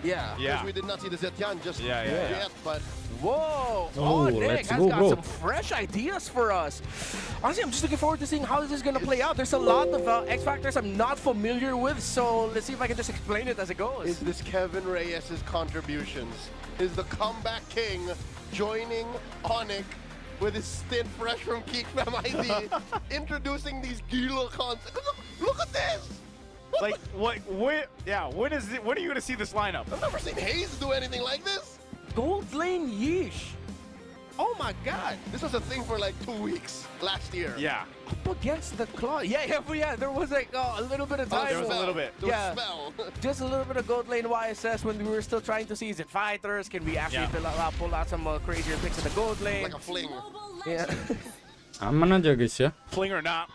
Yeah. Because we did not see the Zetian just yet, but... Whoa! Oh, Nick let's has go, got bro. some fresh ideas for us. Honestly, I'm just looking forward to seeing how this is going to play out. There's a lot of X Factors I'm not familiar with, so let's see if I can just explain it as it goes. Is this Kevin Reyes' contributions? Is the comeback king joining Onic with his stint fresh from Geek from ID, introducing these Gila concepts? Look at this! Like, when are you going to see this lineup? I've never seen Hayes do anything like this. Gold Lane Yeesh. Oh my god. This was a thing for like 2 weeks last year. Yeah. Up against the claw. Yeah, there was like a little bit of time. There was a little bit. There was spell. Just a little bit of Gold Lane YSS when we were still trying to see, is it fighters? Can we actually pull out some crazier picks in the Gold Lane? Like a fling. Yeah. Aman aja guys ya. Fling or not,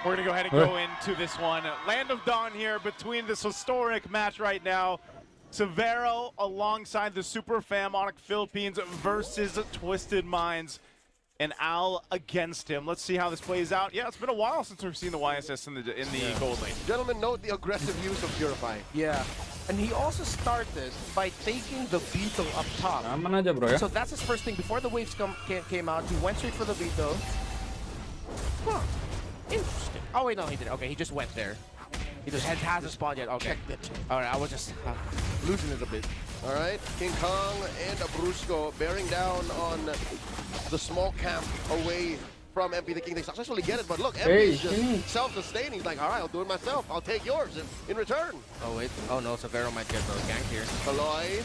we're going to go ahead and go into this one. Land of Dawn here between this historic match right now. Severo alongside the Super Fam Onic Philippines versus Twisted Minds, and Al against him. Let's see how this plays out. Yeah, it's been a while since we've seen the YSS in the Gold Lane. Gentlemen, note the aggressive use of Purify. Yeah. And he also started by taking the Beetle up top. Aman aja bro ya. So that's his first thing. Before the waves came out, he went straight for the Beetle. Huh. Interesting. Oh wait, no, he didn't. Okay, he just went there. He just hasn't spawned yet. Okay. Alright, I was just losing it a bit. Alright, King Kong and Brusco bearing down on the small camp away from MP the King. They successfully get it, but look, MP is just self-sustaining. He's like, alright, I'll do it myself. I'll take yours in return. Oh wait. Oh no, Severo might get the gank here. Kaloy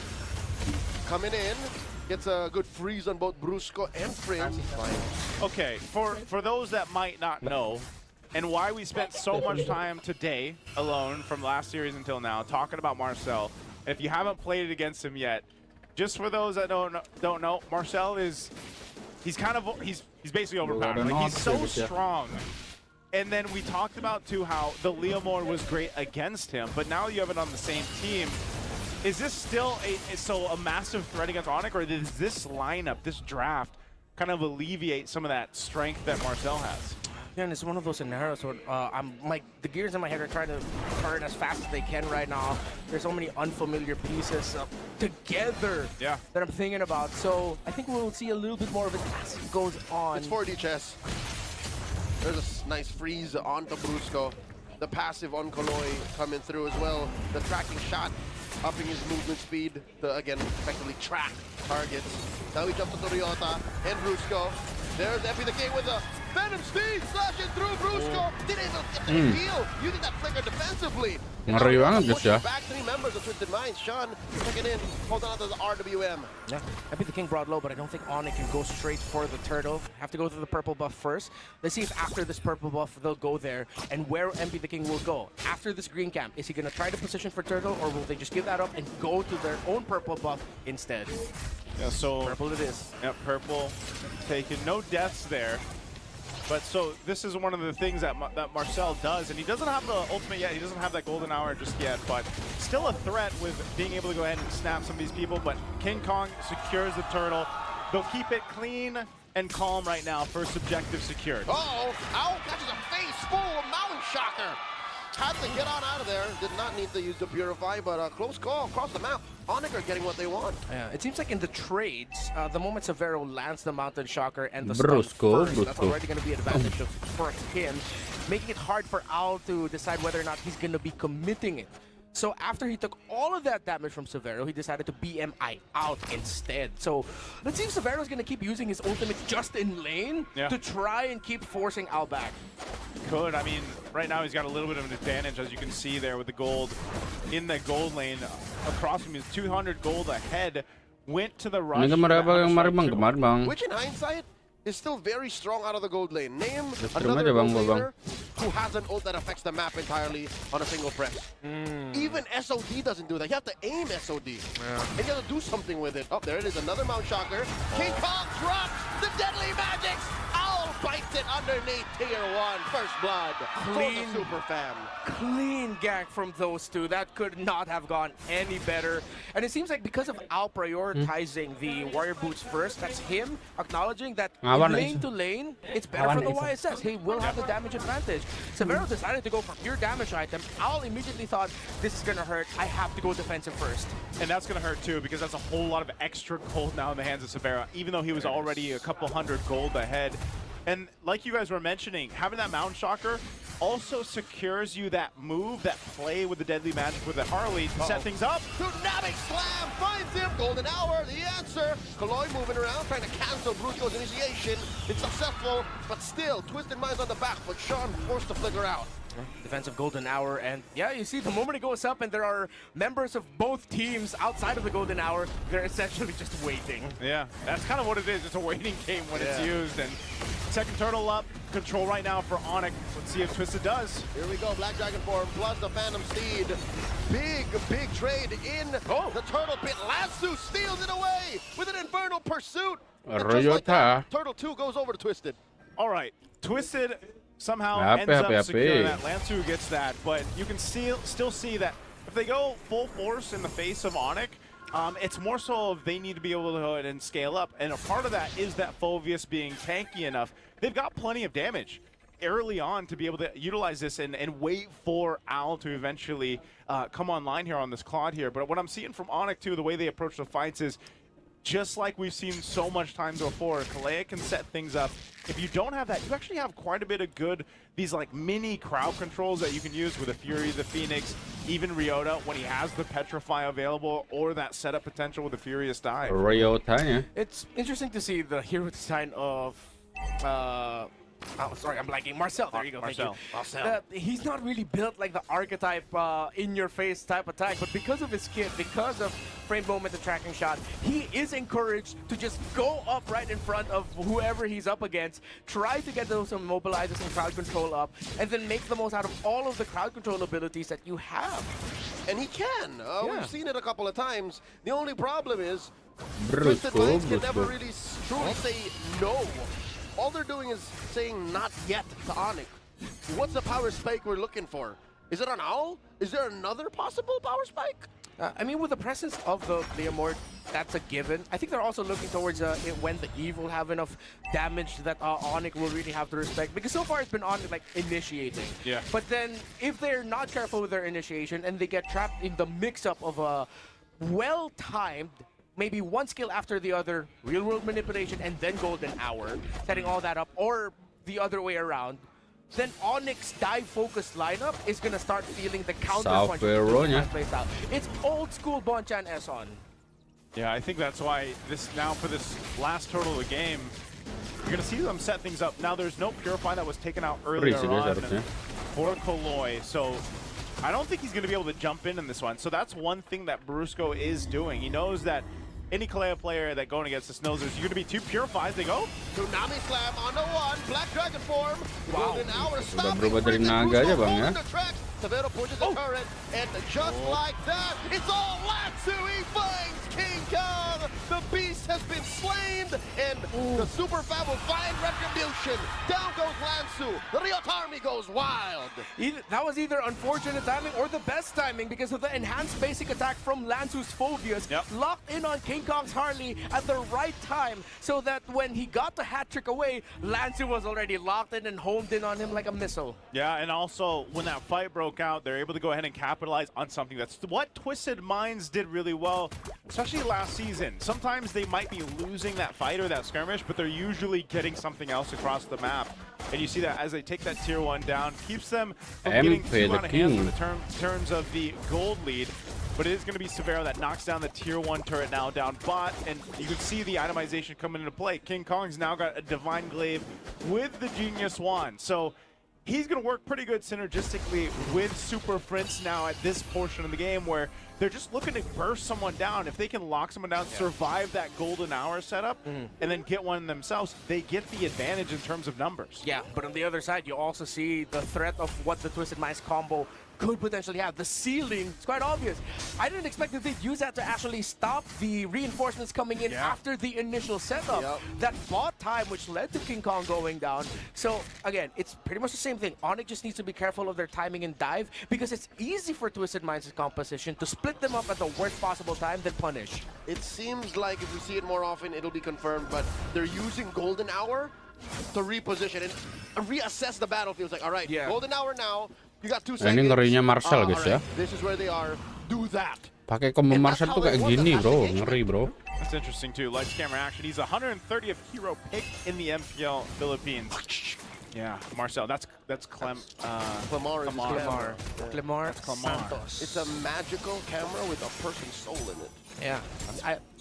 coming in. Gets a good freeze on both Brusco and Prince. Okay, for those that might not know, and why we spent so much time today alone from last series until now talking about Marcel. And if you haven't played it against him yet, just for those that don't know, Marcel he's basically overpowered. Like, he's so strong. And then we talked about too how the Leomord was great against him, but now you have it on the same team. Is this still a massive threat against Onic, or does this lineup, this draft, kind of alleviate some of that strength that Marcel has? Yeah, and it's one of those scenarios where the gears in my head are trying to turn as fast as they can right now. There's so many unfamiliar pieces together that I'm thinking about. So I think we'll see a little bit more of it as it goes on. It's 4D chess. There's a nice freeze onto Brusco. The passive on Kaloy coming through as well. The tracking shot, upping his movement speed to, again, effectively track targets. Now he jumps to Toyota and Brusco. There's Epi the King with a Venom Speed slashing through Brusco. Didn't even get the heal using that flicker defensively. Ngeri banget guys ya. Back three members of Twisted Minds. Sean checking in, holding on to the RWM. Yeah, Epi the King brought low, but I don't think Onic can go straight for the turtle. Have to go through the purple buff first. Let's see if after this purple buff they'll go there and where MP the King will go. After this green camp, is he going to try to position for turtle, or will they just give that up and go to their own purple buff instead? Yeah, so purple it is. Yeah, purple taken. No deaths there. But so this is one of the things that Marcel does, and he doesn't have the ultimate yet. He doesn't have that golden hour just yet, but still a threat with being able to go ahead and snap some of these people. But King Kong secures the turtle. They'll keep it clean and calm right now. First objective secured. Uh-oh, Owl catches a face full of Mountain Shocker. Had to get on out of there. Did not need to use the Purify, but a close call across the map. Onic are getting what they want. Yeah, it seems like in the trades, the moment Severo lands the Mountain Shocker and the stun first, that's already going to be an advantage for him, making it hard for Owl to decide whether or not he's going to be committing it. So after he took all of that damage from Severo, he decided to BMI out instead. So let's see if Severo's going to keep using his ultimate just in lane to try and keep forcing Owl back. Could. I mean, right now he's got a little bit of an advantage, as you can see there with the gold in the gold lane. Across from him, he's 200 gold ahead. Went to the rush. Which in hindsight is still very strong out of the gold lane. Name another gold laner who has an ult that affects the map entirely on a single press. Even SOD doesn't do that. You have to aim SOD. And you have to do something with it. Oh, there it is, another Mount Shocker. King Kong drops the deadly magics. Owl bites it underneath tier 1. First blood for the super fam. Clean gank from those two. That could not have gone any better. And it seems like because of Al prioritizing the warrior boots first, that's him acknowledging that lane to lane, it's better for the YSS. He will have the damage advantage. Severo decided to go for pure damage item. Al immediately thought, this is going to hurt. I have to go defensive first. And that's going to hurt too, because that's a whole lot of extra gold now in the hands of Severo, even though he was already a couple hundred gold ahead. And like you guys were mentioning, having that Mountain Shocker also secures you that move, that play with the Deadly Magic with the Harley to set things up. Tsunami Slam finds him. Golden Hour, the answer. Kaloi moving around, trying to cancel Brusco's initiation. It's successful, but still, Twisted Mind's on the back, but Sean forced to flicker out. Defensive Golden Hour, and yeah, you see the moment it goes up and there are members of both teams outside of the Golden Hour, they're essentially just waiting. Yeah, that's kind of what it is. It's a waiting game when it's used. And second turtle up, control right now for Onic. Let's see if Twisted does. Here we go, Black Dragon form plus the Phantom Steed. Big trade in the Turtle Pit. Lansu steals it away with an Infernal Pursuit. And just like that, Turtle 2 goes over to Twisted. All right, Twisted somehow ends up securing that. Lansu gets that, but you can still see that if they go full force in the face of Onic, it's more so if they need to be able to go ahead and scale up. And a part of that is that Phoveus being tanky enough. They've got plenty of damage early on to be able to utilize this and wait for Al to eventually come online here on this Claude here. But what I'm seeing from Onic too, the way they approach the fights is just like we've seen so much times before. Kalea can set things up. If you don't have that, you actually have quite a bit of good, these like mini crowd controls that you can use with the Fury, the Phoenix, even Ryota when he has the Petrify available, or that setup potential with the Furious Dive. Ryota, yeah. It's interesting to see the hero design of oh, sorry, I'm blanking. Marcel, there you go. Marcel. Thank you. He's not really built like the archetype in-your-face type attack, but because of his kit, because of frame moment and tracking shot, he is encouraged to just go up right in front of whoever he's up against, try to get those immobilizers and crowd control up, and then make the most out of all of the crowd control abilities that you have. And he can. We've seen it a couple of times. The only problem is Twisted Minds can never really truly say no. All they're doing is saying not yet to Onic. What's the power spike we're looking for? Is it an Owl? Is there another possible power spike? I mean, with the presence of the Leomord, that's a given. I think they're also looking towards when the Eve will have enough damage that Onic will really have to respect. Because so far it's been Onic like initiating. Yeah. But then if they're not careful with their initiation and they get trapped in the mix-up of a well-timed, maybe one skill after the other, real-world manipulation, and then Golden Hour, setting all that up, or the other way around, then Onyx's dive-focused lineup is going to start feeling the counter-punch. It's old-school Bonchan S-on. Yeah, I think that's why now for this last turtle of the game, you're going to see them set things up. Now, there's no Purify that was taken out earlier on for Koloi, so I don't think he's going to be able to jump in this one. So that's one thing that Brusco is doing. He knows that any Kalea player that going against this knows there's going to be two Purifies. They go. Tsunami Slam on the one. Black Dragon form. Golden Hour stopping. Severo pushes the turret, and just like that, it's all Lansu. He finds King Kong. The beast has been slain, and the Super Fab will find retribution. Down goes Lansu. The Ryota army goes wild. That was either unfortunate timing or the best timing because of the enhanced basic attack from Lansu's Phoveus. Locked in on King Kong's Harley at the right time so that when he got the hat trick away, Lansu was already locked in and homed in on him like a missile. Yeah, and also when that fight broke out, they're able to go ahead and capitalize on something. That's what Twisted Minds did really well, especially last season. Sometimes they might be losing that fight or that skirmish, but they're usually getting something else across the map. And you see that as they take that tier 1 down, keeps them from getting too out of hands in terms of the gold lead. But it is going to be Severo that knocks down the tier 1 turret now down bot, and you can see the itemization coming into play. King Kong's now got a Divine Glaive with the Genius Wand. So he's going to work pretty good synergistically with Super Prince now at this portion of the game where they're just looking to burst someone down. If they can lock someone down, survive that Golden Hour setup, and then get one themselves, they get the advantage in terms of numbers. Yeah, but on the other side, you also see the threat of what the Twisted Minds combo could potentially have. The ceiling, it's quite obvious. I didn't expect that they'd use that to actually stop the reinforcements coming in after the initial setup. That bought time, which led to King Kong going down. So again, it's pretty much the same thing. Onic just needs to be careful of their timing and dive, because it's easy for Twisted Minds' composition to split them up at the worst possible time, then punish. It seems like if we see it more often, it'll be confirmed, but they're using Golden Hour to reposition and reassess the battlefield. It's like, all right, Golden Hour now, you got 2 seconds. Ini ngerinya Marcel guys ya. This is where they are. Do that. Pakai combo Marcel tuh kayak gini bro, ngeri bro. That's interesting too. Lights, camera, action. He's 130th hero pick in the Mpl Philippines. Yeah, Marcel. That's Clemar. Santos. It's a magical camera with a person's soul in it. Yeah.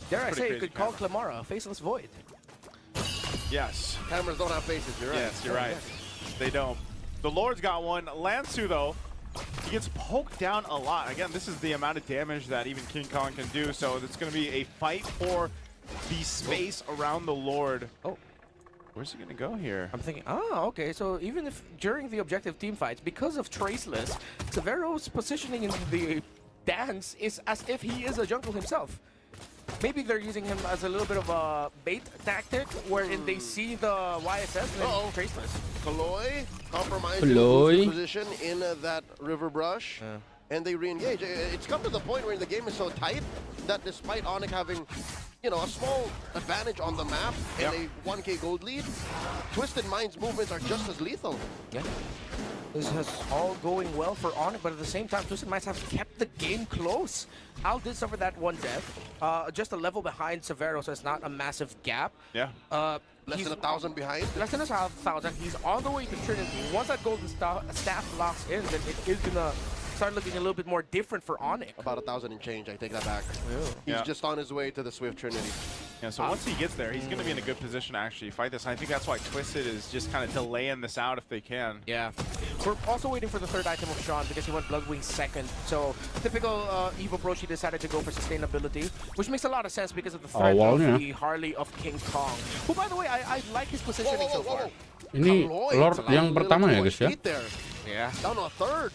Dare I say, you could call Clemara a faceless void. Yes. Cameras don't have faces, you're right. Yes, you're right. They don't. The Lord's got one. Lansu, though, he gets poked down a lot. Again, this is the amount of damage that even King Kong can do, so it's going to be a fight for the space around the Lord. Oh. Where's he going to go here? I'm thinking, okay, so even if during the objective team fights, because of Traceless, Severo's positioning in the dance is as if he is a jungle himself. Maybe they're using him as a little bit of a bait tactic, wherein they see the YSS and then Traceless. Kaloi compromised his position in that river brush, and they re-engage. It's come to the point where the game is so tight that despite Onic having, you know, a small advantage on the map and a 1K gold lead, Twisted Minds movements are just as lethal. Yeah. This is all going well for Onic, but at the same time, Twisted Minds have kept the game close. Al did suffer that one death, just a level behind Severo, so it's not a massive gap. Yeah. Less than 1,000 behind? Less than 1,000. He's on the way to Trinity. Once that golden staff locks in, then it is gonna start looking a little bit more different for Onic. About 1,000 and change, I take that back. He's just on his way to the Swift Trinity. Yeah, so once he gets there, he's going to be in a good position to actually fight this. And I think that's why Twisted is just kind of delaying this out if they can. Yeah. We're also waiting for the third item of Sean because he went Bloodwing second. So typical Evo approach, he decided to go for sustainability, which makes a lot of sense because of the threat of the Harley of King Kong. Who, by the way, I like his positioning so far. Ini Lord yang pertama ya guys ya. Yeah. Down to a third.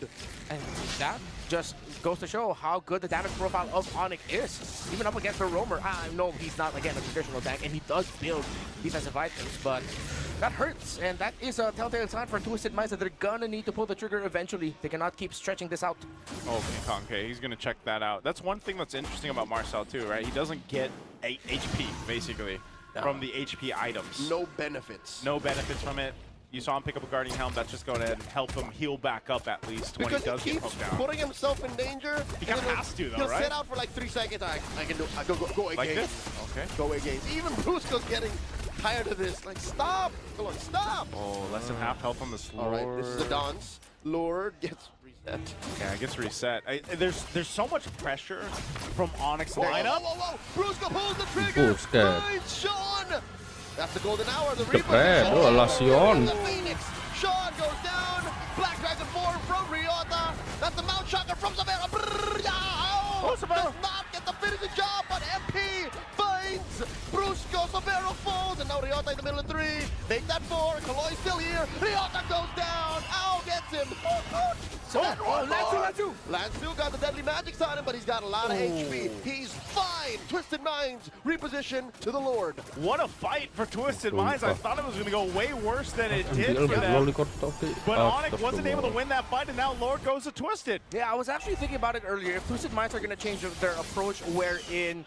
And that just goes to show how good the damage profile of Onic is. Even up against the Roamer. I know he's not, again, a traditional tank, and he does build defensive items, but that hurts. And that is a telltale sign for Twisted Minds that they're gonna need to pull the trigger eventually. They cannot keep stretching this out. Okay, he's gonna check that out. That's one thing that's interesting about Marcel too, right? He doesn't get 8 HP, basically, from the HP items. No benefits. No benefits from it. You saw him pick up a Guardian Helm. That's just going to help him heal back up at least when he does get poked down. Putting himself in danger. He kind of has to, though, he'll right? He'll sit out for like 3 seconds. I can do. Go away, like games. This? Okay. Go away, games. Even Brusco's getting tired of this. Like, stop! Come on, stop! Oh, less than half health on the Lord. All right, this is the dance. Lord gets reset. Yeah, it gets reset. There's so much pressure from Onyx lineup. Whoa! Brusco pulls the trigger. Finds Sean. That's the golden hour. The Sion. The Phoenix. Sean goes down. Black Dragon form from Ryota. That's the Mount Shocker from Severo. Does not get the finishing job, but MP finds Brusco. Severo falls, and now Ryota in the middle of 3. Take that 4. Kaloi still here. Ryota goes down. Ow gets him. Lansu got the deadly magic on him, but he's got a lot of HP. He's fine. Twisted Minds reposition to the Lord. What a fight for Twisted Minds. I thought it was going to go way worse than it did for them. But Onic wasn't able to win that fight, and now Lord goes to Twisted. Yeah, I was actually thinking about it earlier. If Twisted Minds are going to change their approach, wherein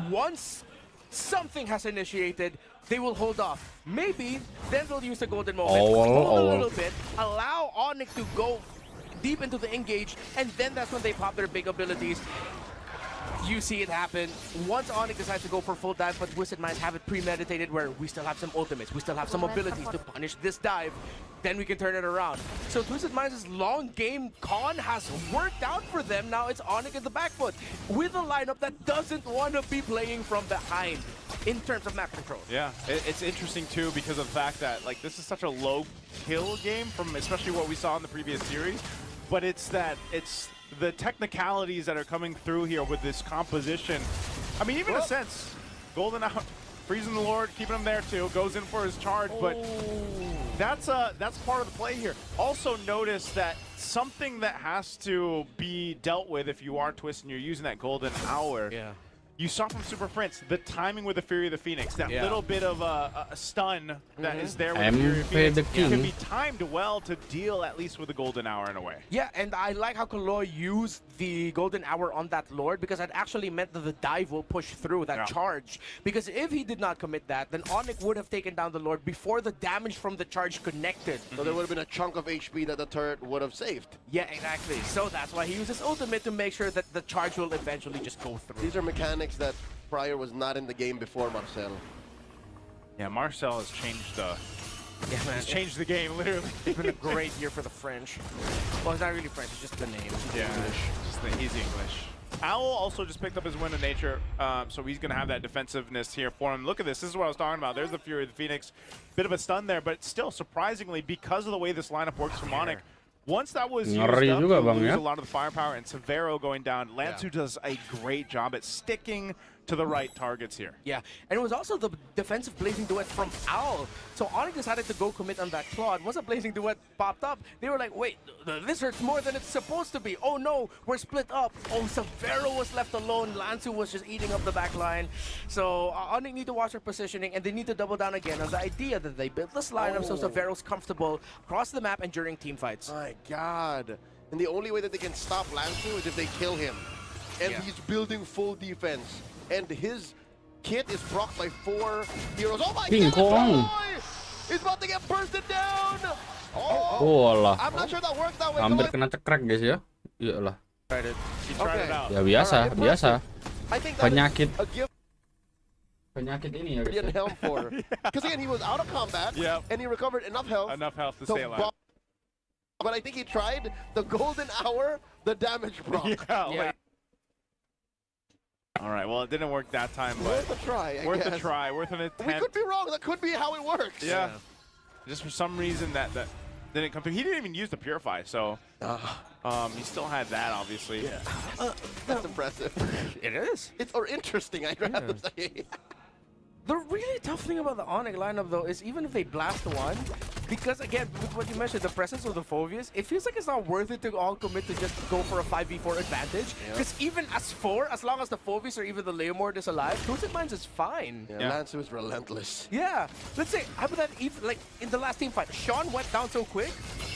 once something has initiated, they will hold off. Maybe then they'll use the golden moment, hold a little bit, allow Onic to go deep into the engage, and then that's when they pop their big abilities. You see it happen. Once Onic decides to go for full dive, but Twisted Minds have it premeditated where we still have some ultimates, we still have some abilities to punish this dive, then we can turn it around. So Twisted Minds' long game con has worked out for them. Now it's Onic in the back foot with a lineup that doesn't want to be playing from behind in terms of map control. Yeah, it's interesting too because of the fact that like this is such a low kill game from especially what we saw in the previous series, but it's the technicalities that are coming through here with this composition. I mean, even in a sense, golden out freezing the Lord, keeping him there too. Goes in for his charge, but that's part of the play here. Also notice that something that has to be dealt with if you are Twist and you're using that golden hour. Yeah. You saw from Super Prince the timing with the Fury of the Phoenix, that little bit of a stun that is there with the Fury of Phoenix. It can be timed well to deal at least with the golden hour in a way. Yeah, and I like how Kaloy used the golden hour on that Lord, because that actually meant that the dive will push through that charge. Because if he did not commit that, then Onic would have taken down the Lord before the damage from the charge connected. So there would have been a chunk of HP that the turret would have saved. Yeah, exactly. So that's why he uses ultimate to make sure that the charge will eventually just go through. These are mechanics that prior was not in the game before Marcel. Yeah, Marcel has changed he's changed the game, literally. It's been a great year for the French. Well, it's not really French, it's just the name. Yeah, just the easy English. Owl also just picked up his win of nature, so he's going to have that defensiveness here for him. Look at this is what I was talking about. There's the Fury of the Phoenix. Bit of a stun there, but still, surprisingly, because of the way this lineup works for Onic, once that was used up, you lose a lot of the firepower, and Severo going down. Lansu does a great job at sticking to the right targets here. Yeah, and it was also the defensive Blazing Duet from Owl. So Onic decided to go commit on that Claude. Once a Blazing Duet popped up, they were like, wait, this hurts more than it's supposed to be. Oh no, we're split up. Oh, Severo was left alone. Lansu was just eating up the back line. So Onic need to watch their positioning, and they need to double down again on the idea that they built this lineup so Severo's comfortable across the map and during team fights. My God. And the only way that they can stop Lansu is if they kill him. And he's building full defense. And his kit is procced by 4 heroes. Oh my God! He's about to get bursted down! Allah. I'm not sure that works that way. Hampir kena cekrek guys ya. Iyalah. He tried it out. Ya biasa, biasa. I think Penyakit. a gift Penyakit ini ya guys. helm for. Because again, he was out of combat, and he recovered enough health to stay alive. But I think he tried the golden hour, the damage proc. Yeah. All right, well, it didn't work that time, but worth a try, I worth guess. a try, worth an attempt. We could be wrong. That could be how it works. Yeah. Just for some reason that didn't come through. He didn't even use the Purify, so he still had that, obviously. Yeah. That's impressive. It is. It's interesting, I'd rather say. The really tough thing about the Onic lineup, though, is even if they blast one, because again, with what you mentioned, the presence of the Phobius, it feels like it's not worth it to all commit to just go for a 5v4 advantage. Because even as 4, as long as the Phobius or even the Leomord is alive, Twisted Minds is fine. Yeah, Lansu is relentless. Yeah. Let's say, how about that, even, like, in the last team fight, Sean went down so quick,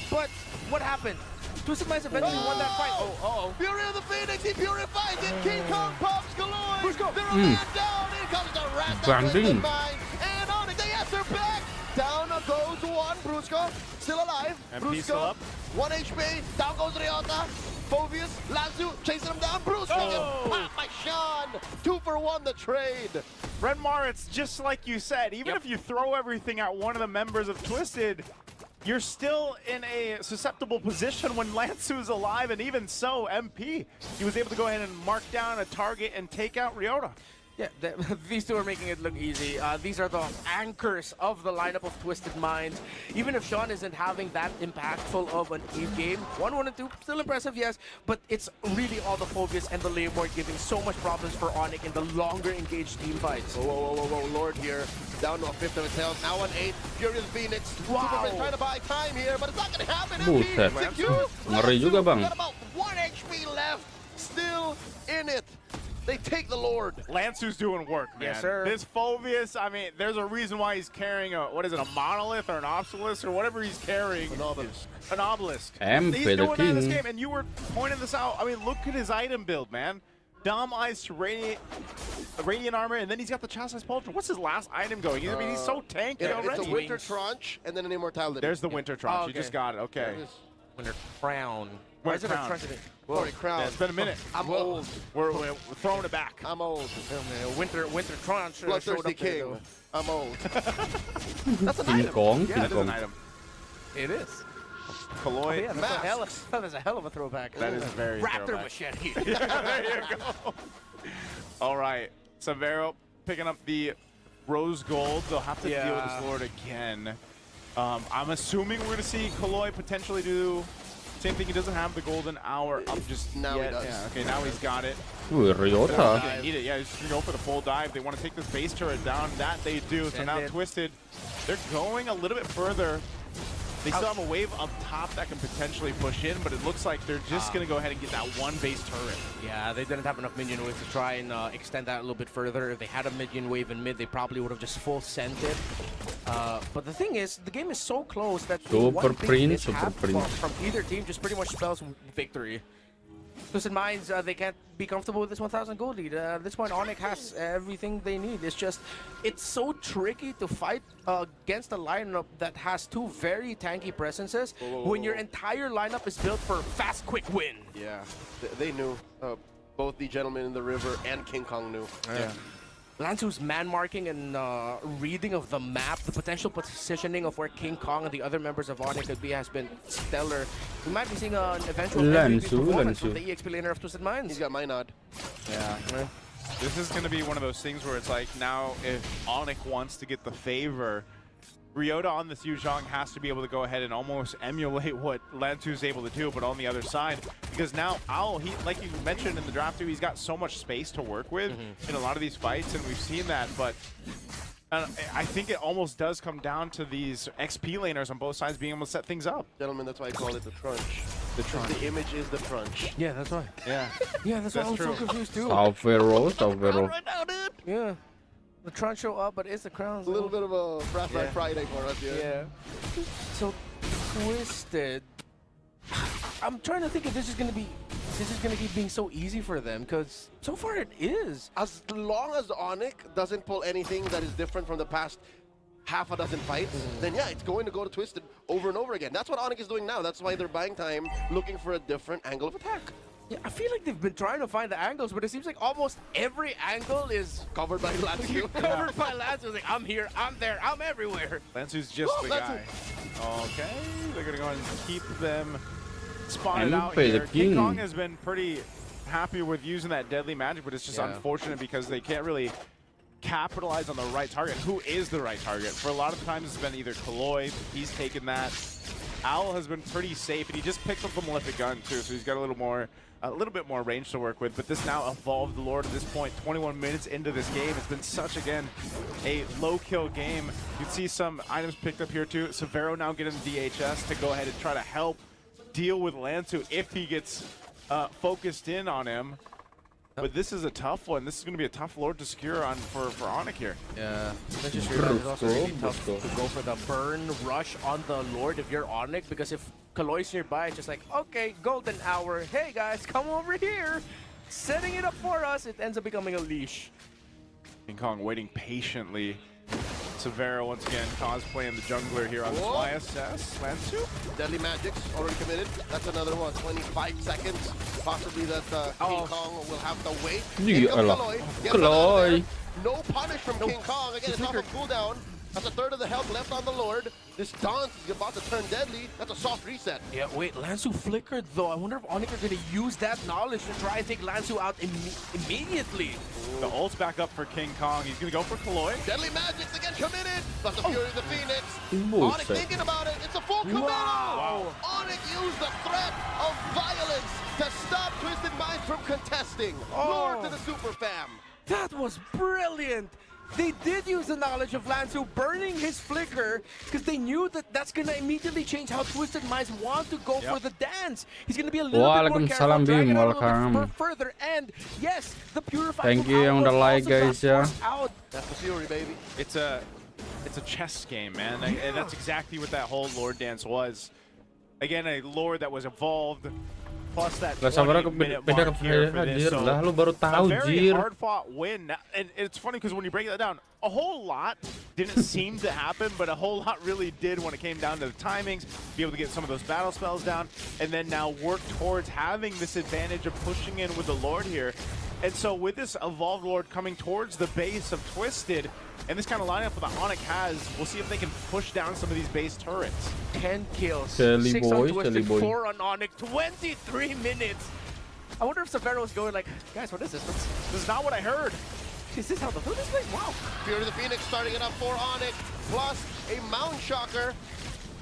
but what happened? Twisted Minds eventually won that fight. Fury of the Phoenix, he purifies it. King Kong pops Kaloy. They're a man down. In comes the rest of Twisted Minds. And Onic, they answer back. Down goes one. Brusco, still alive. MP still up. 1 HP. Down goes Ryota. Phobius, Lansu, chasing him down. Brusco gets popped by Sean. 2 for 1 the trade. Redmar, it's just like you said. Even if you throw everything at one of the members of Twisted, you're still in a susceptible position when Lansu is alive, and even so, MP, he was able to go ahead and mark down a target and take out Ryota. Yeah, these two are making it look easy. These are the anchors of the lineup of Twisted Minds. Even if Sean isn't having that impactful of an game, 1, 1, and 2, still impressive, yes, but it's really all the Phobius and the Leomord giving so much problems for Onic in the longer engaged team fights. Whoa, Lord here, down to a 5th of his health, now on 8, Fury of the Phoenix. Superman's trying to buy time here, but it's not going to happen. Buset. Ngeri juga, Bang. Got about 1 HP left, still in it. They take the Lord. Lansu's doing work, man. Yes, sir. This Phobius, I mean, there's a reason why he's carrying a, what is it, a monolith or an obelisk or whatever he's carrying. An obelisk. An obelisk. Mpl He's doing that in this game, and you were pointing this out. I mean, look at his item build, man. Dom Eyes to Radiant Armor, and then he's got the Chastised Pauldron. What's his last item going? I mean, he's so tanky already. It's a Winter Tranche and then an Immortality. There's the Winter Tranche. You just got it. Okay. Winter Crown. Why is it a Tranche? Crown. Yeah, it's been a minute. I'm old. We're throwing it back. I'm old. Winter Tranche. Bloodthirsty King. I'm old. That's an King item. Kong. Yeah, it is an item. It is. Kaloy. Yeah, that's a hell of a throwback. That is very Raptor throwback. machete. Yeah, there you go. All right, Severo picking up the Rose Gold. They'll have to deal with this Lord again. I'm assuming we're going to see Kaloy potentially do same thing. He doesn't have the golden hour up just now yet. he does. Yeah, okay, now he's got it. Ryota. They need it. Yeah, he's gonna go for the full dive. They want to take this base turret down. That they do. So now Twisted, they're going a little bit further. They still have a wave up top that can potentially push in, but it looks like they're just going to go ahead and get that one base turret. Yeah, they didn't have enough minion wave to try and extend that a little bit further. If they had a minion wave in mid, they probably would have just full sent it. But the thing is, the game is so close that one big mishap from either team just pretty much spells victory. Twisted Minds, they can't be comfortable with this 1,000 gold lead. At this point, Onic has everything they need. It's just, it's so tricky to fight against a lineup that has two very tanky presences when your entire lineup is built for fast, quick win. Yeah, they knew. Both the gentleman in the river and King Kong knew. Yeah. Lansu's man marking and reading of the map, the potential positioning of where King Kong and the other members of Onic could be has been stellar. We might be seeing an eventual MVP performance from the EXP laner of Twisted Minds. He's got my nod. Yeah. This is going to be one of those things where it's like, now if Onic wants to get the favor, Ryota on the Yuzhong has to be able to go ahead and almost emulate what Lansu's able to do, but on the other side, because now Owl, he, like you mentioned in the draft too, he's got so much space to work with in a lot of these fights, and we've seen that, but I think it almost does come down to these XP laners on both sides being able to set things up. Gentlemen, that's why I call it the trunch. The image is the trunch. Yeah, that's right. Yeah. Yeah, that's why I'm so confused too. Salvero. Right now, dude. Yeah. The trunch show up, but it's the crowns. A little bit of a Brass Black Friday for us here. Yeah. So Twisted. I'm trying to think if this is gonna keep being so easy for them, because so far it is. As long as Onic doesn't pull anything that is different from the past half a dozen fights, then yeah, it's going to go to Twisted over and over again. That's what Onic is doing now. That's why they're buying time, looking for a different angle of attack. Yeah, I feel like they've been trying to find the angles, but it seems like almost every angle is covered by Lansu. covered by Lansu. Like, I'm here, I'm there, I'm everywhere. Lansu's just the guy. Okay, they're going to go ahead and keep them spotted out here. King Kong has been pretty happy with using that deadly magic, but it's just unfortunate because they can't really capitalize on the right target. Who is the right target? For a lot of times it's been either Kaloi, he's taken that. Owl has been pretty safe, and he just picked up the Malefic Gun too, so he's got a little bit more range to work with. But this now evolved Lord at this point, 21 minutes into this game. It's been such, again, a low kill game. You can see some items picked up here too. Severo now getting DHS to go ahead and try to help deal with Lansu if he gets focused in on him. But this is a tough one. This is going to be a tough Lord to secure on for Onic here. Yeah, that's just really, it's also really tough to go for the burn rush on the Lord if you're Onic, because if Kaloi's nearby, it's just like, okay, golden hour. Hey guys, come over here. Setting it up for us. It ends up becoming a leash. King Kong waiting patiently. Severo once again cosplaying the jungler here on this YSS. Lansu. Deadly Magic's already committed. That's another one. 25 seconds. Possibly that King Kong will have to wait. Kaloi. No punish from King Kong. Again, it's off of cooldown. That's a third of the health left on the Lord. This dance is about to turn deadly. That's a soft reset. Yeah, wait, Lansu flickered though. I wonder if Onic are going to use that knowledge to try and take Lansu out immediately. The ult's back up for King Kong. He's going to go for Kaloi. Deadly Magic's again committed. But the Fury of the Phoenix. Onic thinking about it. It's a full commit. Wow. Onic used the threat of violence to stop Twisted Minds from contesting. Lord to the super fam. That was brilliant. They did use the knowledge of Lansu burning his flicker because they knew that that's going to immediately change how Twisted Minds want to go for the dance. He's going to be a little bit more careful, drag it out a little bit further, and yes, the Purified Thank you yang udah like guys ya. That's the Fury, baby. It's a chess game, man. And that's exactly what that whole Lord dance was. Again, a Lord that was evolved. Plus that 20-minute mark here for this. So a very hard-fought win. And it's funny because when you break that down, a whole lot didn't seem to happen, but a whole lot really did when it came down to the timings, be able to get some of those battle spells down, and then now work towards having this advantage of pushing in with the Lord here. And so with this evolved Lord coming towards the base of Twisted, and this kind of lineup that Onic has, we'll see if they can push down some of these base turrets. 10 kills, Silly 6 boy, on Twisted, silly boy. 4 on Onic, 23 minutes. I wonder if Severo's going like, guys, what is this? This is not what I heard. Is this how the food is played? Wow. Fury of the Phoenix starting it up for Onic, plus a Mount Shocker.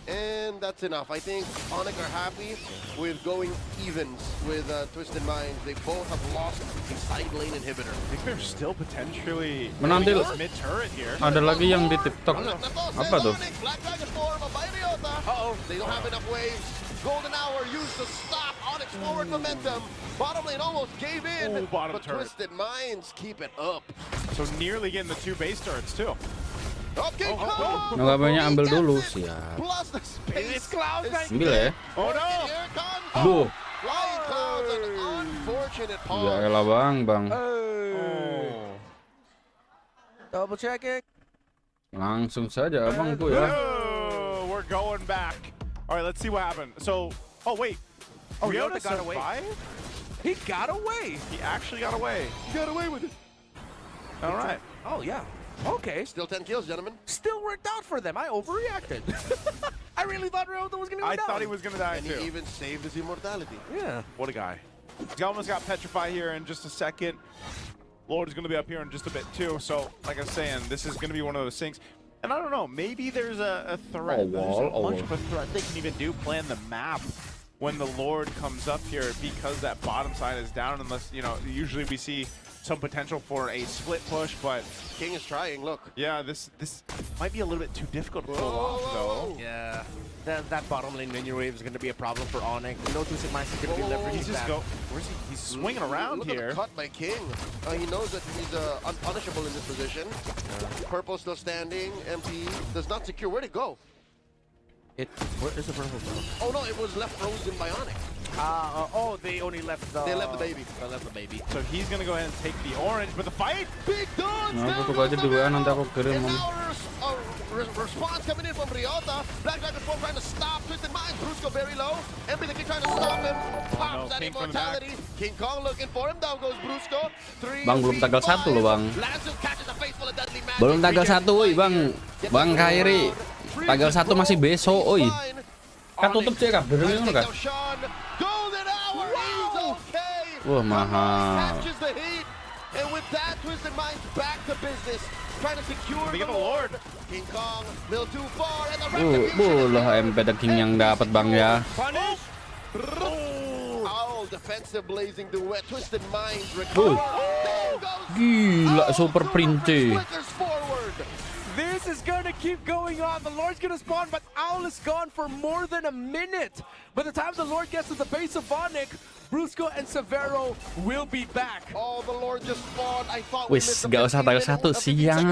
And that's enough. I think Onic are happy with going evens with Twisted Minds. They both have lost the side lane inhibitor. I think they're still potentially Menanti mid turret here. ada lagi yang di TikTok. Apa tuh? Black Dragon form by Ryota. Uh-oh, they don't have enough waves. Golden Hour used to stop Onyx forward momentum. Bottom lane almost gave in, bottom but turret. Twisted Minds keep it up. So nearly getting the 2 base turrets too. Okay, Nggak ambil dulu siap. plus the space cloud. Ambil ya. Oh no! Duh. Flying clouds, an unfortunate Ya pause. elah bang. Oh. Double checking. Langsung saja abangku ya. Oh, we're going back. All right, let's see what happened. So, oh wait. Oh, Ryota got away. He got away. He actually got away. He got away with it. All right. Oh yeah. Okay. Still 10 kills, gentlemen. Still worked out for them. I overreacted. I really thought Ryota was gonna go I down. thought he was gonna die And too. he even saved his immortality. Yeah. What a guy. He almost got petrified here in just a second. Lord is going to be up here in just a bit too. So, like I was saying, this is going to be one of those things. And I don't know, maybe there's a threat. There's a bunch of a threat they can even do plan the map when the Lord comes up here because that bottom side is down. Unless, you know, usually we see some potential for a split push, but King is trying, look. yeah, this might be a little bit too difficult to pull off though. Yeah. That bottom lane minion wave is going to be a problem for Onic. No Twisted Minds is going to be leveraging He's just that. where's he? He's swinging around Look here. At the cut by King. He knows that he's unpunishable in this position. Purple still standing. MP does not secure. Where'd it go? Where is the purple go? Oh no, it was left frozen by Onic. Oh, they only left the... They left the baby. They left the baby. So he's gonna go ahead and take the orange, but the fight. Big Don Nah, still aku aja dulu ya, nanti aku kirim. and now response coming in from Ryota. Black Dragon 4 trying to stop Twisted Minds. Brusco very low. MP the King trying to stop him. Pops that King from the immortality. King Kong looking for him. Down goes Brusco. Bang, belum tanggal 1 loh bang. Lancer catches a face full of deadly magic. Belum tanggal 1 woi bang. Bang KAIRI. Tanggal 1 masih besok oi. Kan tutup sih kabeh ngono kan. Golden Hour is okay. Wah mahal. Catches the heat. And with that, Twisted Minds back to business. Trying to secure They the get the Lord. King Kong, little too far, and the Bolah MP The King yang dapat bang ya. punish. Oh, defensive blazing duet. Twisted Minds recover. There goes. Gila super prince. Flickers forward. This is going to keep going on. The Lord's going to spawn, but Owl is gone for more than a minute. By the time the Lord gets to the base of Onic, Brusco and Severo will be back. Oh, the Lord just spawned. I thought we Wis, missed the gak usah tanggal 1 siang.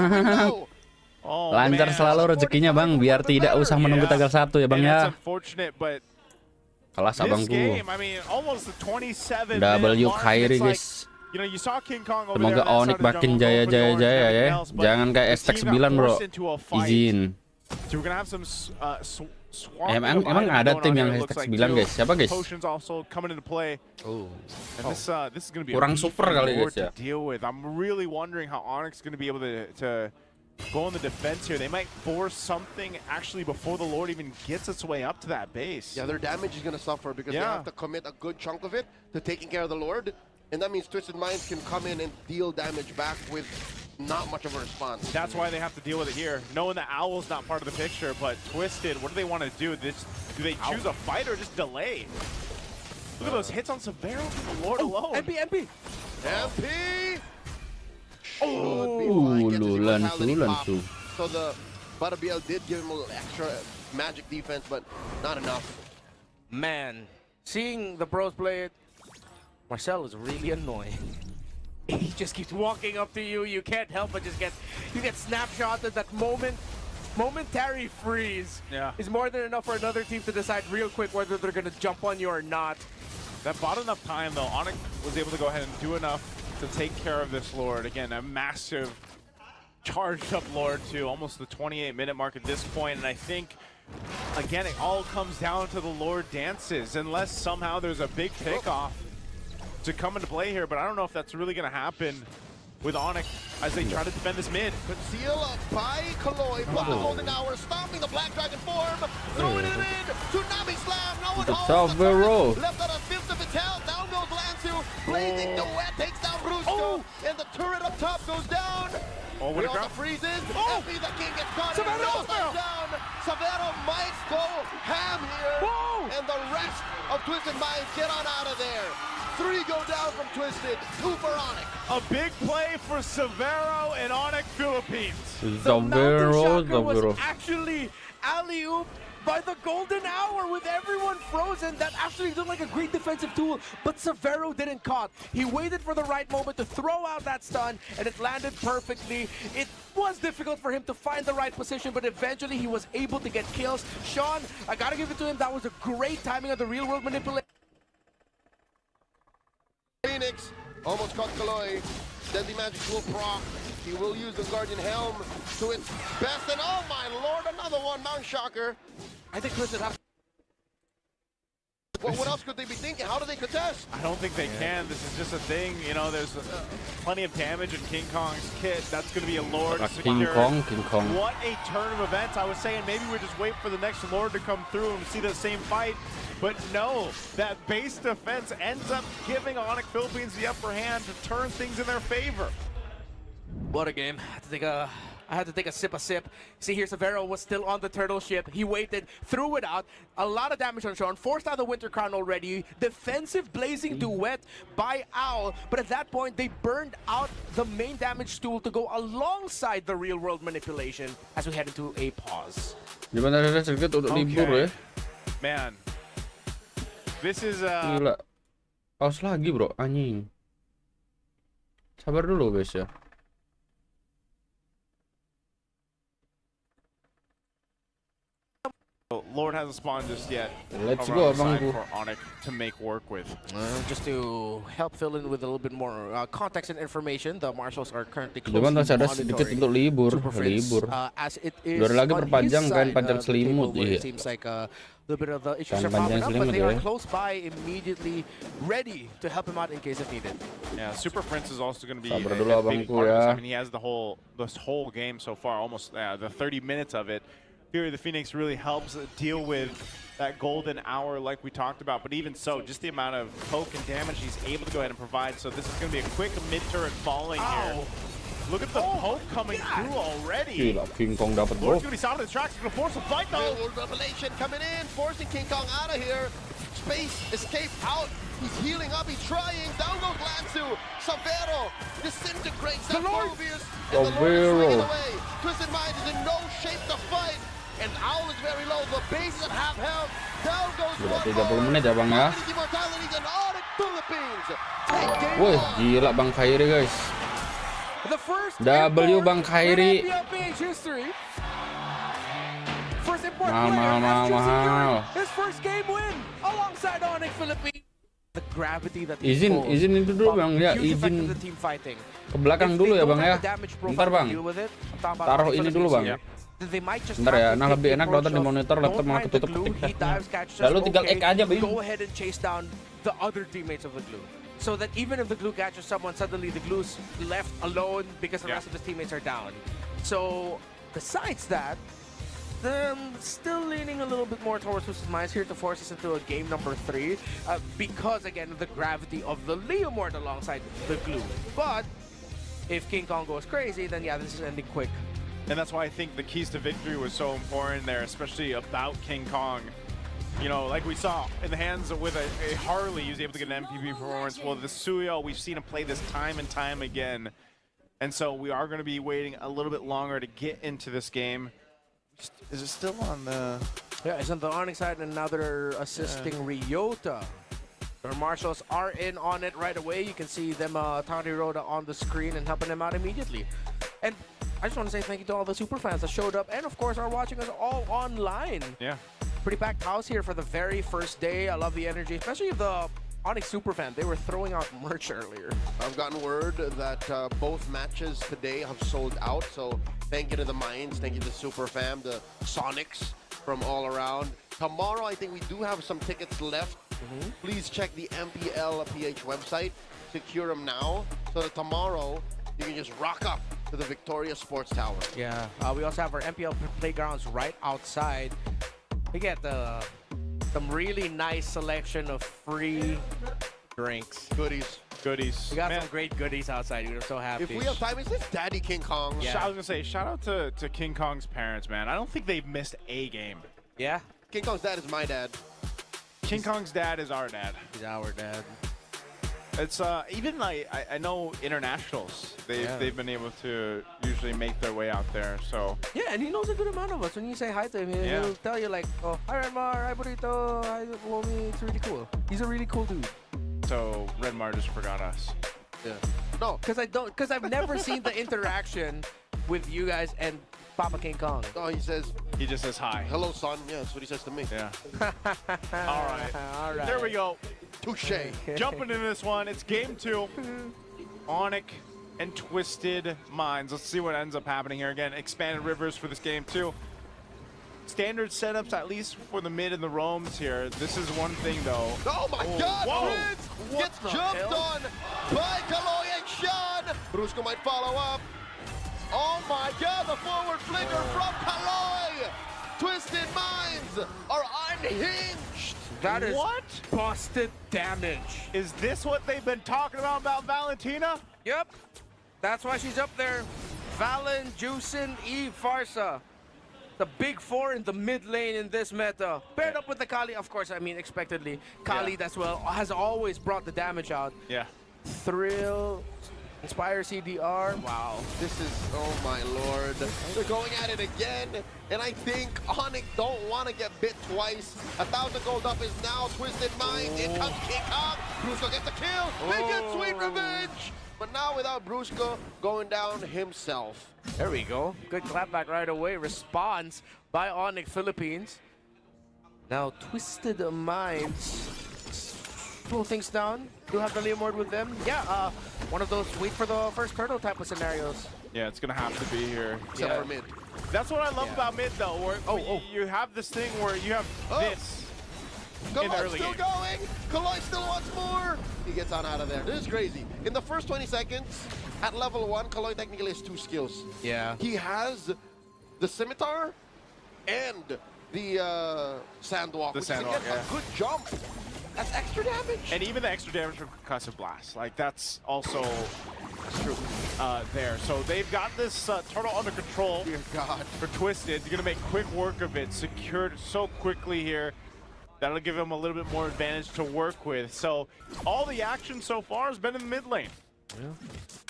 Oh, Lancar man. selalu rezekinya bang, biar tidak usah menunggu tanggal 1 ya bang And ya. it's unfortunate, but Kelas this abangku. game, I mean, almost the 27 W mark, KAIRI it's like, guys. you know, you saw King Kong over Semoga there on Onic that side of the makin jungle, go for the orange and jaya-jaya ya. everything else, but Jangan kayak the team STEX 9 got bro. forced into a fight. Izin. So we're gonna have some swamp Emang ada tim yang STEX 9 guys? Siapa guys? Potions also coming into play. Oh. And this is going to be Kurang a super kali guys ya. to deal with. I'm really wondering how Onyx is going to be able to go on the defense here. They might force something actually before the Lord even gets its way up to that base. Yeah, their damage is going to suffer because they have to commit a good chunk of it to taking care of the Lord. And that means Twisted Minds can come in and deal damage back with not much of a response. That's why they have to deal with it here. Knowing that Owl's not part of the picture, but Twisted, what do they want to do? Do they choose a fight or just delay? Look at those hits on Severo from the Lord alone. MP! MP! Lansu. So the BOTAK did give him a little extra magic defense, but not enough. Man, seeing the pros play it, Marcel is really annoying. He just keeps walking up to you. You can't help but just get snapshotted. That momentary freeze is more than enough for another team to decide real quick whether they're gonna jump on you or not. That bought enough time though. Onic was able to go ahead and do enough to take care of this Lord. Again, a massive charged up Lord to almost the 28-minute mark at this point. And I think, again, it all comes down to the Lord dances, unless somehow there's a big pickoff to come into play here. But I don't know if that's really going to happen with Onic as they try to defend this mid. Conceal by Kaloi, plus the Golden Hour, stomping the Black Dragon form, throwing it in, Tsunami Slam, no one holds the turret, left out a fifth of its health, down goes Lansu, blazing duet, takes down Brusco, and the turret up top goes down. Oh, what a Real grab. freezes. Oh! FP the king gets caught. Severo! Down. Severo might go ham here. Whoa! And the rest of Twisted Minds get on out of there. 3 go down from Twisted. 2 for Onic. A big play for Severo and Onic Philippines. The mountain shocker was Severo. actually alley-oop by the golden hour with everyone frozen. That actually looked like a great defensive tool, but Severo didn't caught. He waited for the right moment to throw out that stun, and it landed perfectly. It was difficult for him to find the right position, but eventually he was able to get kills. Sean, I gotta give it to him. That was a great timing of the real-world manipulation. Phoenix almost caught Kaloy. Deadly Magic will proc. He will use the Guardian Helm to its best. And oh my lord, another one, Mount Shocker. I think Twisted have... What else could they be thinking? How do they contest? I don't think they can. This is just a thing. You know, there's plenty of damage in King Kong's kit. That's going to be a Lord King secure. King Kong. What a turn of events. I was saying maybe we just wait for the next Lord to come through and see the same fight. But no, that base defense ends up giving Onic Philippines the upper hand to turn things in their favor. What a game. I had to take a sip. See here, Severo was still on the turtle ship. He waited, threw it out. A lot of damage on Sean, forced out the Winter Crown already. Defensive blazing duet by Owl. But at that point, they burned out the main damage tool to go alongside the real world manipulation as we head into a pause. Gimana ada sedikit untuk libur ya? Man, this is Gila. Pause lagi bro, anjing. Sabar dulu guys ya. Lord hasn't spawned just yet. Let's around go, the side abangku. for Onic to make work with. Just to help fill in with a little bit more context and information, the marshals are currently Cuman closely masih ada sedikit untuk libur, as it is Baru lagi on perpanjang his kan side panjang of the selimut, table where iya. it seems like a little bit of the issues Kan are panjang popping up, but selimut they are ya. close by, immediately ready to help him out in case if needed. Yeah, Super Prince is also going to be a Sabar big dulu part abangku of this. ya. I mean, he has this whole game so far, almost the 30 minutes of it. Fury the Phoenix really helps deal with that golden hour like we talked about, but even so, just the amount of poke and damage he's able to go ahead and provide. So this is going to be a quick mid-turret falling here. Look at the poke coming through already. Gila, King Kong dapat bro. Lord's going to be stopped in the tracks, going to force a fight though. Real world revelation coming in, forcing King Kong out of here. Space escape out. He's healing up. He's trying. Down goes Lanzu. Severo disintegrates that Mobius. And the Lord is swinging away. Twisted Mind is in no shape to fight. And Owl is very low. The base is at half health. Down goes Udah one 30 menit ya bang ya. Immortalities and Onic Philippines. Take game Wih, one. gila bang KAIRI guys. The first W import bang KAIRI. in Mpl Ph history. First import Mahal, player his first game win alongside Onic Philippines. The gravity that he pulls, izin itu dulu bang ya, huge effect izin of the team fighting. ke belakang If dulu they ya don't bang have ya. the damage profile Bentar to bang. deal with it, I'm talking about Taruh Onic ini dulu bang. Philippines, they might just Bentar have ya, to nah take lebih the enak approach nonton di of, monitor, don't laptop malah mind the ketutup glue, he ketiknya. dives, catches us, Lalu tinggal okay, ek aja bing. go ahead and chase down the other teammates of the glue. So that even if the glue catches someone, suddenly the glue's left alone because the rest of his teammates are down. So besides that, still leaning a little bit more towards Twisted Minds here to force us into a game number 3 because, again, of the gravity of the Leomord alongside the glue. But if King Kong goes crazy, then yeah, this is ending quick. And that's why I think the keys to victory was so important there, especially about King Kong. You know, like we saw in the hands with a Harley, he was able to get an MVP performance. Well, the Suyo, we've seen him play this time and time again. And so we are going to be waiting a little bit longer to get into this game. Is it still on the... Yeah, it's on the Onic side, and now they're assisting Ryota. Their marshals are in on it right away. You can see them, Tony Rhoda on the screen and helping them out immediately. And I just want to say thank you to all the super fans that showed up and, of course, are watching us all online. Yeah. Pretty packed house here for the very first day. I love the energy, especially the Onic super fan. They were throwing out merch earlier. I've gotten word that both matches today have sold out, so thank you to the Minds, thank you to Super Fam, the Sonics from all around. Tomorrow, I think we do have some tickets left. Please check the Mpl Ph website, secure them now, so that tomorrow you can just rock up to the Victoria Sports Tower. Yeah, we also have our MPL playgrounds right outside. We get some really nice selection of free drinks. Goodies. Goodies. We got Man, some great goodies outside. We're so happy. If we have time, is this Daddy King Kong? Yeah. I was gonna say, shout out to King Kong's parents, man. I don't think they've missed a game. Yeah? King Kong's dad is my dad. King Kong's dad is our dad. He's our dad. It's even like I know internationals. They've been able to usually make their way out there. So Yeah, and he knows a good amount of us. When you say hi to him, he'll tell you like, oh, hi Redmar, hi Burrito, hi Womi. It's really cool. He's a really cool dude. so Redmar just forgot us. Yeah. No. Because I've never seen the interaction with you guys and Papa King Kong. No, he just says hi. hello, son. Yeah, that's what he says to me. Yeah. All right. All right. There we go. Touche. Jumping into this one, it's game 2. Onic and Twisted Minds. Let's see what ends up happening here. Again, expanded rivers for this game 2. Standard setups, at least for the mid and the roams here. This is one thing, though. Oh my God! Whoa. Prince gets jumped on by Kaloy and Sean. Brusco might follow up. Oh my God! The forward flicker from Kaloy. Twisted Minds are unhinged. That is What? busted damage. Is this what they've been talking about Valentina? Yep. That's why she's up there. Valen, Juicin, Eve, Farsa. The big 4 in the mid lane in this meta. Paired up with the Kali, of course, I mean, expectedly. Kali, as well, has always brought the damage out. Yeah. Thrill, Inspire CDR. Wow. This is, oh my Lord. They're going at it again. And I think Onic don't want to get bit twice. 1,000 gold up is now Twisted Minds. In comes King Kong. Brusco gets the kill. They get sweet revenge. But now without Brusco going down himself. There we go. Good clapback right away. Response by Onic Philippines. Now Twisted Minds pull things down. Do have the Leomord with them. Yeah, one of those wait for the first turtle type of scenarios. Yeah, it's gonna have to be here. Except for mid. That's what I love about mid, though. Where you have this thing where you have this. Kaloy still going. Kaloy still wants more. He gets on out of there. This is crazy. In the first 20 seconds, at level 1, Kaloy technically has 2 skills. Yeah. He has the scimitar and the sandwalk. The sandwalk, which is, again, a good jump. That's extra damage. And even the extra damage from Concussive Blast. Like, that's also true. there. So they've got this turtle under control. Dear God. For Twisted. You're going to make quick work of it. Secured so quickly here. That'll give him a little bit more advantage to work with. So all the action so far has been in the mid lane. Yeah.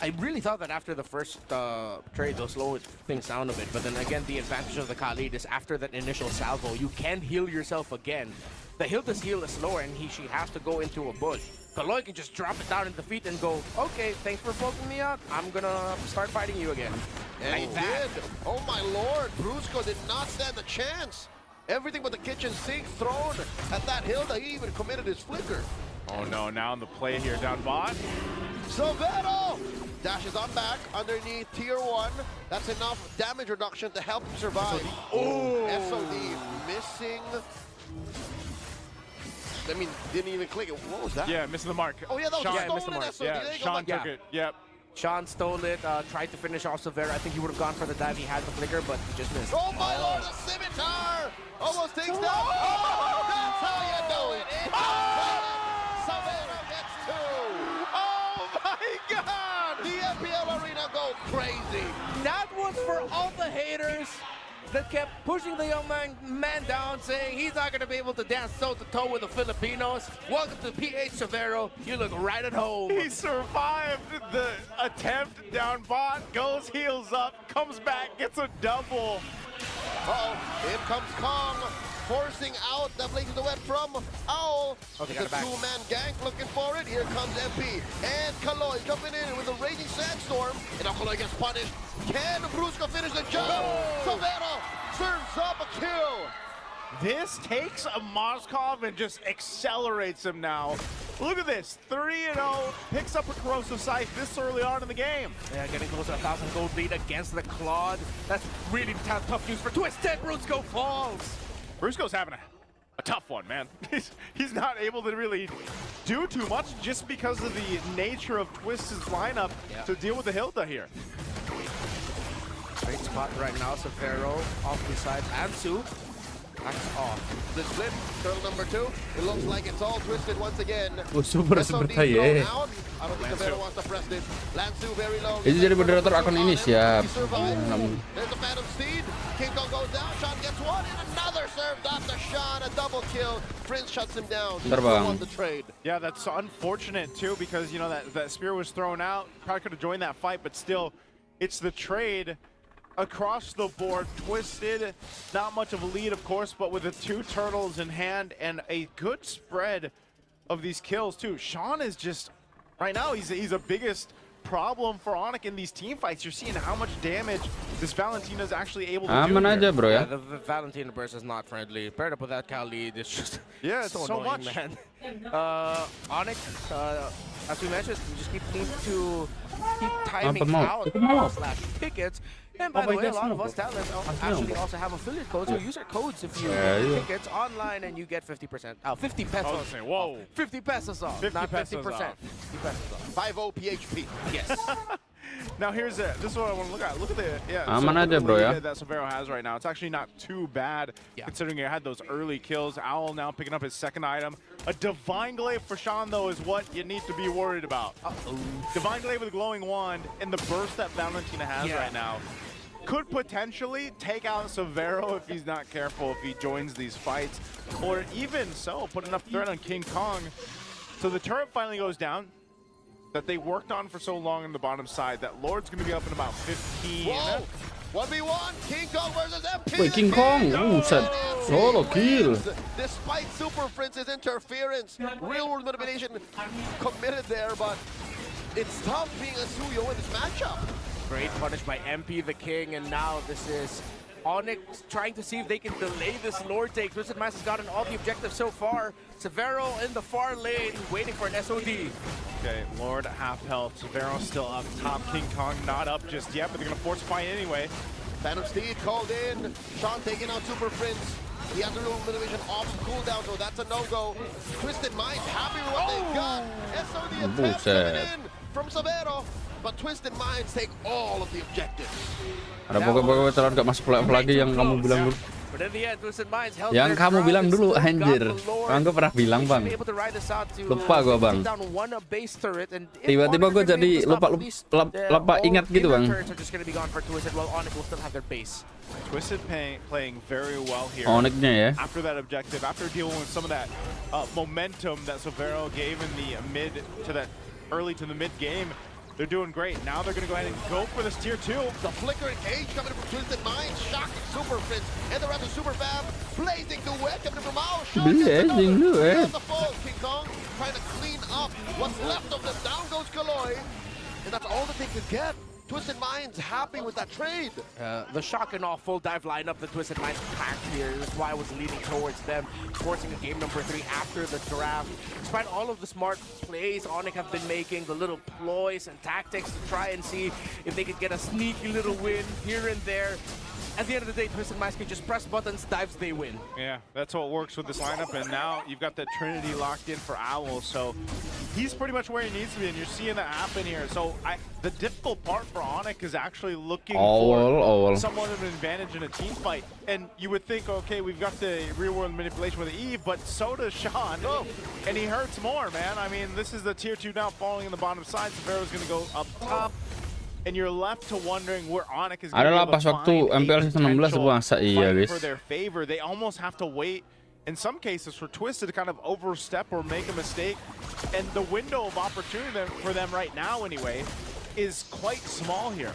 I really thought that after the first trade, they'll slow things down a bit. But then again, the advantage of the Khalid is after that initial salvo, you can heal yourself again. The Hilda's heal is slower, and she has to go into a bush. Kaloy can just drop it down in the feet and go, okay, thanks for poking me out. I'm gonna start fighting you again. And he did. Oh my Lord, Brusco did not stand a chance. Everything but the kitchen sink thrown at that Hilda. He even committed his flicker. Oh no, now on the play here down bot. Silvero dashes on back underneath tier 1. That's enough damage reduction to help him survive. Oh, SOD missing. I mean, didn't even click it. What was that? Yeah, missing the mark. Oh yeah, that was Sean, a stolen SOD. Yeah, There you go, Sean Bucky. took it. Yep. Sean stole it, tried to finish off Silvera. I think he would have gone for the dive. He had the flicker, but he just missed. Oh my Lord, a scimitar! Almost takes down. Oh, that's how you do it. Silvera gets 2. Oh my God! The Mpl Arena go crazy. That was for all the haters that kept pushing the young man down, saying he's not going to be able to dance toe-to-toe with the Filipinos. Welcome to PH Severo. You look right at home. He survived the attempt down bot, goes heals up, comes back, gets a double. Uh-oh, in comes Kong, forcing out the Blaze of the Web from Owl. Okay, the got it back. 2-man gank looking for it. Here comes MP and Kaloy jumping in with a raging sandstorm. And now Kaloy gets punished. Can Brusco finish the job? Silvero serves up a kill. This takes a Moskov and just accelerates him now. Look at this, 3-0, picks up a Corrosive Scythe this early on in the game. Yeah, getting close to 1,000 gold lead against the Claude. That's really tough news for Twisted. Brusco falls. Brusco's having a tough one, man. He's not able to really do too much just because of the nature of Twisted's lineup to deal with the Hilda here. Great spot right now, Severo off the side. Ansu, that's off. The split, turtle number 2. It looks like it's all Twisted once again. Super SOD tayo eh. thrown out. I don't think Severo wants to press this. Lansu very low. Itu jadi moderator akun ini siap. There's a Phantom Steed. King Kong goes down. Sean gets one and another served up to Sean. A double kill. Prince shuts him down. He won the trade. Yeah, that's unfortunate too because you know that spear was thrown out. Probably could have joined that fight, but still, it's the trade. Across the board, Twisted, not much of a lead, of course, but with the 2 turtles in hand and a good spread of these kills too. Sean is just right now he's a biggest problem for Onic in these team fights. You're seeing how much damage this Valentina is actually able to do. Aja, bro, yeah, the Valentina burst is not friendly. Paired up with that Cal lead, it's just it's so annoying, much. Man. Onic, as we mentioned, we just keep timing out /tickets. And by the way, a lot of us talents actually also have affiliate codes. So use our codes if you get tickets online and you get 50%. 50 pesos. Whoa. 50 pesos off, 50 not 50%. 50 pesos off. 5-0 PHP. Yes. Now this is what I want to look at. Look at the that Severo has right now. It's actually not too bad considering he had those early kills. Owl now picking up his second item. A Divine Glaive for Sean though is what you need to be worried about. Divine Glaive with a glowing wand and the burst that Valentina has right now could potentially take out Severo if he's not careful, if he joins these fights, or even so put enough threat on King Kong. So the turret finally goes down that they worked on for so long on the bottom side. That Lord's going to be up in about 15. Whoa! 1v1, King Kong versus MP. Wait, King Kong, solo kill. Despite Super Prince's interference, real world manipulation committed there, but it's tough being a Suyo in this matchup. Great punish by MP the King, and now this is Onic trying to see if they can delay this Lord take. Twisted Minds has gotten all the objectives so far. Severo in the far lane, waiting for an SOD. Okay, Lord half health. Severo still up top. King Kong not up just yet, but they're gonna force fight anyway. Phantom Steed called in. Sean taking out Super Prince. He has a little motivation off cooldown, so that's a no-go. Twisted Minds happy with what they've got. SOD attempt coming in from Severo, but Twisted Minds take all of the objectives. Ada pokok-pokok veteran gak masuk playoff lagi yang kamu bilang dulu. Yang kamu bilang dulu, anjir. Gue pernah bilang, Bang. Lupa gue, Bang. Tiba-tiba gue jadi lupa ingat gitu, Bang. Twisted playing very well here. Onicnya ya. After that objective, after dealing with some of that momentum that Severo gave in the mid to that early to the mid game. They're doing great. Now they're going to go ahead and go for this tier 2. The flickering cage coming from Twisted Minds, shocking Super Prince, and the rest of Super Fab, blazing duet coming from Mao. Blazing duet. King Kong trying to clean up what's left of them. Down goes Kaloy, and that's all that they could get. Twisted Minds happy with that trade. The shock and all full dive lineup that Twisted Minds packed here. That's why I was leaning towards them, forcing a game number 3 after the draft. Despite all of the smart plays Onic have been making, the little ploys and tactics to try and see if they could get a sneaky little win here and there. At the end of the day, Twisted Minds can just press buttons, dives, they win. Yeah, that's what works with this lineup, and now you've got the Trinity locked in for Owl, so he's pretty much where he needs to be, and you're seeing that happen here. So the difficult part for Onic is actually looking for somewhat of an advantage in a team fight. And you would think, okay, we've got the real-world manipulation with Eve, but so does Sean, and he hurts more, man. I mean, this is the tier 2 now falling in the bottom side. Severo's going to go up top. And you're left to wondering where Onic is going to be able to find MPL 16 for their favor. They almost have to wait, in some cases, for Twisted to kind of overstep or make a mistake. And the window of opportunity for them right now, anyway, is quite small here.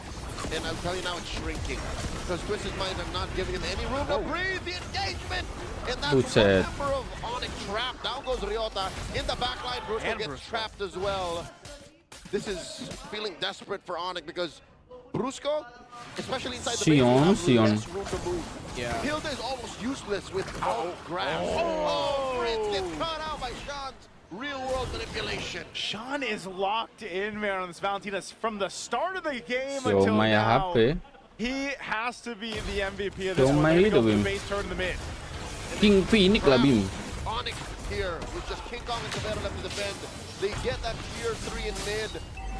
And I'll tell you now, it's shrinking. Because Twisted Minds are not giving him any room to breathe. The engagement! And that's one member of Onic trapped. Down goes Ryota. In the backline, Brusco gets trapped as well. This is feeling desperate for Onic because Brusco, especially inside the base, has less room to move. Yeah. Hilda is almost useless without grabs. Prince gets cut out by Sean's real-world manipulation. Sean is locked in, man, on this Valentina from the start of the game until now. He has to be the MVP of this one. They go for the base turn in the mid. King Phoenix lah, Bim. Onic here with just King Kong and Severo left to defend. They get that tier 3 in mid.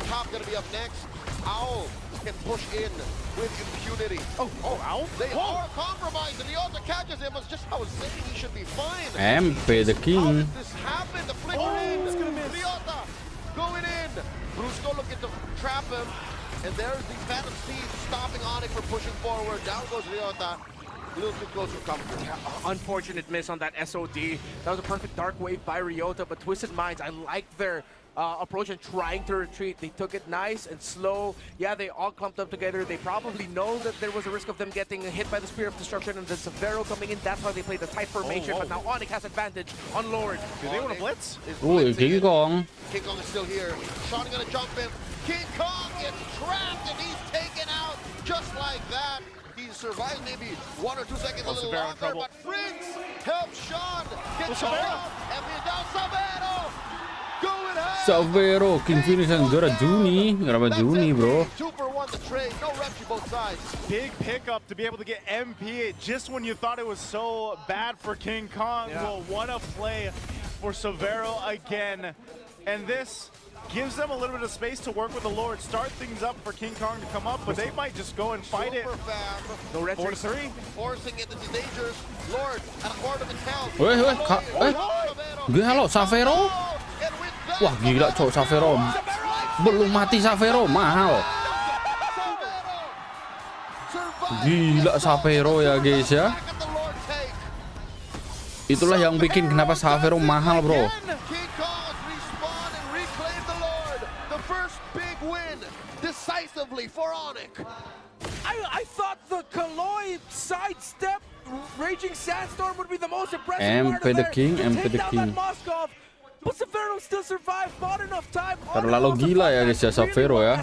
Top gonna be up next. Owl can push in with impunity. Owl? They are compromised. Ryota catches him. It's just how I was saying he should be fine. MP the King. How did this happen? The flicker in. He's gonna miss. Ryota going in. Brusco looking to trap him. And there's the Phantom Steed stopping Onic from pushing forward. Down goes Ryota. A little too close for comfort. Yeah, unfortunate miss on that SOD. That was a perfect dark wave by Ryota, but Twisted Minds, I liked their approach and trying to retreat. They took it nice and slow. Yeah, they all clumped up together. They probably know that there was a risk of them getting hit by the Spear of Destruction and the Severo coming in. That's why they played the tight formation. But now Onic has advantage on Lord. Do they want to blitz? Ooh, King Kong. King Kong is still here. Sean gonna jump in. King Kong gets trapped and he's taken out just like that. He survived maybe 1 or 2 seconds a little longer, but Prince helps Sean get shot and be down Severo. Going ahead. Severo, King Phoenix and Zora Juni. Kenapa Juni, bro? 2 for 1 the trade. No reps to both sides. Big pickup to be able to get MP just when you thought it was so bad for King Kong. Yeah. Will want to play for Severo again. And this gives them a little bit of space to work with the Lord, start things up for King Kong to come up, but they might just go and fight it. No red 4-3. Forcing it, this is dangerous. Lord at a quarter of its health. Gila, Severo. Wah, gila, cok, Severo. Belum mati Severo, mahal. Gila, Severo ya, guys ya. Itulah yang bikin kenapa Severo mahal, bro. Decisively for Onic. I thought the Kaloi sidestep Raging Sandstorm would be the most impressive part MP of the there King, to MP take the down King. that Moskov. But Severo still survived, not enough time. Terlalu gila ya guys ya Severo ya.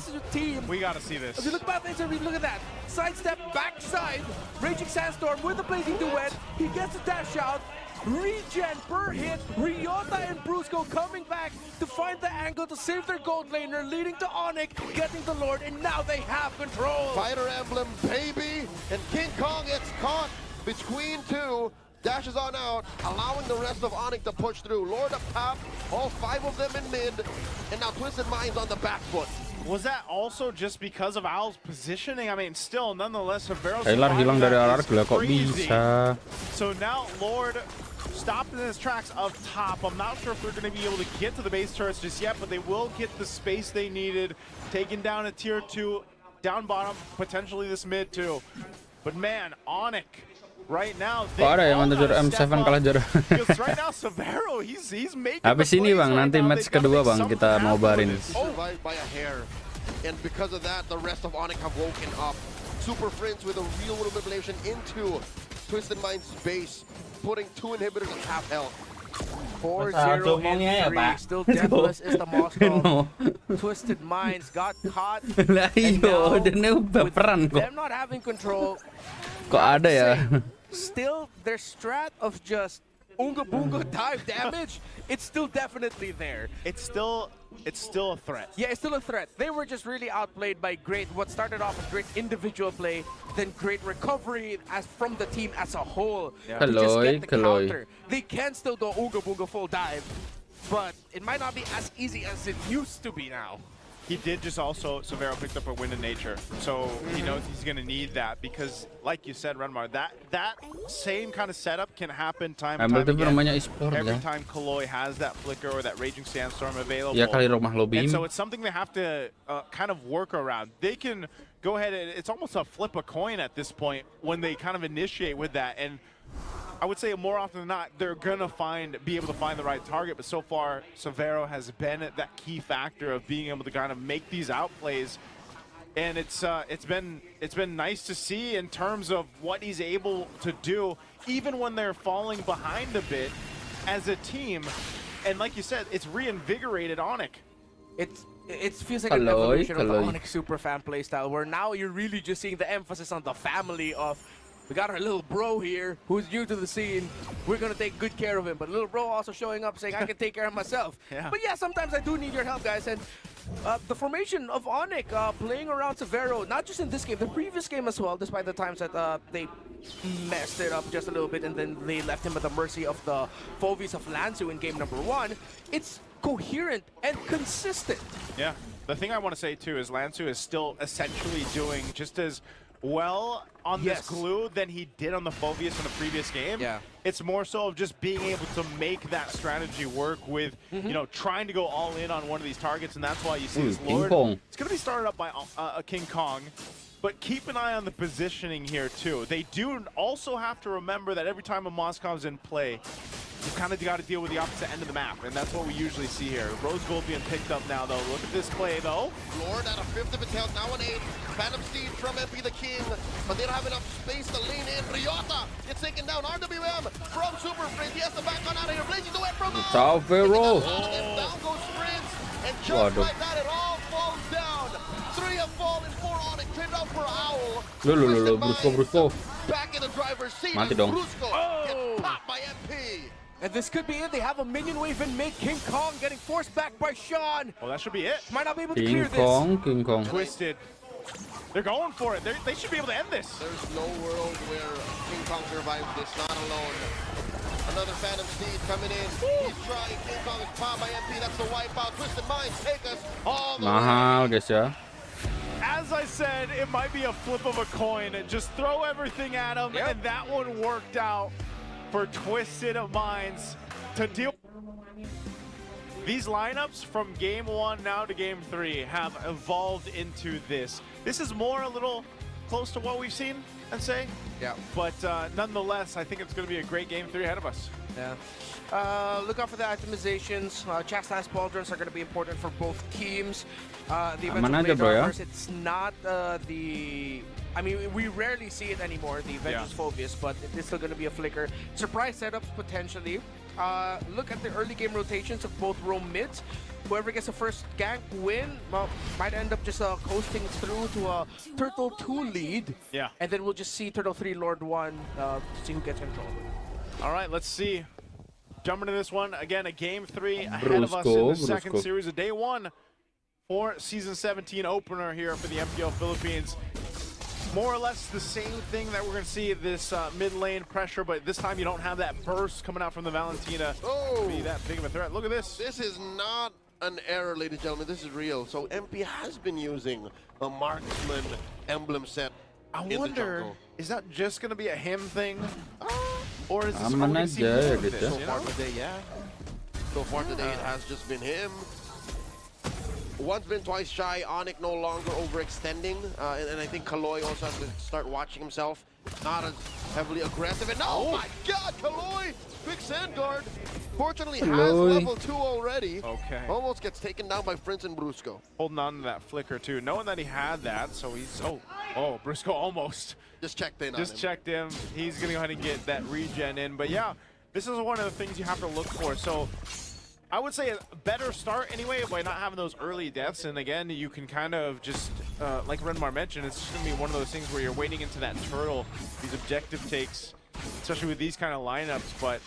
We gotta see this. If you look back at the look at that. Sidestep, backside, Raging Sandstorm with the Blazing Duet. He gets a dash out. Regen per hit. Ryota and Brusco coming back to find the angle to save their gold laner, leading to Onic getting the Lord, and now they have control. Fighter Emblem, baby, and King Kong gets caught between two. Dashes on out, allowing the rest of Onic to push through. Lord up top, all 5 of them in mid, and now Twisted Minds on the back foot. Was that also just because of Owl's positioning? I mean, still, nonetheless, Severo's KAIRI hilang dari RR, gila kok crazy. bisa. So now Lord stopped in his tracks up top. I'm not sure if they're going to be able to get to the base turrets just yet, but they will get the space they needed. Taking down a tier 2, down bottom, potentially this mid too. But man, Onic, right now, they Kok ada yang mantan juara M7 kalah juara. because right now Severo, he's making Habis the ini plays bang, right nanti now. match They've gotta kedua make bang, something kita happen with nobarin. this. Survived by a hair. And because of that, the rest of Onic have woken up. Super Friends with a real world manipulation into Twisted Mind's base, putting 2 inhibitors at half health. 4-0 in 3. Still deathless is the Moskov. Twisted Minds got caught. Lah iyo, dia baperan kok. Them not having control. Kok ada ya? Still, their strat of just Unga Boonga dive damage, it's still definitely there. It's still a threat. Yeah, it's still a threat. They were just really outplayed by what started off as great individual play, then great recovery as from the team as a whole. Yeah. To just get the Kaloi. counter. They can still go Unga Boonga full dive, but it might not be as easy as it used to be now. He did just also, Severo picked up a Wind of Nature, so he knows he's going to need that because, like you said, Renmar, that same kind of setup can happen time and Mpl time itu namanya again. Esports Every ya. time Kaloi has that flicker or that Raging Sandstorm available. Ya kali rumah lo And Bim. so it's something they have to kind of work around. They can go ahead and it's almost a flip a coin at this point when they kind of initiate with that. And I would say more often than not, they're gonna be able to find the right target. But so far, Severo has been at that key factor of being able to kind of make these outplays, and it's been nice to see in terms of what he's able to do, even when they're falling behind a bit as a team. And like you said, it's reinvigorated Onic. It feels like an evolution of the Onic Superfan playstyle, where now you're really just seeing the emphasis on the family of. We got our little bro here who's new to the scene. We're going to take good care of him. But little bro also showing up saying, I can take care of myself. Yeah. But yeah, sometimes I do need your help, guys. And the formation of Onic playing around Severo, not just in this game, the previous game as well, despite the times that they messed it up just a little bit and then they left him at the mercy of the Fovies of Lansu in game number 1. It's coherent and consistent. Yeah. The thing I want to say too is Lansu is still essentially doing just as well on this glue than he did on the Phoveus in the previous game. Yeah. It's more so of just being able to make that strategy work with, you know, trying to go all in on one of these targets, and that's why you see this Lord. It's going to be started up by a King Kong, but keep an eye on the positioning here too. They do also have to remember that every time a Moscow's in play, you kind of got to deal with the opposite end of the map, and that's what we usually see here. Rose Gold being picked up now, though. Look at this play, though. Lord at a 5th of a tail, now an 8. Phantom Steed from MP the King, but they don't have enough space to lean in. Ryota gets taken down. RWM from Super Sprint. He has to back on out of here. Blazing the way from Ciao, Vero. Down goes Sprints, and just like that, it all falls down. 3 have fallen, 4 Onic, traded out for Owl. Brusco. Back in the driver's seat. Mati dong. Brusco gets popped by MP. And this could be it. They have a minion wave in mid. King Kong getting forced back by Sean. Well, that should be it. Might not be able to clear this. King Kong. Twisted. They're going for it. They should be able to end this. There's no world where King Kong survives this, not alone. Another Phantom Steed coming in. He's trying. King Kong is popped by MP. That's the wipeout. Twisted Minds take us all the Mahal guys ya. As I said, it might be a flip of a coin. Just throw everything at him, and that one worked out for Twisted Minds to deal. These lineups from game 1 now to game 3 have evolved into this. This is more a little close to what we've seen, I'd say. Yeah. But nonetheless, I think it's going to be a great game 3 ahead of us. Yeah. Look out for the itemizations. Chastised pauldrons are going to be important for both teams. The eventual blade armors, it's not the... I mean, we rarely see it anymore, the Vengeance Phoveus, but it's still going to be a flicker. Surprise setups, potentially. Look at the early game rotations of both roam mids. Whoever gets the first gank win might end up just coasting through to a Turtle 2 lead. Yeah. And then we'll just see Turtle 3, Lord 1, see who gets control. All right, let's see. Jumping into this one, again, a game 3 ahead of us in the second series of day 1 for Season 17 opener here for the Mpl Philippines. More or less the same thing that we're going to see this mid lane pressure, but this time you don't have that burst coming out from the Valentina to be that big of a threat. Look at this. This is not an error, ladies and gentlemen. This is real. So MP has been using a marksman emblem set. I wonder, is that just going to be a him thing? Or is this going to see more of this? So far today, yeah. So far today, it has just been him. Once been, twice shy. Onic no longer overextending, and I think Kaloy also has to start watching himself. Not as heavily aggressive. And oh my God, Kaloy! Quick sand guard. Fortunately, has level 2 already. Okay. Almost gets taken down by Prince and Brusco. Holding on to that flicker too, knowing that he had that, so he's Brusco almost just checked in. Just checked him. He's gonna go ahead and get that regen in. But yeah, this is one of the things you have to look for. So I would say a better start anyway by not having those early deaths. And again, you can kind of just, like Renmar mentioned, it's just going to be one of those things where you're waiting into that turtle, these objective takes, especially with these kind of lineups. But,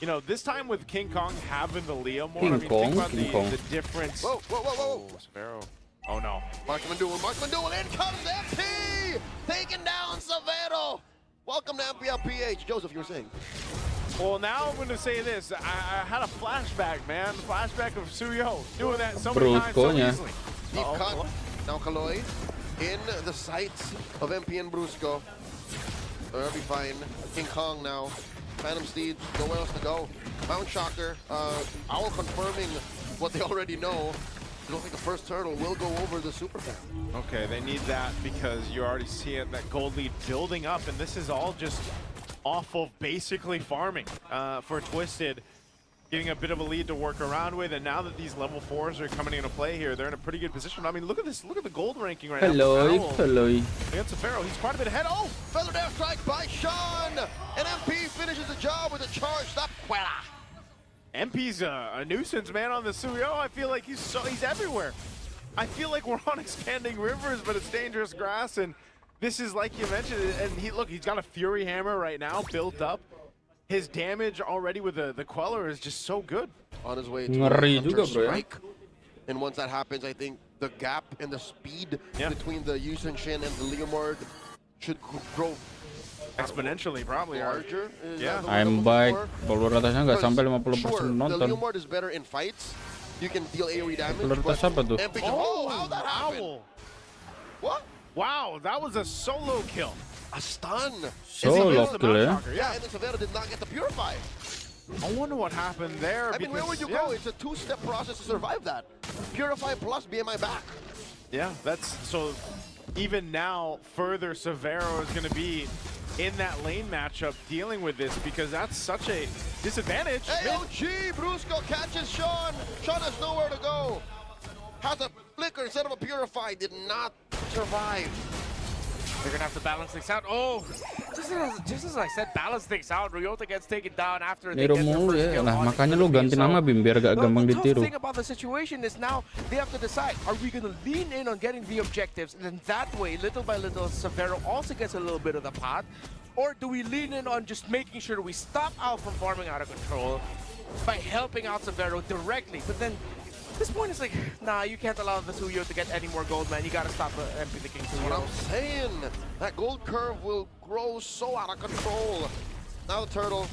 you know, this time with King Kong having the Leo more, think about the difference. Whoa. Sparrow. Oh no. Marksman duel, in comes MP! Taking down Severo! Welcome to Mpl Ph. Joseph, you were saying? Well, now I'm going to say this. I had a flashback, man. Flashback of Suyo doing that so many times so easily. Deep cut. Now Kaloy in the sights of MP and Brusco. They'll be fine. King Kong now. Phantom Steed, nowhere else to go. Mount Shocker. Owl confirming what they already know. I don't think the first turtle will go over the SUPERKENN. Okay, they need that because you already see it, that gold lead building up, and this is all just off of basically farming for Twisted, getting a bit of a lead to work around with, and now that these level 4s are coming into play here, they're in a pretty good position. I mean, look at this, look at the gold ranking right now. Hello. Against Pharaoh, he's quite a bit ahead. Oh! Feather Dash strike by Sean! And MP finishes the job with a charged up Quella. MP's a nuisance, man, on the Suyo. I feel like he's everywhere. I feel like we're on expanding rivers, but it's dangerous grass, and this is like you mentioned, and he's got a Fury Hammer right now built up. His damage already with the Queller is just so good. On his way to a strike. And once that happens, I think the gap and the speed between the Yusun Shin and the Leomord should grow exponentially, probably larger. I'm back. Follower atasnya nggak sampai 50% nonton. The Leomord is better in fights. You can deal AoE damage. Follower atas apa tuh? Oh, how that happened? What? Wow, that was a solo kill. A stun. Solo kill ya. Yeah, and then Severo did not get the Purify. I wonder what happened there. I mean, where would you go? It's a two-step process to survive that. Purify plus BMI back. Yeah, that's so. Even now, further Severo is going to be in that lane matchup dealing with this because that's such a disadvantage. AOG, Brusco catches Sean. Sean has nowhere to go. Has a flicker instead of a Purify. Did not survive. They're gonna have to balance things out. Oh, just as I said, balance things out. Ryota gets taken down after they get their first kill. Nah, makanya lu ganti nama Bim biar gak gampang The ditiru. tough thing about the situation is now they have to decide: are we gonna lean in on getting the objectives, and then that way, little by little, Severo also gets a little bit of the pot, or do we lean in on just making sure we stop Al from farming out of control by helping out Severo directly? But then. This point is like, nah, you can't allow the Suyo to get any more gold, man. You gotta stop MP the King Suyo. What I'm saying, that gold curve will grow so out of control. Now the turtle.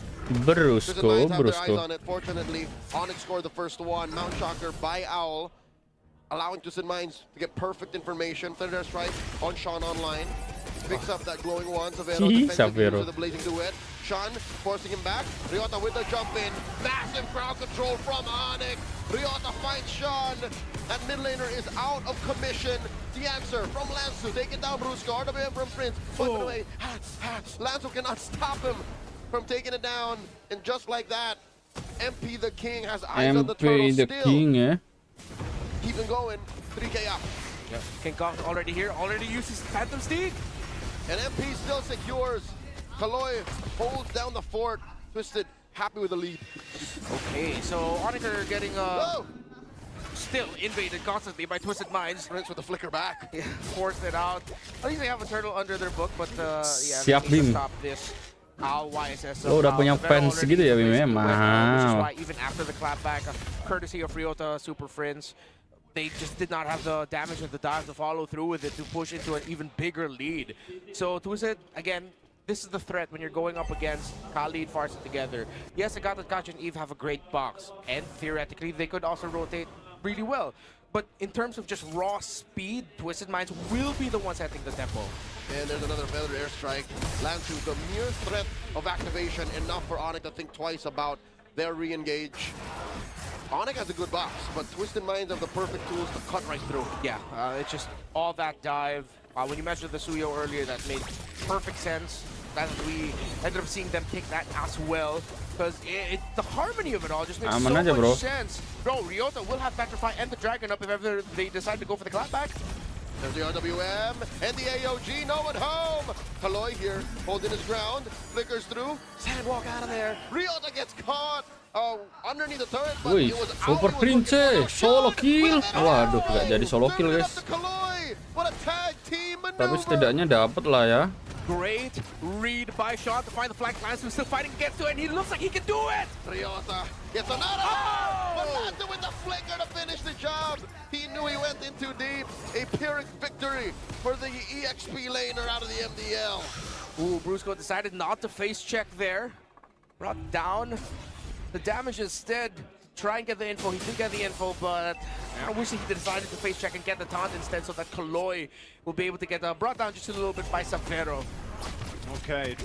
Brusco. Have their eyes on it. Fortunately, Onic scored the first one. Mount Shocker by Owl, allowing Twisted Minds to get perfect information. Third air strike on Sean online. Picks up that glowing wand. Severo the blazing duet. Sean forcing him back. Ryota with the jump in. Massive crowd control from Onic. Ryota finds Sean. That mid laner is out of commission. The answer from Lanzu. Taking down Brusco. RWM from Prince. By the way, Lanzu cannot stop him from taking it down. And just like that, MP the King has eyes on the turtle still. King, eh? Keeping going. 3K up. Yep. King Kong already here. Already uses Phantom Steed. And MP still secures. Kaloy holds down the fort. Twisted, happy with the lead. Okay, so Onic are getting still invaded constantly by Twisted Minds. Prince with the flicker back. Yeah, forced it out. At least they have a turtle under their book, but yeah, Siap, they need to Bim. stop this. YSS. Oh, udah punya fans gitu ya, Bim, Which is wow. why even after the clapback, courtesy of Ryota Super Friends, they just did not have the damage and the dive to follow through with it to push into an even bigger lead. So Twisted, again, this is the threat when you're going up against Khalid, Farsa together. Yes, Agatha, Kachi, and Eve have a great box, and theoretically they could also rotate really well. But in terms of just raw speed, Twisted Minds will be the ones setting the tempo. And there's another feathered airstrike. Lanzu, the mere threat of activation, enough for Onic to think twice about their re-engage. Onic has a good box, but Twisted Minds have the perfect tools to cut right through. Yeah, it's just all that dive. When you mentioned the Suyo earlier, that made perfect sense. That we ended up seeing them pick that as well. Because the harmony of it all just makes so much sense. Bro, Ryota will have Petrify and the Dragon up if ever they decide to go for the clapback. There's the RWM and the AOG, no one home! Kaloy here, holding his ground, flickers through, Sandwalk out of there. Ryota gets caught underneath the turret, but Wih, it was Super Prince, solo kill. Waduh, gak jadi solo kill, guys. What a tag team maneuver. Tapi setidaknya dapat lah ya. Great read by Sean to find the flank. Lanzu still fighting against it, and he looks like he can do it! Ryota gets another but Lanzu with the flicker to finish the job. He knew he went in too deep. A Pyrrhic victory for the EXP laner out of the MDL. Ooh, Brusco decided not to face check there. Brought down the damage instead. Try and get the info. He did get the info, but I wish he decided to face check and get the taunt instead so that Kaloy will be able to get brought down just a little bit by Severo. Okay,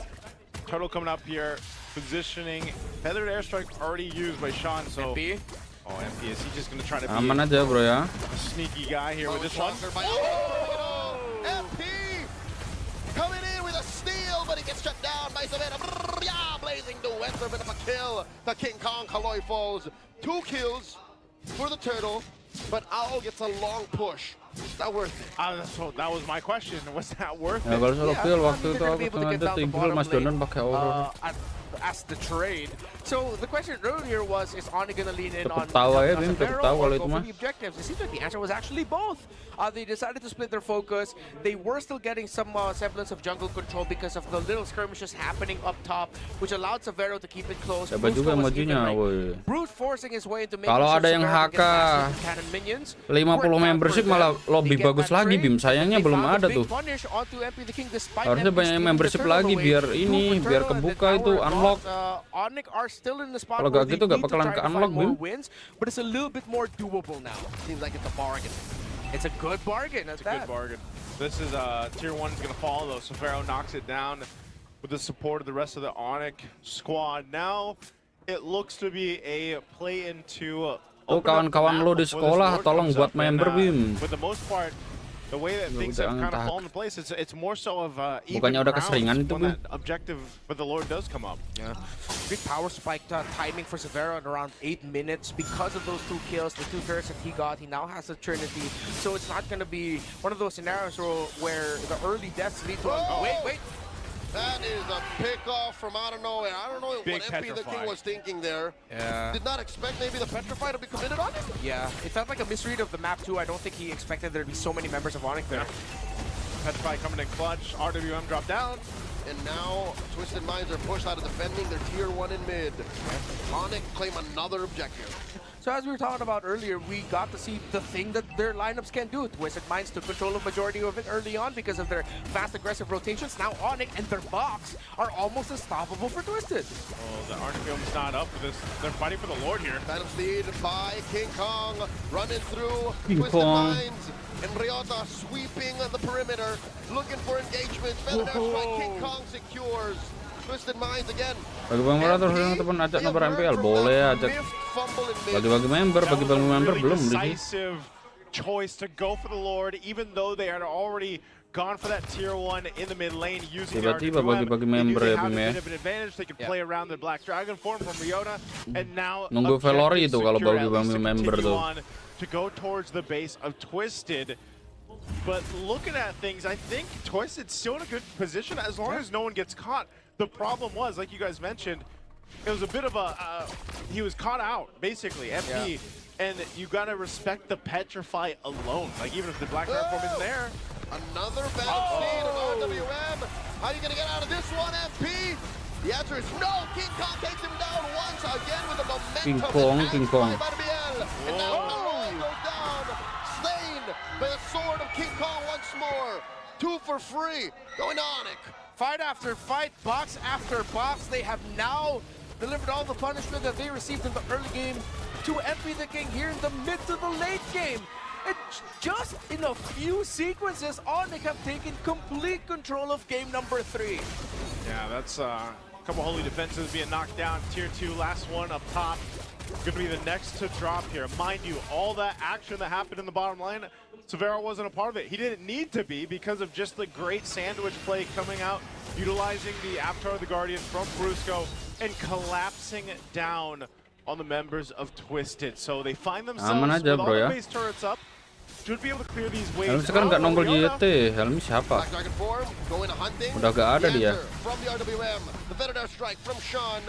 turtle coming up here, positioning. Feathered airstrike already used by Sean, so... MP. Oh, MP, is he just going to try to be Aman aja, bro ya. a sneaky guy here with this one? MP coming in with a steal, but he gets shut down by Severo. Yeah, blazing duet for a bit of a kill. The King Kong Kaloy falls. 2 kills for the turtle, but Owl gets a long push. Is that worth it? So that was my question. Was that worth Ya it? kalau solo kill waktu itu aku sengaja tinggal Masdondon pakai aura. As the trade. So the question earlier was, is Onic gonna lean in on Ketawa ya, Bim, Severo ketawa or kalau go itu for mah. the objectives? It seems like the answer was actually both. They decided to split their focus. They were still getting some semblance of jungle control because of the little skirmishes happening up top, which allowed Severo to keep it close. Coba juga majunya, woi. Brute forcing his way into making Kalau sure ada yang Severo HK gets past the cannon minions. 50 membership malah lobby bagus lagi, Bim. Sayangnya belum ada tuh. Harusnya banyak membership lagi biar ini, biar kebuka itu unlock. Kalau gak gitu gak bakalan ke unlock, Bim. But it's a little bit more doable now. Seems like it's a bargain. It's a good bargain. It's a good bargain. This is tier 1 is gonna fall though. Severo knocks it down with the support of the rest of the Onic squad. Now it looks to be a play into. Tuh kawan-kawan lo di sekolah, tolong buat member Bim. For the most part, the way that things have kind of fallen into place, it's more so of bukannya udah keseringan itu Bim. Objective, but the Lord does come up. Yeah. Big power spike timing for Severo at around 8 minutes because of those 2 kills, the 2 turrets that he got. He now has a Trinity, so it's not going to be one of those scenarios where the early deaths lead to wait. That is a pick off from out of nowhere. I don't know Big what MP the King was thinking there. Yeah. Did not expect maybe the Petrify to be committed on him. Yeah, it felt like a misread of the map too. I don't think he expected there to be so many members of Onic there. Petrify coming in clutch. RWM dropped down. And now Twisted Minds are pushed out of defending their tier 1 in mid. Onic claim another objective. So as we were talking about earlier, we got to see the thing that their lineups can do. Twisted Minds took control of majority of it early on because of their fast aggressive rotations. Now Onic and their box are almost unstoppable for Twisted. Oh, the RWM's not up for this. They're fighting for the Lord here. Phantom Steed by King Kong, running through King Twisted Kong. Minds. And Ryota sweeping the perimeter, looking for engagement. Feather Strike, King Kong secures. Twisted Minds again. Bagi Bang Murad terus teman ajak nobar MPL, boleh ajak. Bagi-bagi member belum di decisive choice to go for the Lord, even though they had already gone for that tier 1 in the mid lane using tiba-tiba bagi-bagi member ya Bim ya. They could play around the Black Dragon form from Ryota, and now nunggu Velori itu kalau bagi-bagi member tuh. To go towards the base of Twisted. But looking at things, I think Twisted's still in a good position as long as no one gets caught. The problem was, like you guys mentioned, it was a bit of a, he was caught out, basically, MP. And you gotta respect the Petrify alone. Like, even if the Black Dragon form isn't there. Another Phantom Steed on RWM. How are you gonna get out of this one, MP? The answer is no. King Kong takes him down once again with the momentum. King Kong. And now Aloy goes down, slain by the sword of King Kong once more. 2 for free, going Onic. Fight after fight, box after box, they have now delivered all the punishment that they received in the early game to MP the King here in the mid to the late game. And just in a few sequences, Onic have taken complete control of game number 3. Yeah, that's a couple holy defenses being knocked down. Tier 2, last one up top. Gonna be the next to drop here. Mind you, all that action that happened in the bottom line, Severo wasn't a part of it. He didn't need to be because of just the great sandwich play coming out, utilizing the Avatar of the Guardian from Brusco and collapsing it down on the members of Twisted. So they find themselves with all the base turrets up. Should be able to clear these waves. Helmi sekarang nggak nongol JT. Helmi siapa? Udah gak ada dia. From the RWM, the Veteran Strike from Sean,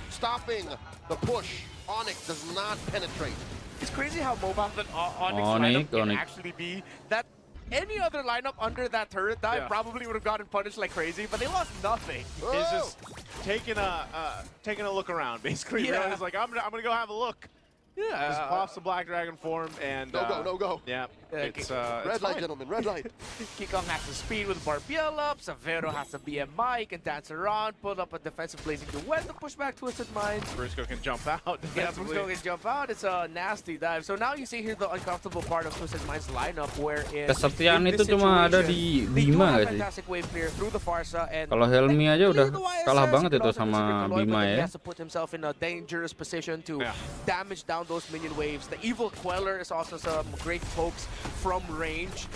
stopping the push. Onic does not penetrate. It's crazy how mobile that Onic's lineup can actually be. That any other lineup under that turret dive probably would have gotten punished like crazy, but they lost nothing. He's just taking a look around, basically. Yeah. He's like, I'm gonna go have a look. Yeah. Just pops the Black Dragon form and No go. Yeah. It's red light, gentlemen, red light. King Kong has to speed with Barbiel up, Severo has to be a Mike and dance around, put up a defensive blazing duet to push back Twisted Minds. Brusco can jump out. Yeah, Brusco can jump out. It's a nasty dive. So now you see here the uncomfortable part of Twisted Minds lineup where kesetiaan itu cuma ada di Bima gak sih? Kalau Helmi aja udah kalah banget itu sama Bima ya. He has to put himself in a dangerous position to damage down those minion waves. The Evil Queller is also some great pokes from range.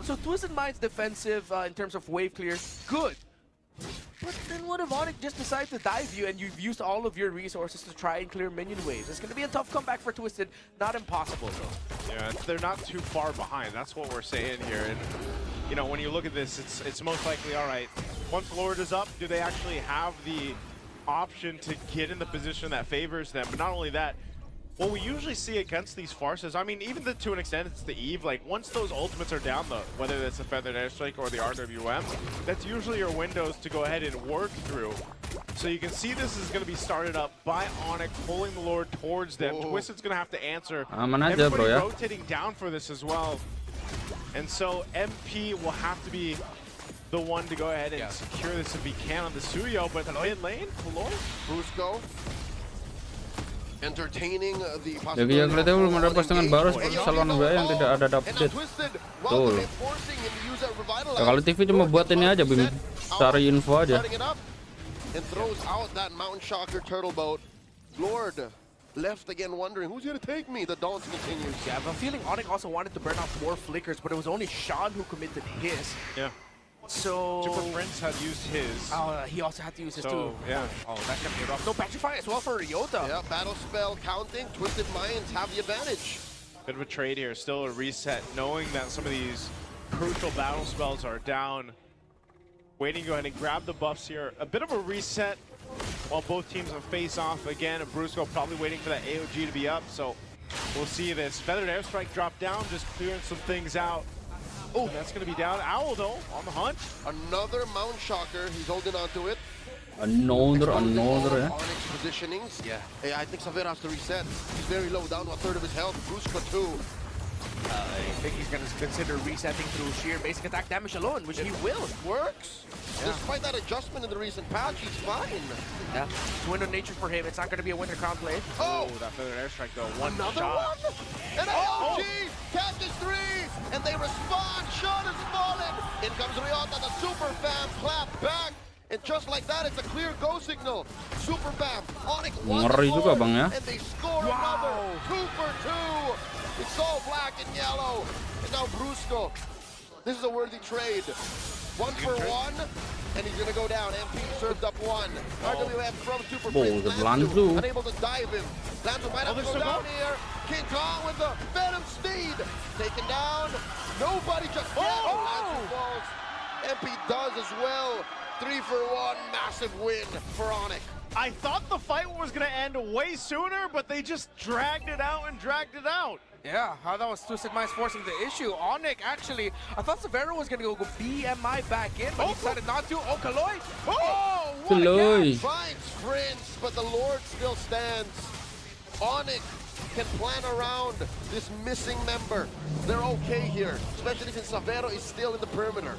So Twisted Minds defensive in terms of wave clear, good. But then what if Onic just decides to dive you and you've used all of your resources to try and clear minion waves? It's going to be a tough comeback for Twisted. Not impossible though. Yeah, they're not too far behind. That's what we're saying here. And you know, when you look at this, it's most likely, all right, once Lord is up, do they actually have the option to get in the position that favors them? But not only that, what we usually see against these farces, I mean, even to an extent, it's the Eve. Like, once those ultimates are down, whether it's the Feathered Airstrike or the RWM, that's usually your windows to go ahead and work through. So you can see this is going to be started up by Onic, pulling the Lord towards them. Twisted's going to have to answer. Everybody rotating down for this as well. And so MP will have to be the one to go ahead and secure this if he can on the Suyo, but the mid lane, Lord? Brusco. Entertaining the Jadi ya kelihatannya belum ada postingan baru seperti saluran WA yang tidak ada update. Betul. Ya kalau TV cuma buat ini aja, Bim. Cari info aja. And throws out that Mountain Shocker turtle boat. Lord left again wondering who's gonna take me. The dance continues. Yeah, I have a feeling Onic also wanted to burn out more flickers, but it was only Sean who committed his. Yeah. So Super Prince had used his. He also had to use his too. Yeah. Oh, that's gonna be rough. No petrify as well for Ryota. Yeah, battle spell counting. Twisted Minds have the advantage. Bit of a trade here. Still a reset, knowing that some of these crucial battle spells are down. Waiting to go ahead and grab the buffs here. A bit of a reset while both teams will face off again. And Brusco probably waiting for that AOG to be up. So we'll see this Feathered Airstrike drop down, just clearing some things out. Oh, that's going to be down. Owl, though, on the hunt. Another Mount Shocker. He's holding on to it. Another, yeah. Onyx positionings. Yeah. Hey, I think Savera has to reset. He's very low, down to a third of his health. Brusco too. I think he's going to consider resetting through sheer basic attack damage alone, which he will. Works. Yeah. Despite that adjustment in the recent patch, he's fine. Yeah. It's Window Nature for him. It's not going to be a Winter Crown play. Oh, that Feathered Airstrike, though. Another shot. one? And AOG catches 3, and they respond. Shot is fallen. In comes Ryota, the Super Fam clap back. And just like that, it's a clear go signal. Super Fam, Onic Ngeri juga, Bang, ya. And they score another 2 for 2. It's all black and yellow. And now Brusco. This is a worthy trade. 1 for 1, and he's gonna go down. MP served up 1. RWF from Super Prince. Lanzu unable to dive him. Lanzu might have to go down here. King Kong with the Venom Steed. Taken down. Nobody just yet. Lanzu falls. MP does as well. 3 for 1. Massive win for Onic. I thought the fight was going to end way sooner, but they just dragged it out and dragged it out. Yeah, how that was Twisted Minds forcing the issue. Onic, actually, I thought Severo was going to go BMI back in, but he decided not to. Oh, Kaloi! Oh, what a catch! Finds Prince, but the Lord still stands. Onic can plan around this missing member. They're okay here, especially since Severo is still in the perimeter.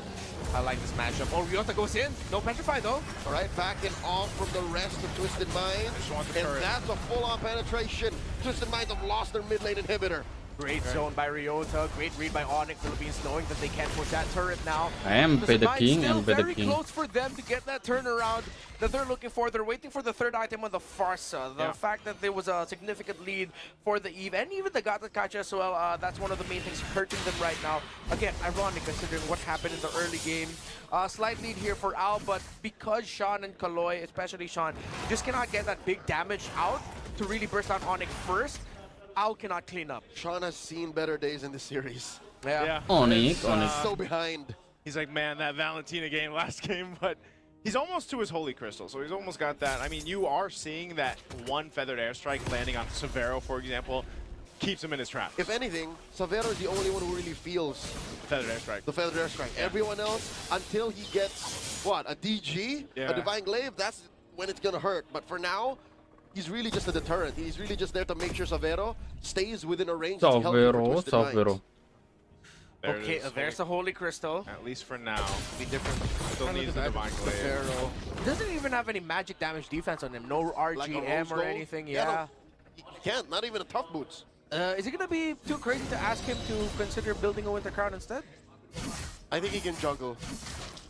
I like this matchup. Oh, Ryota goes in. No petrify, though. All right, backing off from the rest of Twisted Minds. And that's a full-on penetration. Twisted Minds have lost their mid-lane inhibitor. Great zone by Ryota. Great read by Onic. Philippines knowing that they can't push that turret now. Mpl the King, Mpl the King. Very close for them to get that turnaround that they're looking for. They're waiting for the third item on the Farsa. The fact that there was a significant lead for the Eve and even the Gata Kacha as well. That's one of the main things hurting them right now. Again, ironic considering what happened in the early game. Slight lead here for Al, but because Sean and Kaloi, especially Sean, just cannot get that big damage out to really burst down Onic first, Al cannot clean up. Sean has seen better days in this series. Yeah. Onic. So behind. He's like, man, that Valentina game last game, but he's almost to his Holy Crystal, so he's almost got that. I mean, you are seeing that one Feathered Airstrike landing on Severo, for example, keeps him in his trap. If anything, Severo is the only one who really feels Feathered Airstrike. The Feathered Airstrike. Yeah. Everyone else, until he gets, what, a DG? A Divine Glaive, that's when it's gonna hurt. But for now, he's really just a deterrent. He's really just there to make sure Severo stays within a range. Severo. Okay, there's the Holy Crystal. At least for now. Be different. Still needs the Divine Glaive. Doesn't even have any magic damage defense on him. No RGM or anything. No, he can't. Not even a tough boots. Is it gonna be too crazy to ask him to consider building a Winter Crown instead? I think he can juggle.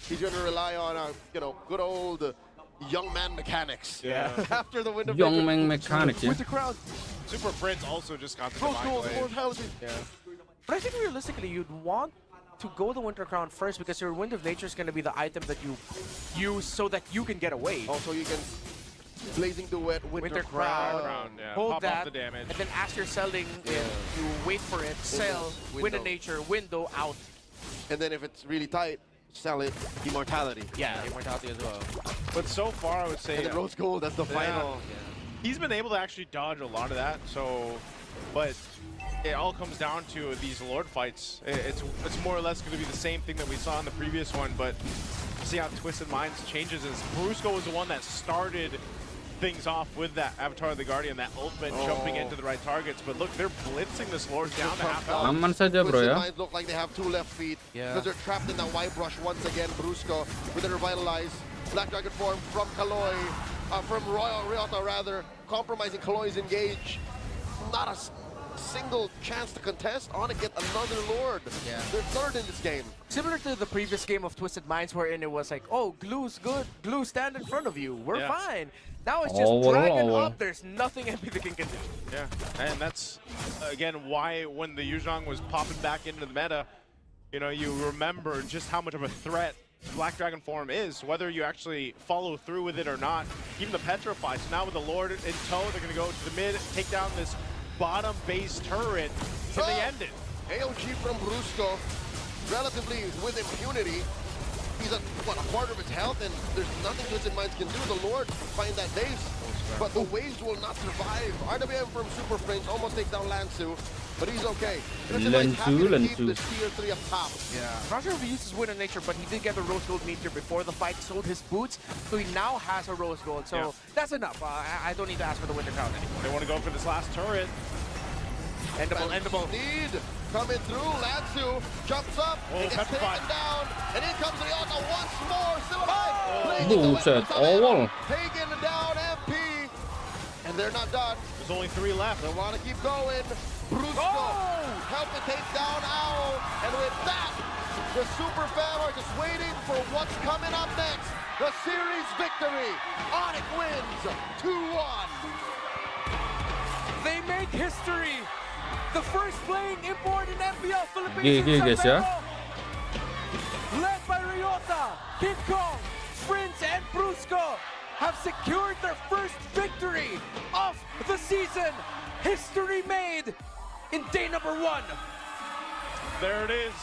He's gonna rely on, good old young man mechanics. Yeah. After the Winter Young man mechanics. Winter Crown. Super Prince also just got the Divine Glaive. Yeah. But I think realistically, you'd want to go the Winter Crown first because your Wind of Nature is going to be the item that you use so that you can get away. Also, you can Blazing Duet, Winter Crown. Hold Pop that, off the damage. and then as you're selling it, you wait for it, sell, Wind of Nature, window, out. And then if it's really tight, sell it, Immortality. Yeah, Immortality as well. But so far, I would say... And then Rose Gold, that's the final. He's been able to actually dodge a lot of that, so... But it all comes down to these Lord fights. It's more or less going to be the same thing that we saw in the previous one, but see how Twisted Minds changes is Brusco was the one that started things off with that Avatar of the Guardian, that ultimate jumping into the right targets. But look, they're blitzing this Lord down to half health. Aman saja bro ya. Minds look like they have 2 left feet because they're trapped in that white brush once again. Brusco with a revitalized Black Dragon form from Kaloi. from Ryota rather, compromising Kaloi's engage. Not a single chance to contest. Onic get another Lord. Yeah. They're third in this game. Similar to the previous game of Twisted Minds, wherein it was like, oh, Glue's good. Glue, stand in front of you. We're fine. Now it's just dragging up. There's nothing Mpl the King can do. Yeah, and that's, again, why when the Yuzhong was popping back into the meta, you know, you remember just how much of a threat Black Dragon form is, whether you actually follow through with it or not. Even the Petrify. So now with the Lord in tow, they're going to go to the mid, take down this bottom base turret. Can they end it? AOG from Brusco, relatively with impunity. He's at, what, a quarter of his health, and there's nothing Twisted Minds can do. The Lord find that base, but the waves will not survive. RWM from Super Frames almost takes down Lansu, but he's okay. Twisted Minds happy to keep the tier 3 up top. Yeah. Not sure if he used his Win of Nature, but he did get the Rose Gold meteor before the fight, sold his boots, so he now has a Rose Gold. So that's enough. I don't need to ask for the Winter Crown anymore. They want to go for this last turret. Endable. Need coming through. Lansu jumps up and gets taken down. And in comes Ryota once more. Still alive. Taking down MP. And they're not done. There's only 3 left. They want to keep going. Brusco helping take down Owl. And with that, the Super Fam are just waiting for what's coming up next. The series victory. Onic wins 2-1. They make history. The first playing import in Mpl Philippines. Geek guys ya. Led by Ryota, King Kong, Prince, and Brusco have secured their first victory of the season. History made in day number 1. There it is.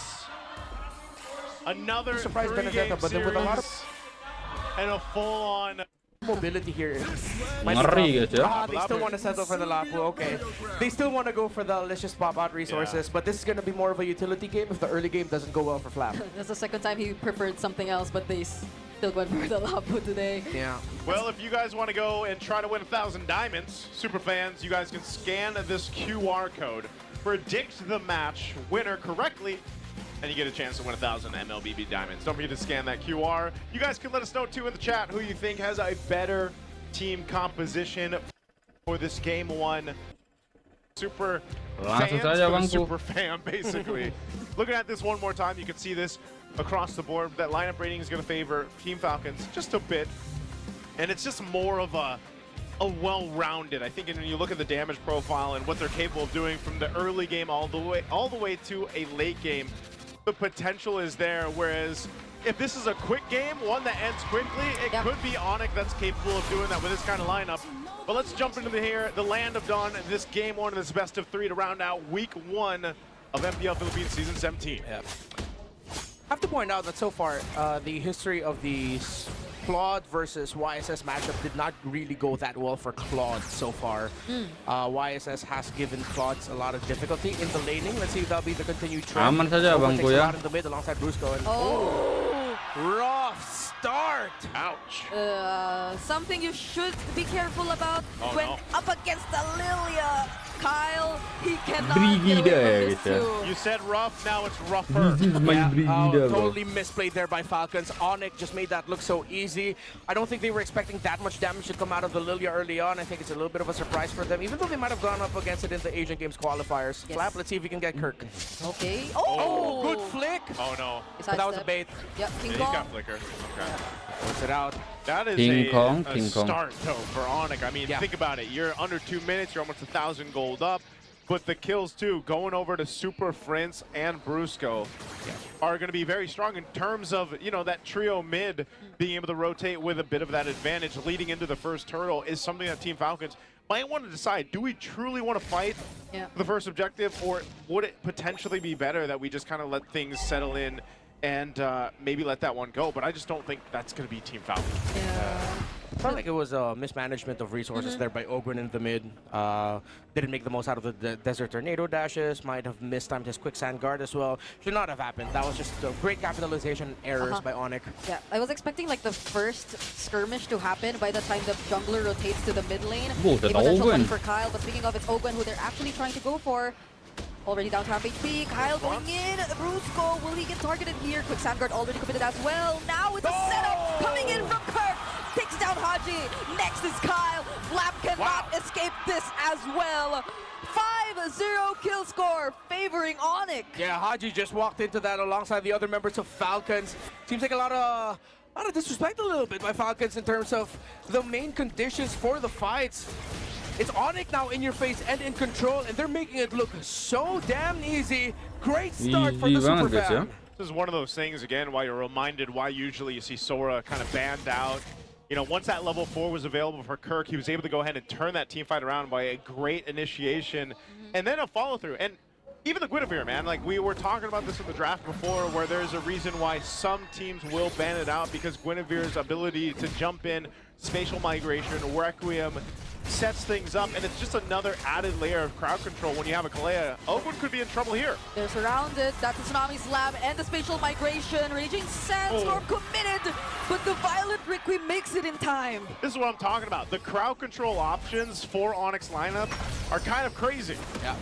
Another Surprise 3-game but then with a lot of and a full-on mobility here. Ngeri guys ya. They still want to settle for the Lapu, okay. They still want to go for the let's just pop out resources, but this is going to be more of a utility game if the early game doesn't go well for Flap. That's the second time he preferred something else, but they still went for the Lapu today. Yeah. Well, if you guys want to go and try to win 1,000 diamonds, super fans, you guys can scan this QR code, predict the match winner correctly, and you get a chance to win 1,000 MLBB diamonds. Don't forget to scan that QR. You guys can let us know too in the chat who you think has a better team composition for this game 1. Super fan, basically. Looking at this one more time, you can see this across the board. That lineup rating is going to favor Team Falcons just a bit, and it's just more of a well-rounded. I think when you look at the damage profile and what they're capable of doing from the early game all the way to a late game, the potential is there. Whereas if this is a quick game, one that ends quickly, it could be Onic that's capable of doing that with this kind of lineup. But let's jump into the Land of Dawn, this game 1 of this best of 3 to round out week 1 of Mpl Philippines season 17. Yeah. I have to point out that so far, the history of the Claude versus YSS matchup did not really go that well for Claude so far. YSS has given Claude a lot of difficulty in the laning. Let's see if that'll be the continued trend. Aman saja abangku ya. In the mid alongside Brusco. And rough start. Ouch. Something you should be careful about when up against the Lilia. Kyle, he cannot get away from this too. You said rough, now it's rougher. Totally misplayed there by Falcons. Onic just made that look so easy. I don't think they were expecting that much damage to come out of the Lilia early on. I think it's a little bit of a surprise for them, even though they might have gone up against it in the Asian Games qualifiers. Yes. Flap, let's see if we can get Kirk. Okay. Oh, good flick. Oh no. But that was a bait. Yep, King He's Kong. got flicker. Okay. Force it out. That is King Kong. Start though for Onic. I mean, think about it. You're under 2 minutes. You're almost 1,000 gold up. But the kills too, going over to Super Prince and Brusco, are going to be very strong in terms of, you know, that trio mid being able to rotate with a bit of that advantage leading into the first turtle is something that Team Falcons might want to decide. Do we truly want to fight the first objective, or would it potentially be better that we just kind of let things settle in and maybe let that one go? But I just don't think that's going to be Team Falcons. It felt like it was a mismanagement of resources there by Ogren in the mid. Didn't make the most out of the Desert Tornado dashes. Might have mistimed his Quicksand Guard as well. Should not have happened. That was just a great capitalization errors by Onic. Yeah, I was expecting like the first skirmish to happen by the time the jungler rotates to the mid lane. Oh, that Potential money Ogwen. for Kyle, but speaking of, it's Ogwen who they're actually trying to go for. Already down to half HP. Kyle going in. Brusco, will he get targeted here? Quicksand Guard already committed as well. Now with the setup coming in from Kirk. Takes down Haji. Next is Kyle. Flap cannot escape this as well. 5-0 kill score favoring Onic. Yeah, Haji just walked into that alongside the other members of Falcons. Seems like a lot of disrespect a little bit by Falcons in terms of the main conditions for the fights. It's Onic now in your face and in control, and they're making it look so damn easy. Great start for the super fan. This is one of those things, again, why you're reminded why usually you see Sora kind of banned out. You know, once that level 4 was available for Kirk, he was able to go ahead and turn that team fight around by a great initiation and then a follow through. And even the Guinevere, man, like we were talking about this in the draft before, where there's a reason why some teams will ban it out, because Guinevere's ability to jump in, spatial migration, Requiem, sets things up, and it's just another added layer of crowd control when you have a Kalea. Ogun could be in trouble here. They're surrounded. That's the Tsunami Slam and the spatial migration. Raging Sandstorm committed, but the Violent Requiem makes it in time. This is what I'm talking about. The crowd control options for Onyx lineup are kind of crazy. Yeah.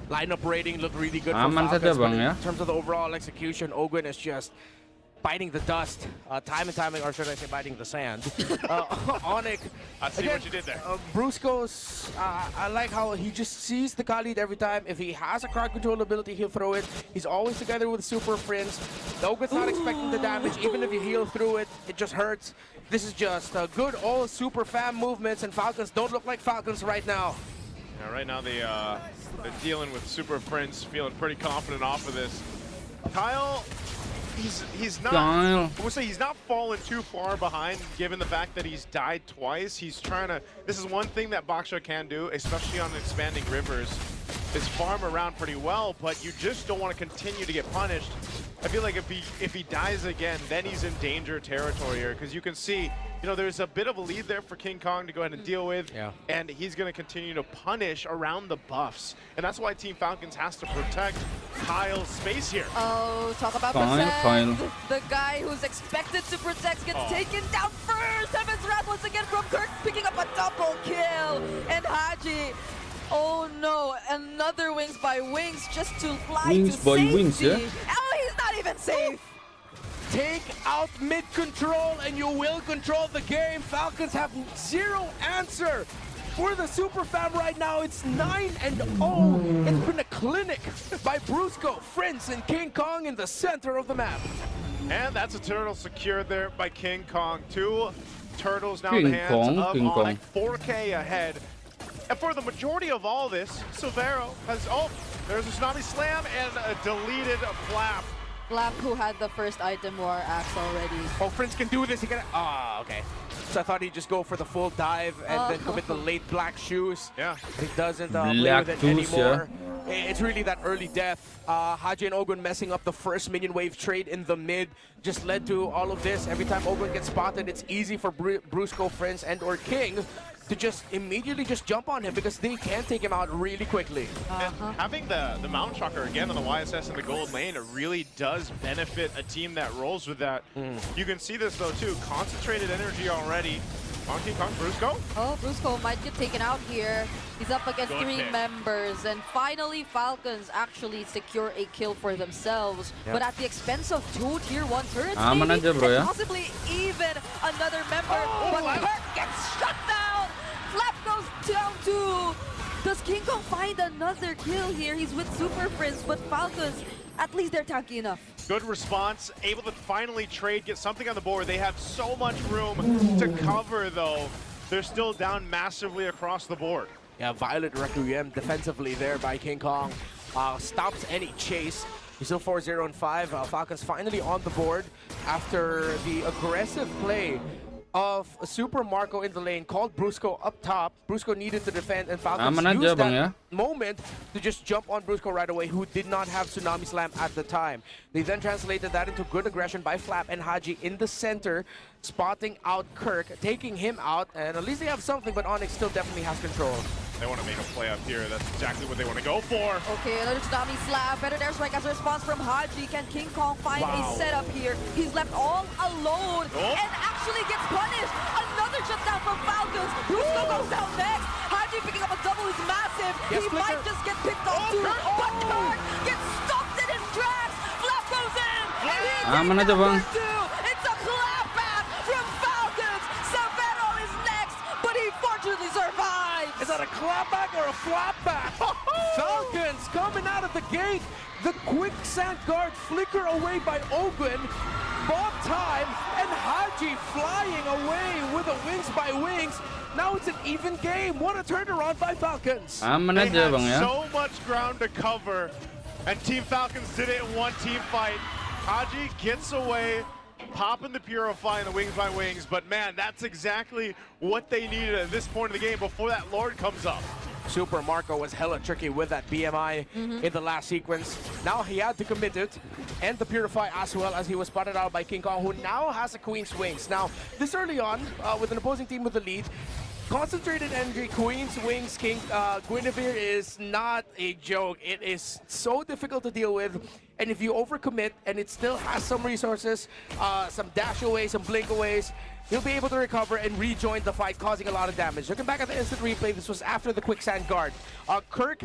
Lineup rating looked really good for Falcons, but in terms of the overall execution, Ogun is just biting the dust, time and time, or should I say biting the sand. Onic, I see what you did there. Brusco's, I like how he just sees the Khalid every time. If he has a crowd control ability, he'll throw it. He's always together with Super Friends. Ogun's not expecting the damage. Even if you heal through it, it just hurts. This is just good old Super Fam movements, and Falcons don't look like Falcons right now. Yeah, right now they're dealing with Super Friends, feeling pretty confident off of this. Kyle, he's not, I would say he's not fallen too far behind, given the fact that he's died twice. He's trying to, this is one thing that Baksha can do, especially on expanding rivers, is farm around pretty well, but you just don't want to continue to get punished. I feel like if he dies again, then he's in danger territory here, because you can see, you know, there's a bit of a lead there for King Kong to go ahead and deal with, and he's going to continue to punish around the buffs, and that's why Team Falcons has to protect Kyle's space here. Oh, talk about Kyle. The guy who's expected to protect gets taken down first. Heaven's Wrath once again from Kirk, picking up a double kill, and Haji. Oh no, another Wings by Wings just to fly Wings to by safety. Wings, yeah? Oh, he's not even safe. Take out mid control and you will control the game. Falcons have zero answer for the Super Fam right now. It's 9-0. It's been a clinic by Brusco, Friends, and King Kong in the center of the map. And that's a turtle secured there by King Kong. 2 turtles now in the hands of Onic. 4K ahead. And for the majority of all this, Silvero has, there's a Tsunami Slam and a deleted Flap. Flap, who had the first item war axe already. Oh, Friends can do this. He can. Okay. So I thought he'd just go for the full dive and then commit the late black shoes. Yeah. But he doesn't play with it anymore. It's really that early death. Haji and Ogun messing up the first minion wave trade in the mid just led to all of this. Every time Ogun gets spotted, it's easy for Brusco, Friends, and or King to just immediately just jump on him because they can take him out really quickly. And having the Mountain Shocker again on the YSS in the gold lane, it really does benefit a team that rolls with that. You can see this though too, concentrated energy already. King Kong, Brusco? Oh, Brusco might get taken out here. He's up against 3 members, and finally Falcons actually secure a kill for themselves, but at the expense of 2 tier 1 turrets, maybe, and possibly even another member, but Kirk gets shut down! Flap goes down too! Does King Kong find another kill here? He's with Super Friends, but Falcons, at least they're tanky enough. Good response, able to finally trade, get something on the board. They have so much room to cover though. They're still down massively across the board. Yeah, Violent Requiem defensively there by King Kong. Stops any chase. He's still 4-0-5. Falcons finally on the board after the aggressive play of Super Marco in the lane, called Brusco up top. Brusco needed to defend, and Falcons used that moment to just jump on Brusco right away, who did not have Tsunami Slam at the time. They then translated that into good aggression by Flap and Haji in the center, spotting out Kirk, taking him out, and at least they have something, but Onyx still definitely has control. They want to make a play up here. That's exactly what they want to go for. Okay, another Tsunami Slam. Better air strike as a response from Haji. Can King Kong find a setup here? He's left all alone and actually gets punished. Another shutdown from Falcons. Brusco goes down next. Haji picking up a double is massive. He might just get picked off too. But Kirk gets stopped in his tracks. Flap goes in. And he takes too. It's a clap back from Falcons. Severo is next. snapback or a flapback? Falcons coming out of the gate. The quicksand guard flicker away by Ogun. Bomb time, and Haji flying away with a wings by wings. Now it's an even game. What a turnaround by Falcons. Aman They aja had bang ya. so much ground to cover, and Team Falcons did it in one team fight. Haji gets away, popping the Purify and the wings by wings, but man, that's exactly what they needed at this point of the game before that Lord comes up. Super Marco was hella tricky with that BMI in the last sequence. Now he had to commit it, and the Purify as well, as he was spotted out by King Kong, who now has a Queen's Wings. Now, this early on, with an opposing team with the lead, concentrated energy, Queen's Wings, King Guinevere is not a joke. It is so difficult to deal with, and if you overcommit and it still has some resources, some dash aways, some blink aways, he'll be able to recover and rejoin the fight, causing a lot of damage. Looking back at the instant replay, this was after the quicksand guard. Kirk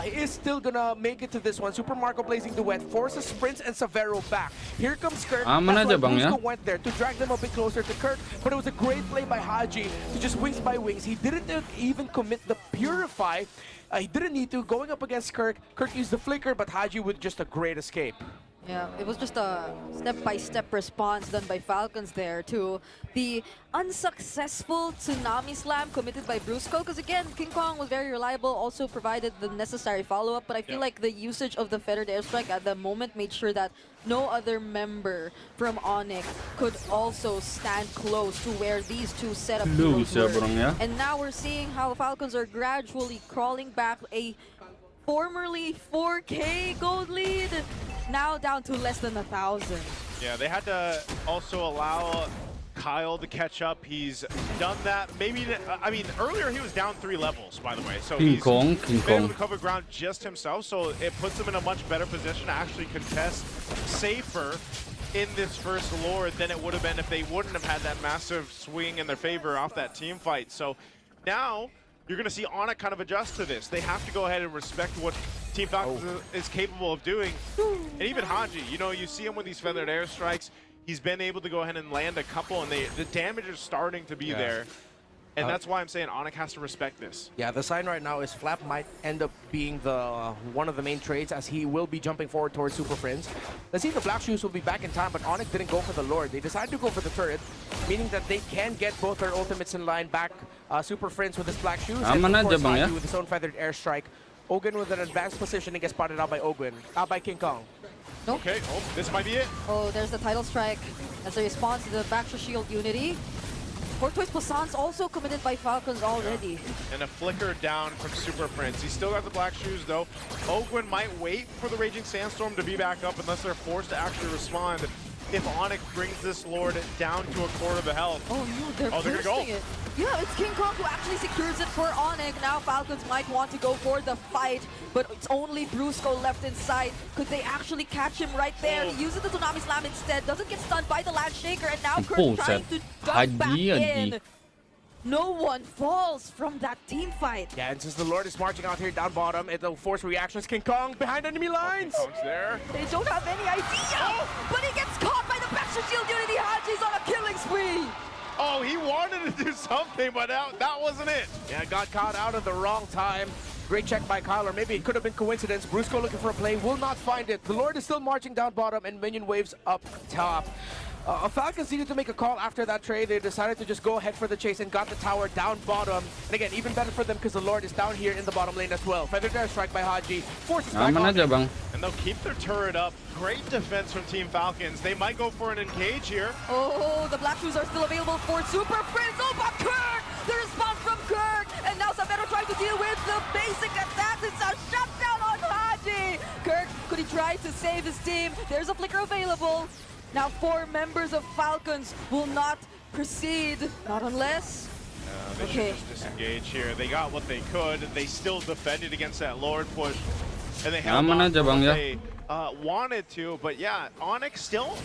is still gonna make it to this one. Super Marco blazing duet, forces Sprints and Severo back. Here comes Kirk. Aman That's aja why bang ya. Brusco went there to drag them a bit closer to Kirk, but it was a great play by Haji to just wings by wings. He didn't even commit the Purify. He didn't need to. Going up against Kirk, Kirk used the flicker, but Haji with just a great escape. Yeah, it was just a step-by-step response done by Falcons there to the unsuccessful Tsunami Slam committed by Brusco. Because again, King Kong was very reliable, also provided the necessary follow-up, but I feel like the usage of the feathered airstrike at the moment made sure that no other member from Onic could also stand close to where these two setup heroes were. And now we're seeing how Falcons are gradually crawling back a formerly 4K gold lead, now down to less than 1,000. Yeah, they had to also allow Kyle to catch up. He's done that. Maybe, I mean, earlier he was down 3 levels, by the way. So he's been able to cover ground just himself, so it puts him in a much better position to actually contest safer in this first Lord than it would have been if they wouldn't have had that massive swing in their favor off that team fight. So now you're going to see Onic kind of adjust to this. They have to go ahead and respect what Team Falcons is capable of doing. And even Haji, you know, you see him with these feathered airstrikes. He's been able to go ahead and land a couple, and the damage is starting to be there. And that's why I'm saying Onic has to respect this. Yeah, the sign right now is Flap might end up being the one of the main trades, as he will be jumping forward towards Super Friends. Let's see if the Black Shoes will be back in time, but Onic didn't go for the Lord. They decided to go for the turret, meaning that they can get both their ultimates in line back. Super Friends with his Black Shoes, and of course Haji with his own feathered airstrike. Ogun with an advanced position and gets spotted out by by King Kong. Nope. Okay, this might be it. Oh, there's the title strike as a response to the Backshot Shield Unity. Portoise Poisson's also committed by Falcons already. Yeah. And a flicker down from Super Prince. He's still got the Black Shoes though. Ogwin might wait for the Raging Sandstorm to be back up unless they're forced to actually respond. If Onic brings this Lord down to a quarter of the health. Oh no, they're gonna go. it. Yeah, it's King Kong who actually secures it for Onic. Now Falcons might want to go for the fight, but it's only Brusco left inside. Could they actually catch him right there? He uses the Tsunami Slam instead, doesn't get stunned by the Land Shaker, and now Kirk trying to jump back in. No one falls from that team fight. Yeah, and since the Lord is marching out here down bottom, it'll force reactions. King Kong behind enemy lines. Kong's there. They don't have any idea, but he gets caught by the Backshot Shield Unity. Haji's on a killing spree. Oh, he wanted to do something, but that wasn't it. Yeah, got caught out at the wrong time. Great check by Kyler. Maybe it could have been coincidence. Brusco looking for a play, will not find it. The Lord is still marching down bottom, and minion waves up top. Falcons needed to make a call after that trade. They decided to just go ahead for the chase and got the tower down bottom. And again, even better for them because the Lord is down here in the bottom lane as well. Feathered airstrike by Haji. Forces back on aja bang. And they'll keep their turret up. Great defense from Team Falcons. They might go for an engage here. Oh, the Black Shoes are still available for Super Prince. Oh, but Kirk! The response from Kirk! And now Sabero trying to deal with the basic attacks. It's a shutdown on Haji! Kirk, could he try to save his team? There's a flicker available. Now 4 members of Falcons will not proceed, not unless... They should just disengage here. They got what they could. They still defended against that Lord push. And they held on to what they wanted to. But yeah, Onic still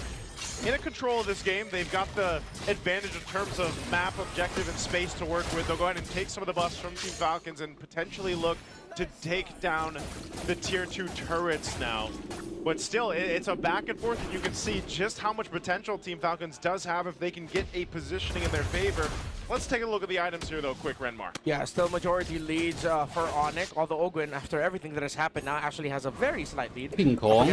in control of this game. They've got the advantage in terms of map, objective, and space to work with. They'll go ahead and take some of the buffs from Team Falcons and potentially look to take down the tier 2 turrets now. But still, it's a back and forth, and you can see just how much potential Team Falcons does have if they can get a positioning in their favor. Let's take a look at the items here, though, quick, Renmar. Yeah, still majority leads for Onic, although Ogwin, after everything that has happened now, actually has a very slight lead. King Kong.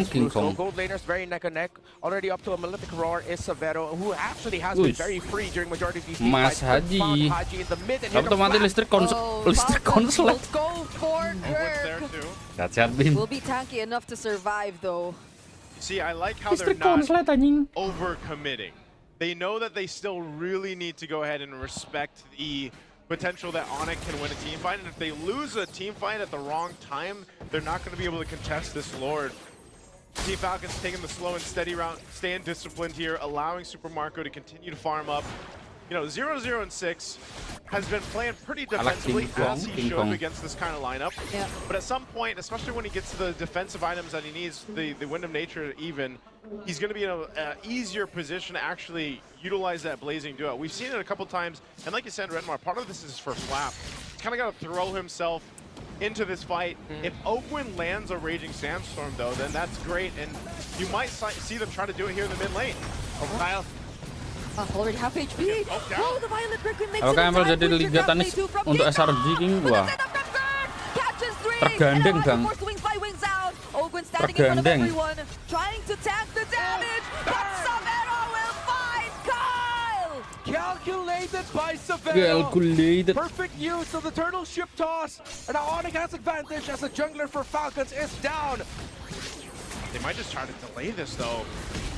Gold laners very neck and neck. Already up to a Malefic Roar is Severo, who actually has been very free during majority of these team Mas fights. Haji. Haji in the mid and hit Dapat mati listrik konslet. Go for There, Dirk. too. Cacat Bim. Will be tanky enough to survive, though. See, I like how they're Listrik not konslet anjing. overcommitting. They know that they still really need to go ahead and respect the potential that Onic can win a team fight, and if they lose a team fight at the wrong time, they're not going to be able to contest this Lord. Team Falcons taking the slow and steady route, staying disciplined here, allowing Super Marco to continue to farm up. You know, 0-0 and 6 has been playing pretty defensively as he should against this kind of lineup. Yeah. But at some point, especially when he gets to the defensive items that he needs, the Wind of Nature even, he's going to be in an easier position to actually utilize that Blazing Duo. We've seen it a couple times, and like you said, Renmar, part of this is for Flap. He's kind of got to throw himself into this fight. If Ogwin lands a Raging Sandstorm, though, then that's great, and you might see them try to do it here in the mid lane. Oh, Kyle. Already half HP. Oh, the Violet Requiem makes Apakah it in Mpl time. jadi Liga Tenis untuk SRG King? Wah, Catches three. tergandeng bang. Ogwin standing in front of Tergandeng. everyone, trying to tank the damage, but Severo will find Kyle. Calculated by Severo. Calculated. Perfect use of the turtle ship toss. And now Onic has advantage as the jungler for Falcons is down. They might just try to delay this, though.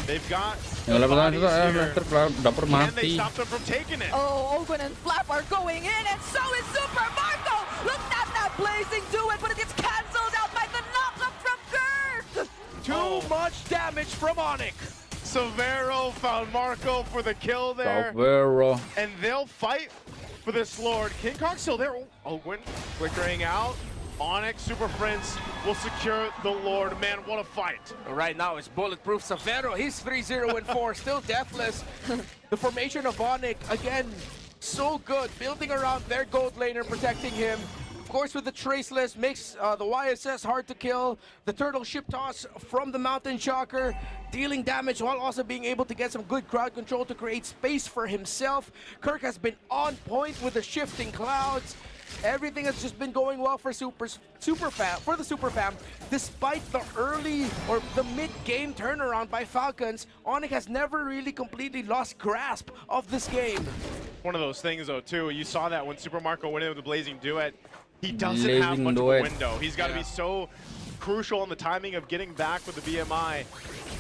They've got Yang level itu Can dapat they mati. stop them from taking it? Oh, Ogwin and Flap are going in, and so is Super Marco. Look at that Blazing Duet, but it gets cancelled out by the knock-up from Gert. Too much damage from Onic. Severo found Marco for the kill there. Severo. And they'll fight for this Lord. King Kong still there. Ogwin flickering out. Onic, Super Friends will secure the Lord. Man, what a fight. Right now it's bulletproof Severo. He's 3-0 and 4, still deathless. The formation of Onic, again, so good. Building around their gold laner, protecting him. Of course, with the Traceless, makes the YSS hard to kill. The turtle ship toss from the Mountain Shocker, dealing damage while also being able to get some good crowd control to create space for himself. Kirk has been on point with the shifting clouds. Everything has just been going well for the Super Fam. Despite the early or the mid-game turnaround by Falcons, Onic has never really completely lost grasp of this game. One of those things, though, too. You saw that when Super Marco went in with the Blazing Duet. He doesn't have much of a window. He's got to be so crucial in the timing of getting back with the BMI.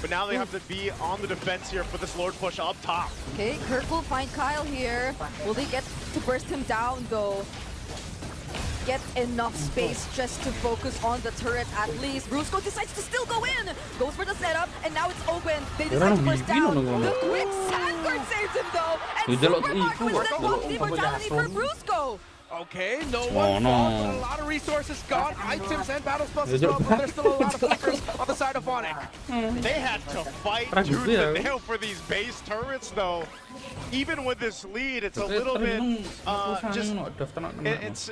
But now they have to be on the defense here for this Lord push up top. Okay, Kirk will find Kyle here. Will they get to burst him down, though? Get enough space just to focus on the turret at least. Brusco decides to still go in. Goes for the setup, and now it's Ogwin. They decide to burst down. The quick Sandguard saves him though. And Super Marco with the ulti mortality for Brusco. Okay, no one falls, but a lot of resources gone, items and battle spells as well, but there's still a lot of flickers on the side of Onic. They had to fight tooth and nail for these base turrets, though. Even with this lead, it's a little bit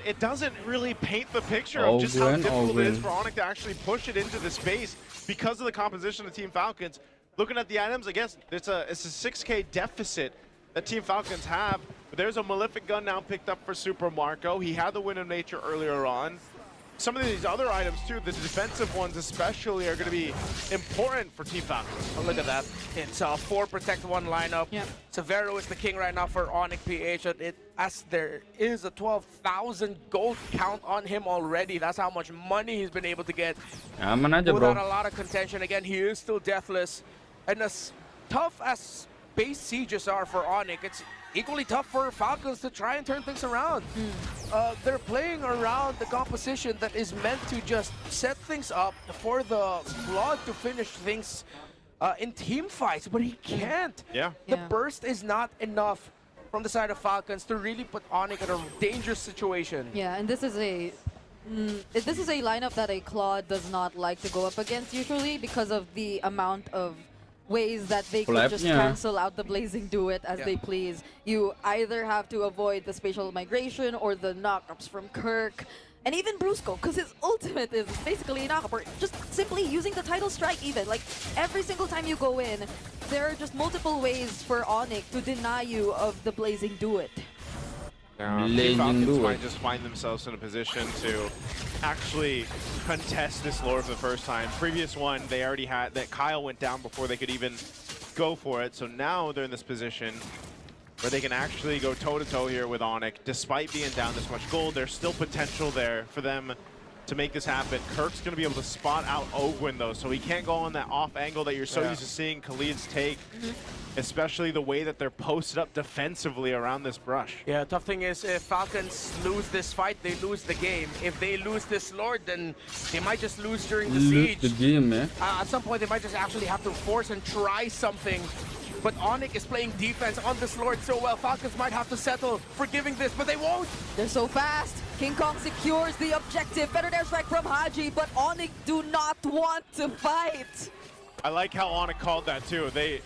it doesn't really paint the picture of just how difficult it is for Onic to actually push it into the space because of the composition of Team Falcons. Looking at the items, I guess it's a 6K deficit that Team Falcons have. But there's a Malefic Gun now picked up for Super Marco. He had the Wind of Nature earlier on. Some of these other items too, the defensive ones especially, are going to be important for Team Falcons. Oh, look at that. It's a 4 protect 1 lineup. Yeah. Severo is the king right now for Onic PH. As there is a 12,000 gold count on him already. That's how much money he's been able to get. Aman aja, bro. Without a lot of contention. Again, he is still deathless. And as tough as base sieges are for Onic, it's equally tough for Falcons to try and turn things around. They're playing around the composition that is meant to just set things up for the Blood to finish things in team fights, but he can't. Yeah. The burst is not enough from the side of Falcons to really put Onic in a dangerous situation. Yeah, and this is a lineup that a Claude does not like to go up against usually because of the amount of ways that they could just cancel out the Blazing Duet as they please. You either have to avoid the spatial migration or the knockups from Kirk, and even Brusco, because his ultimate is basically a knockup, or just simply using the Tidal Strike even. Like, every single time you go in, there are just multiple ways for Onic to deny you of the Blazing Duet. Team Falcons might just find themselves in a position to actually contest this Lord for the first time. Previous one, they already had that Kyle went down before they could even go for it. So now they're in this position where they can actually go toe-to-toe here with Onic. Despite being down this much gold, there's still potential there for them to make this happen. Kirk's going to be able to spot out Ogwin, though, so he can't go on that off angle that you're so used to seeing Khalid's take, especially the way that they're posted up defensively around this brush. Yeah, tough thing is if Falcons lose this fight, they lose the game. If they lose this Lord, then they might just lose during the siege. The game, at some point, they might just actually have to force and try something. But Onic is playing defense on this Lord so well. Falcons might have to settle for giving this, but they won't. They're so fast. King Kong secures the objective. Better airstrike from Haji, but Onic do not want to fight. I like how Onic called that too. They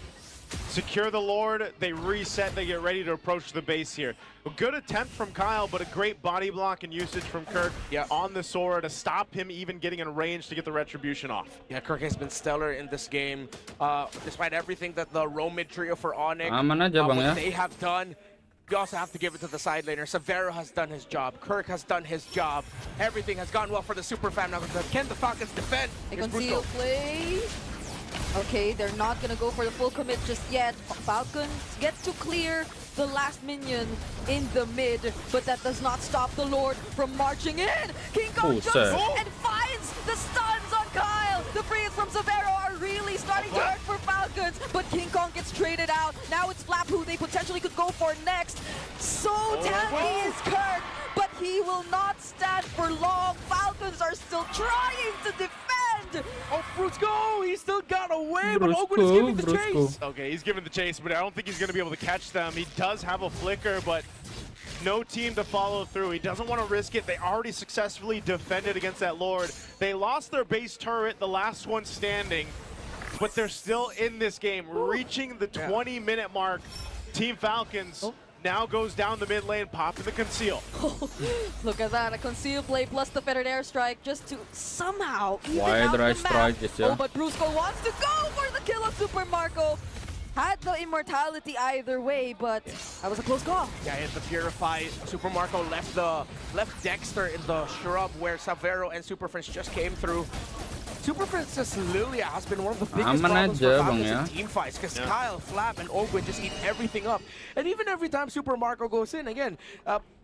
secure the Lord, they reset, they get ready to approach the base here. A good attempt from Kyle, but a great body block and usage from Kirk on the Sora to stop him even getting in range to get the retribution off. Yeah, Kirk has been stellar in this game. Despite everything that the row mid trio for Onic, what they have done, you also have to give it to the side laner. Severo has done his job. Kirk has done his job. Everything has gone well for the super fan. Now, can the Falcons defend? They conceal play. Okay, they're not gonna go for the full commit just yet. Falcons get to clear the last minion in the mid, but that does not stop the Lord from marching in. King Kong jumps and finds the stuns on Kyle. The frees from Severo are really starting to hurt for Falcons, but King Kong gets traded out. Now it's Flap who they potentially could go for next. So tanky is Kirk, but he will not stand for long. Falcons are still trying to defend. Oh, Brusco, he still got away, but Ogwin is giving the chase. Okay, he's giving the chase, but I don't think he's going to be able to catch them. He does have a flicker, but no team to follow through. He doesn't want to risk it. They already successfully defended against that Lord. They lost their base turret, the last one standing, but they're still in this game, reaching the 20-minute mark. Team Falcons now goes down the mid lane, popping the conceal. Look at that, a conceal play plus the fettered airstrike just to somehow even out the map. Oh, but Brusco wants to go for the kill of Super Marco. Had the immortality either way, but that was a close call. Yeah, it's the Purify. Super Marco left Dexter in the shrub where Severo and Super Friends just came through. Super Princess Lilia has been one of the biggest problems for Falcons in team fights because Kyle, Flap, and Ogwin just eat everything up. And even every time Super Marco goes in, again,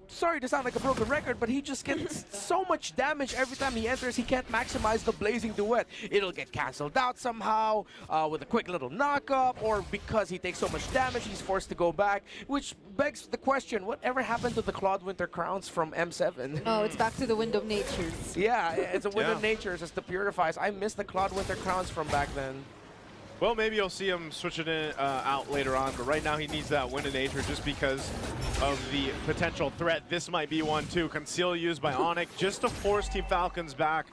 sorry to sound like a broken record, but he just gets so much damage every time he enters, he can't maximize the Blazing Duet. It'll get cancelled out somehow with a quick little knock-up, or because he takes so much damage, he's forced to go back, which begs the question, whatever happened to the Claude Winter Crowns from M7? Oh, it's back to the Wind of Natures. Yeah, it's a Wind of Natures as the Purifies. I miss the Claude Winter Crowns from back then. Well, maybe you'll see him switch it in, out later on, but right now he needs that Wind of Nature just because of the potential threat. This might be one too. Conceal used by Onic just to force Team Falcons back.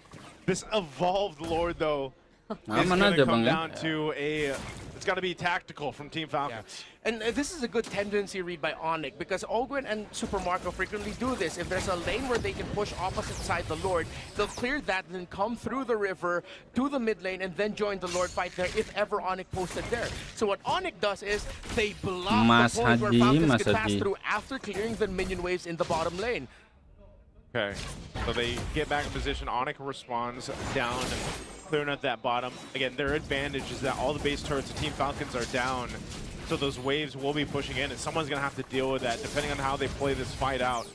This evolved Lord, though, is going to come down to a... It's got to be tactical from Team Falcons. Yeah. And this is a good tendency read by Onic because Ogwin and Super Marco frequently do this. If there's a lane where they can push opposite side the Lord, they'll clear that, then come through the river to the mid lane and then join the Lord fight there if ever Onic posted there. So what Onic does is they block the point where Falcons can pass through after clearing the minion waves in the bottom lane. Okay, so they get back in position. Onic responds down, clearing up that bottom. Again, their advantage is that all the base turrets of Team Falcons are down, so those waves will be pushing in, and someone's going to have to deal with that, depending on how they play this fight out.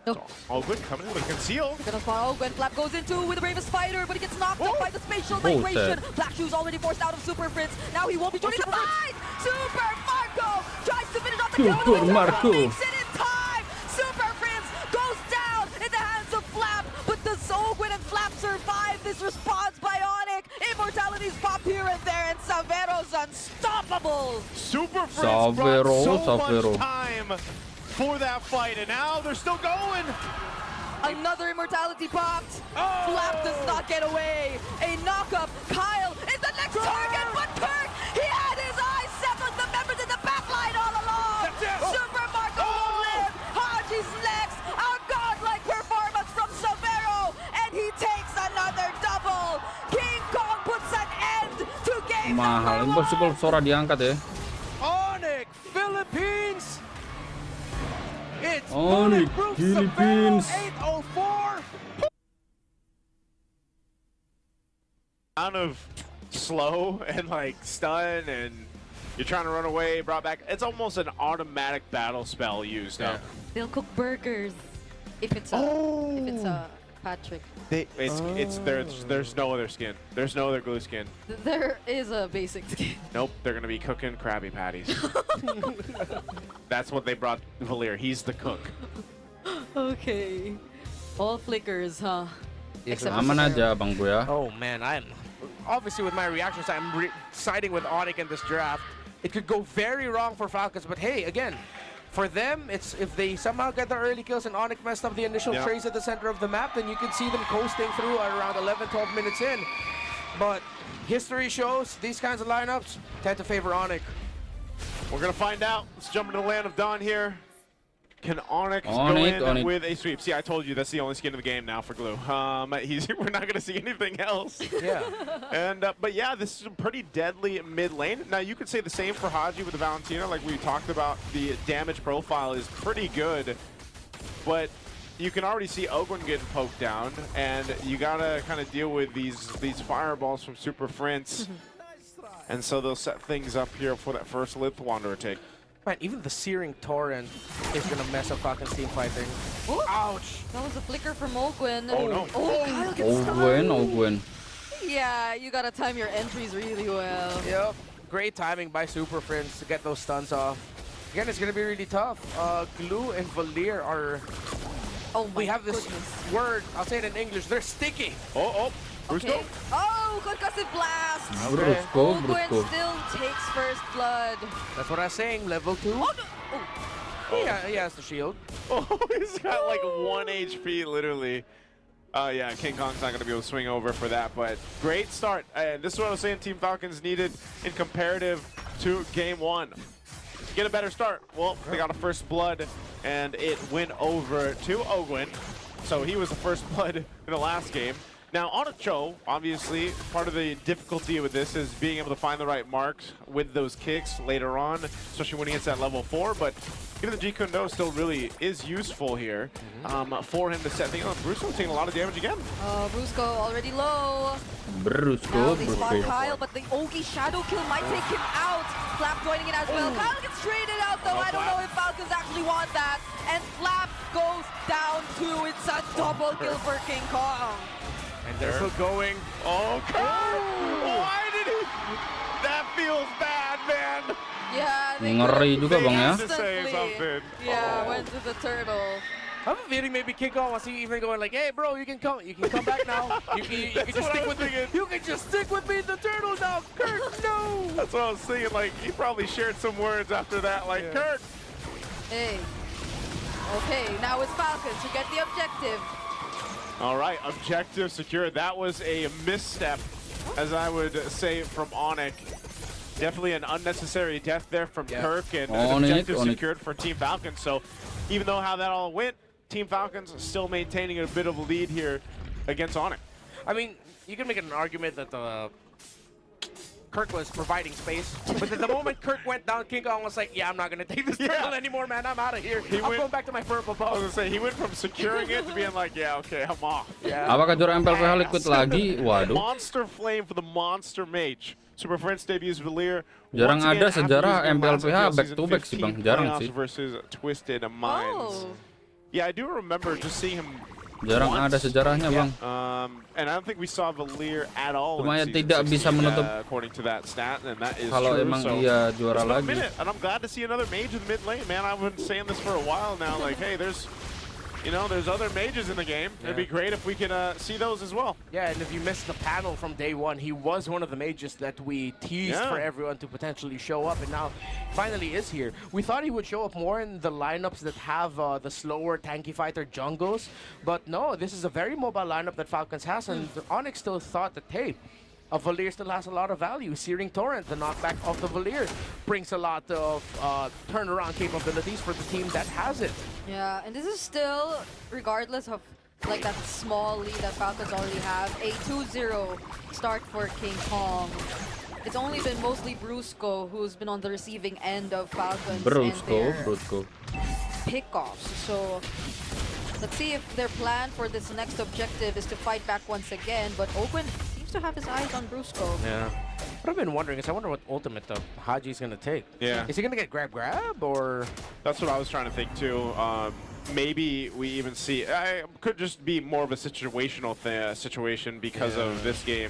So, Ogwin coming in with Conceal. Gonna spot Ogwin. Flap goes into with the bravest fighter, but he gets knocked up by the spatial migration. Black Shoe's already forced out of Super Prince. Now he won't be joining the fight! Super Marco tries to finish off the kill. Super Marco makes it in time! Super Prince goes down in the hands of Flap, but does Ogwin and Flap survive this response by Onic? Immortalities pop here and there, and Severo's unstoppable! Super Prince brought so much time for that fight, and now they're still going. Another immortality popped. Flap does not get away. A knockup. Kyle is the next target, but Kirk, he had his eyes set on the members in the backline all along. Super Marco won't live. Haji's next. A godlike performance from Severo, and he takes another double. King Kong puts an end to game mahal. Impossible Sora diangkat ya. Onic Philippines. It's Onic, Philippines. 804. Kind of slow and like stun, and you're trying to run away, brought back. It's almost an automatic battle spell used up. They'll cook burgers if it's a Patrick. There's no other skin. There's no other glue skin. There is a basic skin. Nope, they're gonna be cooking Krabby Patties. That's what they brought Valir. He's the cook. Okay. All flickers, huh? Except Aman aja Bang Buya. Oh man, I'm obviously with my reactions, I'm siding with Onic in this draft. It could go very wrong for Falcons, but hey, again, for them, it's if they somehow get the early kills and Onic messed up the initial trades at the center of the map, then you can see them coasting through at around 11, 12 minutes in. But history shows these kinds of lineups tend to favor Onic. We're gonna find out. Let's jump into the land of Dawn here. Can Onyx go in with a sweep? See, I told you that's the only skin in the game now for Glue. We're not going to see anything else. Yeah. And but yeah, this is a pretty deadly mid lane. Now you could say the same for Haji with the Valentina. Like we talked about, the damage profile is pretty good, but you can already see Ogwen getting poked down, and you gotta kind of deal with these fireballs from Super Prince. And so they'll set things up here for that first Lith Wanderer take. Man, even the Searing Torrent is gonna mess up Falcons team fighting. Ooh. Ouch! That was a flicker from Ogwen. Oh no. Oh, Kyle gets stunned. Ogwen. Yeah, you gotta time your entries really well. Yep. Great timing by Super Prince to get those stuns off. Again, it's gonna be really tough. Glue and Valir are... Oh my we have this goodness. word, I'll say it in English, they're sticky. Oh, Okay. Oh, concussive blast! Brusco. Ogwen still takes first blood. That's what I was saying, level 2. Oh, no. Oh. Yeah, he has the shield. Oh, he's got like 1 HP, literally. Yeah, King Kong's not going to be able to swing over for that, but great start. And this is what I was saying Team Falcons needed in comparative to Game 1. Get a better start. Well, they got a first blood, and it went over to Ogwen. So he was the first blood in the last game. Now, Onicho, obviously, part of the difficulty with this is being able to find the right marks with those kicks later on, especially when he hits that level 4. But given the G-Kundo still really is useful here for him to set things up. Brusco taking a lot of damage again. Brusco already low. Brusco. Now they spot Kyle, but the Ogi Shadow Kill might take him out. Flap joining in as well. Kyle gets traded out though. I don't know if Falcons actually want that. And Flap goes down too. It's a double kill for King Kong. And they're still going. Oh, God! Why did he? That feels bad, man. Yeah, they Ngeri juga bang ya. To say something. Yeah, went to the turtle. I'm feeling maybe King Kong wants to even going like, hey bro, you can come back now. You can just stick with me. You can just stick with me in the turtle now, Kurt. No. That's what I was thinking. Like he probably shared some words after that. Like Kurt. Hey. Okay, now it's Falcons who get the objective. All right, objective secured. That was a misstep, as I would say, from Onic. Definitely an unnecessary death there from Kirk, and an objective secured for Team Falcons. So even though how that all went, Team Falcons still maintaining a bit of a lead here against Onic. I mean, you can make an argument that Kirk was providing space, but at the moment Kirk went down, King Kong was like, yeah, I'm not going to take this turtle anymore, man. I'm out of here. I'm going back to my purple bow. I was going to say, he went from securing it to being like, yeah, okay, I'm off. Yeah. Apakah juara Mpl Ph liquid lagi? Waduh. Monster Flame for the Monster Mage. Super Prince debuts Valir. Jarang ada sejarah Mpl Ph back to back sih bang, jarang sih. Versus Twisted Minds. Yeah, I do remember just seeing him. Jarang ada sejarahnya bang. And I don't think we saw Valir at all. Lumayan tidak bisa menutup. According to that stat, and that is Kalau true. emang So, dia juara lagi. and I'm glad to see another mage in mid lane, man. I've been saying this for a while now. Like, hey, there's other mages in the game. It'd be great if we can see those as well. Yeah, and if you missed the panel from day one, he was one of the mages that we teased for everyone to potentially show up, and now finally is here. We thought he would show up more in the lineups that have the slower tanky fighter jungles, but no, this is a very mobile lineup that Falcons has, and Onic still thought that, hey, Valir still has a lot of value. Searing Torrent, the knockback of the Valir, brings a lot of turnaround capabilities for the team that has it. Yeah, and this is still, regardless of like that small lead that Falcons already have, a 2-0 start for King Kong. It's only been mostly Brusco who's been on the receiving end of Falcons. Brusco. pickoffs. So let's see if their plan for this next objective is to fight back once again. But Open seems to have his eyes on Brusco. Yeah. What I've been wondering is I wonder what ultimate Haji's going to take. Yeah. Is he going to get grab or? That's what I was trying to think too. Maybe we even see, could just be more of a situational situation because of this game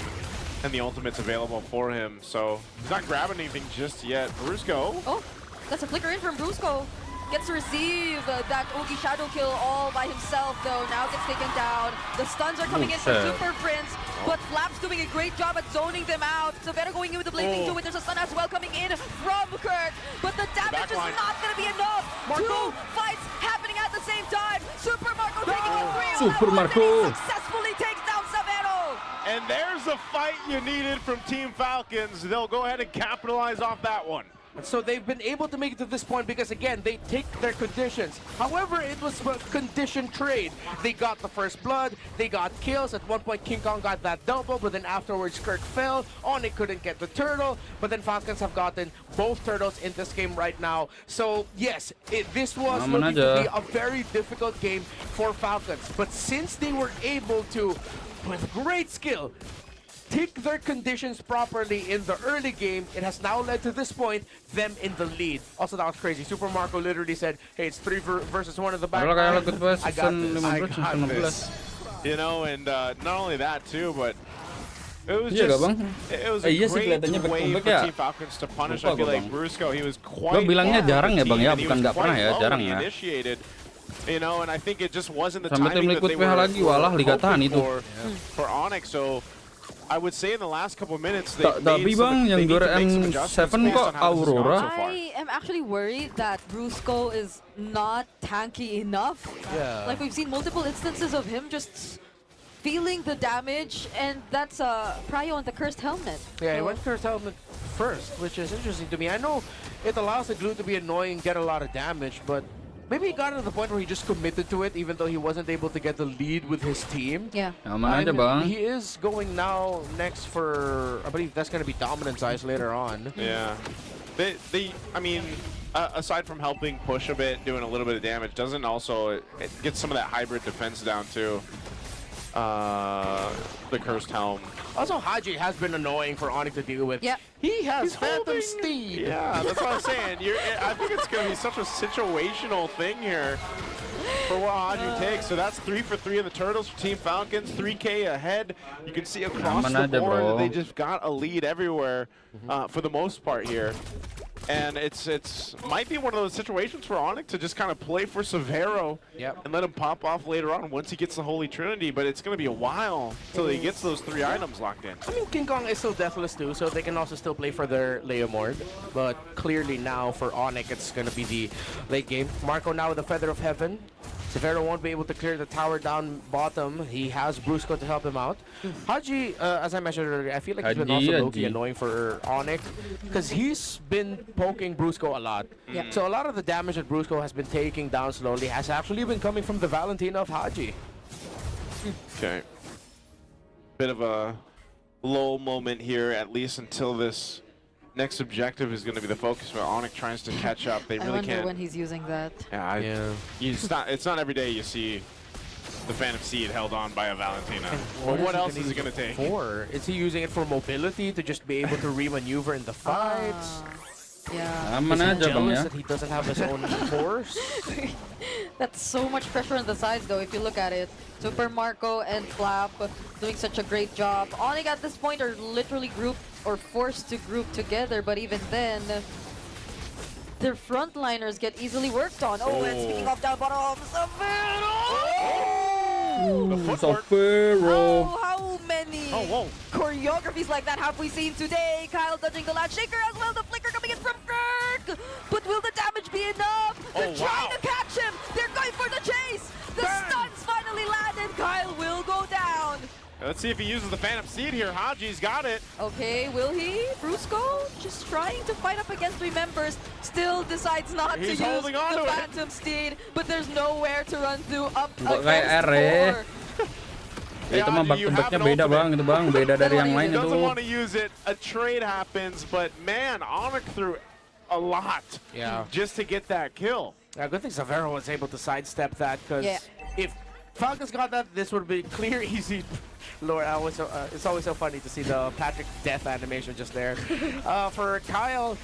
and the ultimates available for him. So he's not grabbing anything just yet. Brusco. Oh, that's a flicker in from Brusco. Gets to receive that Ogi Shadow kill all by himself, though. Now gets taken down. The stuns are coming in for Super Prince, but Flap's doing a great job at zoning them out. So better going in with the Blazing 2. There's a stun as well coming in from Kirk, but the damage is not going to be enough. Two fights happening at the same time. Super Marco taking on 3 Super Marco successfully takes down Severo. And there's a fight you needed from Team Falcons. They'll go ahead and capitalize off that one. So they've been able to make it to this point because, again, they take their conditions. However, it was a condition trade. They got the first blood, they got kills. At one point, King Kong got that double, but then afterwards, Kirk fell. Onic couldn't get the turtle, but then Falcons have gotten both turtles in this game right now. So, yes, this was looking to be a very difficult game for Falcons. But since they were able to, with great skill, take their conditions properly in the early game, it has now led to this point, them in the lead. Also, that was crazy. Super Marco literally said, hey, it's 3 versus 1 in the back. I got this. You know, and not only that too, but it was just, it was a great way for Team Falcons to punish. I feel like Brusco, he was quite bilangnya jarang ya bang ya, bukan nggak pernah ya, jarang ya. You know, and I think it just wasn't the timing that they were hoping for Onic. So I would say in the last couple of minutes they tapi bang yang juara M7 kok Aurora. I am actually worried that Brusco is not tanky enough. Yeah. Like we've seen multiple instances of him just feeling the damage, and that's Prio on the Cursed Helmet. Yeah, he went Cursed Helmet first, which is interesting to me. I know it allows the glue to be annoying, get a lot of damage, but maybe he got to the point where he just committed to it, even though he wasn't able to get the lead with his team. Yeah. He is going now next for, I believe that's going to be Dominance Eyes later on. Yeah. I mean, aside from helping push a bit, doing a little bit of damage, doesn't also get some of that hybrid defense down too. The Cursed Helm. Also, Haji has been annoying for Onic to deal with. Yeah. He has Phantom Steed. Yeah, that's what I'm saying. I think it's going to be such a situational thing here for what Haji takes. So that's 3 for 3 in the Turtles for Team Falcons. 3K ahead. You can see across the board that they just got a lead everywhere for the most part here. And it's might be one of those situations for Onic to just kind of play for Severo and let him pop off later on once he gets the Holy Trinity, but it's going to be a while until he gets those 3 items locked in. I mean, King Kong is still deathless too, so they can also still play for their Leomord. But clearly now for Onic, it's going to be the late game. Marco now with the Feather of Heaven. Severo won't be able to clear the tower down bottom. He has Brusco to help him out. Haji, as I mentioned earlier, I feel like he's been also low-key annoying for Onic because he's been poking Brusco a lot. So a lot of the damage that Brusco has been taking down slowly has actually been coming from the Valentina of Haji. Okay. Bit of a low moment here, at least until this next objective is going to be the focus where Onic tries to catch up. They really can't. I wonder when he's using that. It's not every day you see the Phantom Seed held on by a Valentina. But what else is he going to take? Is he using it for mobility to just be able to re-maneuver in the fights? Yeah. Is he jealous that he doesn't have his own force? That's so much pressure on the sides though, if you look at it. Super Marco and Flap doing such a great job. Onic at this point are literally grouped or forced to group together, but even then, their frontliners get easily worked on. Oh, and speaking of down bottom, Severo! How many choreographies like that have we seen today? Kyle dodging the last shaker as well, the flicker coming in from Kirk! But will the damage be enough? They're trying to catch him! They're going for the chase! The stuns finally landed! Kyle will go down! Let's see if he uses the Phantom Seed here. Haji's got it. Okay, will he? Brusco just trying to fight up against 3 members. Still decides not to use the Phantom Steed, but there's nowhere to run through up against 4. Itu mah back-to-backnya beda bang, itu bang, beda dari yang lain itu. Doesn't want to use it. A trade happens, but man, Onic threw a lot just to get that kill. Yeah, good thing Severo was able to sidestep that, because if Falcons got that, this would be clear, easy. Lord, it's always so funny to see the Patrick death animation just there. For Kyle,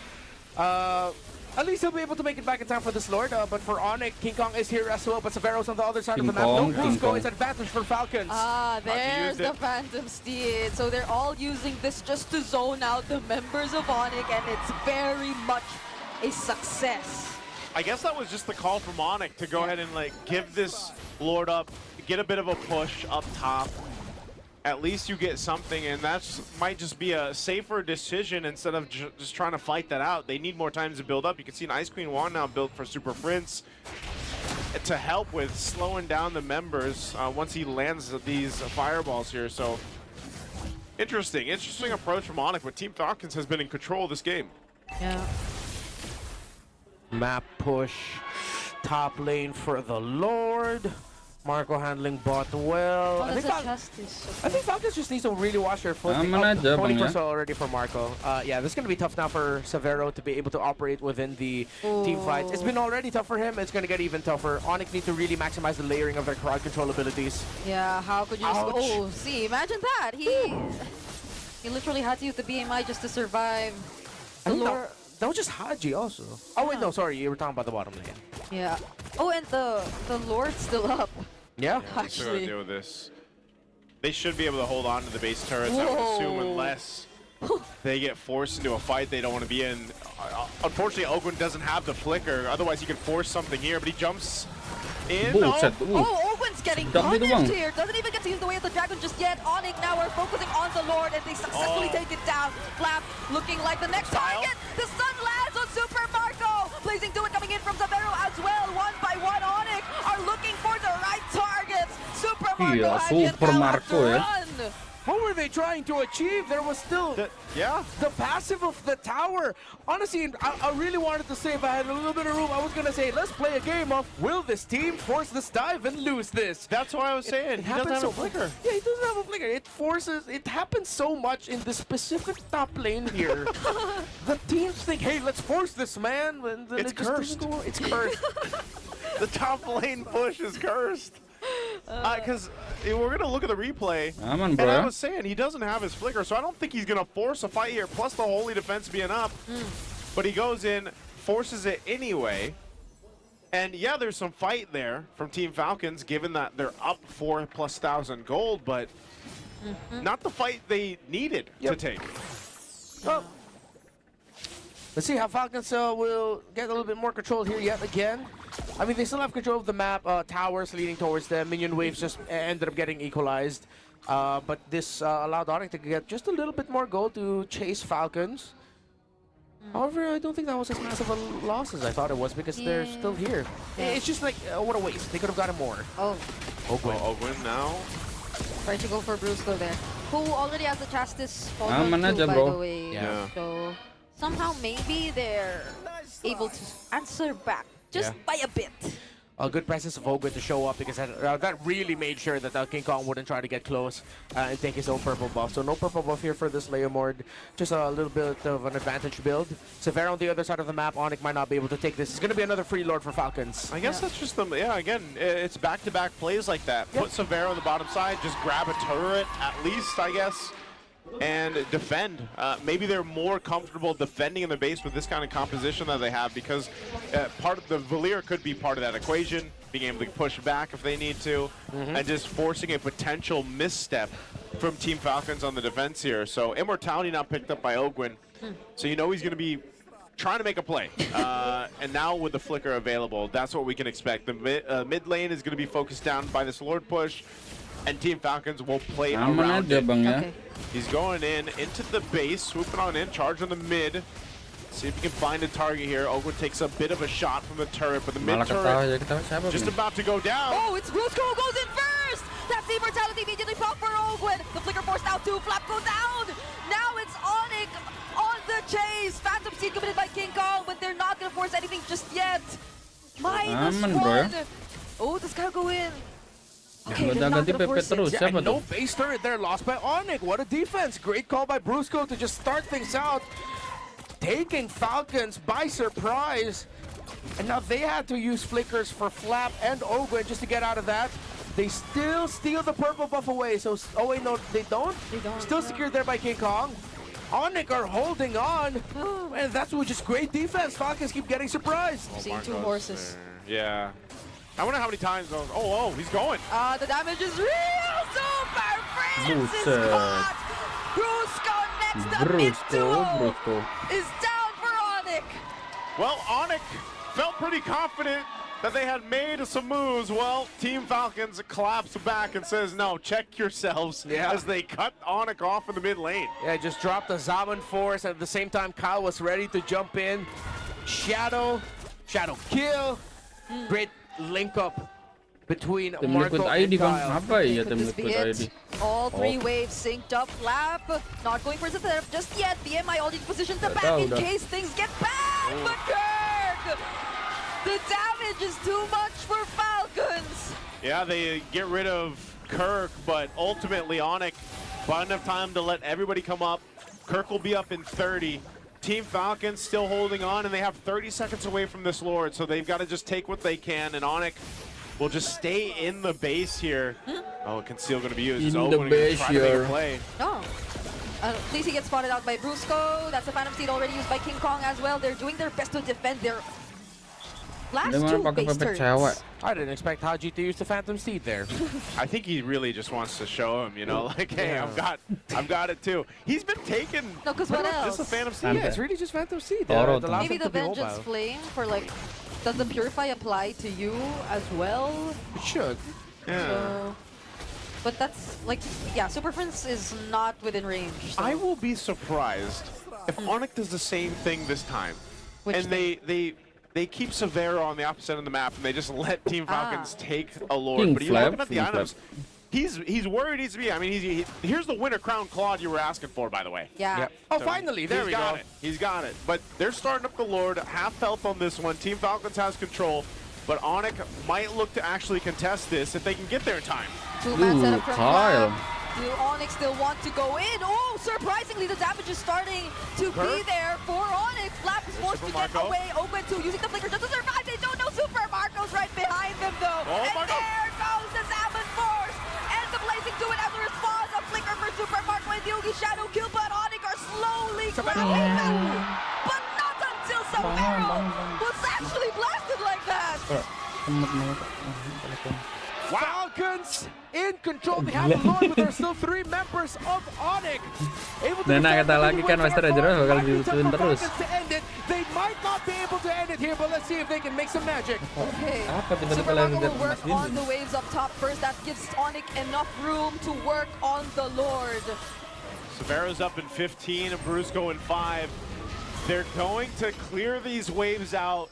at least he'll be able to make it back in time for this Lord, but for Onic, King Kong is here as well, but Severo's on the other side of the map. No Brusco is advantage for Falcons. Ah, there's the Phantom Steed. So they're all using this just to zone out the members of Onic, and it's very much a success. I guess that was just the call from Onic to go ahead and like give this Lord up, get a bit of a push up top. At least you get something, and that might just be a safer decision instead of just trying to fight that out. They need more time to build up. You can see an Ice Queen wand now built for Super Prince to help with slowing down the members once he lands these fireballs here. So interesting approach from Onic, but Team Falcons has been in control of this game. Yeah. Map push, top lane for the Lord. Marco handling bot well. I think Falcons just needs to really watch their footing. 20% already for Marco. Yeah, this is going to be tough now for Severo to be able to operate within the team fights. It's been already tough for him. It's going to get even tougher. Onic need to really maximize the layering of their crowd control abilities. Yeah, how could you just... Oh, see, imagine that. He literally had to use the BMI just to survive. That was just Haji also. Oh wait, no, sorry, you were talking about the bottom lane. Yeah. Oh, and the Lord's still up. Yeah. Actually, deal with this. They should be able to hold on to the base turrets, I would assume, unless they get forced into a fight they don't want to be in. Unfortunately, Ogwin doesn't have the flicker. Otherwise, he could force something here, but he jumps in. Oh, Ogwin's getting punished here. Doesn't even get to use the way of the dragon just yet. Onic now are focusing on the Lord, and they successfully take it down. Flap looking like the next target. The sun lands on Super Marco. Blazing to it coming in from Severo as well. One by one, Onic are looking for the right targets. Super Marco has to run. What were they trying to achieve? There was still the passive of the tower. Honestly, I really wanted to say, if I had a little bit of room, I was going to say, let's play a game of, will this team force this dive and lose this? That's why I was saying, he doesn't have a flicker. Yeah, he doesn't have a flicker. It happens so much in the specific top lane here. The teams think, hey, let's force this, man. And then it's cursed. It's cursed. The top lane push is cursed. Because we're going to look at the replay, and I was saying he doesn't have his flicker, so I don't think he's going to force a fight here, plus the holy defense being up. But he goes in, forces it anyway, and yeah, there's some fight there from Team Falcons, given that they're up 4,000+ gold, but not the fight they needed to take. Well, let's see how Falcons will get a little bit more control here yet again. I mean, they still have control of the map, towers leading towards them, minion waves just ended up getting equalized. But this allowed Onic to get just a little bit more gold to chase Falcons. However, I don't think that was as massive a loss as I thought it was, because they're still here. It's just like, what a waste. They could have gotten more. Ogwin now. Trying to go for Brusco there, who already has the Chastis by the way. Yeah. So somehow maybe they're able to answer back. Just by a bit. A good presence of Ogwin to show up, because that really made sure that King Kong wouldn't try to get close and take his own purple buff. So no purple buff here for this Leomord. Just a little bit of an advantage build. Severo on the other side of the map. Onic might not be able to take this. It's going to be another free Lord for Falcons. I guess that's just the, again, it's back-to-back plays like that. Put Severo on the bottom side, just grab a turret at least, I guess, and defend. Maybe they're more comfortable defending in the base with this kind of composition that they have, because part of the Valier could be part of that equation, being able to push back if they need to, and just forcing a potential misstep from Team Falcons on the defense here. So Immortality now picked up by Ogwin, so you know he's going to be trying to make a play. And now with the flicker available, that's what we can expect. The mid lane is going to be focused down by this Lord push, and Team Falcons will play around it. He's going into the base, swooping on in, charge on the mid. See if he can find a target here. Ogwin takes a bit of a shot from the turret, but the mid turret just about to go down. Oh, it's Brusco who goes in first! That's the immortality immediately popped for Ogwin. The flicker forced out too, Flap go down! Now it's Onic on the chase. Phantom Steed committed by King Kong, but they're not gonna force anything just yet. -1. Oh, this guy go in. Okay, ganti PP terus. Siapa no base turret there, lost by Onic. What a defense. Great call by Brusco to just start things out. Taking Falcons by surprise. And now they had to use flickers for Flap and Ogwen just to get out of that. They still steal the purple buff away. So, oh wait, no, they don't? They don't. Still secured there by King Kong. Onic are holding on. And that's just great defense. Falcons keep getting surprised. Seeing two horses. Yeah. I wonder how many times those. Oh, he's going. The damage is real. Super Prince is caught. Brusco next up. Mid-duo is down for Onic. Well, Onic felt pretty confident that they had made some moves. Well, Team Falcons collapse back and says, no, check yourselves, as they cut Onic off in the mid lane. Yeah, just dropped the Zaman Force, and at the same time, Kyle was ready to jump in. Shadow kill. Great link up between Marco and Kyle. All three waves synced up. Flap not going for the setup just yet. BMI already positioned the back in case things get bad. But Kirk, the damage is too much for Falcons. Yeah, they get rid of Kirk, but ultimately Onic bought enough time to let everybody come up. Kirk will be up in 30. Team Falcons still holding on, and they have 30 seconds away from this Lord, so they've got to just take what they can, and Onic will just stay in the base here. Oh, Conceal going to be used. In the base here. Oh. At least he gets spotted out by Brusco. That's a Phantom Seed already used by King Kong as well. They're doing their best to defend their last two base turns. I didn't expect Haji to use the Phantom Seed there. I think he really just wants to show him, you know, like, hey, I've got it too. He's been taken. No, because what else? Just a Phantom Seed. Yeah, it's really just Phantom Seed. Maybe the Vengeance Flame for like, does the Purify apply to you as well? It should. Yeah. So, but that's like, yeah, Super Prince is not within range. So. I will be surprised if Onic does the same thing this time. And they keep Severo on the opposite end of the map, and they just let Team Falcons take a Lord. But you're looking at the items. He's where he needs to be. I mean, here's the Winter Crown Claude you were asking for, by the way. Yeah. Yep. Oh, So finally, there we go. He's got it. But they're starting up the Lord, half health on this one. Team Falcons has control, but Onic might look to actually contest this if they can get there in time. Two-man setup from Kyle. Flap. Do Onic still want to go in? Oh, surprisingly, the damage is starting to be there for Onic. Flap is forced to get away. Open to using the flicker just to survive. They don't know Super Marco's right behind them, though. And there goes the Zaman Force. And the Blazing to it as a response. A flicker for Super Marco and the Yugi Shadow kill, but Onic are slowly grabbing them. But not until Severo was actually blasted like that. Falcons in control. They have a Lord, but there's still 3 members of Onic. Able to kata lagi kan Master Ranger bakal dibutuhin terus. They might not be able to end it here, but let's see if they can make some magic. Okay. Apa tiba-tiba Super lari Marco dari will work Mas on Dindin? the waves up top first. That gives Onic enough room to work on the Lord. Severo's up in 15 and Brusco in 5. They're going to clear these waves out.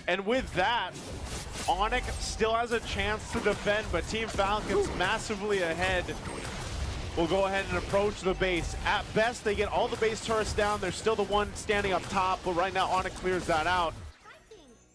And with that, Onic still has a chance to defend, but Team Falcons massively ahead. Will go ahead and approach the base. At best, they get all the base turrets down. They're still the one standing up top, but right now Onic clears that out.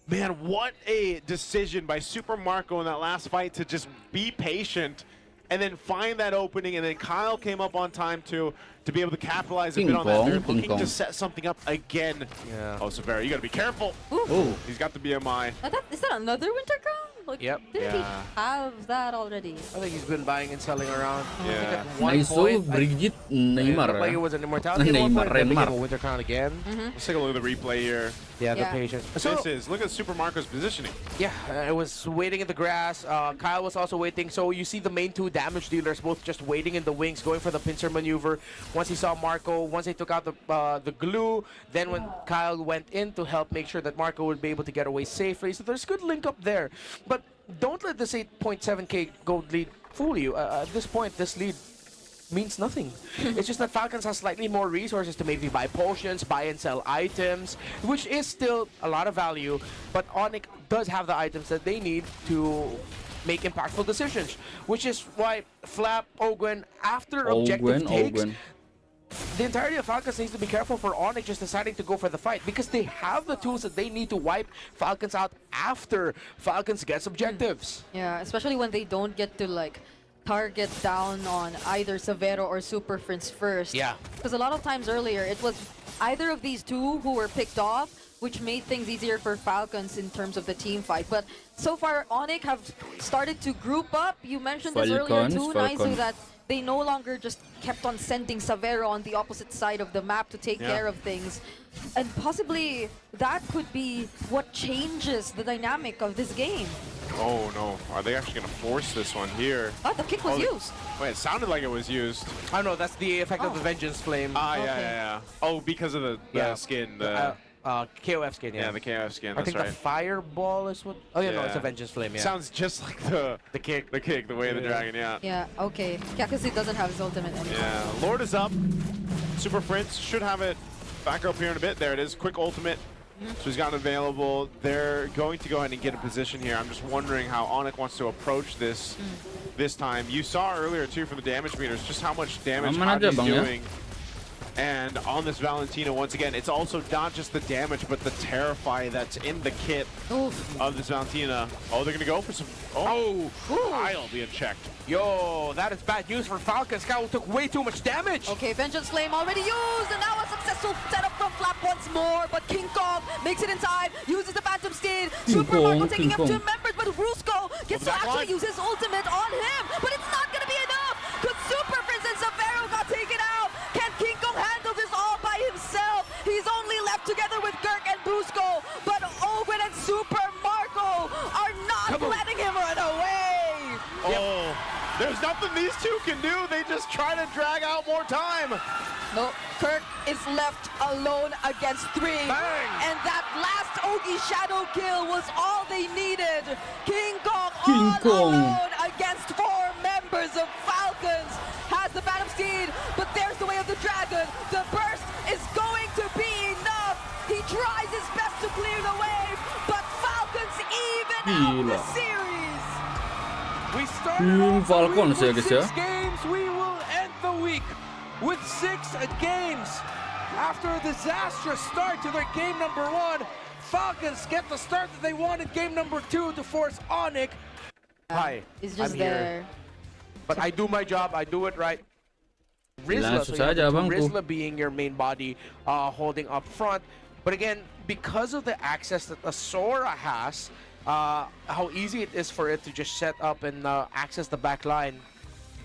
Man, what a decision by Super Marco in that last fight to just be patient and then find that opening, and then Kyle came up on time to be able to capitalize a bit on that. They're looking to set something up again. Yeah. Oh, Severo, you gotta be careful. Ooh. He's got the BMI. Is that another Winter Crown? Like, Yep. Didn't he have that already? I think he's been buying and selling around. Yeah. I think at one Nice, point, Brigitte, Neymar. it looked like it was an immortality at one point, then became a Winter Crown again. Let's take a look at the replay here. Yeah, the Yeah. patience. Look at Super Marco's positioning. Yeah, it was waiting in the grass. Kyle was also waiting. So you see the main 2 damage dealers both just waiting in the wings, going for the pincer maneuver. Once he saw Marco, once they took out the glue, then when Kyle went in to help make sure that Marco would be able to get away safely. So there's good link up there. But don't let this 8.7k gold lead fool you. At this point, this lead means nothing. It's just that Falcons has slightly more resources to maybe buy potions, buy and sell items, which is still a lot of value, but Onic does have the items that they need to make impactful decisions, which is why Flap, Ogwen, after objective takes, the entirety of Falcons needs to be careful for Onic just deciding to go for the fight, because they have the tools that they need to wipe Falcons out after Falcons gets objectives. Yeah, especially when they don't get to like target down on either Severo or Super Prince first. Yeah. Because a lot of times earlier, it was either of these two who were picked off, which made things easier for Falcons in terms of the team fight. But so far, Onic have started to group up. You mentioned this earlier too, Naisu, that they no longer just kept on sending Savero on the opposite side of the map to take care of things. And possibly that could be what changes the dynamic of this game. Oh no, are they actually going to force this one here? Oh, the kick was used. Wait, it sounded like it was used. I know, that's the effect of the Vengeance Flame. Ah, yeah. Oh, because of the skin. The KOF skin, yeah, the KOF skin, I think the Fireball is what... Oh yeah, no, it's a Vengeance Flame, yeah. Sounds just like the kick, the way of the dragon, Yeah, okay. Yeah, because it doesn't have his ultimate anymore. Yeah, Lord is up. Super Prince should have it back up here in a bit. There it is, quick ultimate. So he's got it available. They're going to go ahead and get a position here. I'm just wondering how Onic wants to approach this this time. You saw earlier too from the damage meters just how much damage Hadi's doing. And on this Valentina, once again, it's also not just the damage, but the Terrify that's in the kit of this Valentina. Oh, they're going to go for some... Oh, Kyle being checked. Yo, that is bad news for Falcons. Kyle took way too much damage. Okay, Vengeance Flame already used, and now a successful setup from Flap once more. But King Kong makes it in time, uses the Phantom Steed. Super Marco taking up 2 members, but Brusco gets to actually use his ultimate on him. But it's not going to be enough, because Super Prince and Savero got taken out. Can King Kong handle this all by himself? He's only left together with Girk and Brusco, but Owen and Super Marco are not letting him run away. Oh, there's nothing these two can do. They just try to drag out more time. No, Kirk is left alone against 3. Bang. And that last Ogi Shadow kill was all they needed. King Kong all alone against 4 members of Falcons. Has the Phantom Steed, but there's the way of the dragon. The burst is going to be enough. He tries his best to clear the wave, but Falcons even out the series. We started off Falcons with 6 games. We will end the week with 6 games. After a disastrous start to their game number 1, Falcons get the start that they wanted game number 2 to force Onic. Hi, It's just I'm there. Here. But I do my job, I do it right. Rizla being your main body, holding up front. But again, because of the access that the Sora has, how easy it is for it to just set up and access the back line,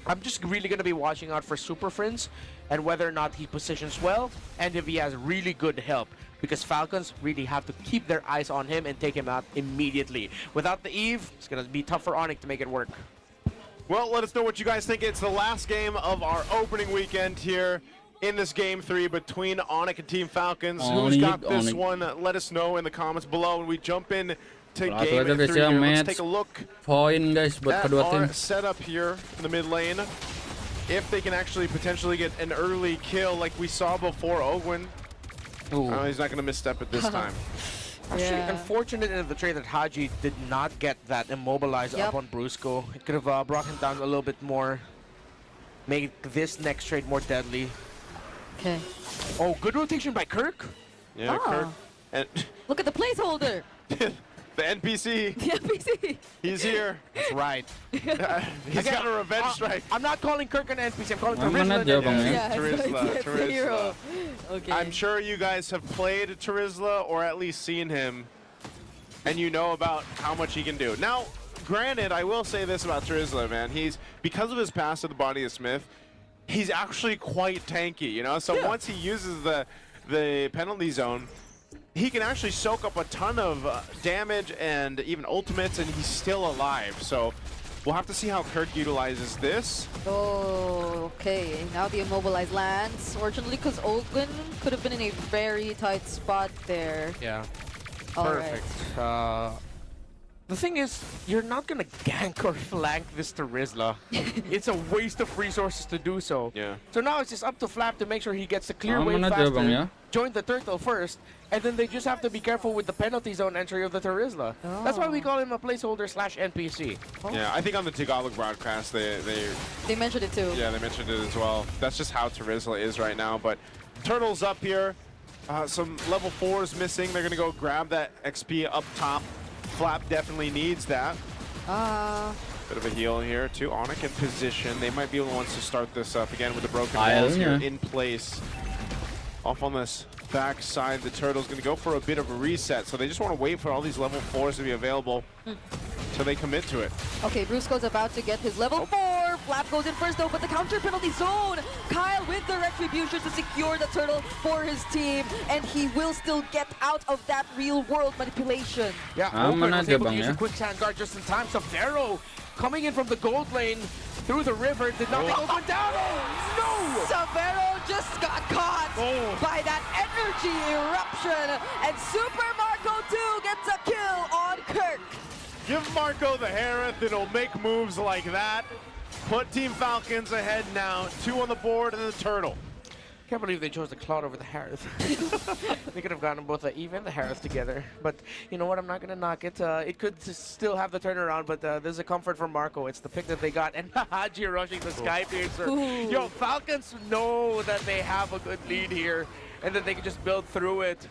I'm just really going to be watching out for Super Friends and whether or not he positions well and if he has really good help. Because Falcons really have to keep their eyes on him and take him out immediately. Without the Eve, it's going to be tough for Onic to make it work. Well, let us know what you guys think. It's the last game of our opening weekend here in this Game 3 between Onic and Team Falcons. Who's got this one? Let us know in the comments below when we jump in to Game 3 here. Let's take a look at our setup here in the mid lane. If they can actually potentially get an early kill like we saw before Owen. Oh, he's not going to misstep it this time. Actually, unfortunate in the trade that Haji did not get that immobilize up on Brusco. It could have brought him down a little bit more, made this next trade more deadly. Okay. Oh, good rotation by Kirk. Yeah, Kirk. And look at the placeholder. The NPC. The NPC. He's here. That's right. He's got a revenge strike. I'm not calling Kirk an NPC. I'm calling Tarizla. Tarizla. Okay. I'm sure you guys have played Tarizla or at least seen him, and you know about how much he can do. Now, granted, I will say this about Tarizla, man. He's, because of his pass to the body of Smith, he's actually quite tanky, you know? So once he uses the penalty zone, he can actually soak up a ton of damage and even ultimates, and he's still alive. So we'll have to see how Kirk utilizes this. Oh, okay. Now the immobilized lands. Fortunately, because Ogun could have been in a very tight spot there. Yeah. Perfect. The thing is, you're not gonna gank or flank this Tarizla. It's a waste of resources to do so. Yeah. So now it's just up to Flap to make sure he gets the clear wave faster, join the turtle first, and then they just have to be careful with the penalty zone entry of the Tarizla. Oh. That's why we call him a placeholder / NPC. Oh. Yeah, I think on the Tagalog broadcast they mentioned it too. Yeah, they mentioned it as well. That's just how Tarizla is right now. But Turtle's up here. Some level 4s missing. They're gonna go grab that XP up top. Flap definitely needs that. Bit of a heal here too. Onic in position. They might be the ones to start this up again with the broken walls here in place. off on this back side. The Turtle's going to go for a bit of a reset, so they just want to wait for all these level 4s to be available till they commit to it. Okay, Brusco's about to get his level 4. Flap goes in first though, but the counter penalty zone. Kyle with the retribution to secure the Turtle for his team, and he will still get out of that real world manipulation. Yeah, Open was able to use a quick sand guard just in time. So Pharaoh coming in from the gold lane through the river did not take Open down. Oh no! Savero just got caught by that energy eruption, and Super Marco 2 gets a kill on Kirk. Give Marco the Harith, and he'll make moves like that. Put Team Falcons ahead now. 2 on the board and the Turtle. Can't believe they chose the Cloud over the Harith. They could have gotten both the Eve and the Harith together. But you know what? I'm not going to knock it. It could still have the turnaround, but there's a comfort from Marco. It's the pick that they got. And Haji rushing the Sky Piercer. Yo, Falcons know that they have a good lead here and that they can just build through it.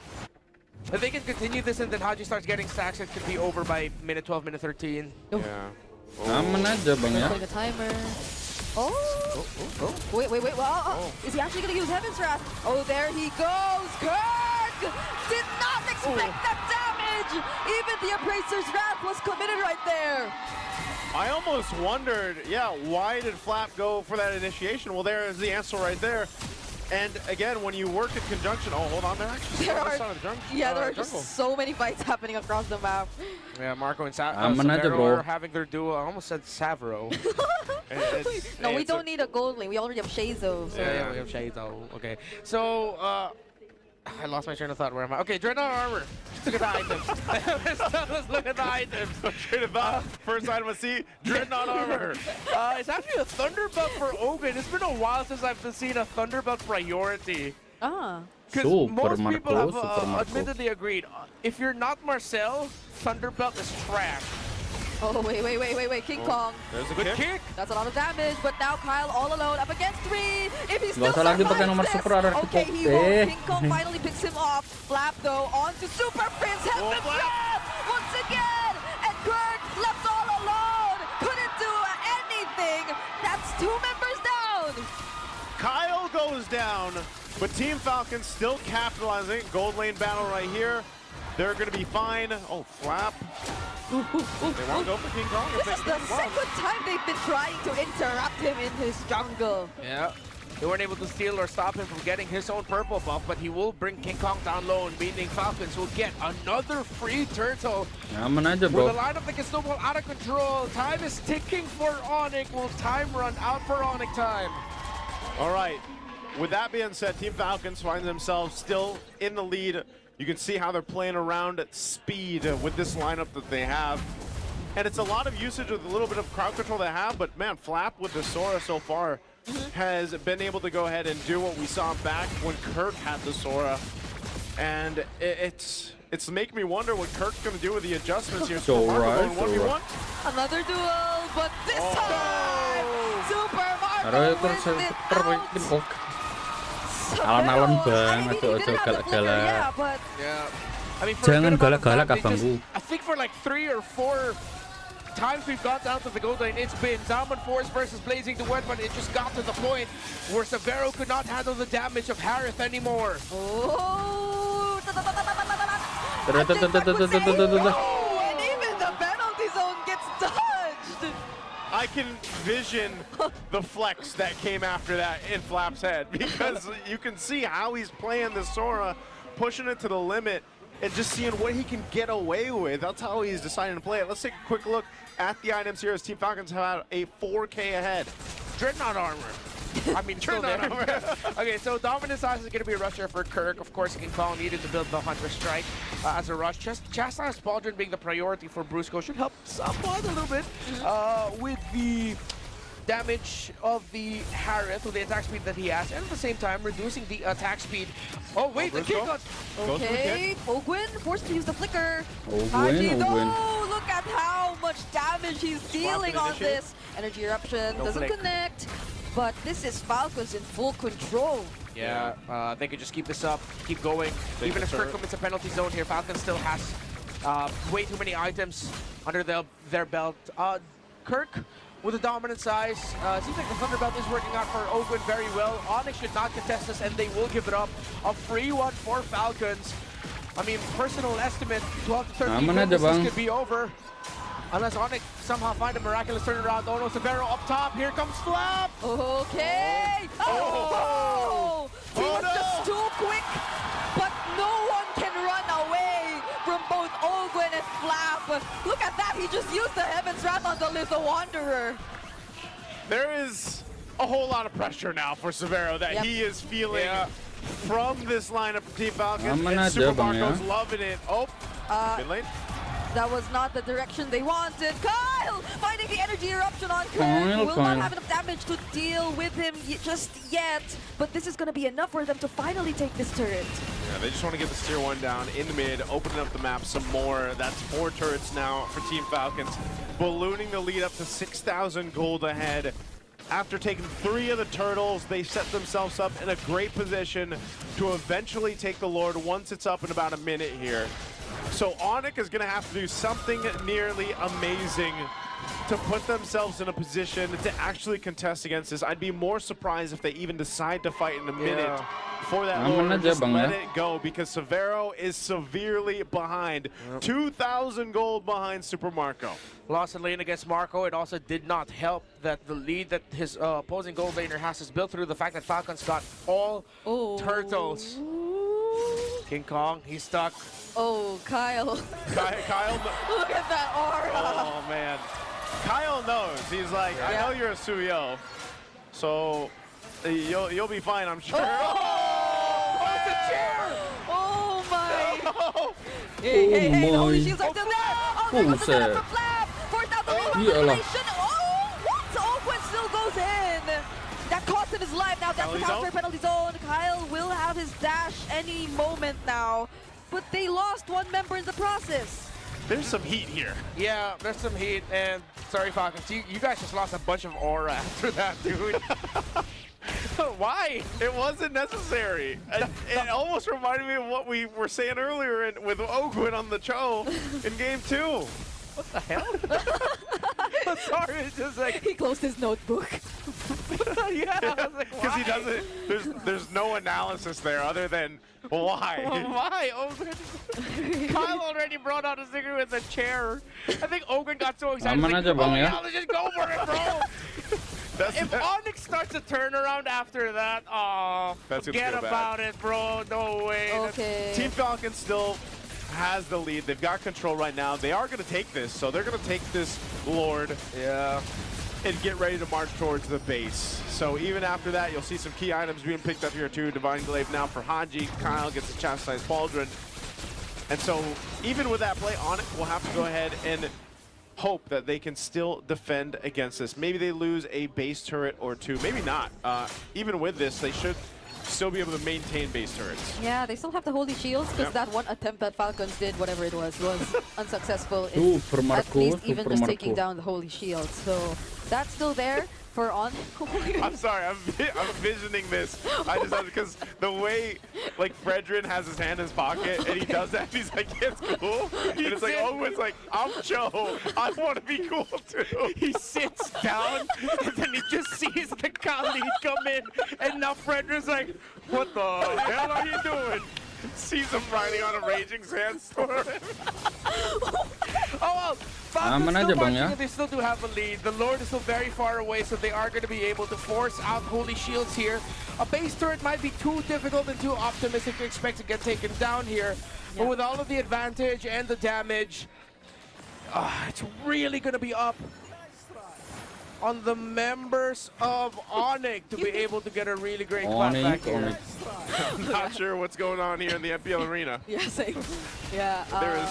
If they can continue this and then Haji starts getting stacks, it could be over by minute 12, minute 13. Yeah. Aman aja bang ya. The timer. Wait. Well, is he actually going to use Heaven's Wrath? Oh, there he goes. Kirk did not expect that damage. Even the Appraiser's Wrath was committed right there. I almost wondered, why did Flap go for that initiation? Well, there is the answer right there. And again, when you work in conjunction, hold on, they're actually there are just so many fights happening across the map. Yeah, Marco and Savero are having their duel. I almost said Savero. No, we don't need a gold lane. We already have Shazo. So. Yeah, we have Shazo. Okay, so I lost my train of thought. Where am I? Okay, Dreadnought Armor. Look at the items. Let's look at the items. Train of thought. First item I see, Dreadnought Armor. It's actually a Thunder Belt for Ogun. It's been a while since I've seen a Thunder Belt priority. Because most people have admittedly agreed. If you're not Marcel, Thunder Belt is trash. Oh, wait. King Kong. There's a good kick. That's a lot of damage, but now Kyle all alone up against 3. If he still lagi pakai nomor this, super okay, he won't. King Kong finally picks him off. Flap, though, on to Super Prince. Heaven's Wrath once again. And Kirk left all alone. Couldn't do anything. That's 2 members down. Kyle goes down, but Team Falcons still capitalizing. Gold lane battle right here. They're going to be fine. Oh, Flap. They won't go for King Kong. This is the second time they've been trying to interrupt him in his jungle. Yeah. They weren't able to steal or stop him from getting his own purple buff, but he will bring King Kong down low, meaning Falcons will get another free turtle. Aman aja, bro. With the lineup that can snowball out of control, time is ticking for Onic. Will time run out for Onic time? All right. With that being said, Team Falcons find themselves still in the lead. You can see how they're playing around at speed with this lineup that they have. And it's a lot of usage with a little bit of crowd control they have, but man, Flap with the Sora so far has been able to go ahead and do what we saw back when Kirk had the Sora. And it's making me wonder what Kirk's going to do with the adjustments here. So right, 1v1. Another duel, but this time, Super Marco wins it out. Alon-alon banget tuh, galak-galak. Yeah. I mean, jangan galak-galak abangku. I think for like 3 or 4 times we've got down to the gold lane, it's been Zaman Force versus Blazing the Wet, but it just got to the point where Savero could not handle the damage of Harith anymore. And even the penalty zone gets dodged. I can vision the flex that came after that in Flap's head, because you can see how he's playing the Sora, pushing it to the limit, and just seeing what he can get away with. That's how he's deciding to play it. Let's take a quick look at the items here as Team Falcons have a 4K ahead. Dreadnought Armor. I mean, still there. Okay, so Dominant Size is going to be a rusher for Kirk. Of course, King Kong needed to build the Hunter Strike as a rush. Just Chastise Pauldron being the priority for Brusco should help somewhat a little bit with the damage of the Harith with the attack speed that he has, and at the same time reducing the attack speed. Oh wait, the kick got... Okay, Ogwin forced to use the flicker. Ogwin. Look at how much damage he's dealing on this. Energy Eruption doesn't connect. But this is Falcons in full control. Yeah, they could just keep this up, keep going. Even if Kirk commits a penalty zone here, Falcons still has way too many items under their belt. Kirk with the dominant size. Seems like the Thunderbelt is working out for Ogun very well. Onic should not contest this, and they will give it up. A free one for Falcons. I mean, personal estimate, 12 to 13 minutes, this could be over. Unless Onic somehow find a miraculous turnaround. Oh no, Severo up top. Here comes Flap. Okay. Oh! He was just too quick, but no one can run away from both Ogun and Flap. Look at that. He just used the Heaven's Wrath on the Little Wanderer. There is a whole lot of pressure now for Severo that he is feeling from this lineup from Team Falcons. And Super Marco's loving it. Oh, mid lane. That was not the direction they wanted. Kyle finding the energy eruption on Kirk. Will not have enough damage to deal with him just yet. But this is going to be enough for them to finally take this turret. Yeah, they just want to get this tier 1 down in the mid, opening up the map some more. That's 4 turrets now for Team Falcons, ballooning the lead up to 6,000 gold ahead. After taking 3 of the turtles, they set themselves up in a great position to eventually take the Lord once it's up in about a minute here. So Onic is going to have to do something nearly amazing to put themselves in a position to actually contest against this. I'd be more surprised if they even decide to fight in a minute for that Lord and just let it go, because Severo is severely behind. 2,000 gold behind Super Marco. Lost a lane against Marco. It also did not help that the lead that his opposing gold laner has is built through the fact that Falcons got all turtles. King Kong, he's stuck. Oh, Kyle. Kyle. Look at that aura. Oh, man. Kyle knows. He's like, I know you're a Suyo, so you'll be fine, I'm sure. Oh, it's a chair! Oh, my. Oh, Hey, the holy shields are still there. Oh, there goes the setup for Flap. 4,000 manipulation. Oh, what? Ogun still goes in. That cost him his life. Now that's the counter penalty zone. Kyle will have his dash any moment now. But they lost 1 member in the process. There's some heat here. Yeah, there's some heat, and sorry, Falcons, you guys just lost a bunch of aura after that, dude. Why? It wasn't necessary. It almost reminded me of what we were saying earlier with Ogun on the Cho in Game 2. What the hell? I'm sorry, it's just like... He closed his notebook. Yeah, I was like, because he doesn't, there's no analysis there other than why. Why? Ogun. Kyle already brought out a secret with a chair. I think Ogun got so excited. Like, yeah, let's just go for it, bro. If Onic starts a turnaround after that, forget about it, bro. No way. Okay. Team Falcon still has the lead. They've got control right now. They are going to take this, so they're going to take this Lord. Yeah. And get ready to march towards the base. So even after that, you'll see some key items being picked up here too. Divine Glaive now for Haji. Kyle gets a chastised pauldron. And so even with that play, Onic will have to go ahead and hope that they can still defend against this. Maybe they lose a base turret or 2. Maybe not. Even with this, they should still be able to maintain base turrets. Yeah, they still have the holy shields because that one attempt that Falcons did, whatever it was unsuccessful in at least even just taking down the holy shield. So that's still there for on. I'm sorry, I'm envisioning this. I just have because the way like Fredrin has his hand in his pocket and he does that, he's like, yeah, it's cool. And it's like, oh, it's like, I'm Joe. I want to be cool too. He sits down and then he just sees the Kali come in, and now Fredrin's like, what the hell are you doing? Sees him riding on a raging sandstorm. Oh well, Falcons still marching, they still do have a lead. The Lord is still very far away, so they are going to be able to force out holy shields here. A base turret might be too difficult and too optimistic to expect to get taken down here. But with all of the advantage and the damage, it's really going to be up on the members of Onic to be able to get a really great clap back here. I'm not sure what's going on here in the MPL arena. Yeah, same. Yeah. There is.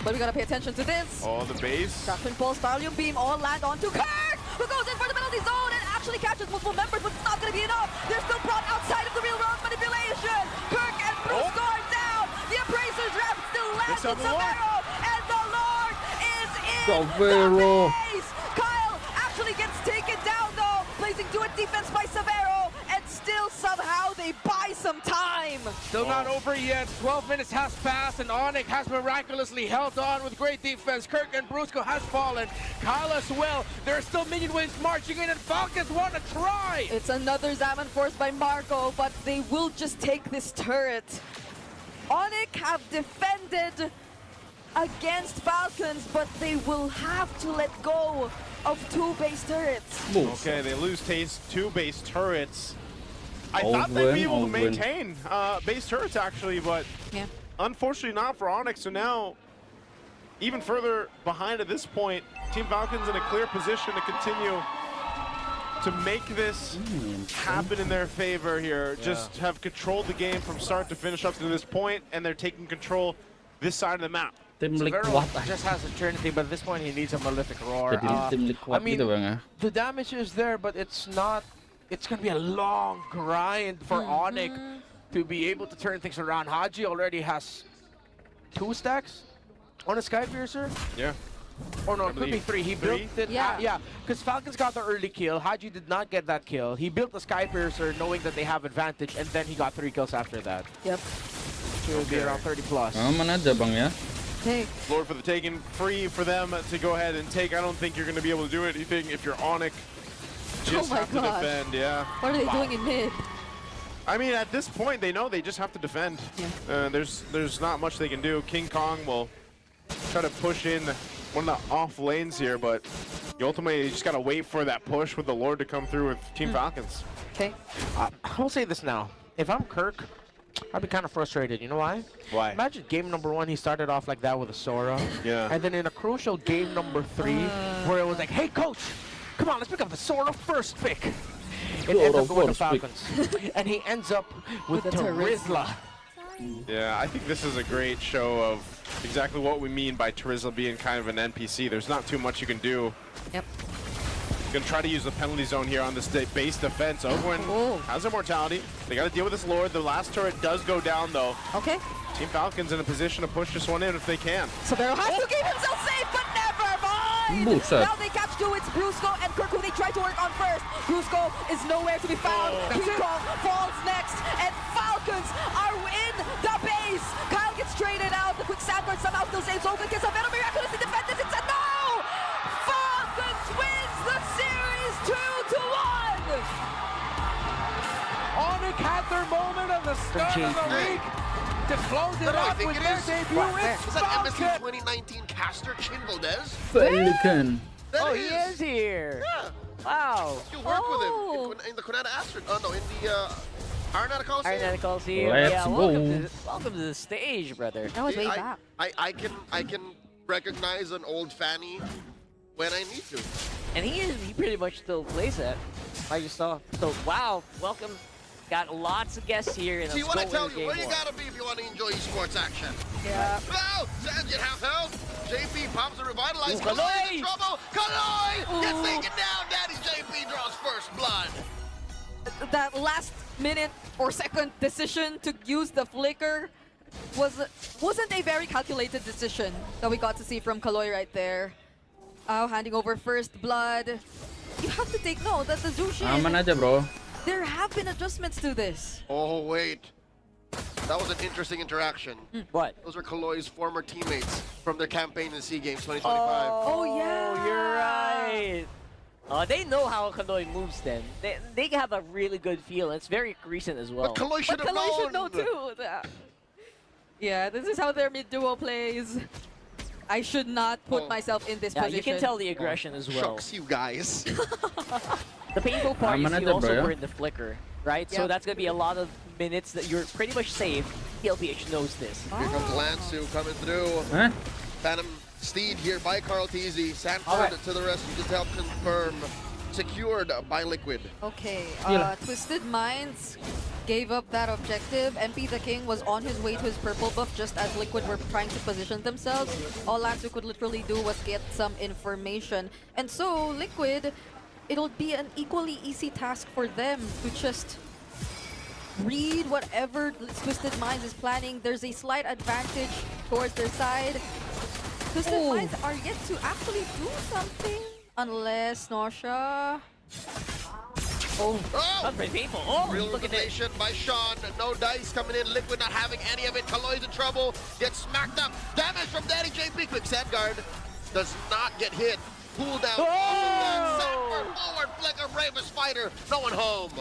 But we gotta pay attention to this. Oh, the base. Traction Pulse, Stallion Beam, all land onto Kirk, who goes in for the penalty zone and actually catches multiple members, but it's not gonna be enough. They're still brought outside of the real world manipulation. Kirk and Bruce going down. The Appraiser's Wrath still lands on Severo, and the Lord is in the base. Kyle actually gets taken down though, placing do it defense by Severo, and still somehow they buy some some time. Still not over yet. 12 minutes has passed, and Onic has miraculously held on with great defense. Kirk and Brusco has fallen. Kyle as well. There are still minion waves marching in, and Falcons want to try. It's another Zaman forced by Marco, but they will just take this turret. Onic have defended against Falcons, but they will have to let go of 2 base turrets. Okay, they lose 2 base turrets. I thought they'd be able to maintain base turrets actually, but unfortunately not for Onic. So now, even further behind at this point, Team Falcons in a clear position to continue to make this happen in their favor here. Just have controlled the game from start to finish up to this point, and they're taking control this side of the map. Severo just has Eternity, but at this point he needs a Malefic Roar. I mean, the damage is there, but it's not. It's going to be a long grind for Onic to be able to turn things around. Haji already has 2 stacks on a Skypiercer. Yeah. Or no, it could be 3. He built it. Yeah, because Falcons got the early kill. Haji did not get that kill. He built the Skypiercer knowing that they have advantage, and then he got 3 kills after that. Yep. So it would be around 30 plus. Aman aja bang ya. Hey. Lord for the taking, free for them to go ahead and take. I don't think you're going to be able to do anything if you're Onic. Just have to defend, What are they doing in mid? I mean, at this point, they know they just have to defend. Yeah. There's not much they can do. King Kong will try to push in one of the off lanes here, but you ultimately just got to wait for that push with the Lord to come through with Team Falcons. Okay. I'll say this now. If I'm Kirk, I'd be kind of frustrated. You know why? Why? Imagine game number 1, he started off like that with a Sora. Yeah. And then in a crucial game number 3, where it was like, hey, coach, come on, let's pick up the Sora first pick. It ends up going to Falcons. And he ends up with Terizla. Yeah, I think this is a great show of exactly what we mean by Terizla being kind of an NPC. There's not too much you can do. Yep. Gonna try to use the penalty zone here on this base defense. Owen has immortality. They gotta deal with this Lord. The last turret does go down though. Okay. Team Falcons in a position to push this one in if they can. Severo has to keep himself safe, but never mind! Now they catch 2, it's Brusco and Kirk who they try to work on first. Brusco is nowhere to be found. King Kong falls next, and Falcons are in the base. Kyle gets traded out. The quick sandwich somehow still saves Ogun. Gets Severo miraculously defended. It's a no! Falcons wins the series 2-1! Onic had their moment at the start of the week to close it up with their debut. Is that MSC 2019 caster Chin Valdez? Falcon. Oh, he is here. Yeah. Wow. You worked with him in the Konata Astrid. Oh no, in the Araneta Coliseum. Araneta Coliseum. Let's go. Welcome to the stage, brother. That was way back. I can recognize an old Fanny when I need to. And he pretty much still plays it. I just saw. So wow, welcome. Got lots of guests here. See what I tell you, where you gotta be if you want to enjoy esports action. Yeah. Well, Sands at half health. JP pops a revitalized. Ooh, Kaloi in trouble. Kaloi gets taken down. Daddy JP draws first blood. That last minute or second decision to use the flicker wasn't a very calculated decision that we got to see from Kaloi right there. Handing over first blood. You have to take note that the Zushin. Aman aja bro. There have been adjustments to this. Oh wait, that was an interesting interaction. What? Those are Kaloi's former teammates from their campaign in SEA Games 2025. Oh yeah. You're right. They know how Kaloi moves then. They have a really good feel. It's very recent as well. But Kaloi should have known. Should know too. Yeah, this is how their mid duo plays. I should not put myself in this position. You can tell the aggression as well. Shucks, you guys. The painful part is you also were in the flicker, right? Yep. So that's going to be a lot of minutes that you're pretty much safe. PLPH knows this. Here comes Lansu coming through. Huh? Phantom Steed here by Carl TZ. Sanford to the rescue to help confirm. Secured by Liquid. Okay, Twisted Minds gave up that objective. MP the King was on his way to his purple buff just as Liquid were trying to position themselves. All Lansu could literally do was get some information. And so, Liquid, it'll be an equally easy task for them to just read whatever Twisted Minds is planning. There's a slight advantage towards their side. Twisted Minds are yet to actually do something. Unless Nausea. Oh, that's very painful. Oh, Real look at this. revelation by Sean. No dice coming in. Liquid not having any of it. Kaloi's in trouble. Gets smacked up. Damage from Daddy JP. Quick sand guard. Does not get hit. Cool down. Oh! Forward flicker. Bravest fighter. No one home.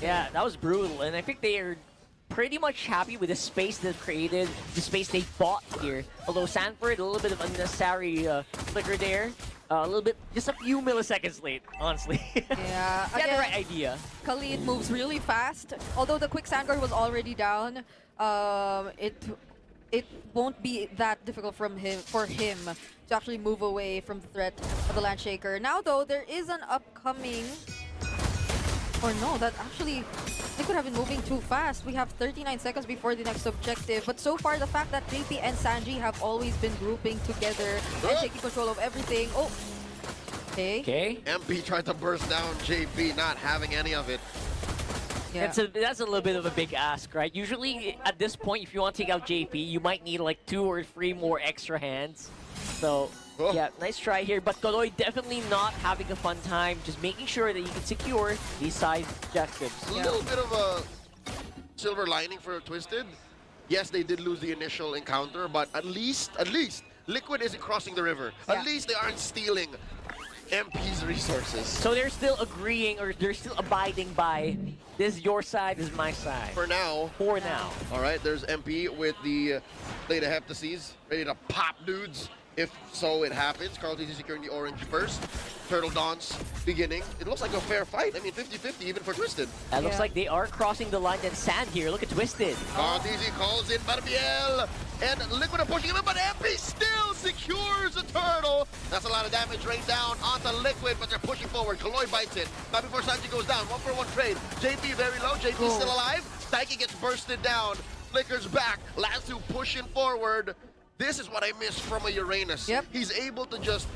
Yeah, that was brutal. And I think they are pretty much happy with the space they've created, the space they bought here. Although Sanford, a little bit of unnecessary flicker there. A little bit, just a few milliseconds late, honestly. Yeah, He had the right idea. Khalid moves really fast. Although the quick sand guard was already down, it won't be that difficult for him to actually move away from the threat of the Landshaker. Now though, there is an upcoming, or no, that actually they could have been moving too fast. We have 39 seconds before the next objective, but so far the fact that JP and Sanji have always been grouping together and taking control of everything. Oh, okay. MP tried to burst down JP, not having any of it. Yeah. That's a little bit of a big ask, right? Usually at this point, if you want to take out JP, you might need like 2 or 3 more extra hands. So yeah, nice try here. But Kaloy definitely not having a fun time, just making sure that you can secure these side objectives. A little bit of a silver lining for Twisted. Yes, they did lose the initial encounter, but at least Liquid isn't crossing the river. At least they aren't stealing MP's resources. So they're still agreeing, or they're still abiding by this is your side, this is my side. For now. For now. All right, there's MP with the Theta Heptases, ready to pop dudes. If so, it happens. Carl TC securing the orange first. Turtle Dance beginning. It looks like a fair fight. I mean, 50-50 even for Twisted. It looks like they are crossing the line. Then Sand here. Look at Twisted. Carl TC calls in Barbiel. And Liquid are pushing him in, but MP still secures the turtle. That's a lot of damage rained down onto Liquid, but they're pushing forward. Kaloy bites it. Not before Sanji goes down. 1-for-1 trade. JP very low. JP still alive. Taiki gets bursted down. Flicker's back. Lazu pushing forward. This is what I miss from a Uranus. He's able to just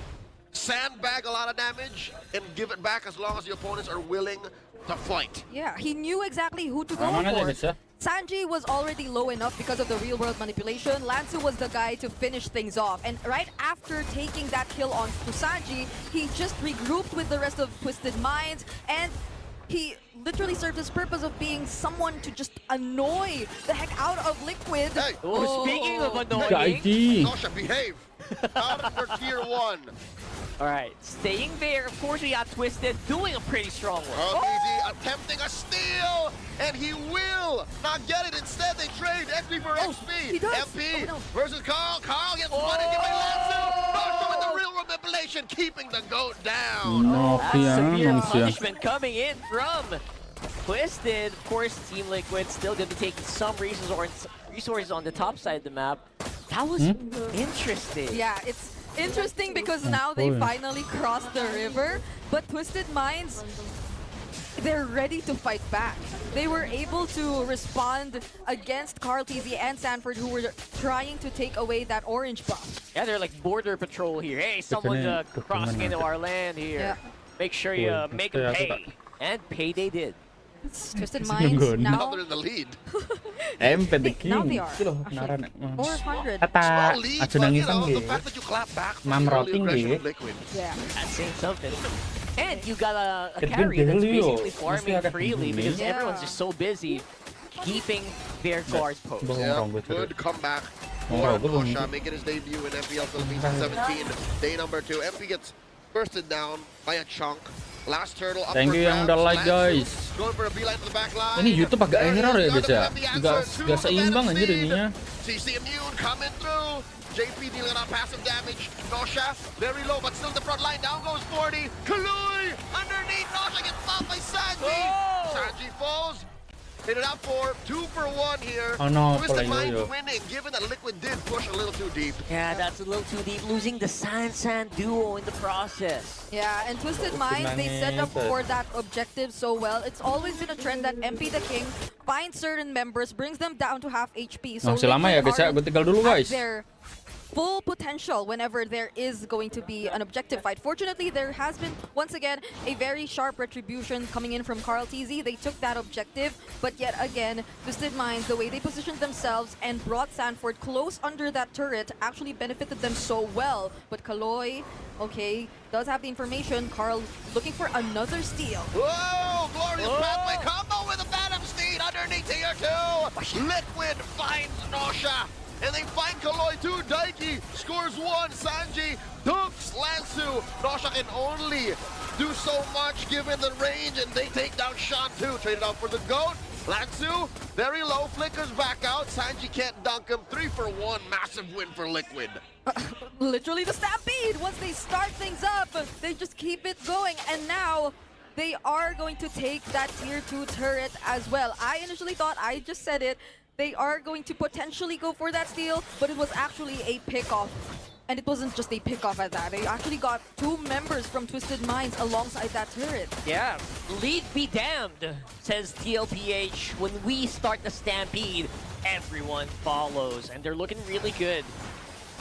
sandbag a lot of damage and give it back as long as the opponents are willing to fight. Yeah, he knew exactly who to go for. Sanji was already low enough because of the real-world manipulation. Lansu was the guy to finish things off. And right after taking that kill on to Sanji, he just regrouped with the rest of Twisted Minds, and he literally served his purpose of being someone to just annoy the heck out of Liquid. Hey, speaking of annoying, Nosha, behave. Out of for tier 1. All right, staying there. Of course, we got Twisted doing a pretty strong one. Easy, attempting a steal, and he will not get it. Instead, they trade XP for XP. He does. MP versus Carl. Carl gets one into by Lanzu. Nosha with the real manipulation, keeping the goat down. That's severe punishment coming in from Twisted. Of course, Team Liquid still going to be taking some resources on the top side of the map. That was interesting. Yeah, it's interesting because now they finally crossed the river, but Twisted Minds, they're ready to fight back. They were able to respond against Carl TZ and Sanford, who were trying to take away that orange buff. Yeah, they're like border patrol here. Hey, someone's crossing into our land here. Make sure you make them pay. And pay they did. Twisted Minds now. They're in the lead. Mpl the King. Now they are. 400. Kata aja nangisan The fact that you clap back mamroting Liquid. Yeah. That's saying something. And you got a carry that's basically farming freely because everyone's just so busy keeping their guard post. Yeah, good comeback for Nosha, making his debut in MPL Philippines 17. Day number 2. MP gets bursted down by a chunk. Last turtle up. Thank you yang udah like, guys. Going for a beeline to the back line. Ini YouTube agak error ya guys ya. Gak seimbang anjir ininya. CC Immune coming through. JP dealing out passive damage. Nosha very low, but still the front line. Down goes 40. Kalui underneath. Nosha gets popped by Sanji. Sanji falls. Hit it out for 2-for-1 here. Oh no, Twisted Minds winning, given that Liquid did push a little too deep. Yeah, that's a little too deep, losing the San duo in the process. Yeah, and Twisted Minds, they set up for that objective so well. It's always been a trend that MP the King finds certain members, brings them down to half HP. So masih lama ya guys ya, gue tinggal dulu guys. full potential whenever there is going to be an objective fight. Fortunately, there has been, once again, a very sharp retribution coming in from Carl TZ. They took that objective, but yet again, Twisted Minds, the way they positioned themselves and brought Sanford close under that turret actually benefited them so well. But Kaloy, okay, does have the information. Carl looking for another steal. Whoa! Glorious pathway combo with a Phantom Steed underneath tier 2. Liquid finds Nosha. And they find Kaloy too. Daiki scores 1. Sanji dunks Lansu. Nosha can only do so much given the range, and they take down Sean too. Traded out for the GOAT. Lansu, very low, flickers back out. Sanji can't dunk him. 3 for 1. Massive win for Liquid. Literally the stampede. Once they start things up, they just keep it going. And now they are going to take that tier 2 turret as well. I initially thought, I just said it, they are going to potentially go for that steal, but it was actually a pickoff. And it wasn't just a pickoff at that. They actually got 2 members from Twisted Minds alongside that turret. Yeah, lead be damned, says TLPH. When we start the stampede, everyone follows, and they're looking really good.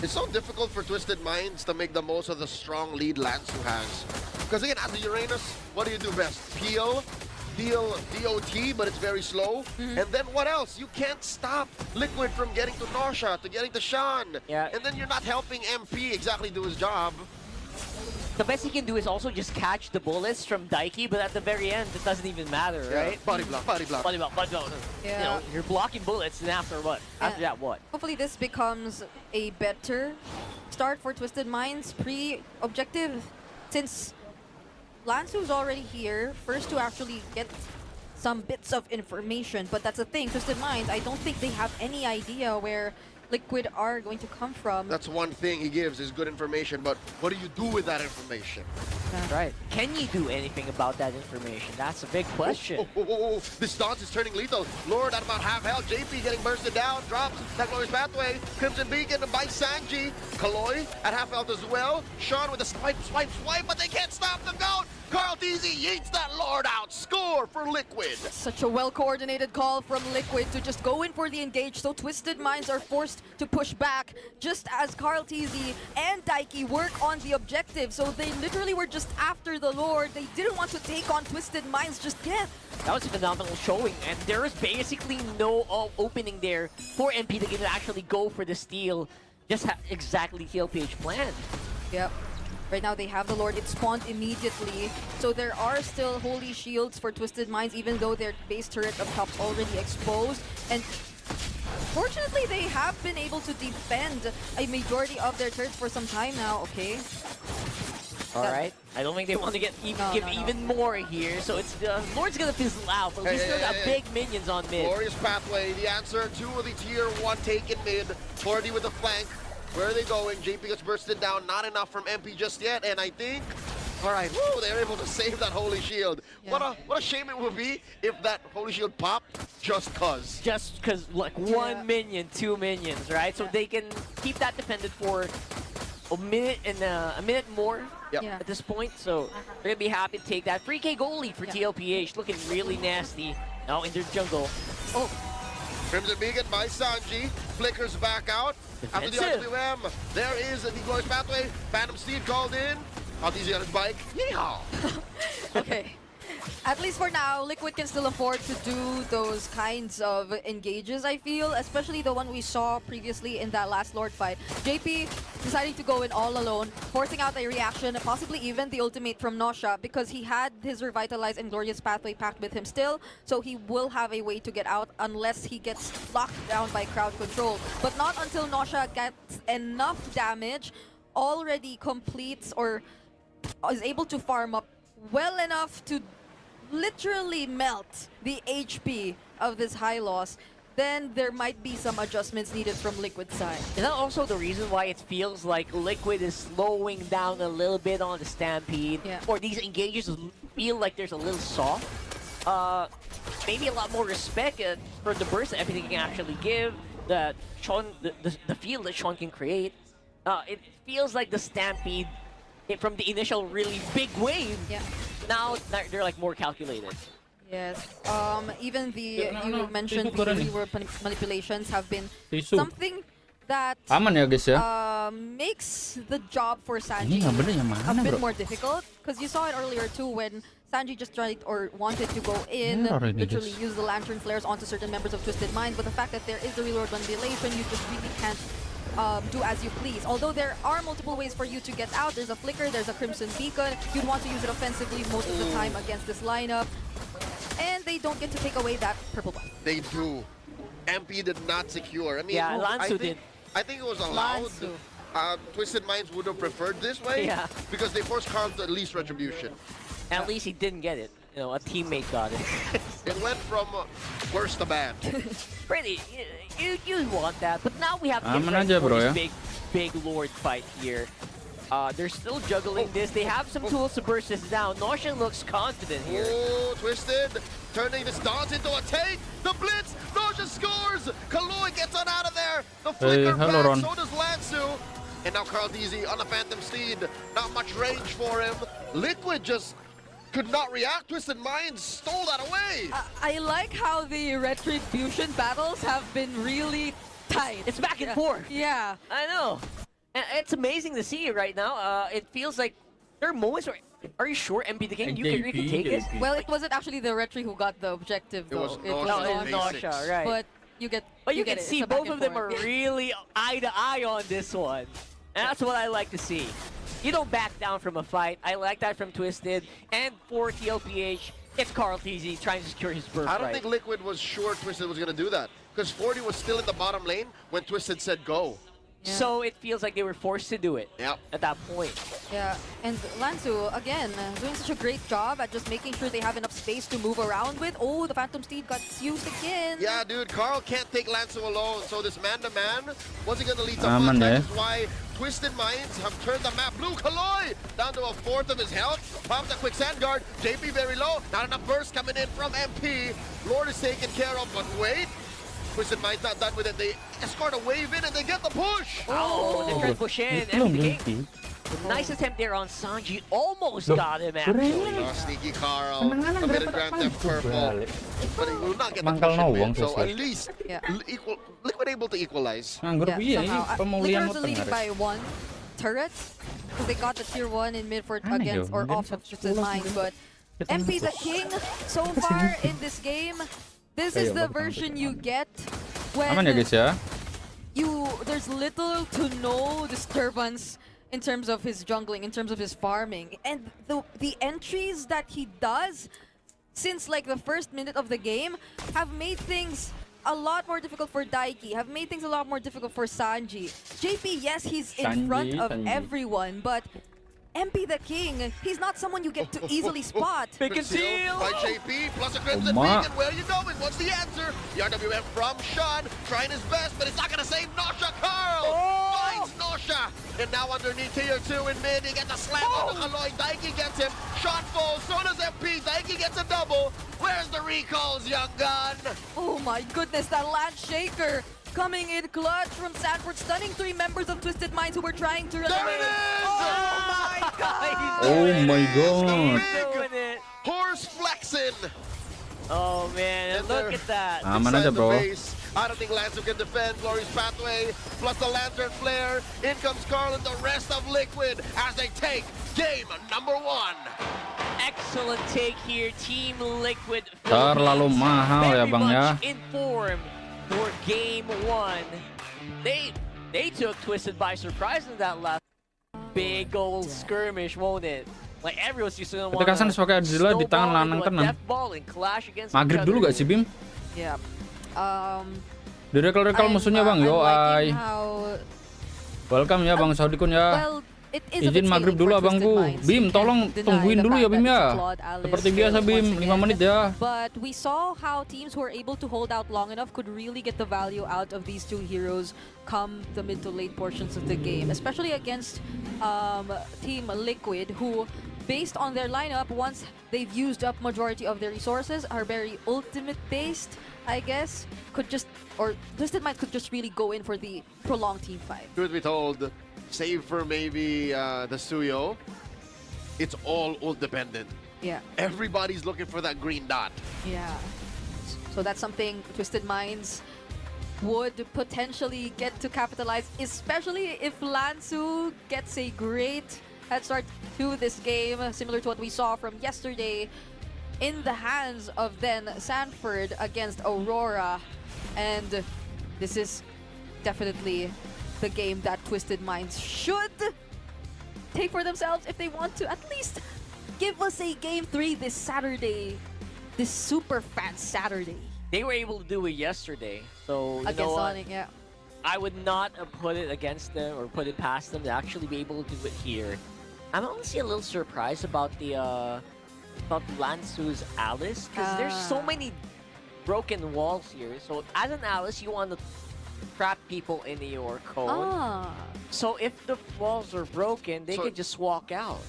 It's so difficult for Twisted Minds to make the most of the strong lead Lansu has. Because again, as the Uranus, what do you do best? Peel, deal DOT, but it's very slow. And then what else? You can't stop Liquid from getting to Nosha, to getting to Sean. Yeah. And then you're not helping MP exactly do his job. The best he can do is also just catch the bullets from Daiki, but at the very end, it doesn't even matter, right? Body block, body block. Body block, body block. Yeah. You know, you're blocking bullets, and after what? After that, what? Hopefully this becomes a better start for Twisted Minds pre-objective, since Lansu's already here, first to actually get some bits of information. But that's the thing, Twisted Minds, I don't think they have any idea where Liquid are going to come from. That's one thing he gives is good information, but what do you do with that information? Yeah. Right. Can you do anything about that information? That's a big question. This dance is turning lethal. Lord at about half health. JP getting bursted down. Drops that glorious pathway. Crimson Beacon by Sanji. Kaloy at half health as well. Sean with a swipe, but they can't stop the GOAT. Carl TZ yeets that Lord out. Score for Liquid. Such a well-coordinated call from Liquid to just go in for the engage, so Twisted Minds are forced to push back just as Carl TZ and Daiki work on the objective. So they literally were just after the Lord. They didn't want to take on Twisted Minds just yet. That was a phenomenal showing, and there is basically no opening there for MP to actually go for the steal. Just exactly TLPH planned. Yep. Right now they have the Lord, it spawned immediately. So there are still holy shields for Twisted Minds, even though their base turret up top's already exposed. And fortunately they have been able to defend a majority of their turrets for some time now, okay? Alright, I don't think they want to give even more here, so it's Lord's gonna fizzle out, but we still got big minions on mid. Glorious pathway, the answer to the tier 1 take in mid. 40 with the flank. Where are they going? JP gets bursted down. Not enough from MP just yet, and I think, all right, woo, they're able to save that holy shield. Yeah. What a shame it would be if that holy shield popped just cause. Just because, like, 1 minion, 2 minions, right? So they can keep that defended for a minute and a minute more at this point. So they're gonna be happy to take that. 3K goal lead for TLPH, looking really nasty now in their jungle. Oh, Crimson Beacon by Sanji flickers back out. After the RWM, there is the glorious pathway. Phantom Steed called in. Out easy on his bike. Yeehaw! Okay. At least for now, Liquid can still afford to do those kinds of engages, I feel, especially the one we saw previously in that last Lord fight. JP deciding to go in all alone, forcing out a reaction, possibly even the ultimate from Nosha, because he had his Revitalize and Glorious Pathway packed with him still, so he will have a way to get out unless he gets locked down by crowd control. But not until Nosha gets enough damage, already completes or is able to farm up well enough to literally melt the HP of this high loss, then there might be some adjustments needed from Liquid's side. Is that also the reason why it feels like Liquid is slowing down a little bit on the Stampede? Yeah. Or these engages feel like there's a little soft? Maybe a lot more respect for the burst that everything can actually give, the field that Sean can create. It feels like the Stampede, from the initial really big wave, now they're like more calculated. Yes. Even the you mentioned the reward manipulations have been something that Aman ya guys ya. makes the job for Sanji Ini nggak bener yang a mana bit bro? more difficult, because you saw it earlier too when Sanji just tried or wanted to go in, Where are they literally just- use the lantern flares onto certain members of Twisted Minds, but the fact that there is the reload ventilation, you just really can't do as you please. Although there are multiple ways for you to get out. There's a flicker, there's a crimson beacon. You'd want to use it offensively most of the time against this lineup. And they don't get to take away that purple buff. They do. MP did not secure. I mean, Yeah, Lansu did. I think it was allowed. Lansu. Twisted Minds would have preferred this way. Yeah. Because they forced Carl to at least retribution. At least he didn't get it. You know, a teammate got it. It went from worse to bad. Pretty, you want that, but now we have to Aman get ready aja, for bro, this ya. big Lord fight here. They're still juggling this. They have some tools to burst this down. Notion looks confident here. Oh, Twisted, turning this dodge into a take. The blitz, Noja scores. Kaloi gets on out of there. The flicker hello, back, Ron. so does Lansu. And now Carl DZ on a Phantom Steed. Not much range for him. Liquid just could not react. Twisted Minds stole that away. I like how the retribution battles have been really tight. It's back and forth. Yeah. I know. And it's amazing to see it right now. It feels like there are moments where, are you sure MP the King, you can take it? Well, it wasn't actually the retri who got the objective It though. was No, Nausea. it's Nausea. Nausea, right. But you get. But you get can it. see It's a back both of and them are forth. really eye to eye on this one. And that's what I like to see. You don't back down from a fight. I like that from Twisted. And for TLPH, it's Carl TZ trying to secure his birthright. I don't think Liquid was sure Twisted was going to do that. Because 40 was still in the bottom lane when Twisted said go. Yeah. So it feels like they were forced to do it at that point. Yeah, and Lansu, again, doing such a great job at just making sure they have enough space to move around with. Oh, the Phantom Steed got used again. Yeah, dude, Carl can't take Lansu alone. So this man-to-man wasn't going to lead to Aman much. ya. That's why Twisted Minds have turned the map. Blue Kaloi down to a fourth of his health. Popped a quick sand guard. JP very low. Not enough burst coming in from MP. Lord is taken care of, but wait. Twisted Minds not done with it. They escort a wave in and they get the push. Oh, they tried to push in. MP the King. Nice attempt there on Sanji. Almost got him, actually. Oh, sneaky Carl. Committed Grand Theft Purple. But he will not get the push in mid. So at least Liquid able to equalize. Nganggur piye ini somehow. pemulihan Liquid's leading tengah. by 1 turret, because they got the tier 1 in mid for Aneh against dong, or jadi off of satu Twisted bola Minds, sudah. but MP the King so far in this game, this is the version you get when Aman ya guys ya. there's little to no disturbance in terms of his jungling, in terms of his farming, and the entries that he does since like the first minute of the game have made things a lot more difficult for Daiki, have made things a lot more difficult for Sanji. JP, yes, he's in front of everyone, but MP the King, he's not someone you get to easily spot. Big conceal! By JP, plus a Crimson Ma. Beacon. Where are you going? What's the answer? The RWM from Sean, trying his best, but it's not going to save Nosha. Carl finds Nosha. And now underneath tier 2 in mid, he gets a slam on the Kaloi. Daiki gets him. Shot falls, so does MP. Daiki gets a double. Where's the recalls, young gun? Oh my goodness, that Lance Shaker coming in clutch from Sanford, stunning 3 members of Twisted Minds who were trying to run There away. it is! Oh my god! Oh my god. Doing it. Horse flexing. Oh man, and look at that. Aman Inside aja the bro. base. I don't think Lancer can defend Glory's pathway. Plus the Lantern Flare. In comes Carl and the rest of Liquid as they take game number 1. Excellent take here, Team Liquid. Terlalu mahal ya Very bang ya. much in form for game 1. They took Twisted by surprise in that last big old skirmish, won't it? Like everyone's used to Ketika San sebagai Adila di tangan lanang tenan. Maghrib dulu gak sih Bim? Yeah. Di recall musuhnya bang, yo ay. Welcome ya bang Saudikun ya. Well, it is a Izin bit maghrib scaling dulu for abangku. Twisted Minds. Bim, You tolong can't deny tungguin the dulu fact ya Bim that ya. Claude Alice Seperti biasa failed Bim, once 5 again. menit ya. But we saw how teams who were able to hold out long enough could really get the value out of these 2 heroes come the mid to late portions of the game, especially against Team Liquid, who based on their lineup, once they've used up majority of their resources, are very ultimate based, I guess, Twisted Minds could just really go in for the prolonged team fight. Truth be told, save for maybe the Suyo, it's all ult dependent. Yeah. Everybody's looking for that green dot. Yeah. So that's something Twisted Minds would potentially get to capitalize, especially if Lansu gets a great head start to this game, similar to what we saw from yesterday in the hands of then Sanford against Aurora. And this is definitely the game that Twisted Minds should take for themselves if they want to at least give us a Game 3 this Saturday, this super fan Saturday. They were able to do it yesterday, so you Against know what? Onic, yeah. I would not put it against them or put it past them to actually be able to do it here. I'm honestly a little surprised about the about Lansu's Alice, because there's so many broken walls here. So as an Alice, you want to trap people in your cone. So if the walls are broken, they can just walk out.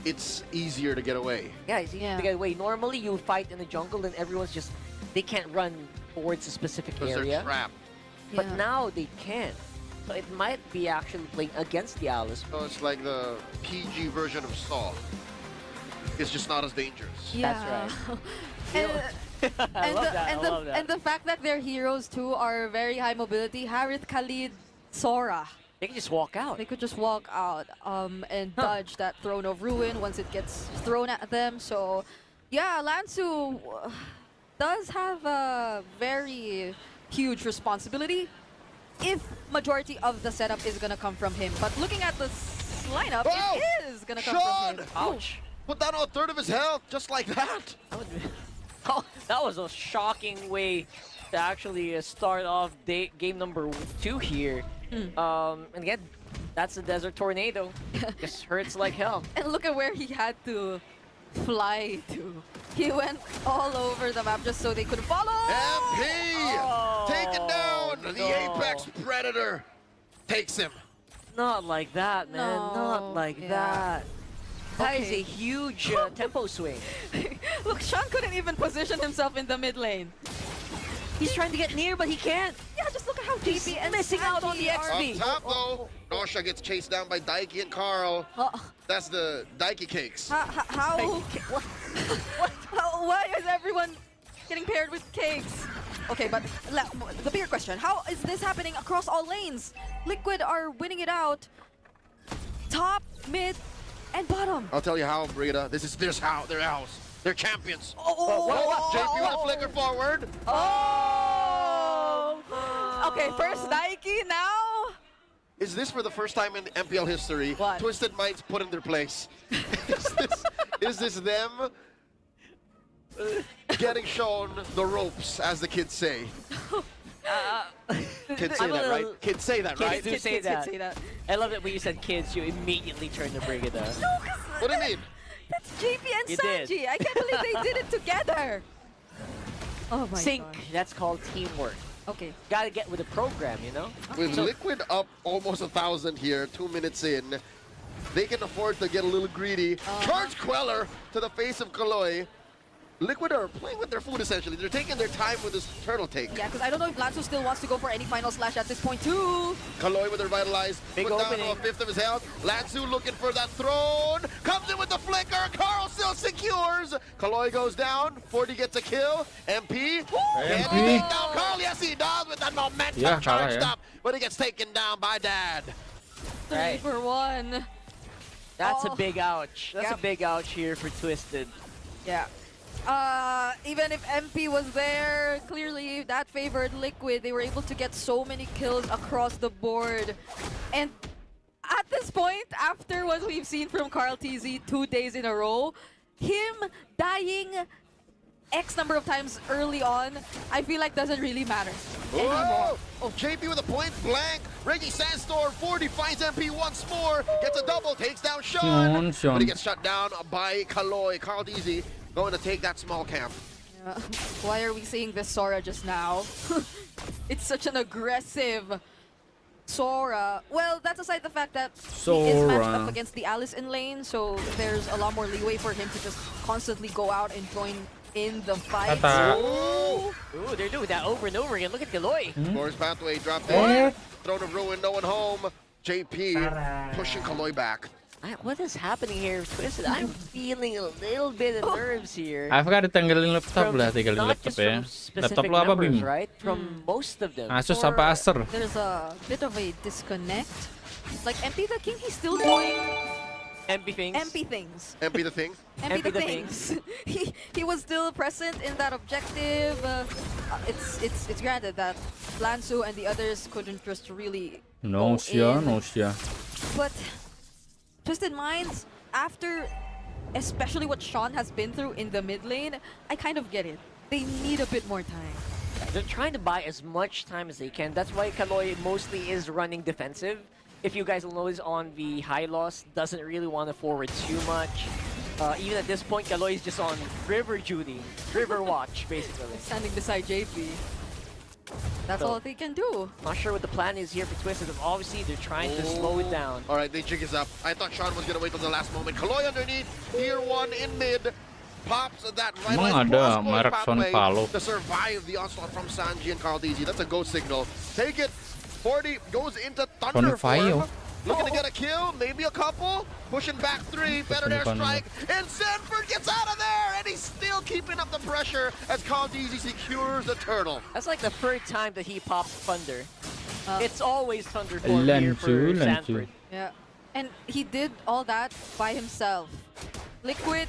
It's easier to get away. Yeah, it's easier to get away. Normally, you fight in the jungle and everyone's just, they can't run towards a specific area. They're trapped. But now they can. So it might be actually playing against the Alice. So it's like the PG version of Saw. It's just not as dangerous. Yeah. That's right. And the fact that their heroes too are very high mobility, Harith, Khalid, Sora. They can just walk out. They could just walk out and dodge that Throne of Ruin once it gets thrown at them. So yeah, Lansu does have a very huge responsibility if majority of the setup is gonna come from him. But looking at the lineup, it is gonna come from him. Ouch. Put down a third of his health, just like that. That was a shocking way to actually start off game number 2 here. And again, that's a Desert Tornado. Just hurts like hell. And look at where he had to fly to. He went all over the map just so they could follow. MP! Taken down! The Apex Predator takes him. Not like that, man. Not like that. That is a huge tempo swing. Look, Sean couldn't even position himself in the mid lane. He's trying to get near, but he can't. Yeah, just look at how JP and missing out on the XP. Up top, though, Nosha gets chased down by Daiki and Carl. That's the Daiki cakes. How? Why is everyone getting paired with cakes? Okay, but the bigger question, how is this happening across all lanes? Liquid are winning it out. Top, mid, and bottom. I'll tell you how, Brita. This is their house. They're champions. What? JP with a flicker forward. Okay, first Nike, now? Is this for the first time in MPL history? What? Twisted Minds put in their place. is this them getting shown the ropes, as the kids say? Kids say that, right? Kids say that, right? Kids do say that. I love it when you said kids, you immediately turned to Brigida. No, what do you mean? That's JP and You Sanji. did. I can't believe they did it together. Oh my Sync, god. that's called teamwork. Okay. Gotta get with the program, you know? With Liquid up almost 1,000 here, 2 minutes in, they can afford to get a little greedy. Charge Queller to the face of Kaloy. Liquid are playing with their food, essentially. They're taking their time with this turtle take. Yeah, because I don't know if Lansu still wants to go for any final slash at this point, too. Kaloy with revitalized. Big put opening. down to a fifth of his health. Lansu looking for that throne. Comes in with the flicker. Carl still secures. Kaloy goes down. 40 gets a kill. MP. Can he take down Carl? Yes, he does with that momentum charged up. But he gets taken down by Dad. 3 for 1. That's a big ouch. That's a big ouch here for Twisted. Yeah. Even if MP was there, clearly that favored Liquid. They were able to get so many kills across the board. And at this point, after what we've seen from Carl TZ 2 days in a row, him dying X number of times early on, I feel like doesn't really matter anymore. JP with a point blank. Reggie Sandstorm 40 finds MP once more. Gets a double, takes down Sean. But he gets shut down by Kaloy. Carl DZ going to take that small camp. Yeah. Why are we seeing this Sora just now? It's such an aggressive Sora. Well, that's aside the fact that he is matched up against the Alice in lane, so there's a lot more leeway for him to just constantly go out and join in the fight. Ooh, they're doing that over and over again. Look at Kaloy. Forest Pathway dropped in. Throne of Ruin, no one home. JP pushing Kaloy back. What is happening here, Twisted? I'm feeling a little bit of nerves here. AFK ditanggalin laptop lah, tinggalin Not laptop just ya. from specific Laptop lo apa members, Bim? right? From most of them. Asus apa Acer? There's a bit of a disconnect. Like MP the King, he's still doing MP things. MP things. MP the thing. MP the things. he was still present in that objective. It's granted that Lansu and the others couldn't just really No go in. But Twisted Minds, after especially what Sean has been through in the mid lane, I kind of get it. They need a bit more time. They're trying to buy as much time as they can. That's why Kaloy mostly is running defensive. If you guys will notice on the high loss, doesn't really want to forward too much. Even at this point, Kaloy is just on river duty, river watch, basically. Standing beside JP. That's all they can do. Not sure what the plan is here for Twisted. Obviously, they're trying to slow it down. All right, they jig is up. I thought Sean was going to wait till the last moment. Kaloy underneath, tier 1 in mid. Pops that right line to survive the onslaught from Sanji and KarlTzy. That's a go signal. Take it. 40 goes into Thunder form. Looking to get a kill, maybe a couple. Pushing back 3, better airstrike. And Sanford gets out of there, and he's still keeping up the pressure as KarlTzy secures the turtle. That's like the third time that he popped Thunder. It's always Thunder form here for Sanford. Yeah, and he did all that by himself. Liquid,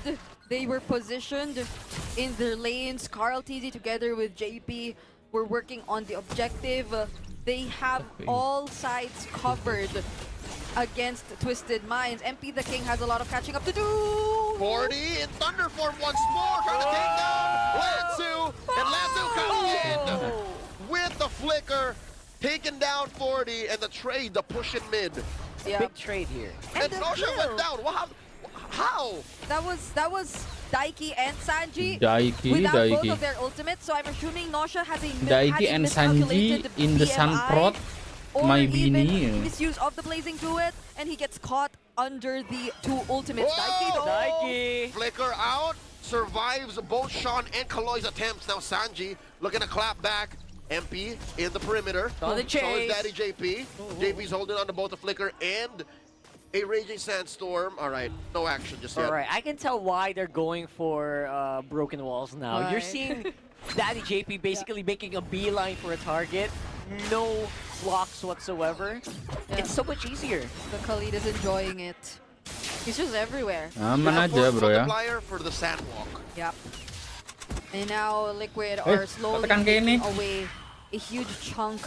they were positioned in their lanes. KarlTzy together with JP were working on the objective. They have all sides covered against Twisted Minds. MP the King has a lot of catching up to do. 40 in Thunder form once more, trying to take down Lansu. And Lansu comes in with the flicker, taking down 40, and the trade, the push in mid. Yeah. Big trade here. And Nosha went down. How? That was Daiki and Sanji Daiki. both of their ultimates, so I'm assuming Nosha has a Daiki and Sanji in the Sunprot. Or My even Bini. misuse of the Blazing Duet, and he gets caught under the 2 ultimates. Daiki. Flicker out, survives both Sean and Kaloy's attempts. Now Sanji looking to clap back. MP in the perimeter. On the So is chase. Daddy JP. JP's holding on to both the Flicker and a Raging Sandstorm. All right, no action just yet. All right, I can tell why they're going for broken walls now. Right. You're seeing Daddy JP basically making a beeline for a target. No blocks whatsoever. Yeah. It's so much easier. The Khalid is enjoying it. He's just everywhere. Aman aja bro ya. Multiplier for the Sandwalk. Yep. And now Liquid are slowly tekan kayak ini. taking away a huge chunk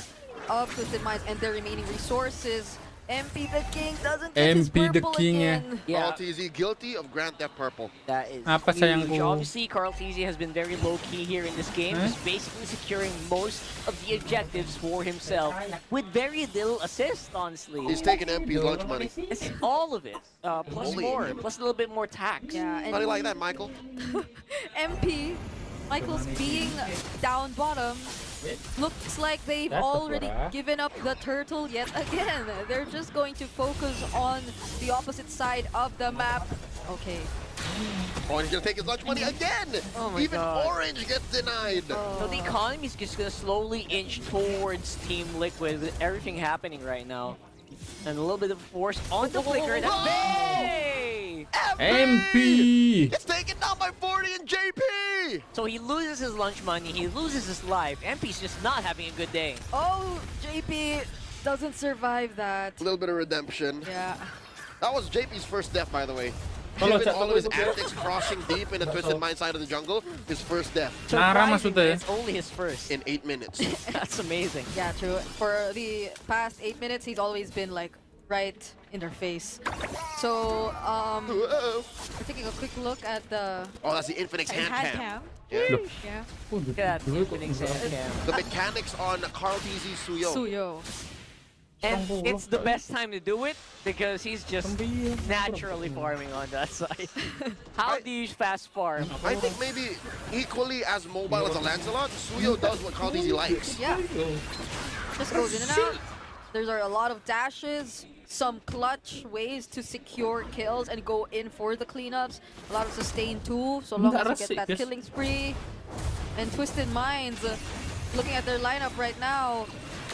of Twisted Minds and their remaining resources. MP the King doesn't get his MP the purple King ya. again. Yeah, KarlTzy guilty of Grand Theft Purple. that is Apa huge. sayangku? Obviously, KarlTzy has been very low-key here in this game, just basically securing most of the objectives for himself with very little assist, honestly. He's taking MP's lunch money. It's all of it, plus Holy. more, plus a little bit more tax. Yeah, and How do you like that, Michael? MP, Michael's being down bottom. Looks like they've already given up the turtle yet again. They're just going to focus on the opposite side of the map. Okay. Oh, and he's gonna take his lunch money again! Oh my Even God. Orange gets denied! So the economy is just gonna slowly inch towards Team Liquid with everything happening right now. And a little bit of force on the Flicker. That's big! MP. It's taken down by 40 and JP! So he loses his lunch money, he loses his life. MP's just not having a good day. Oh, JP doesn't survive that. A little bit of redemption. Yeah. That was JP's first death, by the way. Kalau Given all of his antics crossing deep in the Twisted Mind side of the jungle, his first death Nara Surprisingly, maksudnya. it's only his first. in 8 minutes. That's amazing. Yeah, true. For the past 8 minutes, he's always been like right in their face. So, Whoa. we're taking a quick look at the Oh, that's the Infinix hand cam. Yeah. Look at that opening sand cam. The mechanics on KarlTzy Suyo. Suyo. And it's the best time to do it because he's just naturally farming on that side. How do you fast farm? I think maybe equally as mobile as a Lancelot, Suyo does what KarlTzy likes. Yeah. Just goes in and out. There are a lot of dashes, some clutch ways to secure kills and go in for the cleanups. A lot of sustain too, so long as you get that killing spree. And Twisted Minds, looking at their lineup right now,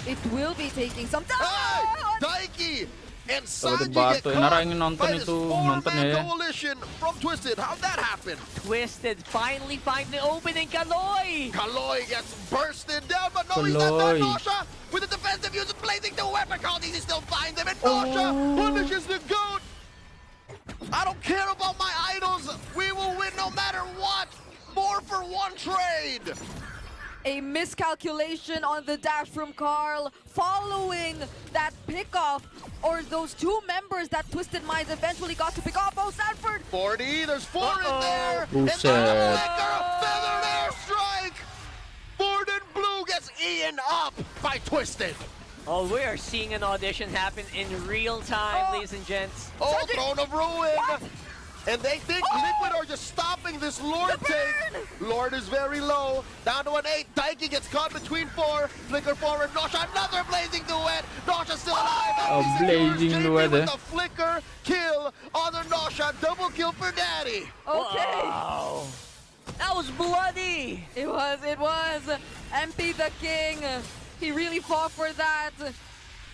it will be taking some time. Hey! Daiki And Coba Sanji dibantu. get Nara caught ingin nonton by this itu, nonton four-man ya. coalition from Twisted. How'd that happen? Twisted finally finds the opening. Kaloy! Kaloy gets bursted down, but no, he's not done. Kaloy. Nosha with the defensive use blazing the weapon. He still finds him, and Nosha punishes the GOAT. I don't care about my idols. We will win no matter what. 4 for 1 trade. A miscalculation on the dash from Carl following that pickoff, or those 2 members that Twisted Minds eventually got to pick off. Oh, Sanford! 40, there's 4 in there. Buset. And there's a feathered airstrike. Ford and Blue gets eaten up by Twisted. Oh, we are seeing an audition happen in real time, ladies and gents. Oh, Throne of Ruin. What? And they think Liquid are just stopping this Lord take. Lord is very low. Down to an 8. Daiki gets caught between 4. Flicker forward. Nosha, another blazing duet. Nosha still alive. Oh, blazing duet, with the flicker kill on the Nosha. Double kill for Daddy. Okay. Wow. That was bloody. It was. MP the King. He really fought for that.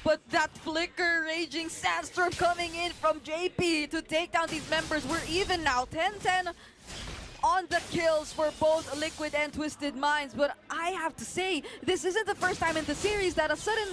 But that flicker raging sandstorm coming in from JP to take down these members. We're even now, 10-10 on the kills for both Liquid and Twisted Minds. But I have to say, this isn't the first time in the series that a sudden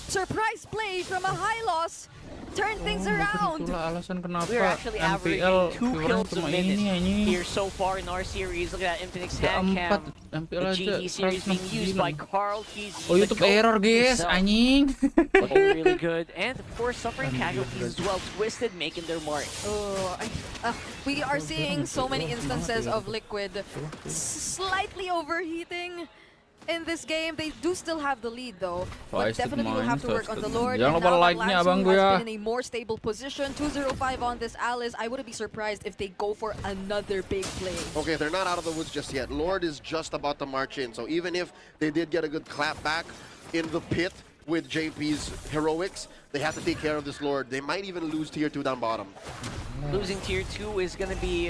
surprise play from a high loss turned things around. Itulah alasan kenapa We're actually MPL averaging 2 viewernya kills a cuma minute ini anjing. here so far in our series. Look at that Infinix Ya hand 4 cam. MPL The aja GT series being used by 169. Carl Keys. Oh, YouTube error guys, anjing. Looking really good. And of course, suffering casualties as well. Twisted making their mark. We are seeing so many instances of Liquid slightly overheating in this game. They do still have the lead though, but definitely will have to work on the Lord. Jangan And lupa now that like-nya Lansu abang gue ya. has been in a more stable position. 2-0-5 on this Alice. I wouldn't be surprised if they go for another big play. Okay, they're not out of the woods just yet. Lord is just about to march in. So even if they did get a good clap back in the pit with JP's heroics, they have to take care of this Lord. They might even lose tier 2 down bottom. Losing tier 2 is going to be,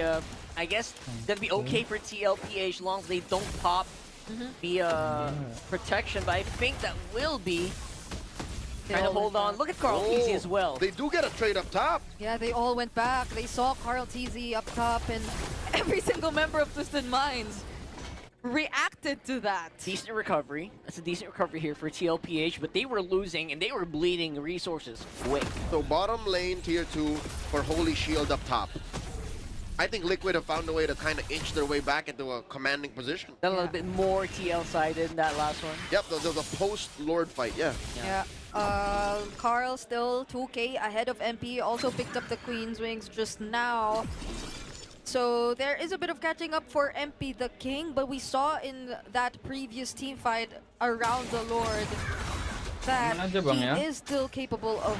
I guess, going to be okay for TLPH as long as they don't pop via protection. But I think that will be trying to hold on. Look at Carl TZ as well. They do get a trade up top. Yeah, they all went back. They saw Carl TZ up top, and every single member of Twisted Minds reacted to that. Decent recovery. That's a decent recovery here for TLPH, but they were losing and they were bleeding resources quick. So bottom lane tier 2 for Holy Shield up top. I think Liquid have found a way to kind of inch their way back into a commanding position. A little bit more TL-sided in that last one. Yep, the post-Lord fight, yeah. Carl still 2k ahead of MP, also picked up the Queen's Wings just now. So there is a bit of catching up for MP the King, but we saw in that previous team fight around the Lord that he is still capable of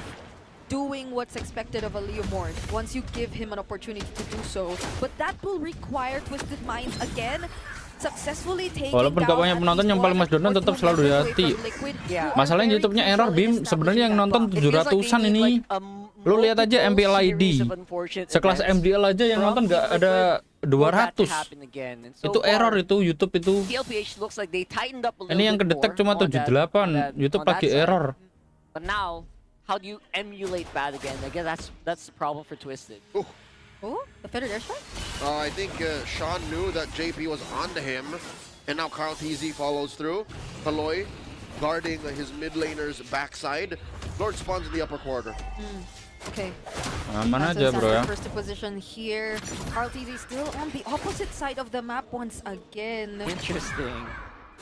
doing what's expected of a Leomord once you give him an opportunity to do so. But that will require Twisted Minds again successfully taking Walaupun gak banyak penonton, yang paling Masdondon tetap selalu di hati. Masalahnya YouTube-nya error, Bim. Sebenarnya yang nonton 700-an ini. Lu lihat aja Mpl ID. Sekelas MDL aja yang nonton gak ada 200. Itu error itu, YouTube itu. Ini yang kedetek cuma 78. YouTube lagi error. But now, how do you emulate that again? I guess that's the problem for Twisted. Oh, the feathered airstrike? I think Sean knew that JP was onto him, and now Carl TZ follows through. Kaloy guarding his mid laner's backside. Lord spawns in the upper quarter. Okay. Aman aja bro ya. First position here. Carl TZ still on the opposite side of the map once again. Interesting.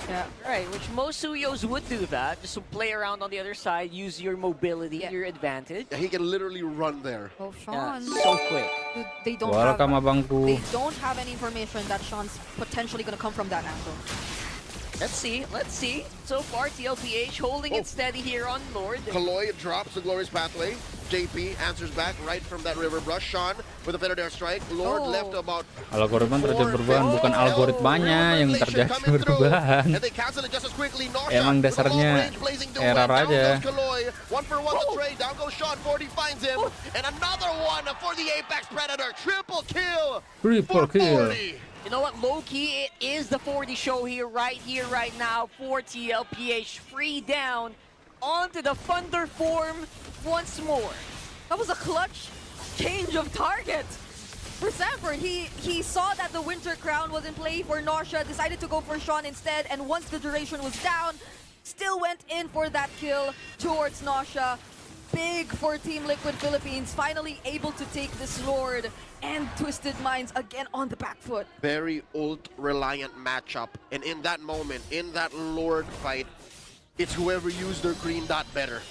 Yeah. Right, which most Suyos would do that, just to play around on the other side, use your mobility, your advantage. Yeah, he can literally run there. Oh, Sean. So quick. They don't have any information that Sean's potentially going to come from that angle. Let's see. So far, TLPH holding it steady here on Lord. Kaloy drops the Glorious Pathway. JP answers back right from that river brush. Sean with a feathered airstrike. Lord left about Algoritma terjadi perubahan, bukan algoritmanya yang terjadi perubahan. Emang dasarnya error aja. 1-for-1 the trade. Down goes Sean. 40 finds him. And another one for the Apex Predator. Triple kill. Triple kill. You know what, low-key, it is the 40 show here, right now, for TLPH. Free down onto the Thunder form once more. That was a clutch change of target for Sanford. He saw that the Winter Crown was in play for Nausea, decided to go for Sean instead, and once the duration was down, still went in for that kill towards Nausea. Big for Team Liquid Philippines, finally able to take this Lord, and Twisted Minds again on the back foot. Very ult-reliant matchup, and in that moment, in that Lord fight, it's whoever used their green dot better.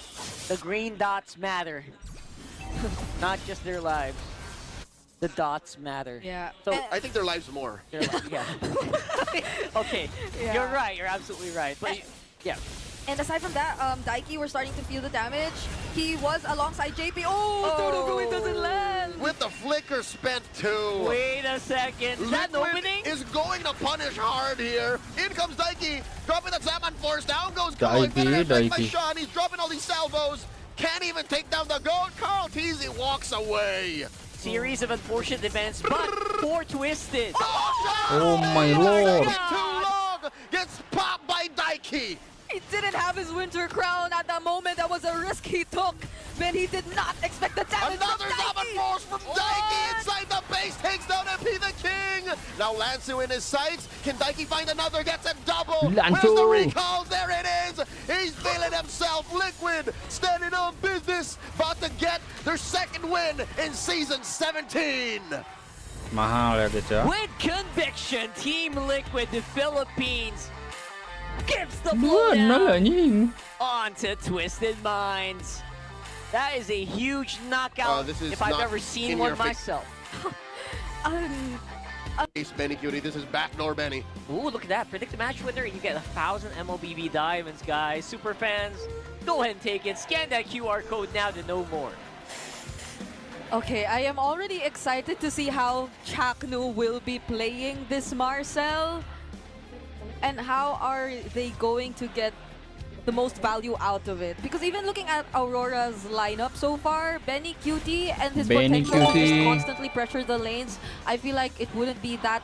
The green dots matter. Not just their lives. The dots matter. Yeah. So I think their lives more. yeah. Okay. Yeah. You're right. You're absolutely right. But yeah. And aside from that, Daiki, we're starting to feel the damage. He was alongside JP. Oh, it doesn't land. With the flicker spent too. Wait a second. Is that an Liquid opening? is going to punish hard here. In comes Daiki, dropping the Zaman Force. Down goes Daiki. He's dropping all these salvos. Can't even take down the goat. Carl Teasy walks away. Series of unfortunate events, but for Twisted. Oh my lord. Too long. Gets popped by Daiki. He didn't have his Winter Crown at that moment. That was a risk he took. Man, he did not expect the damage. Another Zaman Force from Daiki inside the base. Takes down MP the King. Now Lansu in his sights. Can Daiki find another? Gets a double. Lansu. Where's the recall? There it is. He's feeling himself. Liquid standing on business. About to get their second win in Season 17. Mahal ya guys ya. With conviction, Team Liquid, the Philippines, gives the Dua nol blow anjing. onto Twisted Minds. That is a huge knockout This is if I've not ever seen in one your face. myself. Ace Benny Cutie. This is backdoor Benny. Ooh, look at that. Predict the match winner. You get 1,000 MLBB diamonds, guys. Super fans, go ahead and take it. Scan that QR code now to know more. Okay, I am already excited to see how Chaknu will be playing this Marcel. And how are they going to get the most value out of it? Because even looking at Aurora's lineup so far, Benny Cutie and his Benny potential to Cutie. just constantly pressure the lanes, I feel like it wouldn't be that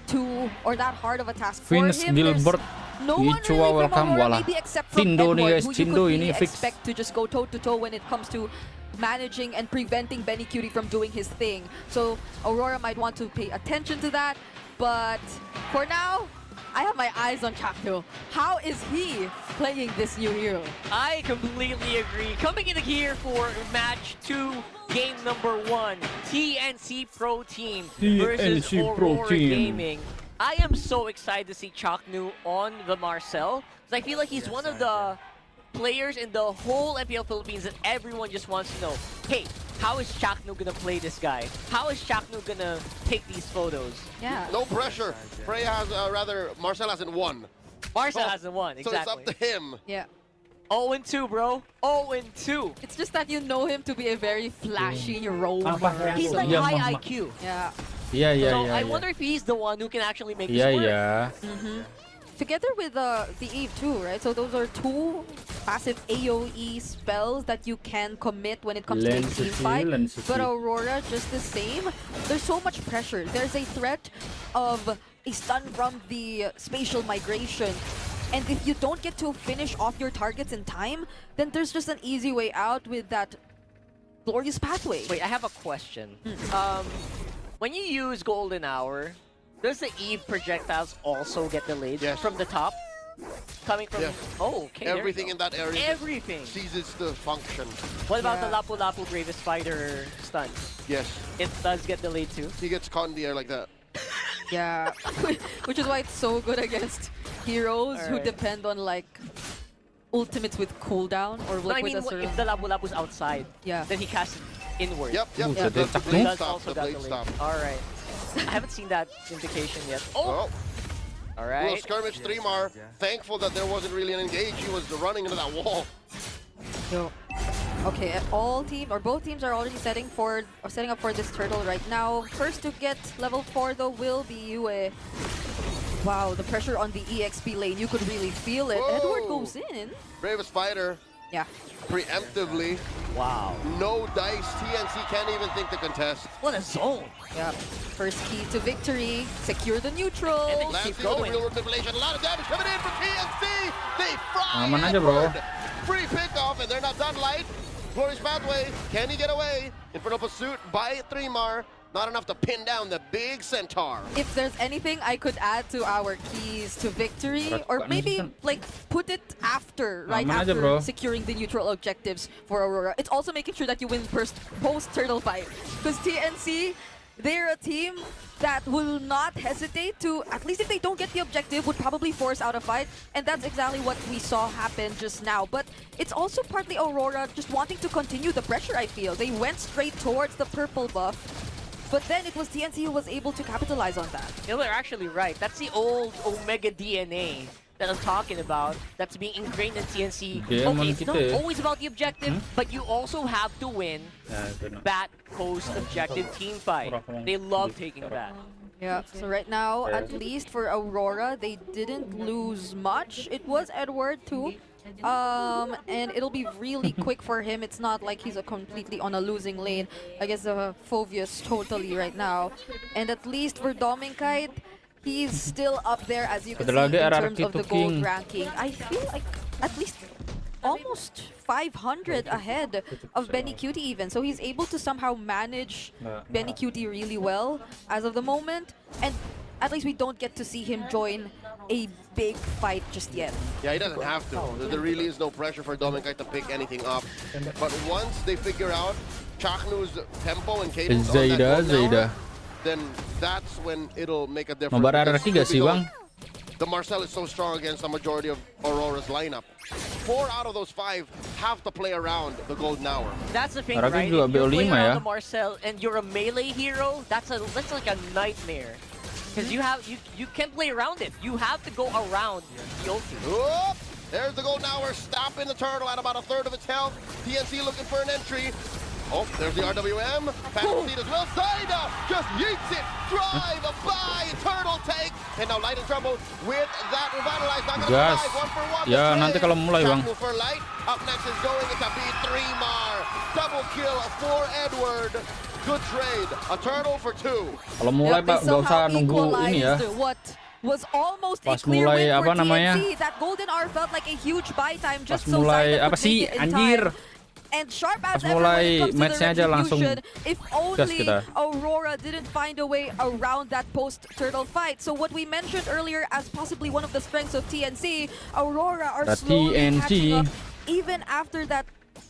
that hard of a task Vince for him. Gilbert, No one Ichua really welcome, from Aurora, wala. maybe except from Cindo nih Edward, guys, who you Cindo could ini really fix. expect to just go toe-to-toe when it comes to managing and preventing Benny Cutie from doing his thing. So Aurora might want to pay attention to that. But for now, I have my eyes on Chakno. How is he playing this new hero? I completely agree. Coming in here for match 2, game number 1, TNC Pro Team versus TNC Pro Aurora Team. Gaming. I am so excited to see Chaknu on the Marcel, because I feel like he's one of the players in the whole MPL Philippines that everyone just wants to know, hey, how is Chaknu gonna play this guy? How is Chaknu gonna take these photos? Yeah. No pressure. Freya has, Marcel hasn't won. Marcel hasn't won, So it's exactly. up to him. Yeah. 0-2, bro. 0-2. It's just that you know him to be a very flashy rover. He's like Yeah, high mama. IQ. Yeah. Yeah. So I wonder if he's the one who can actually make this Yeah, work. yeah. Together with the Eve too, right? So those are two passive AoE spells that you can commit when it comes to a team fight. But Aurora, just the same. There's so much pressure. There's a threat of a stun from the spatial migration. And if you don't get to finish off your targets in time, then there's just an easy way out with that glorious pathway. Wait, I have a question. When you use Golden Hour, does the Eve projectiles also get delayed from the top? Coming from... Yes. Oh, okay. Everything in that area Everything. ceases to function. What about the Lapu Lapu Bravest Fighter stun? Yes. It does get delayed too? He gets caught in the air like that. Yeah. Which is why it's so good against heroes who depend on like ultimates with cooldown or No, I like mean, with a certain... if the Lapu Lapu's outside, Yeah. then he casts it inward. Yep. Ooh, The the blade Does stop. also The got blade delayed. stop. Alright. I haven't seen that indication yet. Oh. All Well, right. skirmish Streamer, thankful that there wasn't really an engage. He was running into that wall. Yo. Okay, both teams are already setting up for this turtle right now. First to get level 4 though will be Yue. Wow, the pressure on the EXP lane, you could really feel it. Whoa. Edward goes in. Bravest fighter, Yeah. preemptively. Wow. No dice. TNC can't even think to contest. What a zone. Yeah. First key to victory. Secure the neutral. And they Lancing keep with the going. real world manipulation. A lot of damage coming in from TNC. They fry Aman aja, bro. Edward. Free pickoff, and they're not done light. Glorious pathway. Can he get away? Infernal pursuit by Streamer. Not enough to pin down the big centaur. If there's anything I could add to our keys to victory, or maybe like put it after, right after securing the neutral objectives for Aurora, it's also making sure that you win post-turtle fight. Because TNC, they're a team that will not hesitate to, at least if they don't get the objective, would probably force out a fight. And that's exactly what we saw happen just now. But it's also partly Aurora just wanting to continue the pressure, I feel. They went straight towards the purple buff. But then it was TNC who was able to capitalize on that. Yeah, they're actually right. That's the old Omega DNA that I'm talking about. That's being ingrained in TNC. Okay, it's not always about the objective, but you also have to win that post-objective team fight. They love taking that. Yeah, so right now, at least for Aurora, they didn't lose much. It was Edward too. And it'll be really quick for him. It's not like he's completely on a losing lane against Phovius totally right now. And at least for Dominkite, he's still up there, as you can see, in terms of the gold ranking. I feel like at least almost 500 ahead of Benny Cutie even. So he's able to somehow manage Benny Cutie really well as of the moment. And at least we don't get to see him join a big fight just yet. Yeah, he doesn't have to. There really is no pressure for Dominkite to pick anything up. But once they figure out Chaknu's tempo and cadence on that gold hour, then that's when it'll make a difference. MABAR 3 sih, Bang? The Marcel is so strong against the majority of Aurora's lineup. 4 out of those 5 have to play around the golden hour. That's the thing, right? If you're playing around the Marcel and you're a melee hero, that's like a nightmare. Because you can't play around it. You have to go around the ulti. Whoop! There's the golden hour, stopping the turtle at about 1/3 of its health. TNC looking for an entry. Oh, there's the RWM. Phantom Seed as well. Zaida just yeets it. Drive by. Turtle take. And now Light in trouble with that revitalize. Not gonna survive. 1-for-1. Ya, nanti kalau mulai, Bang. For Light. Up next is going into B3mar. Double kill for Edward. Good trade. A turtle for 2. Kalau mulai Pak, nggak usah nunggu ini ya. Was almost Pas a clear mulai win apa for namanya? TNC. That golden hour felt like a huge buy time just Pas so mulai Zaida apa could sih make it in anjir? time. And sharp as Pas ever mulai when it comes to match-nya the aja langsung retribution, if only kita. Aurora didn't find a way around that post-turtle fight. So what we mentioned earlier as possibly one of the strengths of TNC, Aurora are slowly catching up. Even after that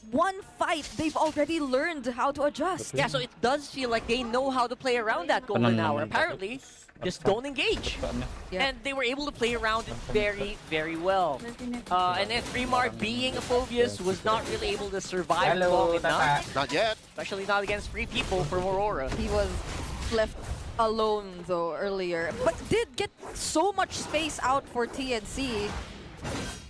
one fight, they've already learned how to adjust. Yeah, so it does feel like they know how to play around that golden hour. Apparently, just don't engage. And they were able to play around it very, very well. And then Streamer, being a Phovius, was not really able to survive long enough. Not yet. Especially not against 3 people from Aurora. He was left alone though earlier, but did get so much space out for TNC.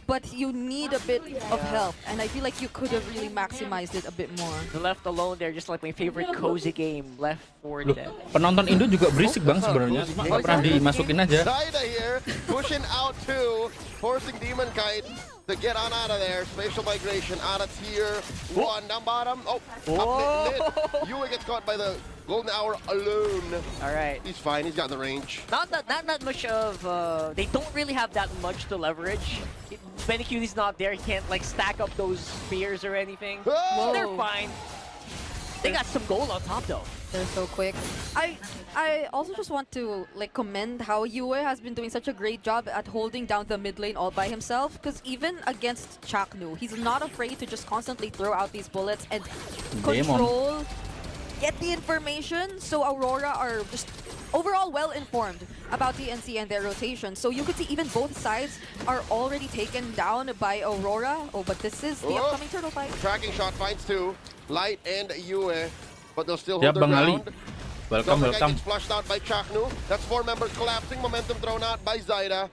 But you need a bit of help, and I feel like you could have really maximized it a bit more. Left alone there, just like my favorite cozy game, Left 4 Dead. Penonton Indo juga berisik Bang sebenarnya, cuma nggak pernah dimasukin aja. Zaida here, pushing out 2, forcing Dominkite to get on out of there. Spatial migration out of tier 1 down bottom. Oh, up mid. Yue gets caught by the golden hour alone. All right, he's fine. He's got the range. Not that much of. They don't really have that much to leverage. Benny Cutie's not there. He can't like stack up those spears or anything. Whoa. They're fine. They got some gold on top though. They're so quick. I also just want to like commend how Yue has been doing such a great job at holding down the mid lane all by himself. Because even against Chaknu, he's not afraid to just constantly throw out these bullets and control, get the information. So Aurora are just overall well informed about the NC and their rotation. So you could see even both sides are already taken down by Aurora. Oh, but this is the upcoming turtle fight. Tracking shot finds 2, Light and Yue, but they'll still hold their ground. Welcome. Gets flushed out by Chaknu. That's 4 members collapsing. Momentum thrown out by Zaida.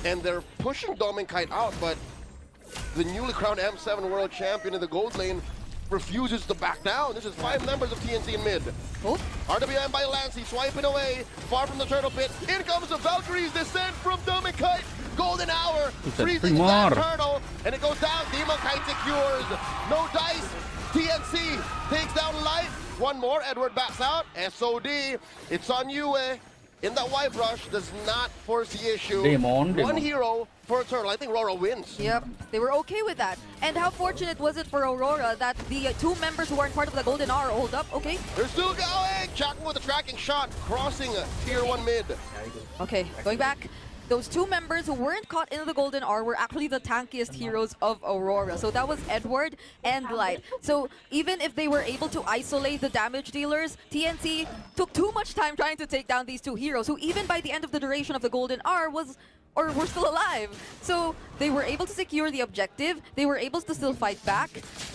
And they're pushing Dominkite out, but the newly crowned M7 World Champion in the gold lane refuses to back down. This is 5 members of TNC in mid. RWM by Lancey, swiping away, far from the turtle pit. In comes the Valkyrie's descent from Dominkite. Golden hour, freezing that turtle, and it goes down. Dominkite secures. No dice. TNC takes down Light. One more, Edward backs out. SOD, it's on Yue. in that Y brush does not force the issue. Demon. One hero for a turtle. I think Aurora wins. Yep, they were okay with that. And how fortunate was it for Aurora that the two members who weren't part of the Golden Hour hold up? Okay. They're still going. Chuck with a tracking shot, crossing tier 1 mid. Okay, going back. Those two members who weren't caught in the Golden Hour were actually the tankiest heroes of Aurora. So that was Edward and Light. So even if they were able to isolate the damage dealers, TNC took too much time trying to take down these two heroes, who even by the end of the duration of the Golden Hour were still alive. So they were able to secure the objective, they were able to still fight back,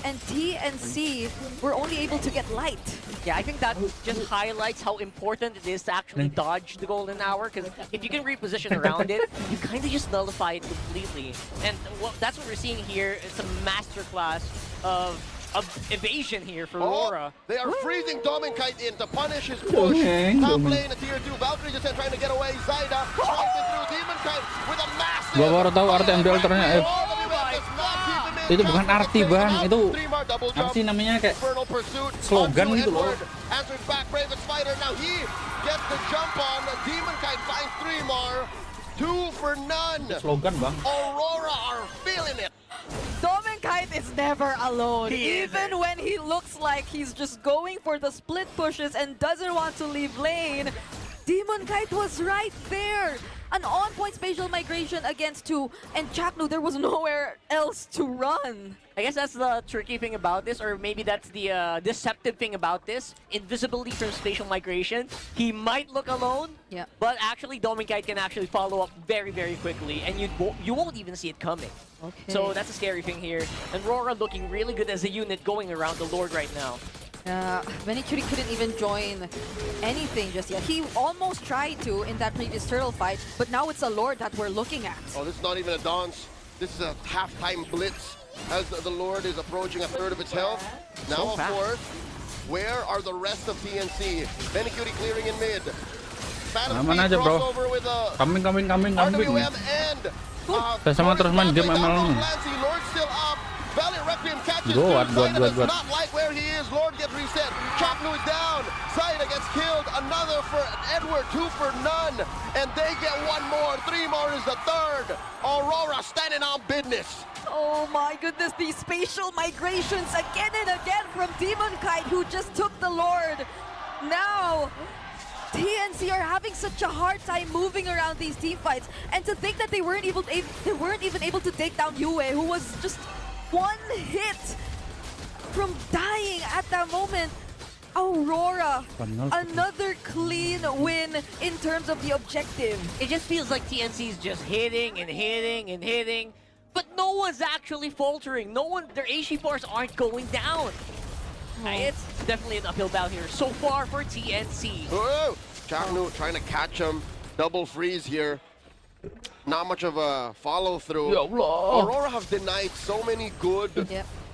and TNC were only able to get Light. Yeah, I think that just highlights how important it is to actually dodge the Golden Hour, because if you can reposition around it, you kind of just nullify it completely. And that's what we're seeing here. It's a masterclass of evasion here for Aurora. They are freezing Dominkite in to punish his push. Top lane at tier 2. Valkyrie just trying to get away. Zyda trying through Demonkite with a massive... Gua baru tahu arti MPL ternyata. Itu bukan arti bang, itu apa sih namanya kayak slogan gitu loh. Answered back Brave Spider. Now he gets the jump on. Demonkite finds 3 more. 2 for none. Slogan bang. Aurora are feeling it. Dominkite is never alone. Even when he looks like he's just going for the split pushes and doesn't want to leave lane, Demonkite was right there. An on-point spatial migration against 2, and Chaknu, there was nowhere else to run. I guess that's the tricky thing about this, or maybe that's the deceptive thing about this. Invisibility from spatial migration. He might look alone, but actually Dominkite can actually follow up very, very quickly, and you won't even see it coming. Okay. So that's a scary thing here. And Aurora looking really good as a unit going around the Lord right now. Benicuri couldn't even join anything just yet. He almost tried to in that previous turtle fight, but now it's a Lord that we're looking at. Oh, this is not even a dance. This is a halftime blitz as the Lord is approaching a third of its health. Now, of course, where are the rest of TNC? Benicuri clearing in mid. Aman aja bro. Coming. RWM and Saya sama terus main game ML. Lord still up. Valiant Requiem catches Buat. not like where he is. Lord gets reset. Chaknu is down. Zyda gets killed. Another for Edward. 2 for none. And they get 1 more. 3 more is the third. Aurora standing on business. Oh my goodness, these spatial migrations again and again from Demonkite, who just took the Lord. Now, TNC are having such a hard time moving around these team fights. And to think that they weren't even able to take down Yue, who was just 1 hit from dying at that moment. Aurora, another clean win in terms of the objective. It just feels like TNC is just hitting and hitting and hitting, but no one's actually faltering. Their HE bars aren't going down. It's definitely an uphill battle here so far for TNC. Oh, Chaknu trying to catch him. Double freeze here. Not much of a follow-through. Aurora have denied so many good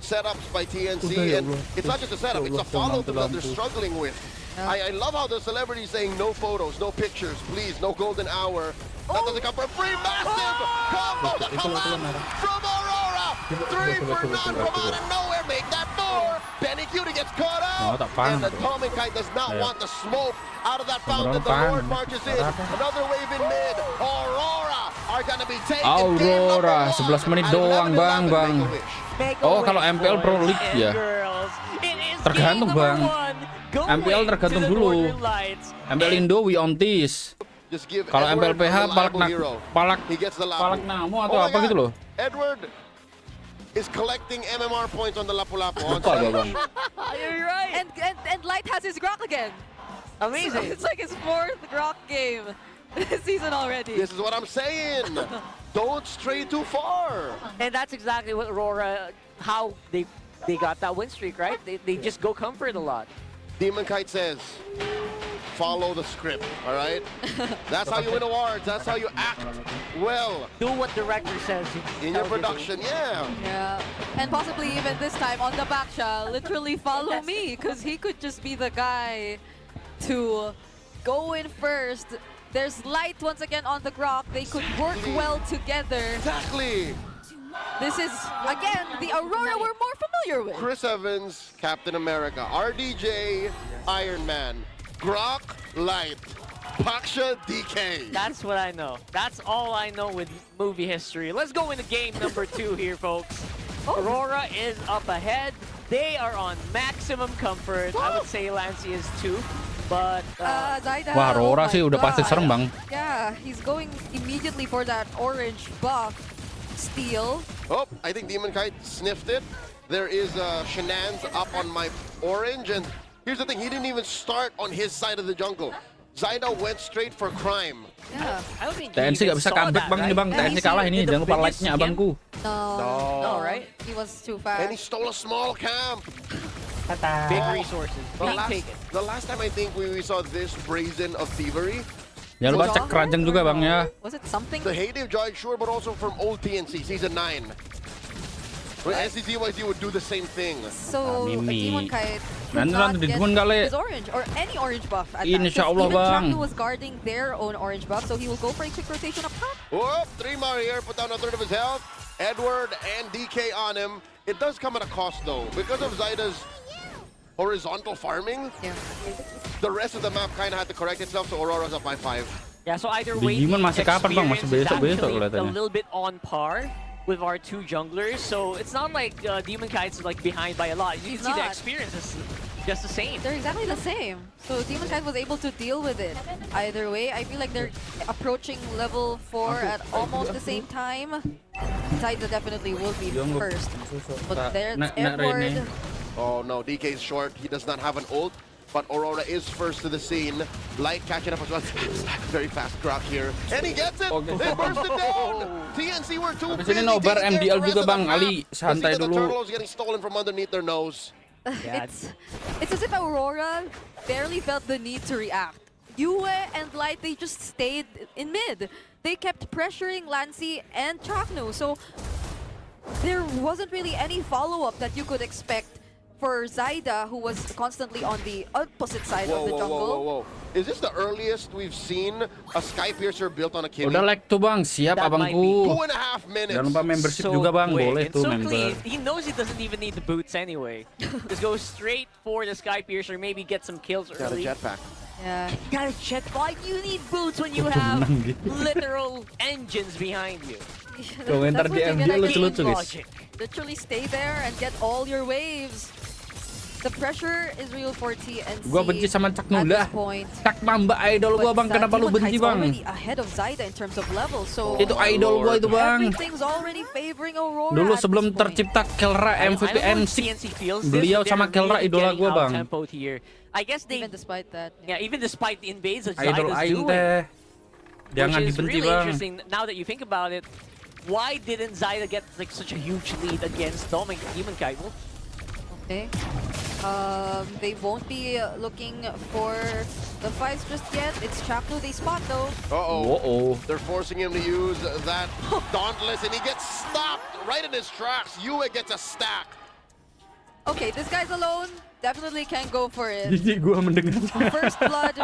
setups by TNC, and it's not just a setup, it's a follow-through that they're struggling with. I love how the celebrity is saying no photos, no pictures, please, no golden hour. That doesn't come for free. Massive combo to collapse from Aurora. 3 for none from out of nowhere. Make that 4. Benicuri gets caught out. And the Dominkite does not want the smoke out of that fountain. The Lord marches in. Another wave in mid. Aurora are gonna be taken. Aurora 11 menit doang bang. Oh, kalau MPL Pro League ya. Tergantung bang. MPL tergantung dulu. MPL Indo we on this. Kalau MPL PH palak namo atau apa gitu loh. Edward is collecting MMR points on the Lapu-Lapu. You're right. And Light has his Grok again. Amazing. It's like his 4th Grok game this season already. This is what I'm saying. Don't stray too far. And that's exactly what Aurora, how they got that win streak, right? They just go comfort a lot. Demonkite says, follow the script, all right? That's how you win awards. That's how you act well. Do what the director says. In your production, Yeah, and possibly even this time on the back shot, literally follow me, because he could just be the guy to go in first. There's Light once again on the Grok. They could work well together. Exactly. This is, again, the Aurora we're more familiar with. Chris Evans, Captain America. RDJ, Iron Man. Grok, Light. Paksha DK. That's what I know. That's all I know with movie history. Let's go into game number 2 here, folks. Aurora is up ahead. They are on maximum comfort. I would say Lancey is too. But Zaida, Wah, Aurora oh sih my udah pasti God. serem, Bang. Yeah, he's going immediately for that orange buff steal. Oh, I think Demon Kite sniffed it. There is Shenan's up on my orange, and here's the thing, he didn't even start on his side of the jungle. Zaida went straight for crime. Yeah. I don't think TNC nggak bisa comeback Bang ini Bang. TNC kalah ini, jangan lupa like-nya abangku. No, right? He was too fast. And he stole a small camp. Big resources. The last time I think we saw this brazen of thievery, Jangan lupa cek keranjang juga Bang ya. Was it something? the heyday of Joy, sure, but also from old TNC, Season 9. But SCCYC would do the same thing. So Mimi. Demon Kite Nanti Demon kali. his orange or any orange buff at that. Insyaallah, Even Bang. Chaknu was guarding their own orange buff, so he will go for a quick rotation up top. Oh, 3 Mar here, put down a third of his health. Edward and DK on him. It does come at a cost though, because of Zaida's horizontal farming. Yeah. The rest of the map kind of had to correct itself, so Aurora's up by 5. Yeah, so either Di way, Demon masih kapan, Bang? Masih experience is besok-besok actually kelihatannya. a little bit on par with our 2 junglers. So it's not like Demon Kite's like behind by a lot. You He's can see the not. experience is just the same. They're exactly the same. So Demon Kite was able to deal with it. Either way, I feel like they're approaching level 4 at almost the same time. Zaida definitely will be first. But there's Edward. Oh no, DK's short. He does not have an ult, but Aurora is first to the scene. Light catching up as well. Very fast grab here. And he gets it! They burst it down! TNC were too Habis busy ini nobar taking care MDL of the juga rest of Bang. the map. Ali, santai The dulu. turtles getting stolen from underneath their nose. Yeah. It's as if Aurora barely felt the need to react. Yue and Light, they just stayed in mid. They kept pressuring Lancey and Chaknu, so there wasn't really any follow-up that you could expect for Zaida, who was constantly on the opposite side of the jungle. Is this the earliest we've seen a Sky Piercer built on a Kimi? Udah like tuh Bang, siap That might be. abangku. 2.5 minutes. Jangan lupa membership So juga Bang, quick boleh and tuh so member. clean. He knows he doesn't even need the boots anyway. Just go straight for the Sky Piercer, maybe get some kills Got a early. jetpack. Yeah. Got a jet. Why do you need boots when you have menang gitu. literal engines behind you? Komentar That's di what you MDL get, I lucu-lucu mean, guys. Logic. literally stay there and get all your waves. The pressure is real for TNC. Gua benci sama Cak at Nuda. this point. Cak Mamba idol gua Bang, kenapa lu Demon benci Kite's Bang? already ahead of Zaida in terms of level, so Itu idol gua itu Bang. everything's already favoring Aurora. Dulu at sebelum this point. tercipta Kelra I don't MVP know if N6, TNC feels this, beliau but sama they're Kelra really idola getting gua Bang. out-tempoed here. I guess they, Even despite that. yeah, even despite the invades that Idol Zaida's aing doing, teh. Jangan which is dibenci really Bang. interesting now that you think about it. Why didn't Zaida get like such a huge lead against Demon Kite? Well, Okay. They won't be looking for the fights just yet. It's Chaknu they spot though. Uh-oh. They're forcing him to use that Dauntless, and he gets stopped right in his tracks. Yue gets a stack. Okay, this guy's alone. Definitely can't go for it. Jijik gua mendengar. First blood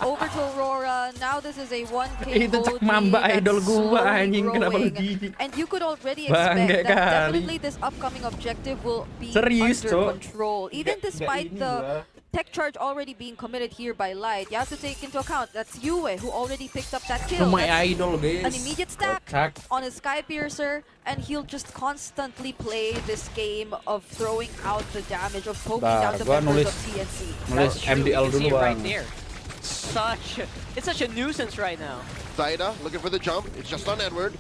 over to Aurora. Now this is a 1K Itu gold Cak Mamba lead idol that's gua, slowly anjing, kenapa lu growing. jijik? And you could already Bangga expect that kali. definitely this upcoming objective will be Serius, under Cok. control. Even Nggak despite ini the gua. tech charge already being committed here by Light. You have to take into account that's Yue who already picked up that kill. Cuma That's idol guys. an immediate stack Kocak. on his Sky Piercer, and he'll just constantly play this game of throwing out the damage, of poking Bentar, down the gua members nulis- of TNC. Nulis true. MDL You can see dulu it Bang. right there. It's such a nuisance right now. Zaida looking for the jump. It's just on Edward.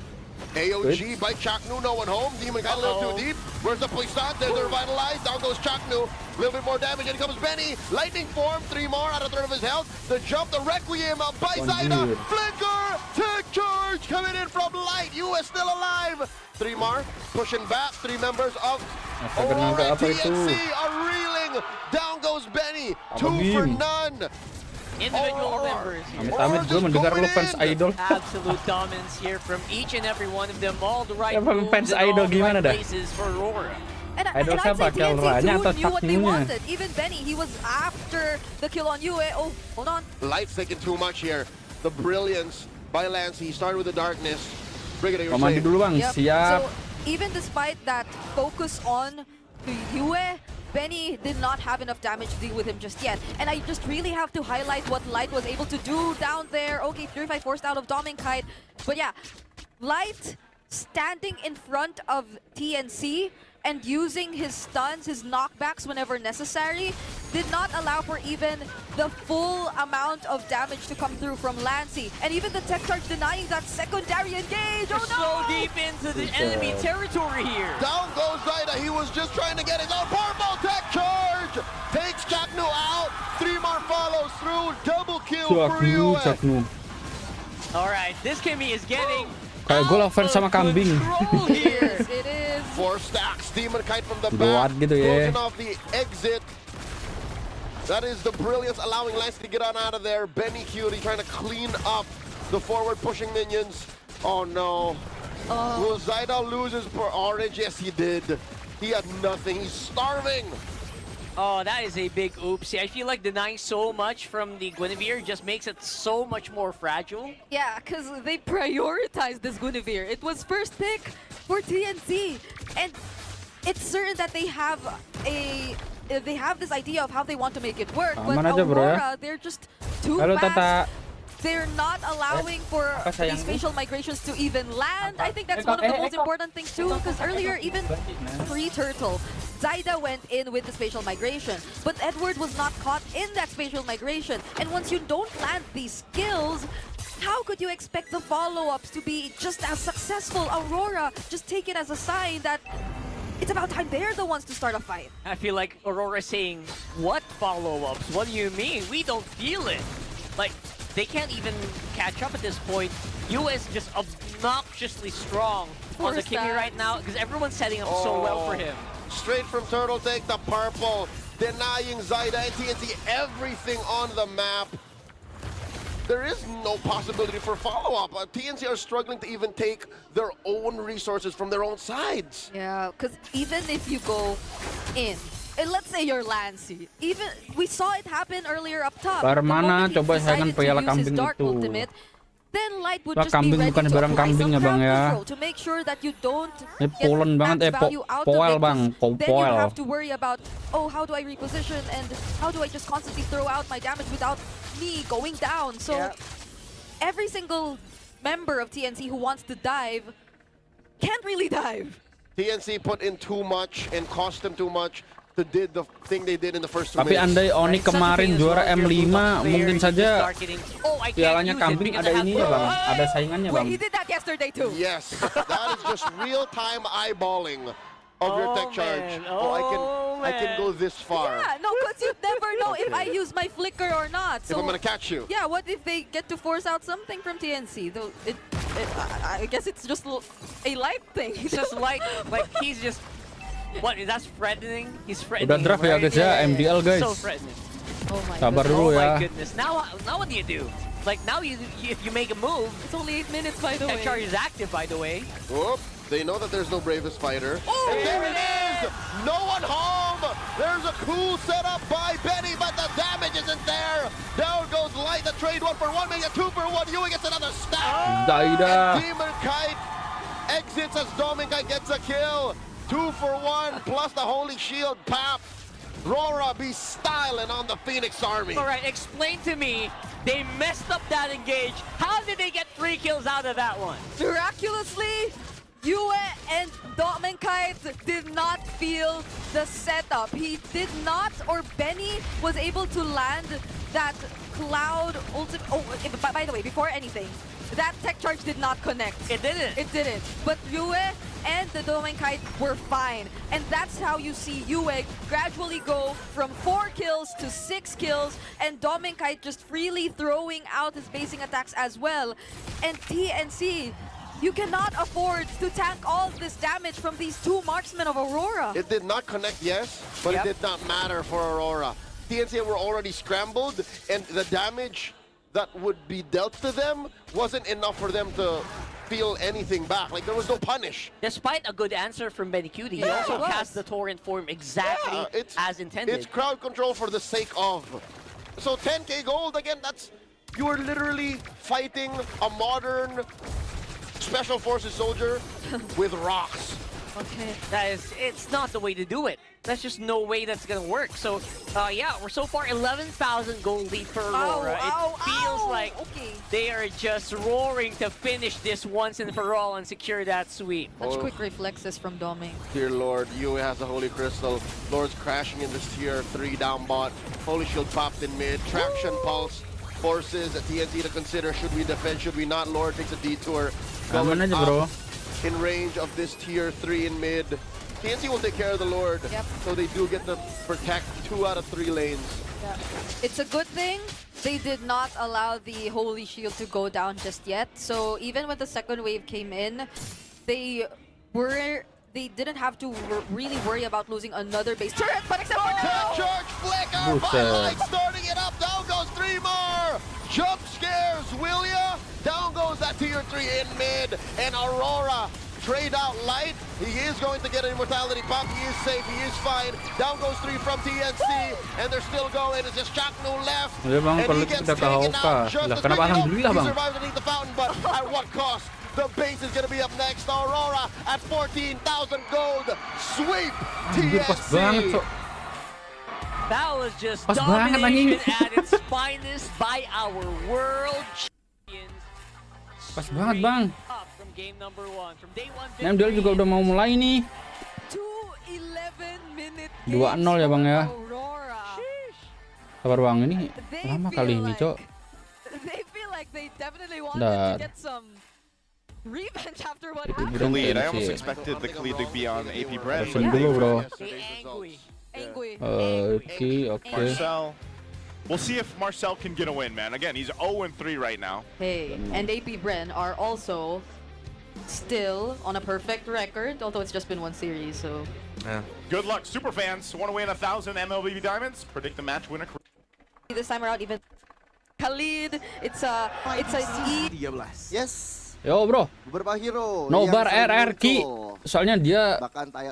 AOG by Chaknu, no one home. Demon got a little too deep. Where's the Puissant? There's the revitalized. Down goes Chaknu. A little bit more damage. In comes Benny. Lightning form. 3 more out of 3rd of his health. The jump, the Requiem by Zaida. Dude. Flicker. Tech charge coming in from Light. You is still alive. 3 more. Pushing back. 3 members of Astaga, naga Aurora apa itu? TNC are reeling. Down goes Benny. Apa 2 for Bim? none. Individual members here. Amit-amit gua mendengar lu fans idol. Absolute dominance here from each and every one of them. All the right Ya, Bang, moves fans and all idol the gimana right dah? places for Aurora. And Idol I'd say siapa? TNC Kelranya atau too knew what they Chaknunya? wanted. Even Benny, he was after the kill on Yue. Oh, hold on. Light's taking too much here. The brilliance by Lance. He started with the darkness. Brigadier, Mau mandi dulu Bang, Yep. siap. So even despite that focus on Yue, Benny did not have enough damage to deal with him just yet. And I just really have to highlight what Light was able to do down there. Okay, Purify forced out of Dominkite. But yeah, Light standing in front of TNC and using his stuns, his knockbacks whenever necessary, did not allow for even the full amount of damage to come through from Lancey. And even the tech charge denying that secondary engage. Oh no! So deep into the enemy territory here. Down goes Zaida. He was just trying to get his own purple tech charge. Takes Chaknu out. 3 more follows through. Double kill for US. Alright, this Kimmy is getting Kayak gue offense sama kambing. It is. 4 stacks. Demon Kite from the back. Gitu ya. Closing off the exit. That is the brilliance, allowing Lance to get on out of there. Benny Cutie trying to clean up the forward pushing minions. Oh no. Will Zaida lose his orange? Yes, he did. He had nothing. He's starving. Oh, that is a big oopsie. I feel like denying so much from the Guinevere just makes it so much more fragile. Yeah, because they prioritized this Guinevere. It was first pick for TNC. And it's certain that they have this idea of how they want to make it work. But Aurora, they're just too fast. They're not allowing for these facial migrations to even land. I think that's one of the most important things too, because earlier, even pre-Turtle, Zaida went in with the spatial migration, but Edward was not caught in that spatial migration. And once you don't land these skills, how could you expect the follow-ups to be just as successful? Aurora, just take it as a sign that it's about time they're the ones to start a fight. I feel like Aurora saying, what follow-ups? What do you mean? We don't feel it. Like, they can't even catch up at this point. US just obnoxiously strong on the Kimmy right now because everyone's setting up so well for him. Straight from Turtle, take the purple, denying Zaida and TNC everything on the map. There is no possibility for follow-up. TNC are struggling to even take their own resources from their own sides. Yeah, because even if you go in, and let's say you're Lancey, even we saw it happen earlier up top. Mana coba saya kan piala kambing itu. Ultimate, then Light would just be ready bukan to barang apply kambing some ya bang ya. crowd control to make sure that you don't get Polen banget max value out poel of it. bang, Then you poel. have to worry about, oh, how do I reposition and how do I just constantly throw out my damage without me going down? So every single member of TNC who wants to dive can't really dive. TNC put in too much and cost them too much. Did the thing they did in the first 2 Tapi minutes. andai Onic kemarin juara M5, mungkin saja pialanya kambing ada ininya bang, ada saingannya bang. Wait, he did that yesterday too. Yes, that is just real-time eyeballing of your tech charge. I can go this far. Yeah, no, because you never know if I use my flicker or not. So if I'm gonna catch you. Yeah, what if they get to force out something from TNC? Though I guess it's just a light thing. It's just like he's just. What, that's threatening? He's threatening. Udah draft ya guys ya, MDL guys. So threatening. Oh my Sabar dulu Oh ya. my goodness. Now what do you do? Like now if you make a move, it's only 8 minutes by the way. Tech charge is active by the way. Whoop. They know that there's no bravest fighter. Oh, and there it is! No one home! There's a cool setup by Benny, but the damage isn't there! Down goes Light, the trade 1 for 1, make it 2 for 1. Yui gets another stack! Zaida. And Demon Kite exits as Dominkite gets a kill. 2 for 1, plus the Holy Shield pap. Rora be styling on the Phoenix Army. Alright, explain to me, they messed up that engage. How did they get 3 kills out of that one? Miraculously, Yue and Dominkite did not feel the setup. He did not, or Benny was able to land that Cloud ultimate. Oh, by the way, before anything, that tech charge did not connect. It didn't. It didn't. But Yue and the Dominkite were fine. And that's how you see Yue gradually go from 4 kills to 6 kills, and Dominkite just freely throwing out his basing attacks as well. And TNC, you cannot afford to tank all this damage from these 2 marksmen of Aurora. It did not connect, yes, but it did not matter for Aurora. TNC were already scrambled, and the damage that would be dealt to them wasn't enough for them to feel anything back. Like, there was no punish. Despite a good answer from Benny Cutie, he also cast the Torrent form exactly as intended. It's crowd control for the sake of. So 10k gold, again, that's, you are literally fighting a modern Special Forces soldier with rocks. Okay. It's not the way to do it. That's just no way that's gonna work. So, yeah, we're so far 11,000 gold lead for Aurora. It feels like they are just roaring to finish this once and for all and secure that sweep. Such quick reflexes from Doming. Dear Lord, Yue has the Holy Crystal. Lord's crashing in this tier 3 down bot. Holy Shield popped in mid. Traction Pulse forces a TNT to consider. Should we defend? Should we not? Lord takes a detour. Aman aja, bro. In range of this tier 3 in mid. TNT will take care of the Lord. Yep. So they do get to protect 2 out of 3 lanes. Yeah. It's a good thing they did not allow the Holy Shield to go down just yet. So even when the second wave came in, they didn't have to really worry about losing another base turret, but except for now! Charge flicker! Light starting it up! Down goes Streamer! Jump scares, will ya? Down goes that tier 3 in mid, and Aurora trade out Light. He is going to get an immortality pop. He is safe. He is fine. Down goes 3 from TNC, and they're still going. It's just Chakno left. Ya bang, kalau kita ke Hoka, lah kenapa alhamdulillah bang? He survives underneath the fountain, but at what cost? The base is going to be up next. Aurora at 14,000 gold. Sweep TNC. That was just domination at its finest by our world champions. Pas banget bang. From game number 1. From day 1. Mpl juga udah mau mulai nih. 2-0 ya bang ya. Sabar bang, ini lama kali ini cok. Revenge after what The lead. I almost expected the lead to be on AP Brand. Dulu bro. Angry. Okay. Marcel. We'll see if Marcel can get a win, man. Again, he's 0-3 right now. Hey, and AP Bren are also still on a perfect record, although it's just been 1 series, so... Yeah. Good luck, super fans. Want to win 1,000 MLB diamonds? Predict the match winner. This time around, even Khalid, it's an E. Yes. Yo bro. Beberapa hero. Nobar RRQ. Soalnya dia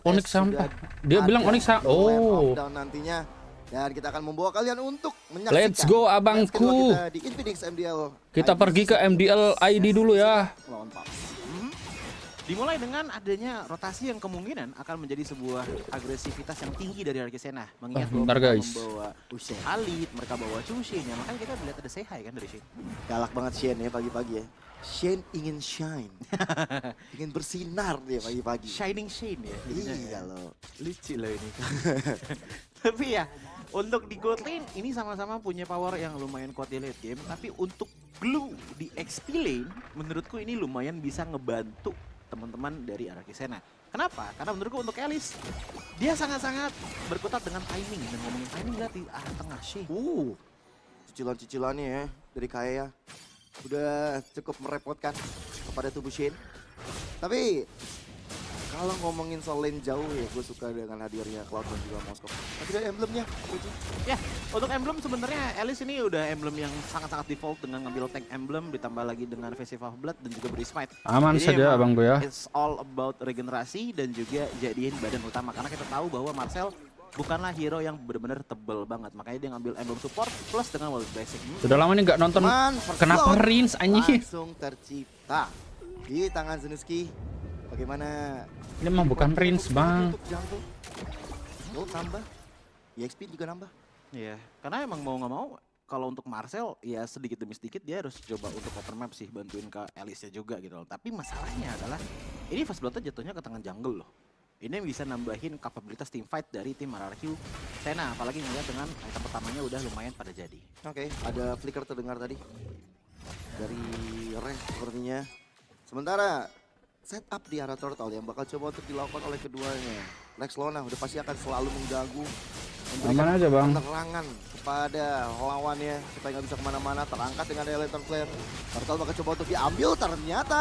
Onic sampah. Dia bilang Onic sampah. Oh. Nantinya. Dan kita akan membawa kalian untuk menyaksikan. Let's go abangku. Kita di Infinix MDL. Kita pergi ke MDL ID dulu ya. Dimulai dengan adanya rotasi yang kemungkinan akan menjadi sebuah agresivitas yang tinggi dari Arkisena. Mengingat bahwa membawa Khalid, mereka bawa Chushin, ya makanya kita lihat ada Seikhai kan dari Shin. Galak banget Shin ya pagi-pagi ya. Shin ingin shine. Ingin bersinar dia pagi-pagi. Shining Shin ya. Iya loh. Lucu loh ini. Tapi ya, untuk di gold lane ini sama-sama punya power yang lumayan kuat di late game. Tapi untuk glue di XP lane, menurutku ini lumayan bisa ngebantu teman-teman dari Arkisena. Kenapa? Karena menurutku untuk Elis, dia sangat-sangat berkutat dengan timing. Dan ngomongin timing lihat di arah tengah sih. Cicilan-cicilannya ya dari Kaya udah cukup merepotkan kepada tubuh Shin. Tapi kalau ngomongin soal lane jauh ya, gue suka dengan hadirnya Cloud dan juga Moskov. Tapi ada emblemnya. Ya, untuk emblem sebenarnya Alice ini udah emblem yang sangat-sangat default dengan ngambil tank emblem ditambah lagi dengan Festival of Blood dan juga beri smite. Aman jadi saja abang gue ya. It's all about regenerasi dan juga jadiin badan utama karena kita tahu bahwa Marcel bukanlah hero yang benar-benar tebel banget, makanya dia ngambil emblem support plus dengan world basic. Sudah lama nih nggak nonton. Kenapa Rins anjing? Langsung tercipta di tangan Zenuski. Bagaimana? Ini mah bukan Rins bang. Gold nambah, EXP juga nambah. Iya, karena emang mau nggak mau kalau untuk Marcel ya sedikit demi sedikit dia harus coba untuk open map sih, bantuin ke Alice juga gitu loh. Tapi masalahnya adalah ini Fast Blood-nya jatuhnya ke tangan jungle loh. Ini bisa nambahin kapabilitas team fight dari tim RRQ Sena, apalagi ngeliat dengan item pertamanya udah lumayan pada jadi. Oke, ada flicker terdengar tadi dari Res sepertinya. Sementara setup di arah turtle yang bakal coba untuk dilakukan oleh keduanya. Lex Lona udah pasti akan selalu mengganggu, Aman aja bang. penerangan kepada lawannya supaya nggak bisa kemana-mana. Terangkat dengan Lantern Flare. Turtle bakal coba untuk diambil, ternyata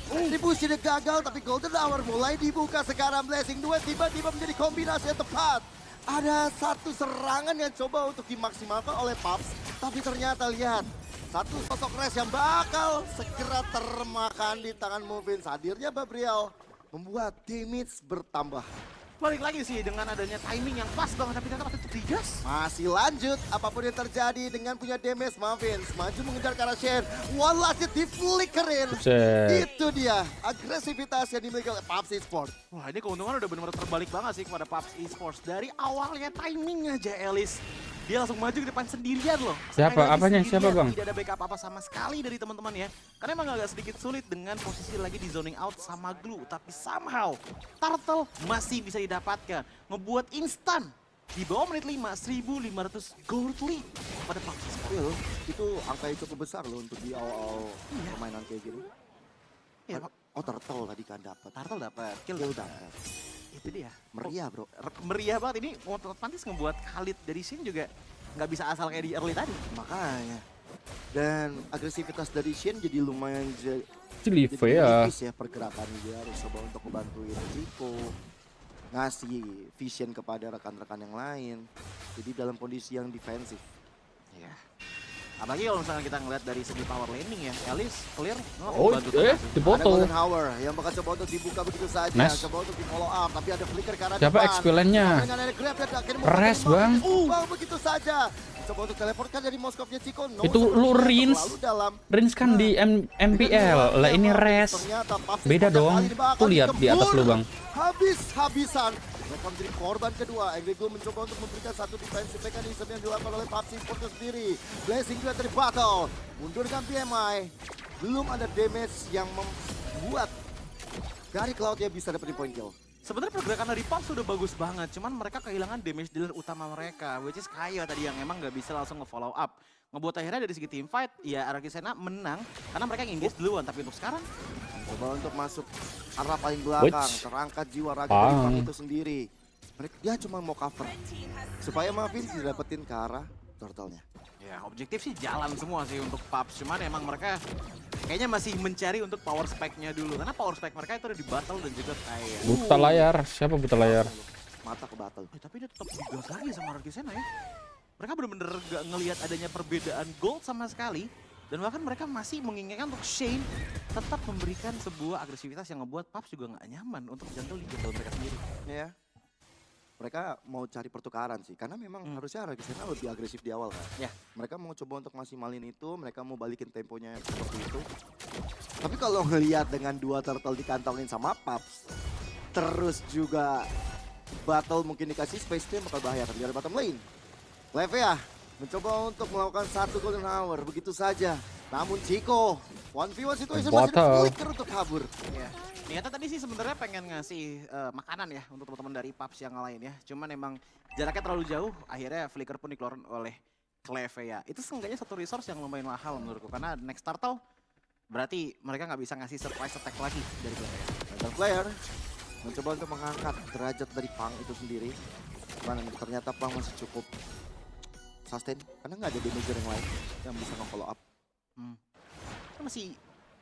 distribusinya gagal, tapi Golden Hour mulai dibuka sekarang. Blessing Duet tiba-tiba menjadi kombinasi yang tepat. Ada satu serangan yang coba untuk dimaksimalkan oleh Paps, tapi ternyata lihat, satu sosok Res yang bakal segera termakan di tangan Movin. Hadirnya Babriel membuat damage bertambah. balik lagi sih dengan adanya timing yang pas banget, tapi ternyata waktu itu digas. Masih lanjut, apapun yang terjadi dengan punya damage Mavins. Maju mengejar ke arah Shen. One last hit di-flickerin. Itu dia, agresivitas yang dimiliki oleh PUBG Esports. Wah, ini keuntungan udah benar-benar terbalik banget sih kepada PUBG Esports. Dari awalnya timing aja Elis. Dia langsung maju ke depan sendirian loh. Siapa? Apanya? Siapa bang? Tidak ada backup apa sama sekali dari teman-teman ya. Karena emang agak sedikit sulit dengan posisi lagi di zoning out sama Glue. Tapi somehow Turtle masih bisa didapatkan. Ngebuat instan. Di bawah menit 5, 1.500 gold lead pada PUBG Esports. Itu angka yang cukup besar loh untuk di awal-awal permainan kayak gini. Iya, Oh, Turtle tadi kan dapat. Turtle dapat, kill dapat. Itu dia. Meriah bro. Meriah banget ini, otomatis ngebuat Khalid dari sini juga nggak bisa asal kayak di early tadi. Makanya. Dan agresivitas dari Shen jadi lumayan Menipis ya pergerakan dia. Harus coba untuk membantuin Rico. Ngasih vision kepada rekan-rekan yang lain. Jadi dalam kondisi yang defensif. Iya. Apalagi kalau misalnya kita ngeliat dari segi power landing ya, Elis clear. Dipoto. Ada Golden Hour yang bakal coba untuk dibuka begitu saja. Nice. Coba untuk di follow up, tapi ada flicker ke arah Siapa depan. XP-nya? Res bang. Begitu saja. Coba untuk teleportkan dari Moskovnya Chico. No, itu lu Rins kan di MPL. Lah ini Res. Beda dong. Tuh lihat di atas lu bang. Habis-habisan. Mereka menjadi korban kedua. Angry Glow mencoba untuk memberikan satu defensive mechanism yang dilakukan oleh PUBG Esports sendiri. Blessing juga dari battle. Mundurkan PMI. Belum ada damage yang membuat dari Cloud-nya bisa dapetin point kill. Sebenarnya pergerakan dari PUBG sudah bagus banget, cuman mereka kehilangan damage dealer utama mereka, which is Kayo tadi yang emang nggak bisa langsung nge-follow up. Ngebuat akhirnya dari segi team fight, ya Argentina menang karena mereka engage duluan, tapi untuk sekarang coba untuk masuk arah paling belakang, terangkat jiwa raga dari Pang itu sendiri. Dia cuma mau cover supaya Mavin tidak dapetin ke arah turtle-nya. Ya objektif sih jalan semua sih untuk PUBG, cuman emang mereka kayaknya masih mencari untuk power spec-nya dulu. Karena power spec mereka itu ada di battle dan juga kayak buta layar, siapa buta layar? Mata ke battle. Tapi dia tetap digas lagi sama Argentina ya. Mereka benar-benar gak ngelihat adanya perbedaan gold sama sekali. Dan bahkan mereka masih menginginkan untuk Shane tetap memberikan sebuah agresivitas yang ngebuat PUBG juga gak nyaman untuk jungle di jungle mereka sendiri. Ya. Mereka mau cari pertukaran sih, karena memang harusnya Argentina lebih agresif di awal kan. Ya. Mereka mau coba untuk maksimalin itu, mereka mau balikin temponya seperti itu. Tapi kalau ngelihat dengan dua turtle dikantongin sama Paps, terus juga battle mungkin dikasih space-nya bakal bahaya dari bottom lane. Leve ya, mencoba untuk melakukan satu golden hour, begitu saja. Namun Chico, 1v1 situation masih flicker untuk kabur. Ya. Niatnya tadi sih sebenarnya pengen ngasih makanan ya untuk teman-teman dari PUBG yang lain ya. Cuman emang jaraknya terlalu jauh, akhirnya flicker pun dikeluarkan oleh Cleve ya. Itu seenggaknya satu resource yang lumayan mahal menurutku. Karena next turtle berarti mereka nggak bisa ngasih surprise attack lagi dari Cleve ya. Dan player mencoba untuk mengangkat derajat dari Pang itu sendiri. Cuman ternyata Pang masih cukup sustain karena nggak ada damager yang lain yang bisa nge-follow up. Masih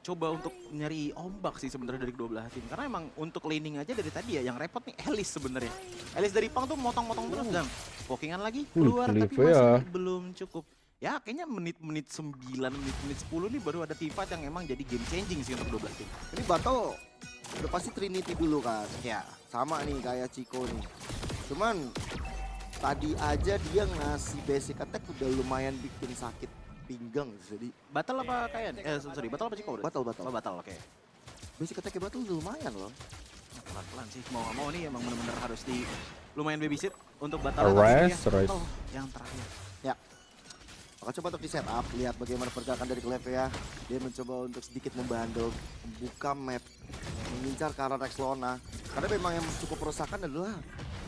coba untuk nyari ombak sih sebenarnya dari kedua belah tim. Karena emang untuk laning aja dari tadi ya yang repot nih Elis sebenarnya. Elis dari Pang tuh motong-motong terus dan pokingan lagi keluar tapi masih belum cukup. Ya kayaknya menit-menit 9, menit-menit 10 nih baru ada team fight yang emang jadi game changing sih untuk kedua belah tim. Ini battle udah pasti Trinity dulu kan. Ya sama nih kayak Chico nih. Cuman tadi aja dia ngasih basic attack udah lumayan bikin sakit pinggang jadi. Battle apa kayak sorry, battle apa Chico? Battle. Oh, battle, oke. Basic attack battle udah lumayan loh. Pelan-pelan sih, mau nggak mau nih emang bener-bener harus di lumayan babysit untuk battle yang terakhir. Ya. Maka coba untuk di setup, lihat bagaimana pergerakan dari Cleve ya. Dia mencoba untuk sedikit membandel, membuka map, mengincar ke arah Rexlona. Karena memang yang cukup meresahkan adalah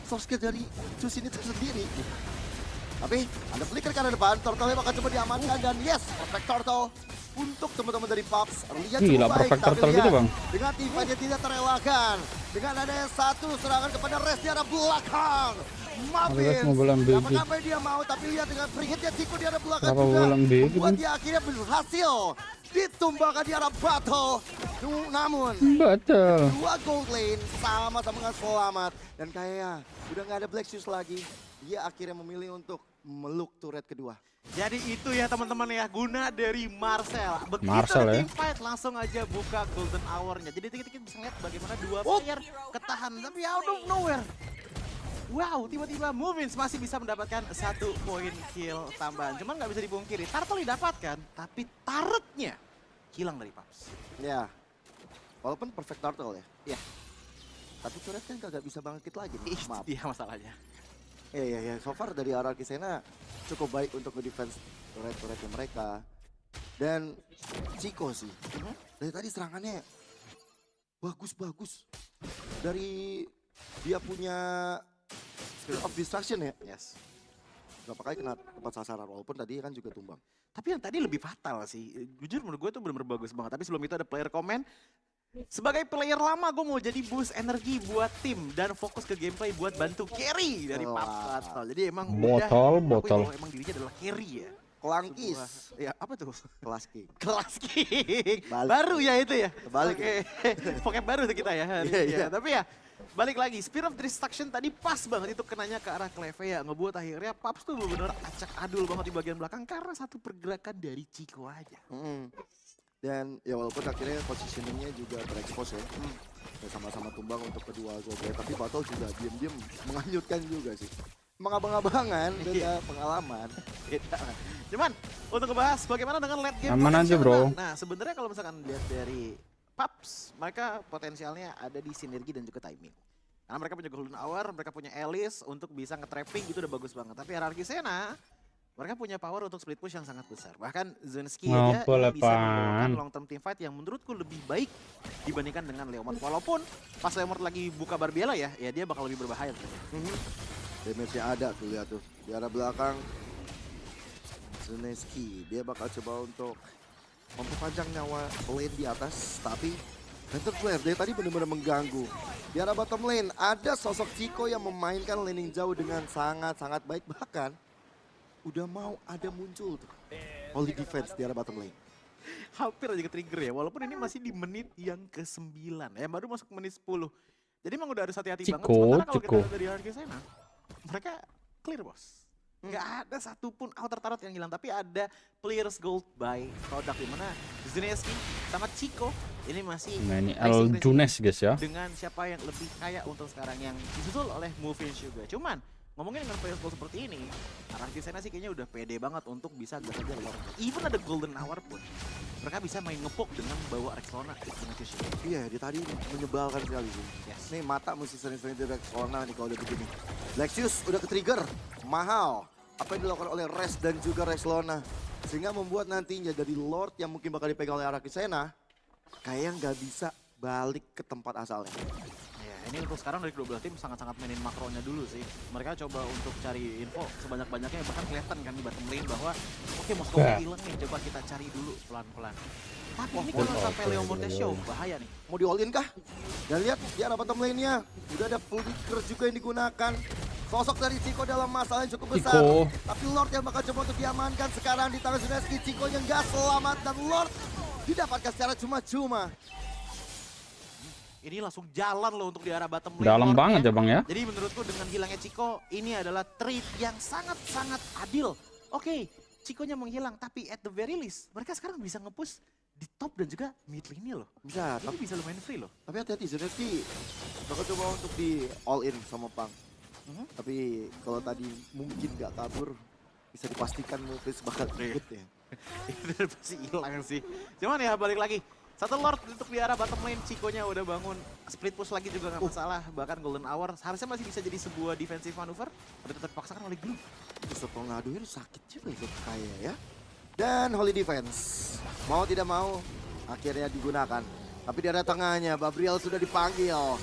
source kill dari Cus ini tersendiri. Tapi ada flicker ke arah depan, Turtle bakal coba diamankan dan yes, perfect Turtle untuk teman-teman dari PUBG. Lihat cukup baik, tapi lihat bang. dengan timnya tidak terelakkan. Dengan adanya satu serangan kepada Res di arah belakang. Mavin, apa dia mau, tapi lihat dengan free hit-nya Chico di arah belakang juga. Membuat dia akhirnya berhasil ditumbangkan di arah battle. Namun, dua gold lane sama-sama dengan selamat. Dan kayak udah nggak ada Black Shoes lagi. Dia akhirnya memilih untuk meluk turret kedua. Jadi itu ya teman-teman ya, guna dari Marcel. Begitu Marcel, team fight langsung aja buka golden hour-nya. Jadi kita bisa lihat bagaimana dua player ketahan. Tapi out of nowhere, Wow, tiba-tiba Movins masih bisa mendapatkan 1 poin kill tambahan. Cuman nggak bisa dipungkiri, turtle didapatkan, tapi turretnya hilang dari Paps. Ya, walaupun perfect turtle ya. Ya, Tapi turret kan kagak bisa bangkit lagi. Maaf. dia masalahnya. Ya. So far dari arah Kisena cukup baik untuk nge-defense turret-turretnya mereka. Dan Chico sih, dari tadi serangannya bagus-bagus. Dari dia punya skill of distraction ya. Yes. Berapa kali kena tepat sasaran, walaupun tadi kan juga tumbang. Tapi yang tadi lebih fatal sih. Jujur menurut gue itu bener-bener bagus banget. Tapi sebelum itu ada player komen. Sebagai player lama gue mau jadi boost energi buat tim dan fokus ke gameplay buat bantu carry dari Paps. Jadi emang botol. Emang dirinya adalah carry ya. Kelangkis. Ya apa tuh? Kelas king. Kelas king. Balik. Baru ya itu ya? Kebalik. Oke. Vocab baru tuh kita ya. Iya. Tapi ya balik lagi, Spear of Destruction tadi pas banget itu kenanya ke arah Cleve ya. Ngebuat akhirnya Paps tuh bener-bener acak adul banget di bagian belakang karena satu pergerakan dari Chico aja. Dan ya walaupun akhirnya positioningnya juga terekspos ya. Ya sama-sama tumbang untuk kedua gol. Tapi Battle juga diam-diam menghanyutkan juga sih. Mengabang-abangan, beda pengalaman. Cuman untuk ngebahas bagaimana dengan late game Aman aja, bro. Nah sebenarnya kalau misalkan lihat dari Paps, mereka potensialnya ada di sinergi dan juga timing. Karena mereka punya Golden Hour, mereka punya Alice untuk bisa nge-trapping itu udah bagus banget. Tapi hierarki Sena, mereka punya power untuk split push yang sangat besar. Bahkan Zensky aja bisa membawakan long term team fight yang menurutku lebih baik dibandingkan dengan Leomord. Walaupun pas Leomord lagi buka Barbiela ya dia bakal lebih berbahaya. Damage-nya ada tuh, lihat tuh. Di arah belakang, Zensky, dia bakal coba untuk memperpanjang nyawa lane di atas. Tapi Hunter Flare dari tadi benar-benar mengganggu. Di arah bottom lane, ada sosok Chico yang memainkan laning jauh dengan sangat-sangat baik. Bahkan, udah mau ada muncul tuh. Holy defense di arah bottom lane. Hampir aja ke-trigger ya, walaupun ini masih di menit yang ke-9 ya, baru masuk menit 10. Jadi emang udah harus hati-hati banget. Sementara kalau kita lihat dari hierarki Sena, mereka clear bos. Nggak ada satupun outer turret yang hilang, tapi ada players gold by Todak, dimana Znesky sama Chico ini masih ini Aldunes guys ya. Dengan siapa yang lebih kaya untuk sekarang yang disusul oleh Movins juga. Cuman ngomongin dengan players gold seperti ini, hierarki Sena sih kayaknya udah pede banget untuk bisa gagal Lord. Even ada Golden Hour pun, mereka bisa main ngepok dengan bawa Rexlona. Iya, dia tadi menyebalkan sekali sih. Yes. Nih mata mesti sering-sering di Rexlona nih kalau udah begini. Lexus udah ke-trigger, mahal. Apa yang dilakukan oleh Res dan juga Rexlona. Sehingga membuat nantinya dari Lord yang mungkin bakal dipegang oleh hierarki Sena, kayak nggak bisa balik ke tempat asalnya. Ini untuk sekarang dari kedua belah tim sangat-sangat mainin makronya dulu sih. Mereka coba untuk cari info sebanyak-banyaknya, bahkan kelihatan kan di bottom lane bahwa oke, Moskow hilang nih, coba kita cari dulu pelan-pelan. Tapi ini kalau sampai Leomord show, bahaya nih. Mau di all-in kah? Dan lihat di arah bottom lane-nya, udah ada full trigger juga yang digunakan. Sosok dari Chico dalam masalah yang cukup besar. Tapi Lord yang bakal coba untuk diamankan sekarang di tangan Znesky. Chico yang gak selamat dan Lord didapatkan secara cuma-cuma. Ini langsung jalan loh untuk di arah bottom lane. Dalam banget ya bang ya. Jadi menurutku dengan hilangnya Chico, ini adalah trade yang sangat-sangat adil. Oke, Chico-nya menghilang, tapi at the very least, mereka sekarang bisa nge-push di top dan juga mid lane-nya loh. Bisa, tapi bisa lumayan free loh. Tapi hati-hati, Znesky bakal coba untuk di all-in sama Pang. Tapi kalau tadi mungkin gak kabur, bisa dipastikan Movins bakal ribut ya. Itu pasti hilang sih. Cuman ya balik lagi. Satu Lord untuk di arah bottom lane, Chico-nya udah bangun. Split push lagi juga gak masalah. Bahkan Golden Hour harusnya masih bisa jadi sebuah defensive maneuver. Tapi tetap dipaksakan oleh Glue. Setelah ngaduin sakit juga itu kayak ya. Dan Holy Defense, mau tidak mau, akhirnya digunakan. Tapi di arah tengahnya, Babriel sudah dipanggil.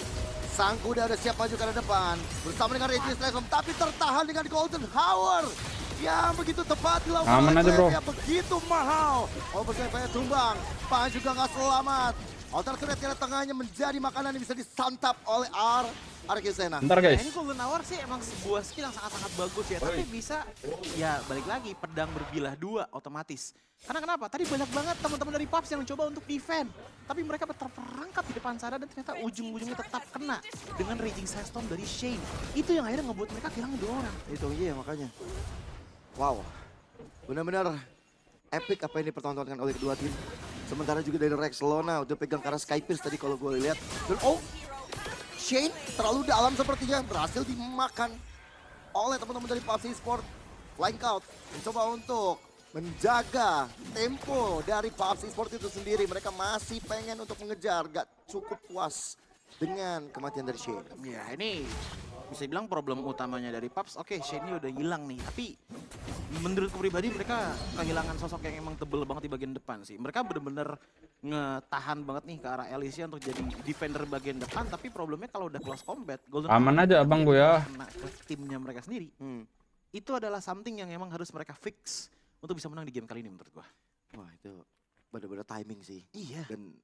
Sang kuda udah siap maju ke arah depan. Bersama dengan Regis Lesson, tapi tertahan dengan Golden Hour. Yang begitu tepat dilakukan aman aja bro. Yang begitu mahal. Overclave tumbang. Pan juga nggak selamat. Altar turret di tengahnya menjadi makanan yang bisa disantap oleh hierarki Sena. Bentar guys. Ini Golden Hour sih emang sebuah skill yang sangat-sangat bagus ya. Tapi bisa, ya balik lagi, pedang berbilah dua otomatis. Karena kenapa? Tadi banyak banget teman-teman dari Paps yang mencoba untuk defend. Tapi mereka terperangkap di depan sana dan ternyata ujung-ujungnya tetap kena dengan Raging Sandstorm dari Shane. Itu yang akhirnya ngebuat mereka kehilangan 2 orang. Itu iya makanya. Wow, benar-benar epic apa yang dipertontonkan oleh kedua tim. Sementara juga dari Rexlona udah pegang ke arah Skypierce tadi kalau gue lihat. Dan Shane terlalu dalam sepertinya, berhasil dimakan oleh teman-teman dari PUBG Esports. Flying Out mencoba untuk menjaga tempo dari PUBG Esports itu sendiri. Mereka masih pengen untuk mengejar, gak cukup puas dengan kematian dari Shane. Ya ini bisa bilang problem utamanya dari PUBG. Oke, Shane-nya udah hilang nih, tapi menurutku pribadi mereka kehilangan sosok yang emang tebel banget di bagian depan sih. Mereka bener-bener ngetahan banget nih ke arah Alicia untuk jadi defender bagian depan, tapi problemnya kalau udah close combat, Golden Aman aja abang gue ya. kena ke timnya mereka sendiri. Itu adalah something yang emang harus mereka fix untuk bisa menang di game kali ini menurut gua. Wah itu bener-bener timing sih. Iya. Dan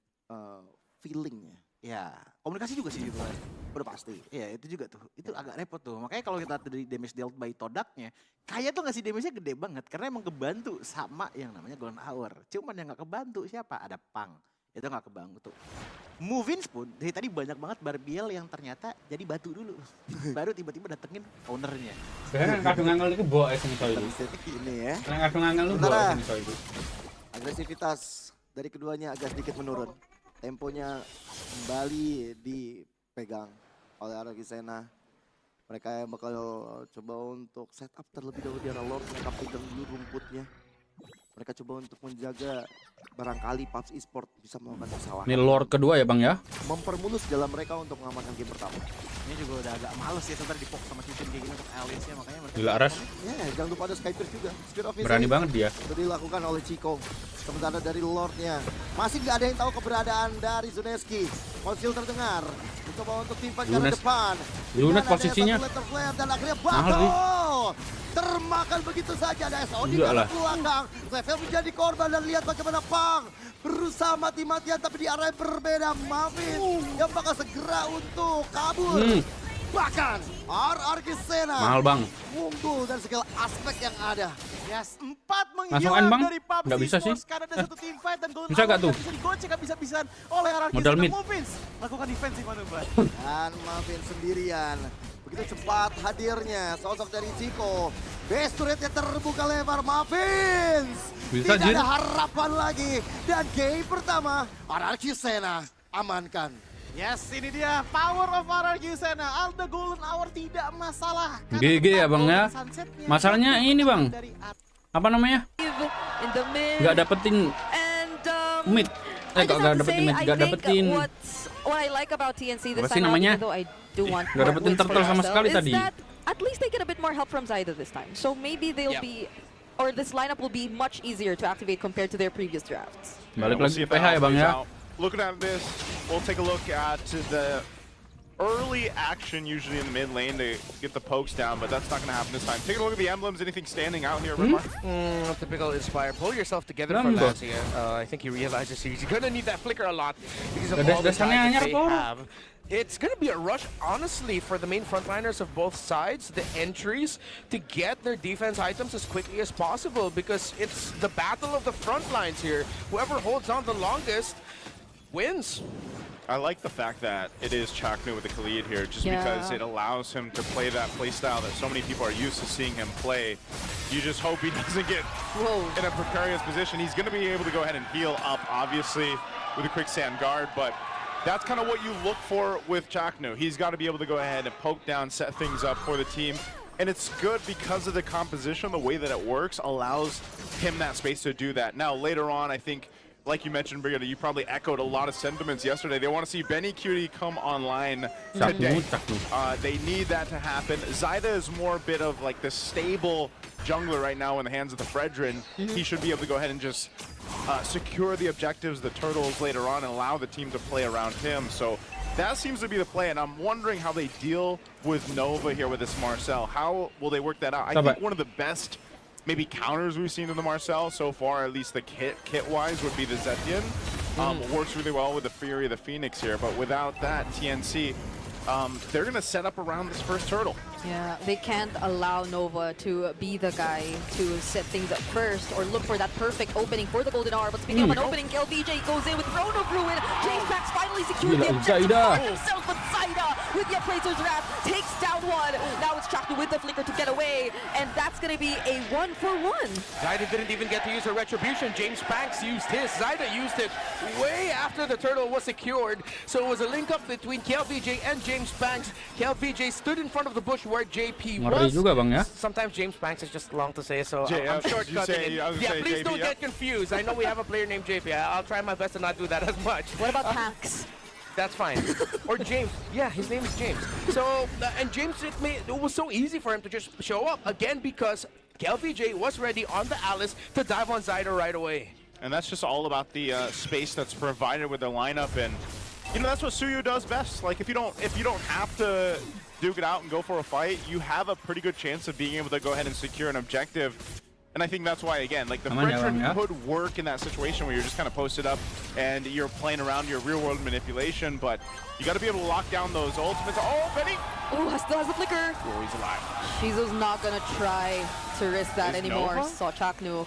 feelingnya. Ya, komunikasi juga sih gitu kan. Udah pasti. Iya, itu juga tuh. Itu agak repot tuh. Makanya kalau kita dari damage dealt by Todaknya, kayak tuh ngasih damage-nya gede banget. Karena emang kebantu sama yang namanya Golden Hour. Cuman yang gak kebantu siapa? Ada Pang. Itu gak kebantu. Movins pun, dari tadi banyak banget Barbiel yang ternyata jadi batu dulu. Baru tiba-tiba datengin ownernya. Sekarang kadung angel itu bawa eseng soal itu. Ini ya. Sekarang kadung angel itu bawa eseng soal itu. Agresivitas dari keduanya agak sedikit menurun. Temponya kembali dipegang oleh Argisena. Mereka yang bakal coba untuk setup terlebih dahulu di arah Lord. Mereka pegang dulu rumputnya. Mereka coba untuk menjaga barangkali PUBG Esports bisa melakukan kesalahan. Ini Lord kedua ya bang ya? Mempermulus jalan mereka untuk mengamankan game pertama. Ini juga udah agak males ya sebenarnya dipok sama tim kayak gini untuk Alice-nya. Makanya mereka... Gila Aras. Ya, jangan lupa ada Skypierce juga. Berani banget dia. Itu dilakukan oleh Chico. Sementara dari Lordnya masih nggak ada yang tahu keberadaan dari Zuneski. Konsil terdengar. Mencoba untuk timpan ke arah depan. Lunas posisinya. Dan akhirnya battle. Termakan begitu saja. Ada SOD ke belakang. Level menjadi korban dan lihat bagaimana Pang berusaha mati-matian tapi di arah yang berbeda. Mavin yang bakal segera untuk kabur. Bahkan Argisena mahal bang. unggul dari segala aspek yang ada. Yes, 4 Langsung menghilang bang? dari PUBG Nggak bisa sih. karena ada satu team fight dan Golden Bisa nggak tuh? bisa digocek habis-habisan oleh Modal mid. Movins. Lakukan defensive manuver. Dan Mavin sendirian. Begitu cepat hadirnya sosok dari Chico. Base turretnya terbuka lebar. Mavin Bisa, tidak ada harapan lagi. Dan game pertama Argisena amankan. Yes, ini dia power of Argisena. Alda Golden Hour tidak masalah. GG ya bang ya. Masalahnya ini bang. Apa namanya? Nggak dapetin mid. Nggak dapetin mid. Nggak dapetin. What I like about TNC this Apa sih time namanya? out, even though I do want Nggak dapetin turtle sama sekali is tadi. that at least they get a bit more help from Zyda this time. So maybe they'll be, or this lineup will be much easier to activate compared to their previous drafts. Balik lagi PH ya bang ya. Looking at this, we'll take a look at the early action usually in the mid lane to get the pokes down, but that's not going to happen this time. Take a look at the emblems. Anything standing out here, Redmar? Typical Inspire. Pull yourself together from Lancia. I think he realizes he's going to need that flicker a lot because of all the time that they have. It's going to be a rush, honestly, for the main frontliners of both sides, the entries, to get their defense items as quickly as possible because it's the battle of the front lines here. Whoever holds on the longest wins. I like the fact that it is Chaknu with the Khalid here, just because it allows him to play that playstyle that so many people are used to seeing him play. You just hope he doesn't get in a precarious position. He's going to be able to go ahead and heal up, obviously, with a quicksand guard, but that's kind of what you look for with Chaknu. He's got to be able to go ahead and poke down, set things up for the team. And it's good because of the composition, the way that it works allows him that space to do that. Now, later on, I think, like you mentioned, Brigitte, you probably echoed a lot of sentiments yesterday. They want to see Benny Cutie come online today. They need that to happen. Zyda is more a bit of like the stable jungler right now in the hands of the Fredrin. He should be able to go ahead and just secure the objectives, the turtles later on, and allow the team to play around him. So that seems to be the play, and I'm wondering how they deal with Nova here with this Marcel. How will they work that out? I think one of the best maybe counters we've seen in the Marcel so far, at least the kit-wise, would be the Zetian. Works really well with the Fury of the Phoenix here, but without that, TNC, they're going to set up around this first turtle. Yeah, they can't allow Nova to be the guy to set things up first or look for that perfect opening for the Golden Hour. But speaking of an opening kill, VJ goes in with Throne of Ruin. J-Packs finally secured the objective for himself, but Zyda with the Appraiser's Wrath, takes down one. Now it's Chaknu with the flicker to get away, and that's going to be a 1-for-1. Zaida didn't even get to use her Retribution. James Banks used his. Zaida used it way after the turtle was secured. So it was a link up between KLVJ and James Banks. KLVJ stood in front of the bush where JP was. Juga, Bang, ya? Sometimes James Banks is just long to say, so I'm shortcutting it. Yeah, please don't get confused. I know we have a player named JP. I'll try my best to not do that as much. What about Hanks? That's fine. Or James. Yeah, his name is James. So, and James, it was so easy for him to just show up again because KLVJ was ready on the Alice to dive on Zaida right away. And that's just all about the space that's provided with the lineup, and you know that's what Suyu does best. Like if you don't have to duke it out and go for a fight, you have a pretty good chance of being able to go ahead and secure an objective. And I think that's why, again, like the pressure could work in that situation where you're just kind of posted up and you're playing around your real-world manipulation, but you got to be able to lock down those ultimates. Oh, Benny! Oh, still has the flicker. Oh, he's alive. Shizu's not going to try to risk that anymore. Nova? Saw Chaknu.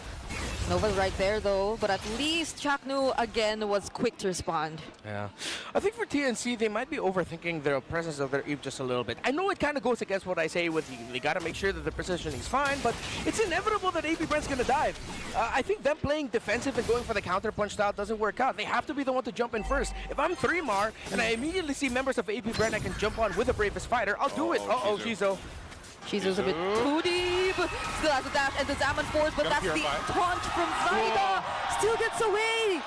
Nova's right there though, but at least Chaknu again was quick to respond. Yeah. I think for TNC, they might be overthinking the presence of their Eve just a little bit. I know it kind of goes against what I say with they got to make sure that the positioning is fine, but it's inevitable that AP Brent's going to dive. I think them playing defensive and going for the counter punch style doesn't work out. They have to be the one to jump in first. If I'm 3-Mar and I immediately see members of AP Brent I can jump on with the bravest fighter, I'll do it. Uh-oh, Shizu. Shizu's a bit too deep. Still has a dash and the Zaman force, but that's the taunt from Zaida. Still gets away.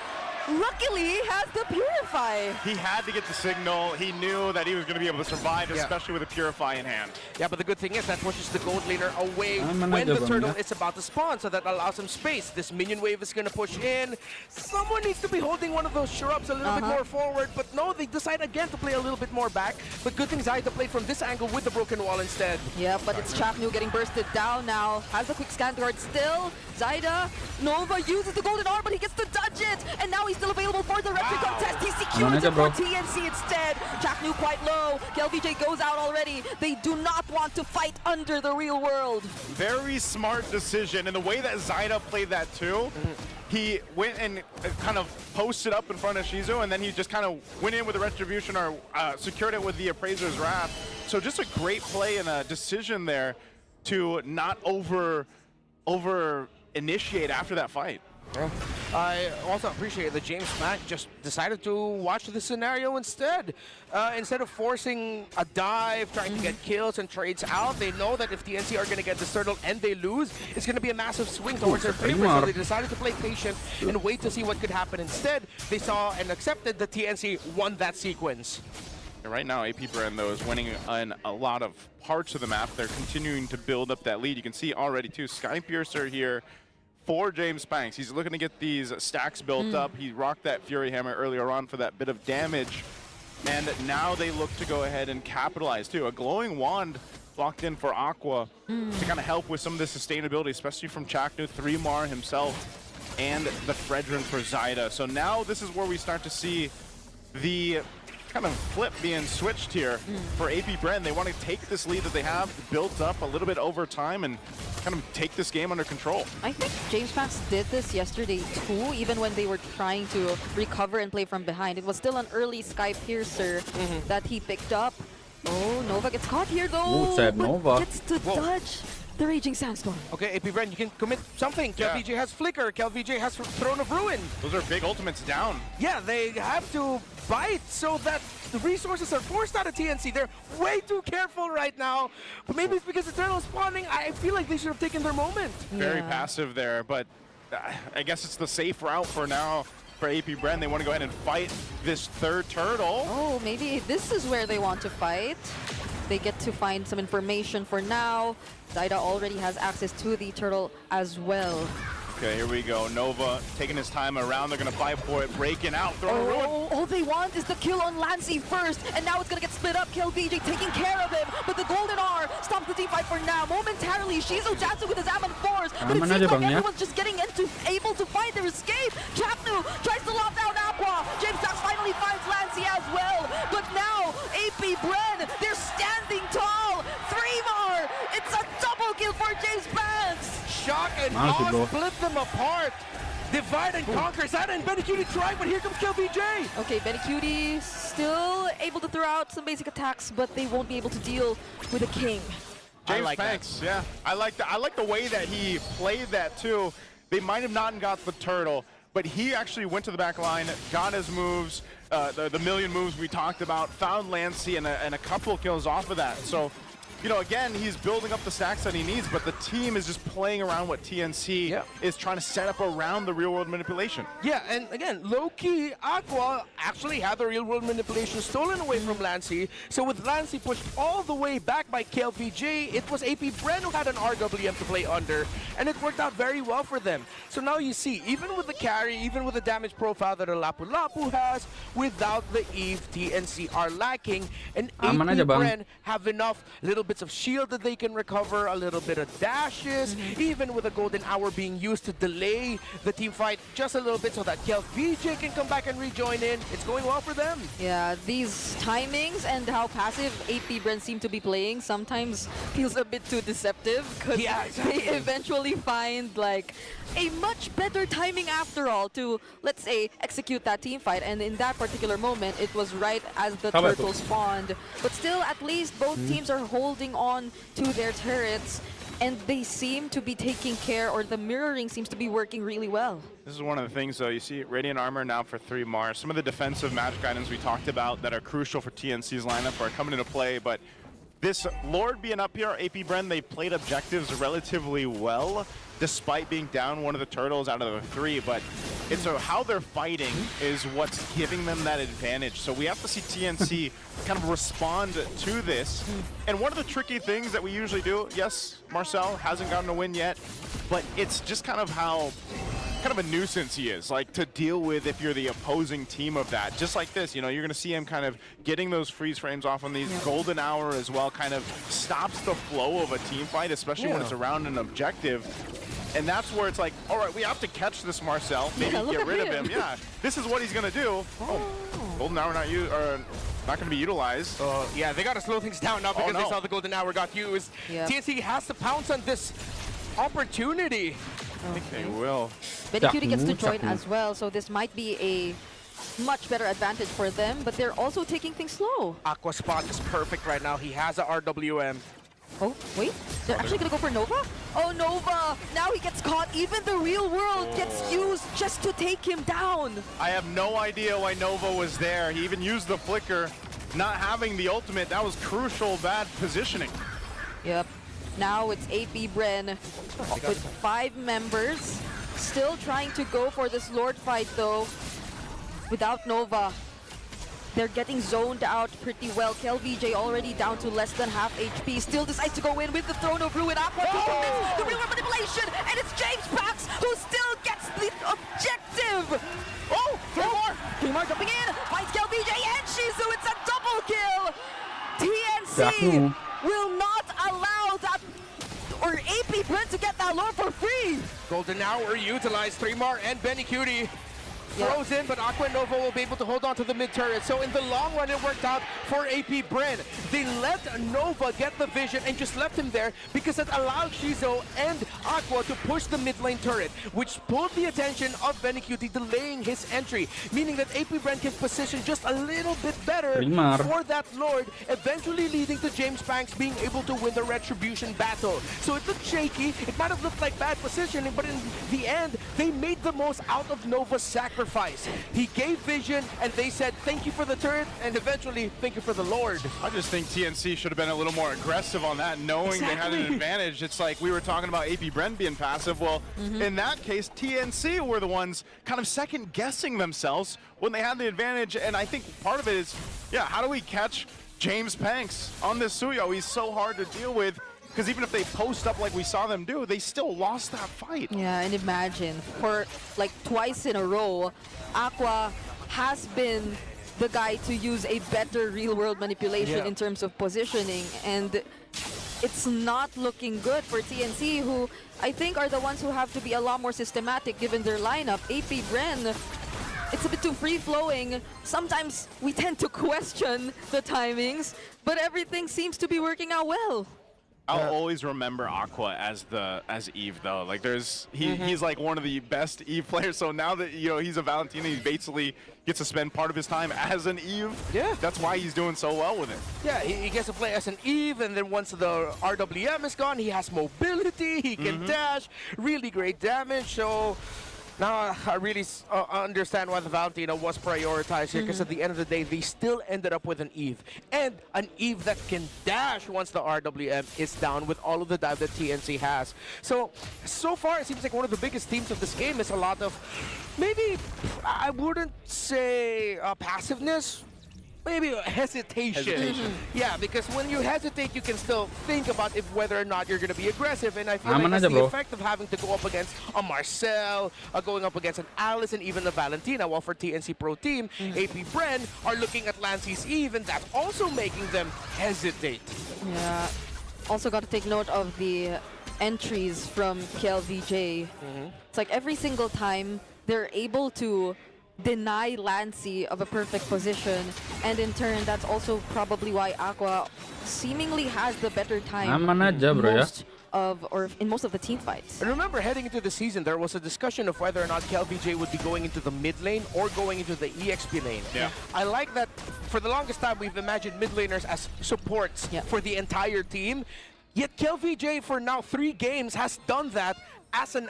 Luckily, he has the Purify. He had to get the signal. He knew that he was going to be able to survive, especially with a Purify in hand. Yeah, but the good thing is that pushes the gold laner away when the turtle is about to spawn, so that allows him space. This minion wave is going to push in. Someone needs to be holding one of those shrubs a little bit more forward, but no, they decide again to play a little bit more back. But good thing Zaida played from this angle with the broken wall instead. Yeah, but it's Chaknu getting bursted down now. Has a quick scan guard still. Zaida, Nova uses the golden arm, but he gets to dodge it. And now he's still available for the retro contest. He secures it for TNC instead. Chaknu quite low. KLVJ goes out already. They do not want to fight under the real world. Very smart decision. And the way that Zaida played that too, he went and kind of posted up in front of Shizu, and then he just kind of went in with the retribution or secured it with the Appraiser's Wrath. So just a great play and a decision there to not over initiate after that fight. Yeah. I also appreciate that James Mack just decided to watch the scenario instead. Instead of forcing a dive, trying to get kills and trades out, they know that if TNC are going to get this turtle and they lose, it's going to be a massive swing towards their favor. So they decided to play patient and wait to see what could happen. Instead, they saw and accepted that TNC won that sequence. Right now, AP Brand, though, is winning in a lot of parts of the map. They're continuing to build up that lead. You can see already, too, Skypiercer here for James Banks. He's looking to get these stacks built up. He rocked that Fury Hammer earlier on for that bit of damage. And now they look to go ahead and capitalize, too. A glowing wand locked in for Aqua to kind of help with some of the sustainability, especially from Chaknu, 3-Mar himself, and the Fredrin for Zaida. So now this is where we start to see the kind of flip being switched here for AP Brand. They want to take this lead that they have built up a little bit over time and kind of take this game under control. I think James Banks did this yesterday too, even when they were trying to recover and play from behind. It was still an early Skypiercer that he picked up. Oh, Nova gets caught here though. Sad Nova. Gets to dodge the Raging Sandstorm. Okay, AP Brand, you can commit something. KLVJ has Flicker. KLVJ has Throne of Ruin. Those are big ultimates down. Yeah, they have to bite so that the resources are forced out of TNC. They're way too careful right now. But maybe it's because Eternal is spawning. I feel like they should have taken their moment. Very passive there, but I guess it's the safe route for now for AP Brand. They want to go ahead and fight this third turtle. Oh, maybe this is where they want to fight. They get to find some information for now. Zaida already has access to the turtle as well. Okay, here we go. Nova taking his time around. They're going to fight for it. Breaking out. Throwing a ruin. All they want is the kill on Lancey first. And now it's going to get split up. KLVJ taking care of him. But the Golden R stops the team fight for now. Momentarily, Shizu Jatsu with his Ammon Force. But it seems like everyone's just getting able to find their escape. Chaknu tries to lock down Aqua. James Banks finally finds Lancey as well. But now, AP Bren, they're standing tall. 3-Mar. It's a double kill for James Banks. Shock and awe split them apart. Divide and conquer. Sada and BennyCutie try, but here comes KillVJ. Okay, BennyCutie still able to throw out some basic attacks, but they won't be able to deal with the king. James Banks, yeah. I like the way that he played that too. They might have not got the turtle, but he actually went to the back line, got his moves, the million moves we talked about, found Lancey and a couple kills off of that. So, you know, again, he's building up the stacks that he needs, but the team is just playing around what TNC is trying to set up around the real-world manipulation. Yeah, and again, low-key, Aqua actually had the real-world manipulation stolen away from Lancey. So with Lancey pushed all the way back by KLVJ, it was AP Bren who had an RWM to play under, and it worked out very well for them. So now you see, even with the carry, even with the damage profile that a Lapu Lapu has, without the Eve, TNC are lacking, and AP Bren have enough little bits of shield that they can recover, a little bit of dashes, even with a golden hour being used to delay the team fight just a little bit so that KLVJ can come back and rejoin in. It's going well for them. Yeah, these timings and how passive AP Bren seem to be playing sometimes feels a bit too deceptive, because they eventually find like a much better timing after all to, let's say, execute that team fight. And in that particular moment, it was right as the turtle spawned. But still, at least both teams are holding on to their turrets, and they seem to be taking care, or the mirroring seems to be working really well. This is one of the things, though. You see Radiant Armor now for 3 Mars. Some of the defensive magic items we talked about that are crucial for TNC's lineup are coming into play, but this Lord being up here, AP Bren, they played objectives relatively well, despite being down one of the turtles out of the 3, but it's how they're fighting is what's giving them that advantage. So we have to see TNC kind of respond to this. And one of the tricky things that we usually do, yes, Marcel hasn't gotten a win yet, but it's just kind of how kind of a nuisance he is, like, to deal with if you're the opposing team of that. Just like this, you know, you're going to see him kind of getting those freeze frames off on these golden hour as well, kind of stops the flow of a team fight, especially when it's around an objective. And that's where it's like, all right, we have to catch this Marcel, maybe get rid of him. Yeah, this is what he's going to do. Golden hour not going to be utilized. Yeah, they got to slow things down now because they saw the golden hour got used. TNC has to pounce on this opportunity. I think they will. BennyCutie gets to join as well, so this might be a much better advantage for them, but they're also taking things slow. Aqua spot is perfect right now. He has a RWM. Oh, wait. They're actually going to go for Nova? Oh, Nova! Now he gets caught. Even the real world gets used just to take him down. I have no idea why Nova was there. He even used the flicker. Not having the ultimate, that was crucial, bad positioning. Yep. Now it's AP Bren with 5 members. Still trying to go for this Lord fight, though. Without Nova. They're getting zoned out pretty well. KLVJ already down to less than half HP. Still decides to go in with the Throne of Ruin. Aqua the real manipulation, and it's James Pax who still gets the objective. Oh, 3 more jumping in, finds KLVJ and Shizu. It's a double kill. TNC will not allow that, or AP Bren, to get that Lord for free. Golden Hour utilized 3 and BennyCutie throws in, but Aqua and Nova will be able to hold on to the mid turret. So in the long run, it worked out for AP Bren. They let Nova get the vision and just left him there because it allowed Shizu and Aqua to push the mid lane turret, which pulled the attention of BennyCutie, delaying his entry, meaning that AP Bren can position just a little bit better for that Lord, eventually leading to James Banks being able to win the Retribution battle. So it looked shaky, it might have looked like bad positioning, but in the end, they made the most out of Nova's sacrifice. He gave vision, and they said, thank you for the turret, and eventually, thank you for the Lord. I just think TNC should have been a little more aggressive on that, knowing they had an advantage. It's like we were talking about AP Bren being passive. Well, in that case, TNC were the ones kind of second-guessing themselves when they had the advantage, and I think part of it is, how do we catch James Banks on this Suyo? He's so hard to deal with. Because even if they post up like we saw them do, they still lost that fight. Yeah, and imagine, for like twice in a row, Aqua has been the guy to use a better real-world manipulation in terms of positioning, and it's not looking good for TNC, who I think are the ones who have to be a lot more systematic given their lineup. AP Bren, it's a bit too free-flowing. Sometimes we tend to question the timings, but everything seems to be working out well. I'll always remember Aqua as Eve though. Like he's like one of the best Eve players. So now that he's a Valentina, he basically gets to spend part of his time as an Eve. Yeah. That's why he's doing so well with it. Yeah, he gets to play as an Eve, and then once the RWM is gone, he has mobility, he can dash, really great damage. So now I really understand why the Valentina was prioritized here, because at the end of the day, they still ended up with an Eve. And an Eve that can dash once the RWM is down with all of the dive that TNC has. So far, it seems like one of the biggest themes of this game is a lot of, maybe, I wouldn't say passiveness, maybe hesitation. Yeah, because when you hesitate, you can still think about whether or not you're going to be aggressive. And I feel like that's the effect of having to go up against a Marcel, going up against an Alice, and even a Valentina. While for TNC Pro Team, AP Bren are looking at Lancey's Eve, and that's also making them hesitate. Yeah. Also got to take note of the entries from KLVJ. It's like every single time they're able to deny Lancey of a perfect position, and in turn that's also probably why Aqua seemingly has the better time in most of the team fights. And remember, heading into the season, there was a discussion of whether or not KLVJ would be going into the mid lane or going into the EXP lane. Yeah. I like that for the longest time we've imagined mid laners as supports for the entire team, yet KLVJ for now 3 games has done that as an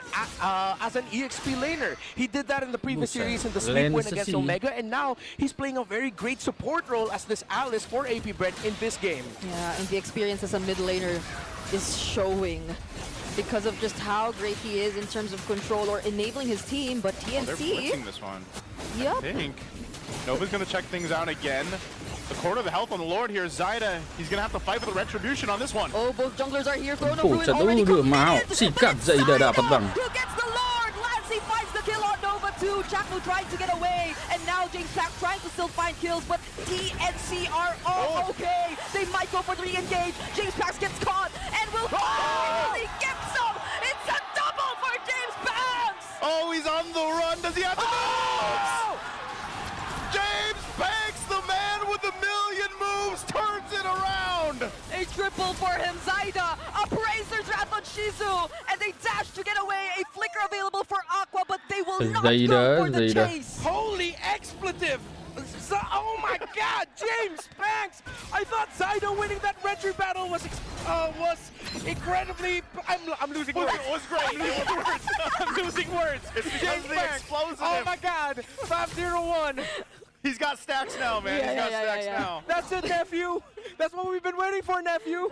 EXP laner. He did that in the previous series in the sweep win against Omega, and now he's playing a very great support role as this Alice for AP Bren in this game. Yeah, and the experience as a mid laner is showing because of just how great he is in terms of control or enabling his team, but TNC... they're blitzing this one. Yep. I think Nova's going to check things out again. The quarter of the health on the Lord here. Zyda, he's going to have to fight for the retribution on this one. Oh, both junglers are here. Chrono Ruin already committed. Sikat Zyda dapat bang. Who gets the Lord? Lancey finds the kill on Nova too. Jackal trying to get away, and now James Pack trying to still find kills, but TNC are all okay. They might go for the re-engage. James Pack gets caught and will finally get some. It's a double for James Pack. Oh, he's on the run. Does he have to move? James Banks, the man with the million moves, turns it around. A triple for him, Zyda. Appraiser's Wrath on Shizu, and they dash to get away. A flicker available for Aqua, but they will not go for the chase. Holy expletive! Oh my God, James Banks! I thought Zyda winning that retro battle was incredibly. I'm losing words. It was great. I'm losing words. It's James Banks. Oh my God, 5-0-1. He's got stacks now, man. He's got stacks now. That's it, nephew. That's what we've been waiting for, nephew.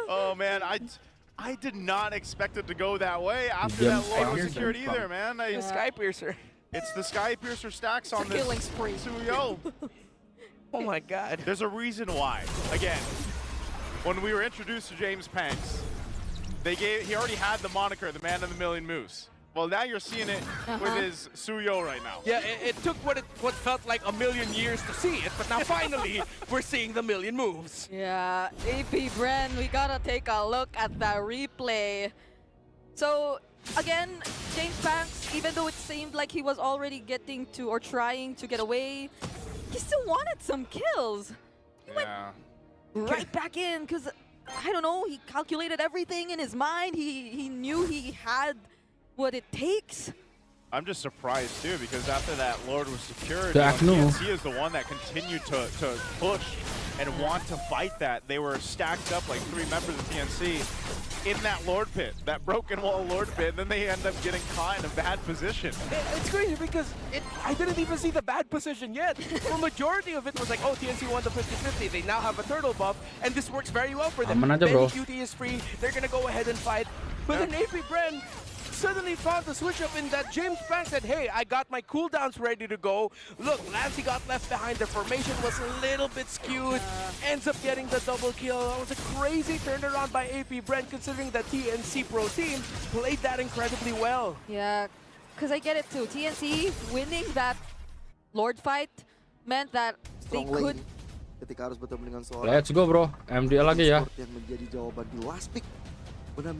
Oh man, I did not expect it to go that way after that Lord was secured either, man. The Sky Piercer. It's the Sky Piercer stacks on this killing spree. Suyo. Oh my God. There's a reason why. Again, when we were introduced to James Panks, he already had the moniker, the man of the million moves. Well, now you're seeing it with his Suyo right now. Yeah, it took what felt like a million years to see it, but now finally we're seeing the million moves. Yeah, AP Bren, we gotta take a look at the replay. So again, James Banks, even though it seemed like he was already getting to or trying to get away, he still wanted some kills. He went right back in because, I don't know, he calculated everything in his mind. He knew he had what it takes. I'm just surprised too, because after that Lord was secured, TNC is the one that continued to push and want to fight that. They were stacked up like 3 members of TNC in that Lord pit, that broken wall Lord pit, and then they end up getting caught in a bad position. It's crazy because I didn't even see the bad position yet. The majority of it was like, oh, TNC won the 50-50. They now have a turtle buff, and this works very well for them. QT is free. They're going to go ahead and fight. But then AP Bren suddenly found the switch up in that James Banks said, hey, I got my cooldowns ready to go. Look, Lancey got left behind. The formation was a little bit skewed. Ends up getting the double kill. It was a crazy turnaround by AP Bren, considering that TNC Pro Team played that incredibly well. Yeah, because I get it too. TNC winning that Lord fight meant that they could... Ketika harus bertemu dengan seorang Let's go bro, MDL lagi ya. yang menjadi jawaban di last pick. Benar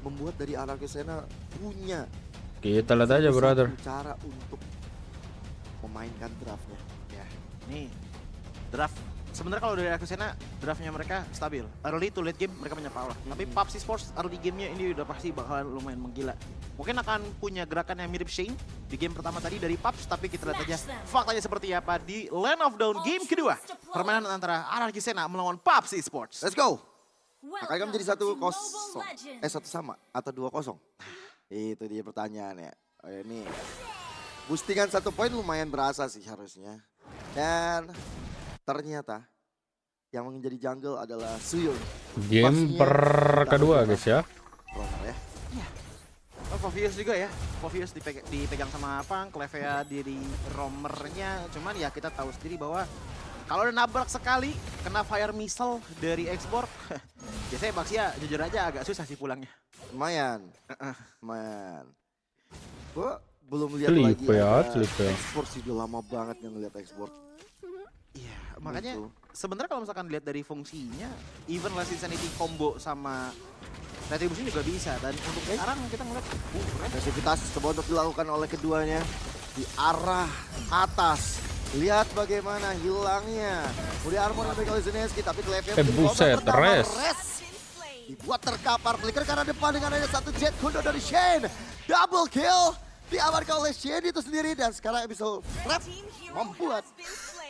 membuat dari Arakesena punya Kita lihat aja brother. Cara untuk memainkan draftnya. Ya, nih draft sebenarnya kalau dari Akusena, draftnya mereka stabil. Early to late game mereka punya power. Tapi PUBG Esports early gamenya ini udah pasti bakalan lumayan menggila. Mungkin akan punya gerakan yang mirip Shane di game pertama tadi dari PUBG, tapi kita lihat aja faktanya seperti apa di Land of Dawn game kedua. Permainan antara RRQ Sena melawan PUBG Esports. Let's go. Apakah menjadi 1-0? 1 sama atau 2-0? Itu dia pertanyaannya. Oh, ini boostingan 1 poin lumayan berasa sih harusnya. Dan ternyata yang menjadi jungle adalah Suyo. Game kedua guys ya. Ya. Fovius juga ya. Fovius dipegang sama Pang, Clevea di roamernya. Cuman ya kita tahu sendiri bahwa kalau udah nabrak sekali, kena fire missile dari Export, biasanya Baxia jujur aja agak susah sih pulangnya. Lumayan. Lumayan. Gue belum lihat lagi Export sih, udah lama banget yang ngeliat Export. Iya, makanya sebenarnya kalau misalkan dilihat dari fungsinya, even Last Insanity combo sama Retribution juga bisa. Dan untuk sekarang kita ngeliat agresivitas coba untuk dilakukan oleh keduanya di arah atas. Lihat bagaimana hilangnya Body armor yang oleh Zelensky, tapi Clevea buset, res. Dibuat terkapar, flicker karena depan dengan ada 1 jet kundo dari Shane. Double kill diamankan oleh Shane itu sendiri, dan sekarang episode rap membuat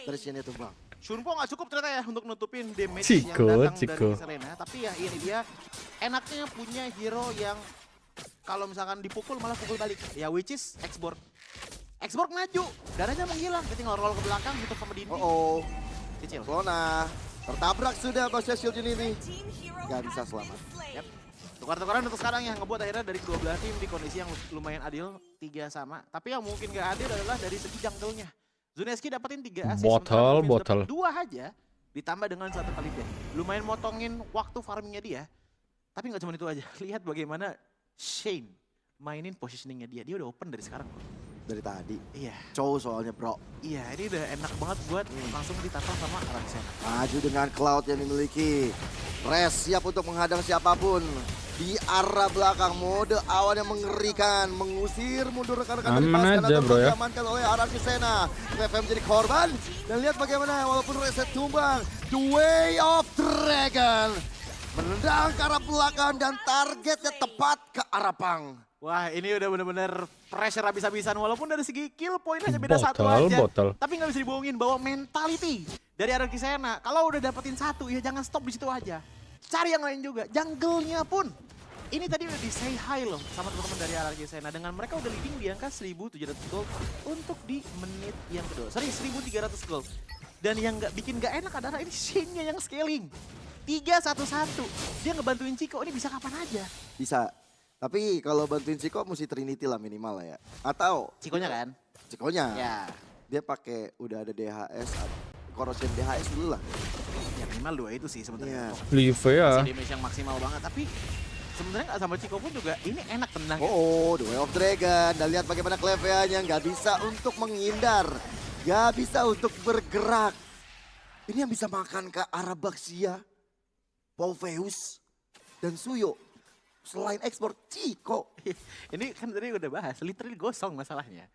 dari Shane itu bang. Shunpo nggak cukup ternyata ya untuk nutupin damage yang datang dari Selena. Tapi ya ini dia enaknya punya hero yang kalau misalkan dipukul malah pukul balik. Ya which is Export. Export maju, darahnya menghilang, dia tinggal roll ke belakang gitu sama dinding. Cicil. Lona tertabrak sudah Basya Shield ini. Gak bisa selamat. Yep. Tukar-tukaran untuk sekarang yang ngebuat akhirnya dari kedua belah tim di kondisi yang lumayan adil, 3 sama. Tapi yang mungkin gak adil adalah dari segi jungle-nya. Zelensky dapetin 3 assist, botol. 2 aja, ditambah dengan 1 kali death. Lumayan motongin waktu farmingnya dia. Tapi gak cuma itu aja, lihat bagaimana Shane mainin positioningnya dia. Dia udah open dari sekarang. Dari tadi. Iya. Cow soalnya bro. Iya, ini udah enak banget buat langsung ditantang sama RRQ. Maju dengan cloud yang dimiliki. Res siap untuk menghadang siapapun. Di arah belakang, mode awal yang mengerikan. Mengusir mundur rekan-rekan dari pas karena bro ya. diamankan oleh RRQ Sena. Clevea menjadi korban. Dan lihat bagaimana walaupun reset tumbang. The Way of Dragon. Menendang ke arah belakang dan targetnya tepat ke arah Pang. Wah, ini udah bener-bener pressure habis-habisan. Walaupun dari segi kill point hanya beda 1 aja. Tapi nggak bisa dibohongin bahwa mentality dari RRQ Sena, kalau udah dapetin 1, ya jangan stop di situ aja. Cari yang lain juga. Jungle-nya pun. Ini tadi udah di say hi loh sama teman-teman dari RRQ Sena. Dengan mereka udah leading di angka 1.700 gold untuk di menit yang kedua. Sorry, 1.300 gold. Dan yang bikin gak enak adalah ini Shane-nya yang scaling. 3-1-1. Dia ngebantuin Chico, ini bisa kapan aja. Bisa. Tapi kalau bantuin Chico mesti Trinity lah minimal lah ya. Atau Chico-nya kan? Chico-nya. Ya. Dia pakai udah ada DHS, corrosion DHS dulu lah. Ya minimal 2 itu sih sebenarnya. Live ya. Damage yang maksimal banget, tapi sebenarnya nggak sama Chico pun juga ini enak tenang. The Way of Dragon. Dan lihat bagaimana Clevea-nya nggak bisa untuk menghindar. Nggak bisa untuk bergerak. Ini yang bisa makan ke arah Baxia, Poveus, dan Suyo. Selain ekspor Chico. Ini kan tadi udah bahas, literally gosong masalahnya.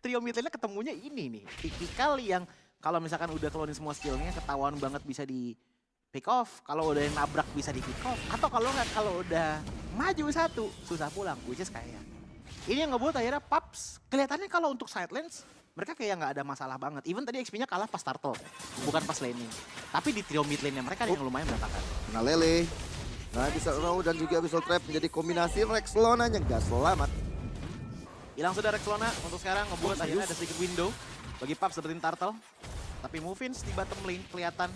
Trio mid-lane ketemunya ini nih. Tipikal yang kalau misalkan udah keluarin semua skillnya ketahuan banget bisa di pick off. Kalau udah yang nabrak bisa di pick off. Atau kalau nggak, kalau udah maju 1 susah pulang. Which is kayak ini yang ngebuat akhirnya Paps kelihatannya kalau untuk side lanes mereka kayak nggak ada masalah banget. Even tadi XP-nya kalah pas turtle, bukan pas laning. Tapi di trio mid lane-nya mereka yang lumayan berantakan. Nah Lele. Nah bisa row dan juga bisa trap menjadi kombinasi Rexlona yang gak selamat. Hilang sudah Rexlona untuk sekarang ngebuat akhirnya ada sedikit window bagi Paps dapetin turtle. Tapi Movins di bottom lane kelihatan.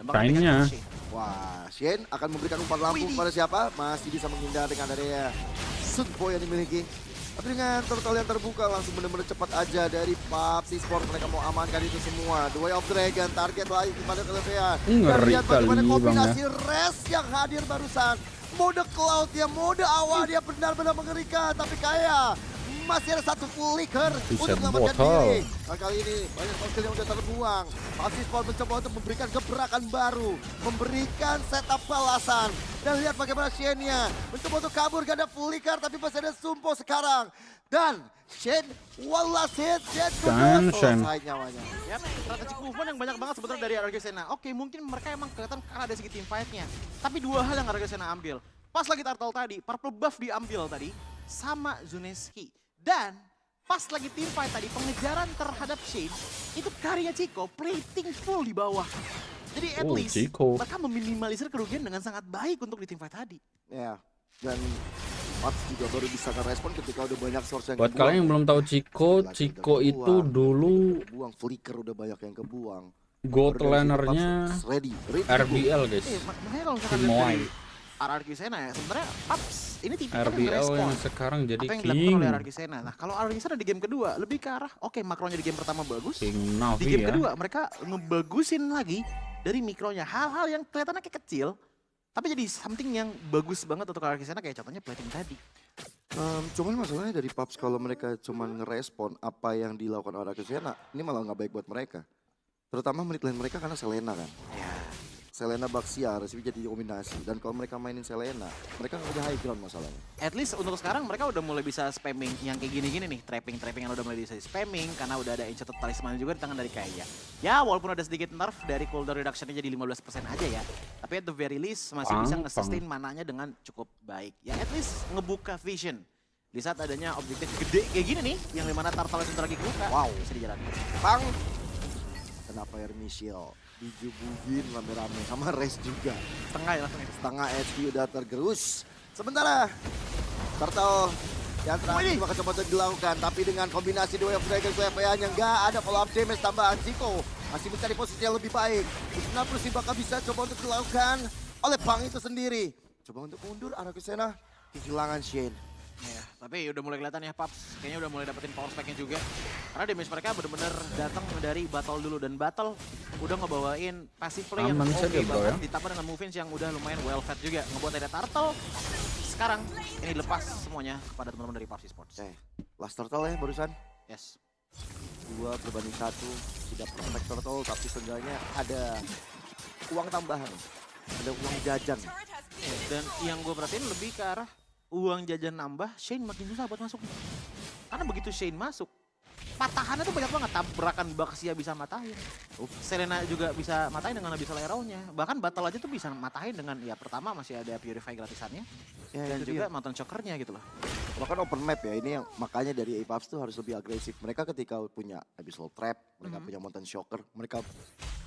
Kainnya. Wah, Shane akan memberikan umpan lampu kepada siapa? Masih bisa menghindar dengan adanya Sunpo yang dimiliki. Tapi dengan turtle yang terbuka langsung benar-benar cepat aja dari PUBG Esports. Mereka mau amankan itu semua. The Way of Dragon, target lagi kepada Clevea. Ngeri lihat bagaimana kali kombinasi res yang hadir barusan. Mode cloud ya, mode awal dia benar-benar mengerikan. Tapi kayak masih ada satu flicker untuk Buset, menyelamatkan botol. diri. Nah, kali ini banyak skill yang udah terbuang. Pasti Sport mencoba untuk memberikan gebrakan baru, memberikan setup balasan. Dan lihat bagaimana Shane-nya mencoba untuk kabur, gak ada flicker tapi masih ada Sumpo sekarang. Dan Shane, one last hit, Shane selesai nyawanya. Ya, strategic movement yang banyak banget sebetulnya dari RRQ Sena. Oke, mungkin mereka emang kelihatan karena ada segi team fight-nya. Tapi dua hal yang RRQ Sena ambil. Pas lagi turtle tadi, purple buff diambil tadi sama Zuneski. Dan pas lagi team fight tadi, pengejaran terhadap Shane, itu karya Chico plating full di bawah. Jadi at least Chico. mereka meminimalisir kerugian dengan sangat baik untuk di team fight tadi. Ya, dan Pats juga baru bisa ngerespon ketika udah banyak source yang Buat kalian yang belum tahu Chico itu dulu kebuang, flicker udah banyak yang kebuang. gold lanernya Ready RBL guys. Makanya kalau misalkan Tim lihat Moai. dari RRQ Sena ya, sebenarnya Paps ini tipikal RBL ngerespon yang sekarang jadi apa yang dilakukan king. oleh RRQ Sena. Nah, kalau RRQ Sena di game kedua lebih ke arah oke, makronya di game pertama bagus. King Di Navi game ya. kedua mereka ngebagusin lagi dari mikronya, hal-hal yang kelihatannya kayak kecil tapi jadi something yang bagus banget untuk RRQ Sena, kayak contohnya plating tadi. Cuman masalahnya dari Paps kalau mereka cuman ngerespon apa yang dilakukan orang Sena, ini malah nggak baik buat mereka. Terutama menit lane mereka karena Selena kan. Ya. Selena Baxia resmi jadi dominasi, dan kalau mereka mainin Selena, mereka nggak punya high ground masalahnya. At least untuk sekarang mereka udah mulai bisa spamming yang kayak gini-gini nih, trapping yang udah mulai bisa spamming karena udah ada enchanted talisman juga di tangan dari Kaya. Ya walaupun ada sedikit nerf dari cooldown reduction-nya jadi 15% aja ya, tapi at the very least masih bisa nge-sustain mananya dengan cukup baik. Ya at least ngebuka vision di saat adanya objektif gede kayak gini nih, yang dimana turtle itu lagi kebuka. Wow, bisa dijalani. Bang, kenapa Air Michelle dijubugin rame-rame sama Res juga. Setengah ya langsung. Setengah HP udah tergerus. Sementara Turtle yang terakhir bakal coba untuk dilakukan, tapi dengan kombinasi dua Dragon yang nggak ada follow up damage tambahan. Chico masih mencari posisi yang lebih baik. 90 sih bakal bisa coba untuk dilakukan oleh Bang itu sendiri. Coba untuk mundur arah ke sana, kehilangan Shane. Ya, tapi udah mulai kelihatan ya Paps, kayaknya udah mulai dapetin power spike-nya juga. Karena damage mereka bener-bener datang dari battle dulu, dan battle udah ngebawain passive play yang oke banget, ditambah dengan movements yang udah lumayan well fed juga, ngebuat ada turtle. Sekarang ini lepas semuanya kepada teman-teman dari Paps Esports. Last turtle ya barusan. Yes. 2/1, tidak perfect turtle, tapi seenggaknya ada uang tambahan, ada uang jajan. Dan yang gue perhatiin lebih ke arah uang jajan nambah, Shane makin susah buat masuk. Karena begitu Shane masuk, patahannya tuh banyak banget. Tabrakan Baxia bisa matahin. Selena juga bisa matahin dengan bisa leraunya. Bahkan battle aja tuh bisa matahin dengan, ya pertama masih ada Purify gratisannya. Ya, dan juga mountain chokernya gitu loh. Bahkan open map ya, ini yang makanya dari Evos tuh harus lebih agresif. Mereka ketika punya abyssal trap, mereka punya mountain choker, mereka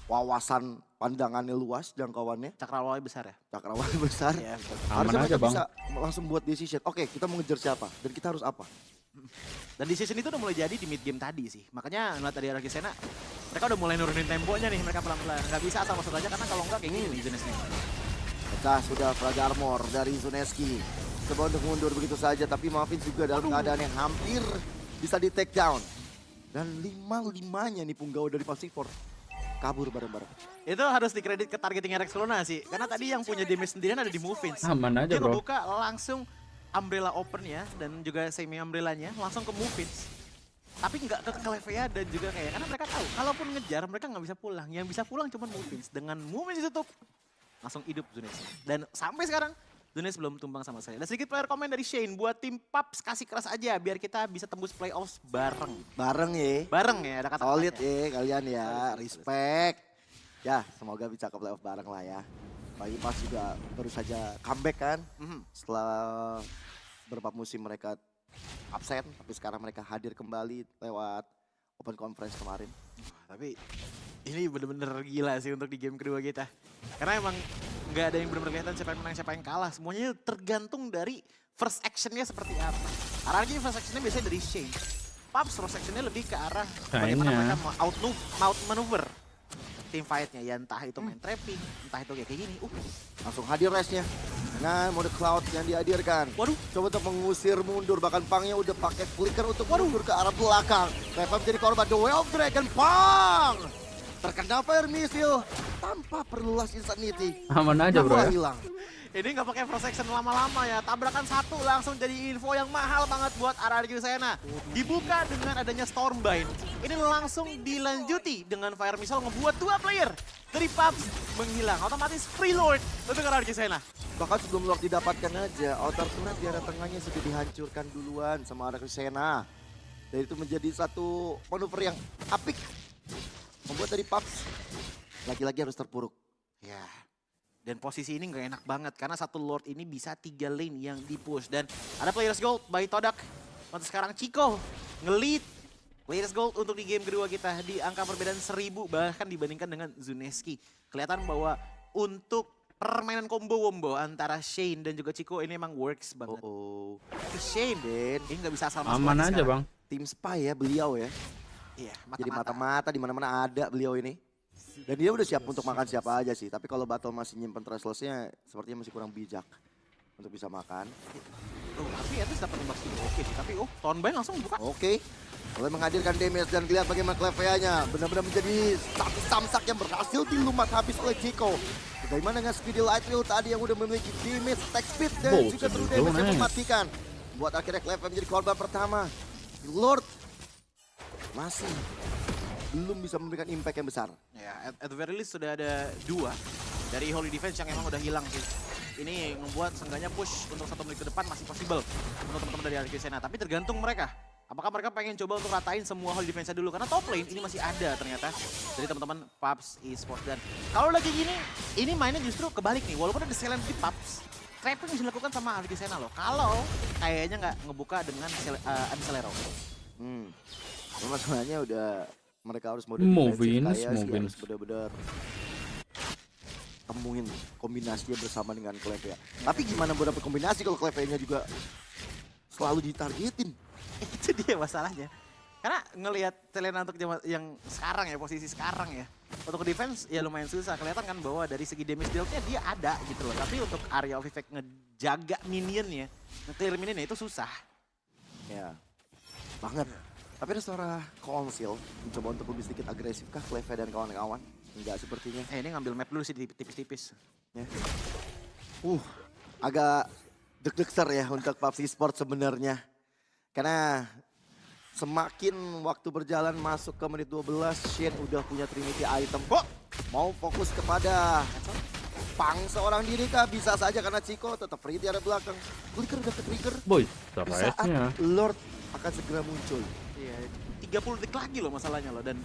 wawasan pandangannya luas, jangkauannya. Cakrawala besar ya? Cakrawala besar. Ya, harusnya mereka bisa langsung buat decision. Oke, kita mau ngejar siapa dan kita harus apa. Dan decision itu udah mulai jadi di mid game tadi sih. Makanya ngeliat dari RRQ Sena, mereka udah mulai nurunin temponya nih, mereka pelan-pelan. Nggak bisa asal masuk aja, karena kalau nggak kayak gini nih jenisnya. Pecah sudah frag armor dari Zuneski. Coba untuk mundur begitu saja, tapi Maafin juga dalam keadaan yang hampir bisa di take down. Dan 5-5-nya nih Punggau dari Pasifort. Kabur bareng-bareng. Itu harus dikredit ke targeting Rex Luna sih. Karena tadi yang punya damage sendirian ada di Movins. Aman aja dia bro. ngebuka langsung umbrella open ya, dan juga semi umbrellanya langsung ke Movins. Tapi nggak ke Clevea dan juga kayak, karena mereka tahu kalaupun ngejar mereka nggak bisa pulang. Yang bisa pulang cuma Movins. Dengan Movins ditutup, langsung hidup Zunes. Dan sampai sekarang Zunes belum tumbang sama sekali. Dan sedikit player komen dari Shane buat tim Paps, kasih keras aja biar kita bisa tembus playoffs bareng. Bareng ya. Bareng ya, ada kata solid ya kalian ya, respect. Ya, semoga bisa ke playoff bareng lah ya. Bagi Pas juga baru saja comeback kan. Setelah beberapa musim mereka absen, tapi sekarang mereka hadir kembali lewat Open Conference kemarin. Tapi ini bener-bener gila sih untuk di game kedua kita. Karena emang nggak ada yang bener-bener kelihatan siapa yang menang, siapa yang kalah. Semuanya tergantung dari first actionnya seperti apa. RRQ first actionnya biasanya dari Shane. Paps first actionnya lebih ke arah bagaimana mereka mau out-maneuver team fight-nya. Ya entah itu main trapping, entah itu kayak gini. Langsung hadir Resnya dengan mode cloud yang dihadirkan. Waduh. Coba untuk mengusir mundur, bahkan Pangnya udah pakai flicker untuk mundur ke arah belakang. Reva menjadi korban The Way of Dragon. Pang! terkena fire missile tanpa perlu last insanity. Aman aja bro ya. Hilang. Ini nggak pakai protection lama-lama ya. Tabrakan satu langsung jadi info yang mahal banget buat RRQ Sena. Dibuka dengan adanya Stormbind. Ini langsung dilanjuti dengan Fire Missile ngebuat 2 player dari PUBG menghilang. Otomatis free Lord untuk RRQ Sena. Bahkan sebelum Lord didapatkan aja, outer turret di area tengahnya sudah dihancurkan duluan sama RRQ Sena. Dan itu menjadi satu manuver yang apik. Membuat dari PUBG lagi-lagi harus terpuruk. Ya. Dan posisi ini nggak enak banget karena satu Lord ini bisa 3 lane yang di-push. Dan ada players gold by Todak. Untuk sekarang Chico nge-lead players gold untuk di game kedua kita di angka perbedaan 1000 bahkan dibandingkan dengan Zuneski. Kelihatan bahwa untuk permainan combo-wombo antara Shane dan juga Chico ini emang works banget. Shane Den, ini nggak bisa asal masuk. Aman aja sekarang. bang. Tim spy ya beliau ya. Iya, Jadi mata-mata di mana-mana ada beliau ini. Dan dia udah siap untuk makan siapa aja sih. Tapi kalau battle masih nyimpen treasures-nya sepertinya masih kurang bijak untuk bisa makan. Tapi Etes dapat nembak sih oke sih. Tapi Stormbind langsung buka. Oke. Mulai menghadirkan damage dan lihat bagaimana Clefea-nya. Benar-benar menjadi satu samsak yang berhasil dilumat habis oleh Chico. Bagaimana dengan Speedy Lightwheel tadi yang udah memiliki damage, attack speed dan juga true damage yang mematikan. Buat akhirnya Clefea menjadi korban pertama. Lord masih belum bisa memberikan impact yang besar. Ya, at the very least sudah ada 2 dari Holy Defense yang emang udah hilang sih. Ini membuat seenggaknya push untuk 1 menit ke depan masih possible untuk teman-teman dari RRQ Sena. Tapi tergantung mereka. Apakah mereka pengen coba untuk ratain semua Holy Defense dulu? Karena top lane ini masih ada ternyata dari teman-teman PUBG Esports. Dan kalau lagi gini, ini mainnya justru kebalik nih. Walaupun ada silent di PUBG, trapping bisa dilakukan sama RRQ Sena loh. Kalau kayaknya nggak ngebuka dengan Ancelero. Masalahnya udah mereka harus mode harus benar-benar temuin kombinasinya bersama dengan Clefea. Tapi gimana buat dapet kombinasi kalau Clefea-nya juga selalu ditargetin? Itu dia masalahnya. Karena ngelihat Selena untuk yang sekarang ya, posisi sekarang ya. Untuk defense ya lumayan susah. Kelihatan kan bahwa dari segi damage deal-nya dia ada gitu loh. Tapi untuk area of effect ngejaga minionnya, nge-clear minionnya itu susah. Ya, banget. Tapi ada suara Council mencoba untuk lebih sedikit agresif kah Clefea dan kawan-kawan? Enggak sepertinya. Ini ngambil map dulu sih tipis-tipis. Ya. Agak deg-degser ya untuk PUBG Esports sebenarnya. Karena semakin waktu berjalan masuk ke menit 12, Shane udah punya Trinity item. Kok mau fokus kepada Pang seorang diri kah? Bisa saja karena Chico tetap free di area belakang. Flicker udah ke-trigger. Boy, di saat Lord akan segera muncul. Iya, 30 detik lagi loh masalahnya loh. Dan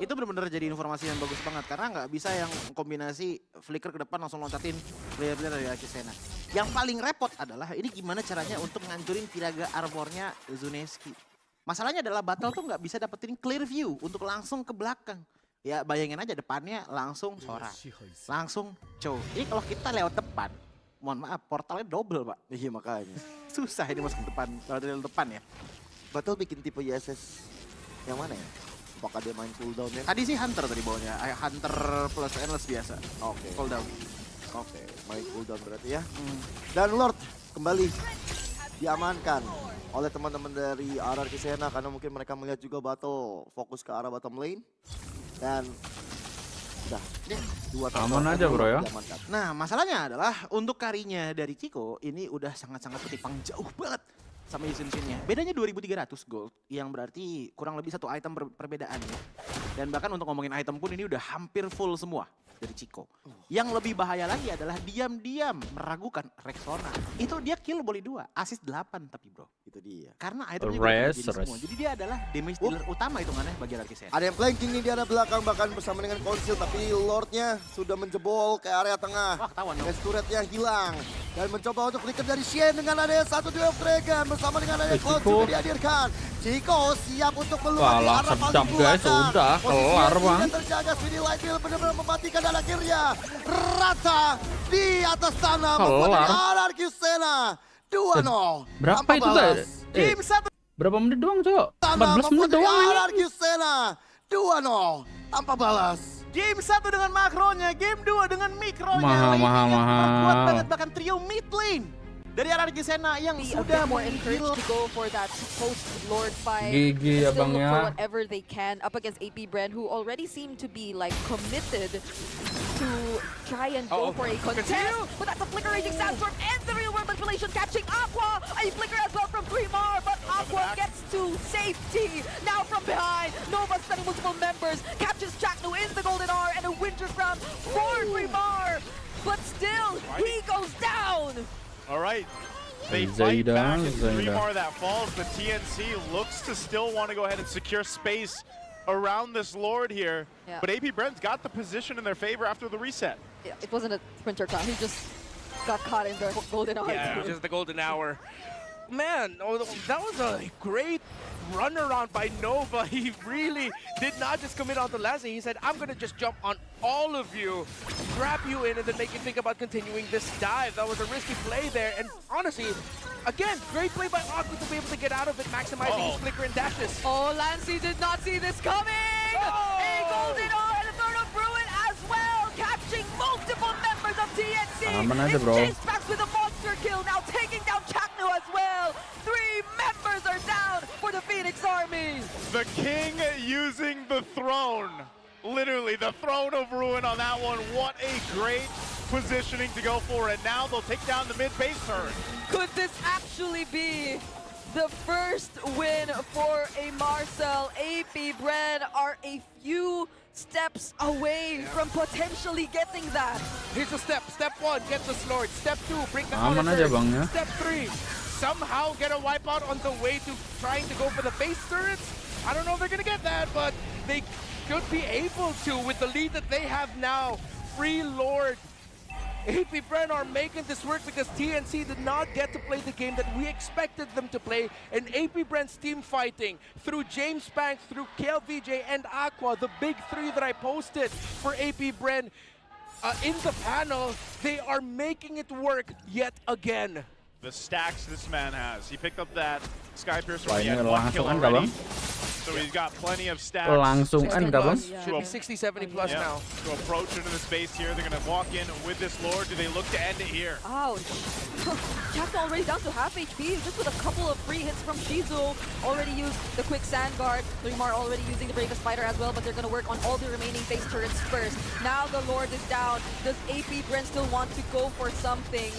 itu benar-benar jadi informasi yang bagus banget. Karena nggak bisa yang kombinasi flicker ke depan langsung loncatin player-player dari RRQ Sena. Yang paling repot adalah ini gimana caranya untuk ngancurin Piraga armornya Zuneski. Masalahnya adalah battle tuh nggak bisa dapetin clear view untuk langsung ke belakang. Ya bayangin aja depannya langsung Sora, langsung Chow. Ini kalau kita lewat depan, mohon maaf portalnya double pak. Iya makanya. Susah ini masuk ke depan, kalau dari depan ya. Battle bikin tipe ISS yang mana ya? Apakah dia main cooldown ya? Tadi sih Hunter tadi bawahnya, Hunter plus Endless biasa. Oke. Cooldown. Oke, main cooldown berarti ya. Dan Lord kembali diamankan oleh teman-teman dari RRQ Sena karena mungkin mereka melihat juga battle fokus ke arah bottom lane. Dan udah, dua aman aja bro ya. Diamankan. Nah masalahnya adalah untuk karinya dari Chico ini udah sangat-sangat ketipang jauh banget sama Yusin-Shinnya. Bedanya 2300 gold yang berarti kurang lebih 1 item perbedaannya. Dan bahkan untuk ngomongin item pun ini udah hampir full semua dari Chico. Yang lebih bahaya lagi adalah diam-diam meragukan Rexona. Itu dia kill boleh 2, assist 8 tapi bro. Itu dia. Karena itemnya jadi semua. Jadi dia adalah damage dealer utama hitungannya bagi RRQ Sena. Ada yang flanking nih di arah belakang bahkan bersama dengan Council tapi Lordnya sudah menjebol ke area tengah. Wah ketahuan dong. Turretnya hilang. Dan mencoba untuk flicker dari Shen dengan ada 1 duel Dragon bersama dengan ada Cloud juga dihadirkan. Chico siap untuk keluar di arah paling belakang. Udah kelar bang. Terjaga Speedy Lightwheel benar-benar mematikan dan akhirnya rata di atas tanah membuat RRQ Sena 2-0. Berapa itu guys? Game 1. Berapa menit doang cok? 14 menit doang ini. RRQ Sena 2-0 tanpa balas. Game 1 dengan makronya, game 2 dengan mikronya. Mahal. Kuat banget bahkan trio mid lane dari arah Gisena yang be a sudah bit more encouraged to go for that post-Lord fight. Gigi ya Still bang look ya. for whatever they can up against AP Bren, who already seem to be like committed to try and go for a contest. But that's a flicker raging sandstorm and the real world manipulation catching Aqua. A flicker as well from 3mar, but Aqua gets to safety. Now from behind, Nova sending multiple members, captures Chaknu in the golden R and a winter crown for 3mar. But still, he goes down. All right. They fight back in 3mar that falls, but TNC looks to still want to go ahead and secure space around this Lord here. Yeah. But AP Bren's got the position in their favor after the reset. Yeah, it wasn't a sprinter crown, he just got caught in the golden hour. Yeah, just the golden hour. Man, that was a great run around by Nova. He really did not just commit on the last thing. He said, I'm going to just jump on all of you, grab you in, and then make you think about continuing this dive. That was a risky play there. And honestly, again, great play by Aqua to be able to get out of it, maximizing his flicker and dashes. Oh, Lancey did not see this coming! A golden R and a third of Ruin as well, catching multiple members of TNC. It's chased back with a monster kill, now taking down Chaknu as well. 3 members are down for the Phoenix Army. The king using the throne. Literally, the throne of Ruin on that one. What a great positioning to go for. And now they'll take down the mid base turn. Could this actually be the first win for a Marcel? AP Bren are a few steps away from potentially getting that. Here's the step. Step 1, get the Lord. Step 2, break the Aman aja bang ya. Step 3, somehow get a wipeout on the way to trying to go for the base turrets. I don't know if they're going to get that, but they should be able to with the lead that they have now. Free Lord. AP Bren are making this work because TNC did not get to play the game that we expected them to play. And AP Bren's team fighting through James Banks, through KLVJ and Aqua, the big 3 that I posted for AP Bren in the panel, they are making it work yet again. The stacks this man has. He picked up that Sky Piercer. Wah, He ini had 1 kill langsung already. bang. So he's got plenty of stacks. Langsung anda bang. Should be 60, 70 plus now. To approach into the space here, they're going to walk in with this Lord. Do they look to end it here? Ouch. Chaknu already down to half HP, just with a couple of free hits from Shizu. Already used the quick sand guard. 3mar already using the Bravest Fighter as well, but they're going to work on all the remaining base turrets first. Now the Lord is down. Does AP Bren still want to go for something?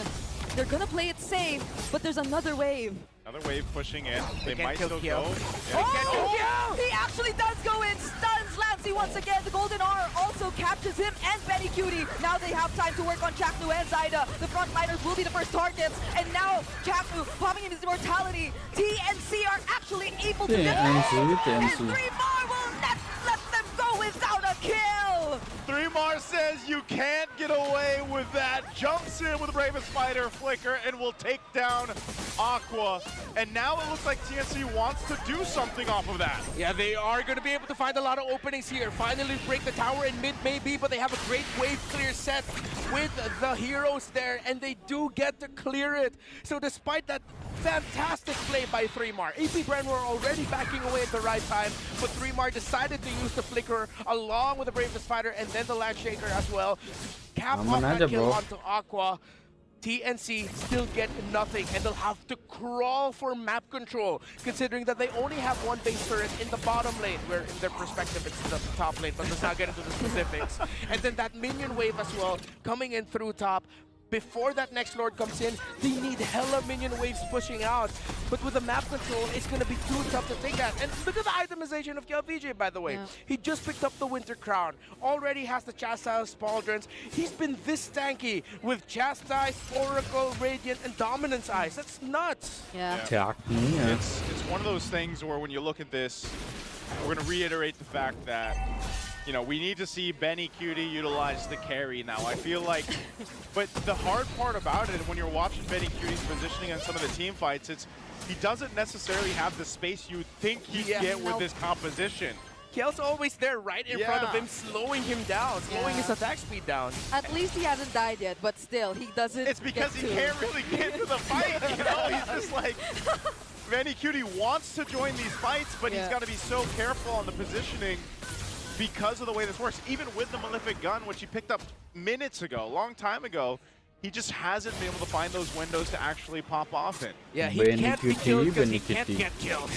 They're going to play it safe, but there's another wave. Another wave pushing in. They might still go. Yeah. Oh! He actually does go in. Stuns Lancey once again. The Golden R also captures him and Benny Cutie. Now they have time to work on Chaknu and Zyda. The frontliners will be the first targets. And now Chaknu popping in his immortality. TNC are actually able to get it. And 3mar will not let them go without a kill. 3mar says you can't get away with that. Jumps in with the Bravest Fighter, Flicker, and will take down Aqua. And now it looks like TNC wants to do something off of that. Yeah, they are going to be able to find a lot of openings here. Finally break the tower in mid maybe, but they have a great wave clear set with the heroes there, and they do get to clear it. So despite that fantastic play by 3mar, AP Bren were already backing away at the right time, but 3mar decided to use the Flicker along with the Bravest Fighter and then the Landshaker as well to cap off that kill onto Aqua. TNC still get nothing, and they'll have to crawl for map control, considering that they only have 1 base turret in the bottom lane, where in their perspective it's the top lane, but let's not get into the specifics. And then that minion wave as well, coming in through top. Before that next Lord comes in, they need hella minion waves pushing out. But with the map control, it's going to be too tough to take that. And look at the itemization of KLVJ, by the way. Yeah. He just picked up the Winter Crown. Already has the Chastise, Pauldrons. He's been this tanky with Chastise, Oracle, Radiant, and Dominance Eyes. That's nuts. Yeah. It's one of those things where when you look at this, we're going to reiterate the fact that you know, we need to see Benny Cutie utilize the carry now. I feel like, but the hard part about it, when you're watching Benny Cutie's positioning on some of the team fights, it's he doesn't necessarily have the space you think he'd get with this composition. Kale's always there right in front of him, slowing him down, slowing his attack speed down. At least he hasn't died yet, but still, he doesn't. It's because he can't really get to the fight, you know? He's just like, Benny Cutie wants to join these fights, but he's got to be so careful on the positioning because of the way this works. Even with the Malefic Gun, which he picked up minutes ago, a long time ago, he just hasn't been able to find those windows to actually pop off in. Yeah, he can't be killed because he can't get killed.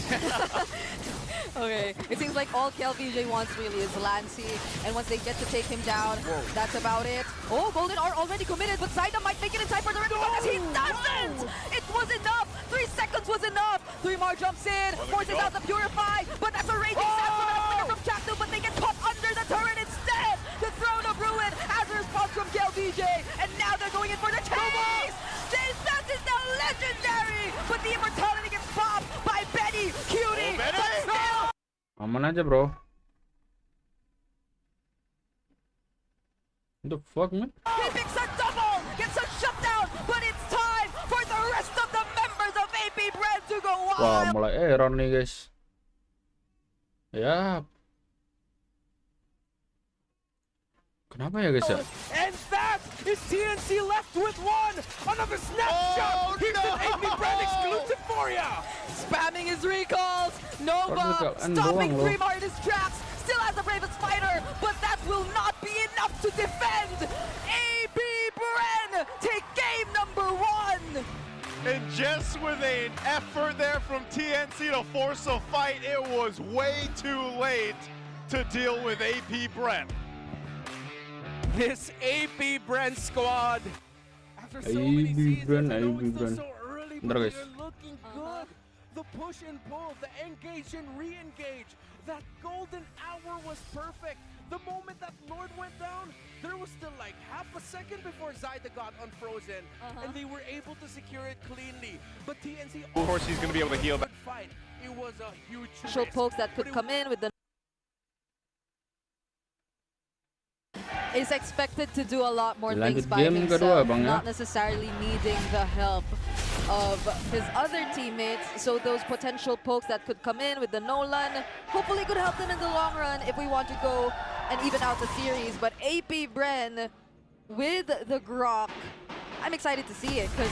Okay, it seems like all KLVJ wants really is Lancy, and once they get to take him down, that's about it. Oh, Golden are already committed, but Zaida might make it in time for the rest because he doesn't! It was enough! 3 seconds was enough! 3 jumps in, forces out the Purify, but that's a raging Samsung from Chaknu, but they get caught under the turret instead! The Throne of Ruin has a response from KLVJ, and now they're going in for the chase! James Bass is now legendary, but the immortality gets popped by Benny, Cutie, but still! Aman aja, bro. What the fuck, man? He picks a double, gets a shutdown, but it's time for the rest of the members of AP Brand to go wild. Wah, mulai error nih, guys. Ya. Kenapa ya, guys ya? And that is TNC left with one. Another snapshot. Here's an AP Brand exclusive for ya. Spamming his recalls. Nova stopping Dreamar in his tracks. Still has the bravest fighter, but that will not be enough to defend. AP Brand take game number 1. And just with an effort there from TNC to force a fight, it was way too late to deal with AP Brand. This AP Brand squad, after so many seasons, I know it's still so early, but they're looking good. The push and pull, the engage and re-engage, that golden hour was perfect. The moment that Lord went down, there was still like half a second before Zaida got unfrozen, and they were able to secure it cleanly. But TNC, of course, he's going to be able to heal. Fight. It was a huge risk. Pokes that could come in with the is expected to do a lot more things by himself, not necessarily needing the help of his other teammates. So those potential pokes that could come in with the Nolan hopefully could help them in the long run if we want to go and even out the series. But AP Bren with the Grok, I'm excited to see it because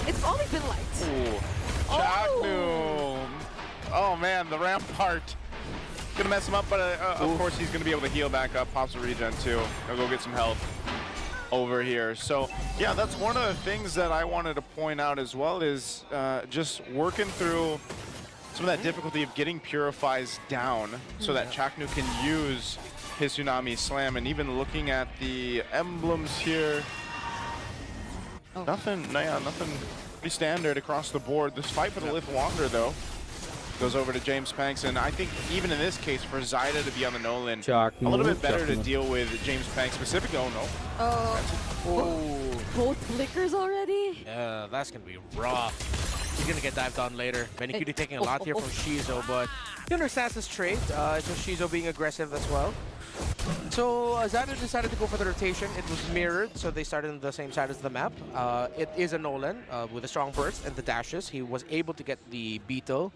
it's only been light. Oh man, the Rampart. Gonna mess him up, but of course he's gonna be able to heal back up. Pops a regen too. He'll go get some health over here. So yeah, that's one of the things that I wanted to point out as well is just working through some of that difficulty of getting Purifies down so that Chaknu can use his Tsunami Slam, and even looking at the emblems here. Nothing pretty standard across the board. This fight for the Lith Wanderer though goes over to James Panks, and I think even in this case for Zaida to be on the Nolan, a little bit better to deal with James Panks specifically. Oh no. Both flickers already? Yeah, that's gonna be rough. He's gonna get dived on later. Benikuti taking a lot here from Shizo, but he understands this trade. It's just Shizo being aggressive as well. So Zaida decided to go for the rotation. It was mirrored, so they started on the same side as the map. It is a Nolan with a strong burst and the dashes. He was able to get the Beetle.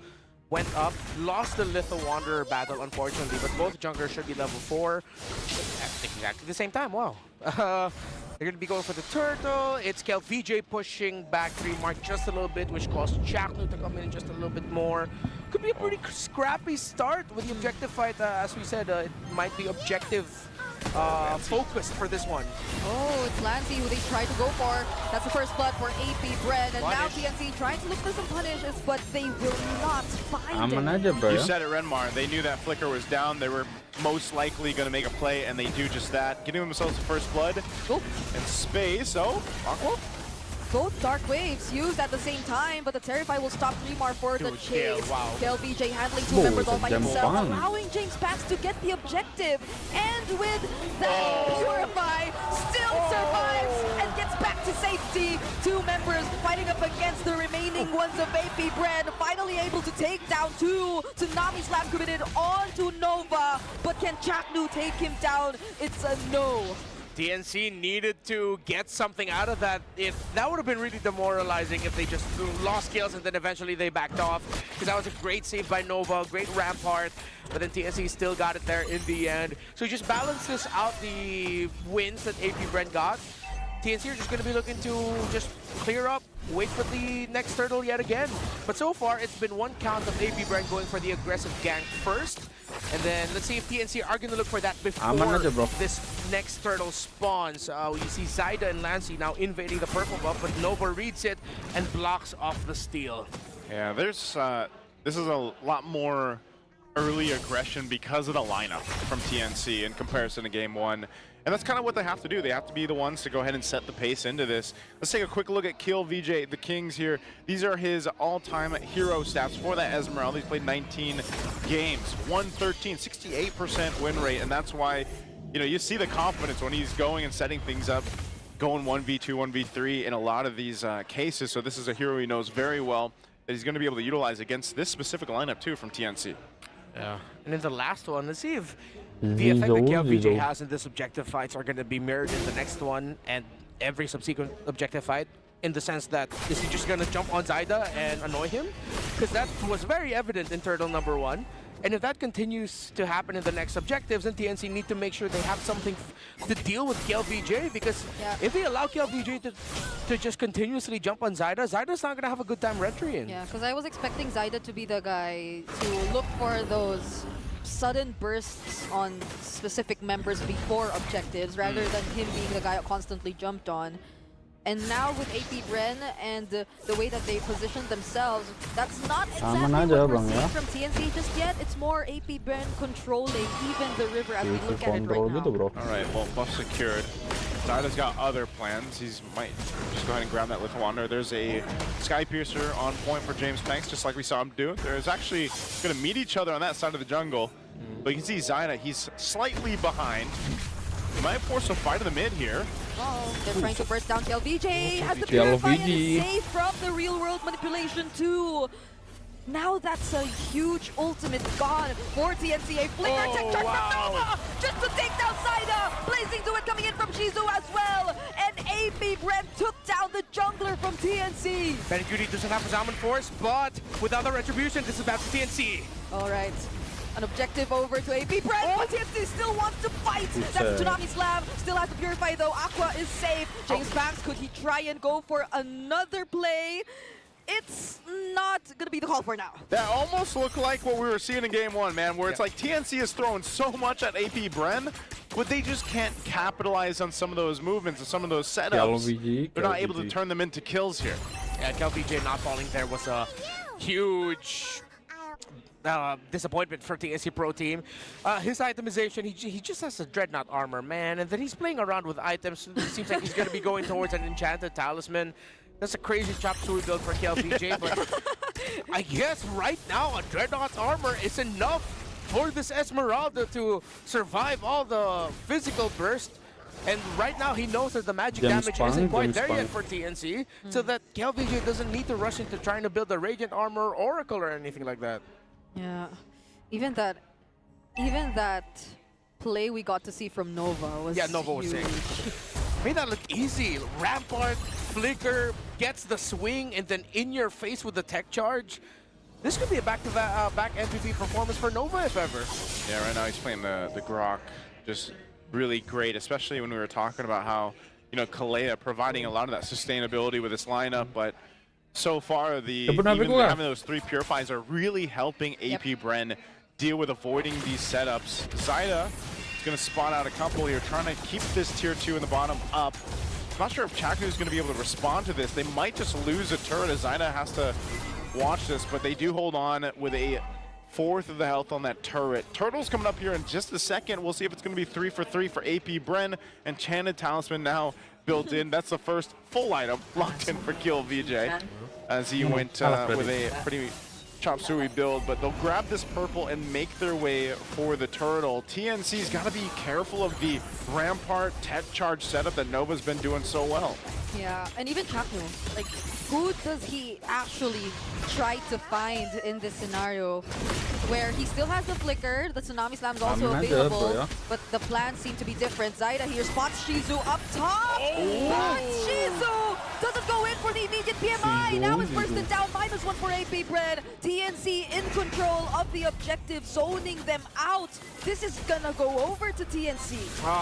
Went up, lost the Little Wanderer battle, unfortunately, but both junglers should be level 4 at exactly the same time. Wow. They're going to be going for the turtle. It's KLVJ pushing back 3 mark just a little bit, which caused Chaknu to come in just a little bit more. Could be a pretty scrappy start with the objective fight. As we said, it might be objective focused for this one. Oh, it's Lancy who they try to go for. That's the first blood for AP Bren, and now TNC trying to look for some punishes, but they will not find it. You said it, Renmar. They knew that Flicker was down. They were most likely going to make a play, and they do just that. Getting themselves the first blood and space. Oh, Aqua. Both Dark Waves used at the same time, but the Terrify will stop Dreamar for the chase. KLVJ handling 2 members all by himself, allowing James Pax to get the objective. And with that, Purify still survives and gets back to safety. 2 members fighting up against the remaining ones of AP Brand, finally able to take down 2. Tsunami Slam committed onto Nova, but can Chaknu take him down? It's a no. TNC needed to get something out of that. If that would have been really demoralizing if they just lost kills and then eventually they backed off, because that was a great save by Nova, great Rampart, but then TNC still got it there in the end. So just balances out the wins that AP Brent got. TNC are just going to be looking to just clear up, wait for the next turtle yet again. But so far, it's been 1 count of AP Brent going for the aggressive gank first. And then let's see if TNC are going to look for that before this next turtle spawns. We see Zyda and Lancy now invading the purple buff, but Nova reads it and blocks off the steal. Yeah, there's this is a lot more early aggression because of the lineup from TNC in comparison to game one. And that's kind of what they have to do. They have to be the ones to go ahead and set the pace into this. Let's take a quick look at Kill VJ, the Kings here. These are his all-time hero stats for that Esmeralda. He's played 19 games, 113, 68% win rate, and that's why, you know, you see the confidence when he's going and setting things up, going 1v2, 1v3 in a lot of these cases. So this is a hero he knows very well that he's going to be able to utilize against this specific lineup too from TNC. Yeah. And in the last one, let's see if the effect that KLVJ has in this objective fights are going to be mirrored in the next one and every subsequent objective fight, in the sense that is he just going to jump on Zyda and annoy him? Because that was very evident in Turtle number 1. And if that continues to happen in the next objectives, then TNC need to make sure they have something to deal with KLVJ, because if they allow KLVJ to just continuously jump on Zyda, Zyda's not going to have a good time retreating. Yeah, because I was expecting Zyda to be the guy to look for those sudden bursts on specific members before objectives, rather than him being the guy that constantly jumped on. And now with AP Bren and the way that they position themselves, that's not exactly what we're seeing from TNC just yet. It's more AP Bren controlling even the river as we look at it right now. Alright, well, buff secured. Zyda's got other plans. He might just go ahead and grab that Little Wander. There's a Sky Piercer on point for James Panks, just like we saw him do. There's actually going to meet each other on that side of the jungle. But you can see Zyda, he's slightly behind. He might force a fight in the mid here. They're trying to burst down KLVJ, has the Purify and is safe from the real world manipulation too. Now that's a huge ultimate gone for TNC. A flicker tech charge from Nova just to take down Zyda. Blazing to it coming in from Shizu as well. And AP Bren took down the jungler from TNC. Benicudi doesn't have his Almond Force, but without the retribution, this is bad for TNC. Alright. An objective over to AP Bren, but TNC still wants to fight. That's Tsunami Slam. Still has to Purify though. Aqua is safe. James Banks, could he try and go for another play? It's not going to be the call for now. That almost looked like what we were seeing in game one, man, where it's like TNC is throwing so much at AP Bren, but they just can't capitalize on some of those movements and some of those setups. They're not able to turn them into kills here. Yeah, KLVJ not falling there was a huge disappointment for TNC Pro Team. His itemization, he just has a Dreadnought armor, man, and then he's playing around with items. It seems like he's going to be going towards an Enchanted Talisman. That's a crazy chop suey build for KLVJ, but I guess right now a Dreadnought's armor is enough for this Esmeralda to survive all the physical burst. And right now he knows that the magic damage isn't quite there yet for TNC, so that KLVJ doesn't need to rush into trying to build a Radiant Armor, Oracle, or anything like that. Yeah, even that play we got to see from Nova was Nova was sick. Made that look easy. Rampart, Flicker, gets the swing, and then in your face with the tech charge. This could be a back MVP performance for Nova if ever. Yeah, right now he's playing the Grok just really great, especially when we were talking about how, you know, Kalea providing a lot of that sustainability with this lineup, but so far even having those 3 Purifies are really helping AP Bren deal with avoiding these setups. Zyda is going to spot out a couple here, trying to keep this tier 2 in the bottom up. I'm not sure if Chaku is going to be able to respond to this. They might just lose a turret as Zyda has to watch this, but they do hold on with a 4th of the health on that turret. Turtle's coming up here in just a second. We'll see if it's going to be 3 for 3 for AP Bren. Enchanted Talisman now built in. That's the first full item locked in for KLVJ as he went with a pretty chop suey build, but they'll grab this purple and make their way for the turtle. TNC's got to be careful of the Rampart tech charge setup that Nova's been doing so well. Yeah, and even Chaku, like, who does he actually try to find in this scenario where he still has the flicker, the Tsunami Slam is also available, but the plans seem to be different. Zyda here spots Shizu up top, but Shizu doesn't go in for the immediate PMI. Now it's bursted down, -1 for AP Bren. TNC in control of the objective, zoning them out. This is gonna go over to TNC.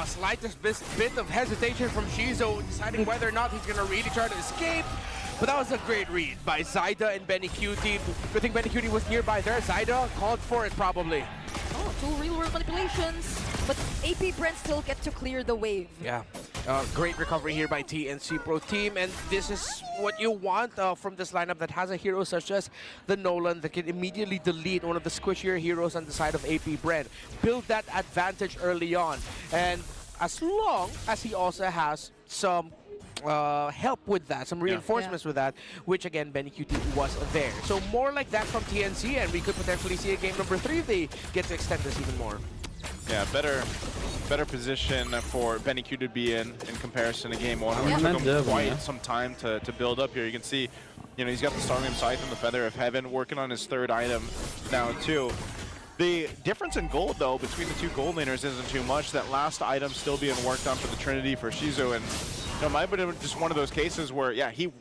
Slightest bit of hesitation from Shizu, deciding whether or not he's gonna really try to escape. But that was a great read by Zyda and Benicudi. Good thing Benicudi was nearby there. Zyda called for it probably. Oh, 2 real world manipulations. but AP Brent still get to clear the wave. Yeah, great recovery here by TNC Pro Team, and this is what you want from this lineup that has a hero such as the Nolan that can immediately delete one of the squishier heroes on the side of AP Brent. Build that advantage early on, and as long as he also has some help with that, some reinforcements with that, which again, BennyQt was there. So more like that from TNC, and we could potentially see a game number 3 if they get to extend this even more. Yeah, better position for BennyQt to be in comparison to game 1. It took him quite some time to build up here. You can see, you know, he's got the Storming Scythe and the Feather of Heaven working on his 3rd item now too. The difference in gold, though, between the 2 gold laners isn't too much. That last item still being worked on for the Trinity for Shizu, and you know, might have been just one of those cases where, yeah, he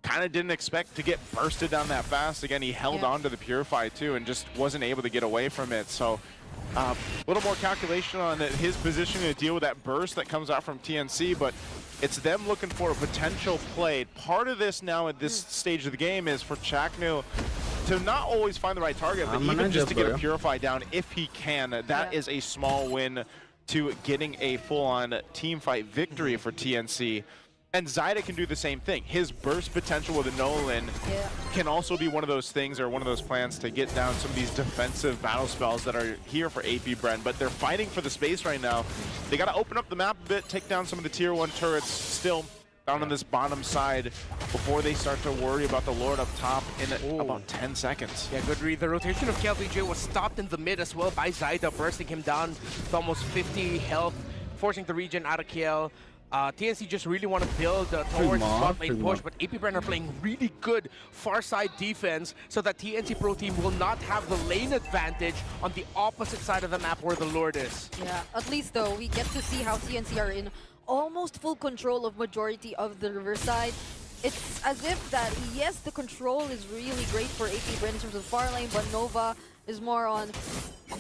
kind of didn't expect to get bursted down that fast. Again, he held on to the Purify, too, and just wasn't able to get away from it. So a little more calculation on his position to deal with that burst that comes out from TNC, but it's them looking for a potential play. Part of this now at this stage of the game is for Chaknu to not always find the right target, but even just to get a Purify down if he can. That is a small win to getting a full-on team fight victory for TNC. And Zyda can do the same thing. His burst potential with a Nolan can also be one of those things, or one of those plans to get down some of these defensive battle spells that are here for AP Brent. But they're fighting for the space right now. They got to open up the map a bit, take down some of the tier 1 turrets still down on this bottom side before they start to worry about the Lord up top in about 10 seconds. Yeah, good read. The rotation of KLPJ was stopped in the mid as well by Zyda, bursting him down to almost 50 health, forcing the region out of KL. TNC just really want to build towards bot lane push, but AP Brent are playing really good far side defense so that TNC Pro Team will not have the lane advantage on the opposite side of the map where the Lord is. Yeah, at least though, we get to see how TNC are in almost full control of majority of the Riverside. It's as if that, yes, the control is really great for AP Brent in terms of far lane, but Nova is more on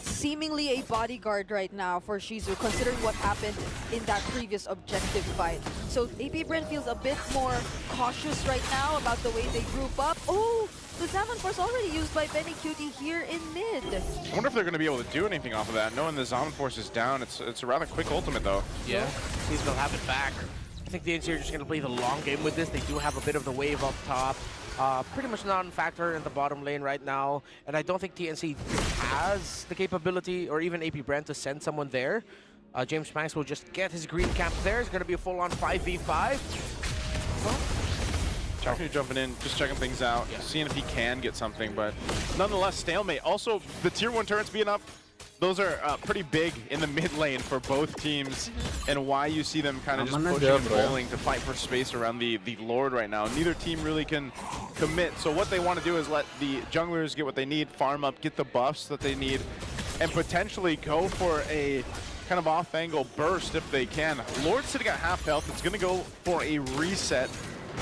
seemingly a bodyguard right now for Shizu, considering what happened in that previous objective fight. So AP Brent feels a bit more cautious right now about the way they group up. Oh, the Zaman Force already used by BennyQt here in mid. I wonder if they're going to be able to do anything off of that. Knowing the Zaman Force is down, it's a rather quick ultimate though. Yeah, seems they'll have it back. I think the NC are just going to play the long game with this. They do have a bit of the wave up top. Pretty much non-factor in the bottom lane right now. And I don't think TNC has the capability, or even AP Brent, to send someone there. James Banks will just get his green camp there. It's going to be a full-on 5v5. Chaknu jumping in, just checking things out, seeing if he can get something, but nonetheless, stalemate. Also, the tier 1 turrets being up, those are pretty big in the mid lane for both teams, and why you see them kind of just pushing and pulling to fight for space around the Lord right now. Neither team really can commit, so what they want to do is let the junglers get what they need, farm up, get the buffs that they need, and potentially go for a kind of off-angle burst if they can. Lord's sitting at half health. It's going to go for a reset,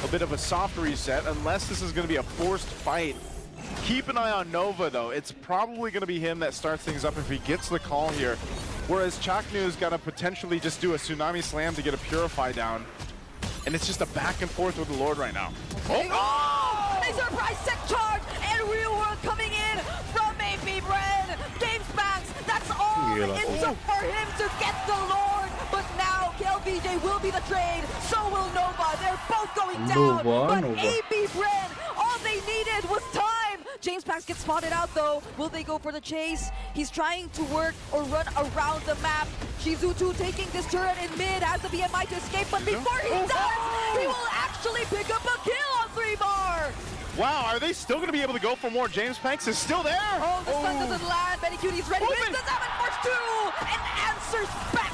a bit of a soft reset, unless this is going to be a forced fight. Keep an eye on Nova, though. It's probably going to be him that starts things up if he gets the call here. Whereas Chaknu's got to potentially just do a Tsunami Slam to get a Purify down. And it's just a back and forth with the Lord right now. Oh! A surprise tech charge and Real World coming in from AP Brent. James Banks, that's all it took for him to get the Lord. But now KLPJ will be the trade, so will Nova. They're both going down. But AP Brent, all they needed was time. James Banks gets spotted out though. Will they go for the chase? He's trying to work or run around the map. Shizu taking this turret in mid, has the BMI to escape, but before he does, he will actually pick up a kill on 3-bar. Wow, are they still going to be able to go for more? James Banks is still there. Oh, the stun doesn't land. BennyQt is ready. It's the Zaman Force 2 and answers back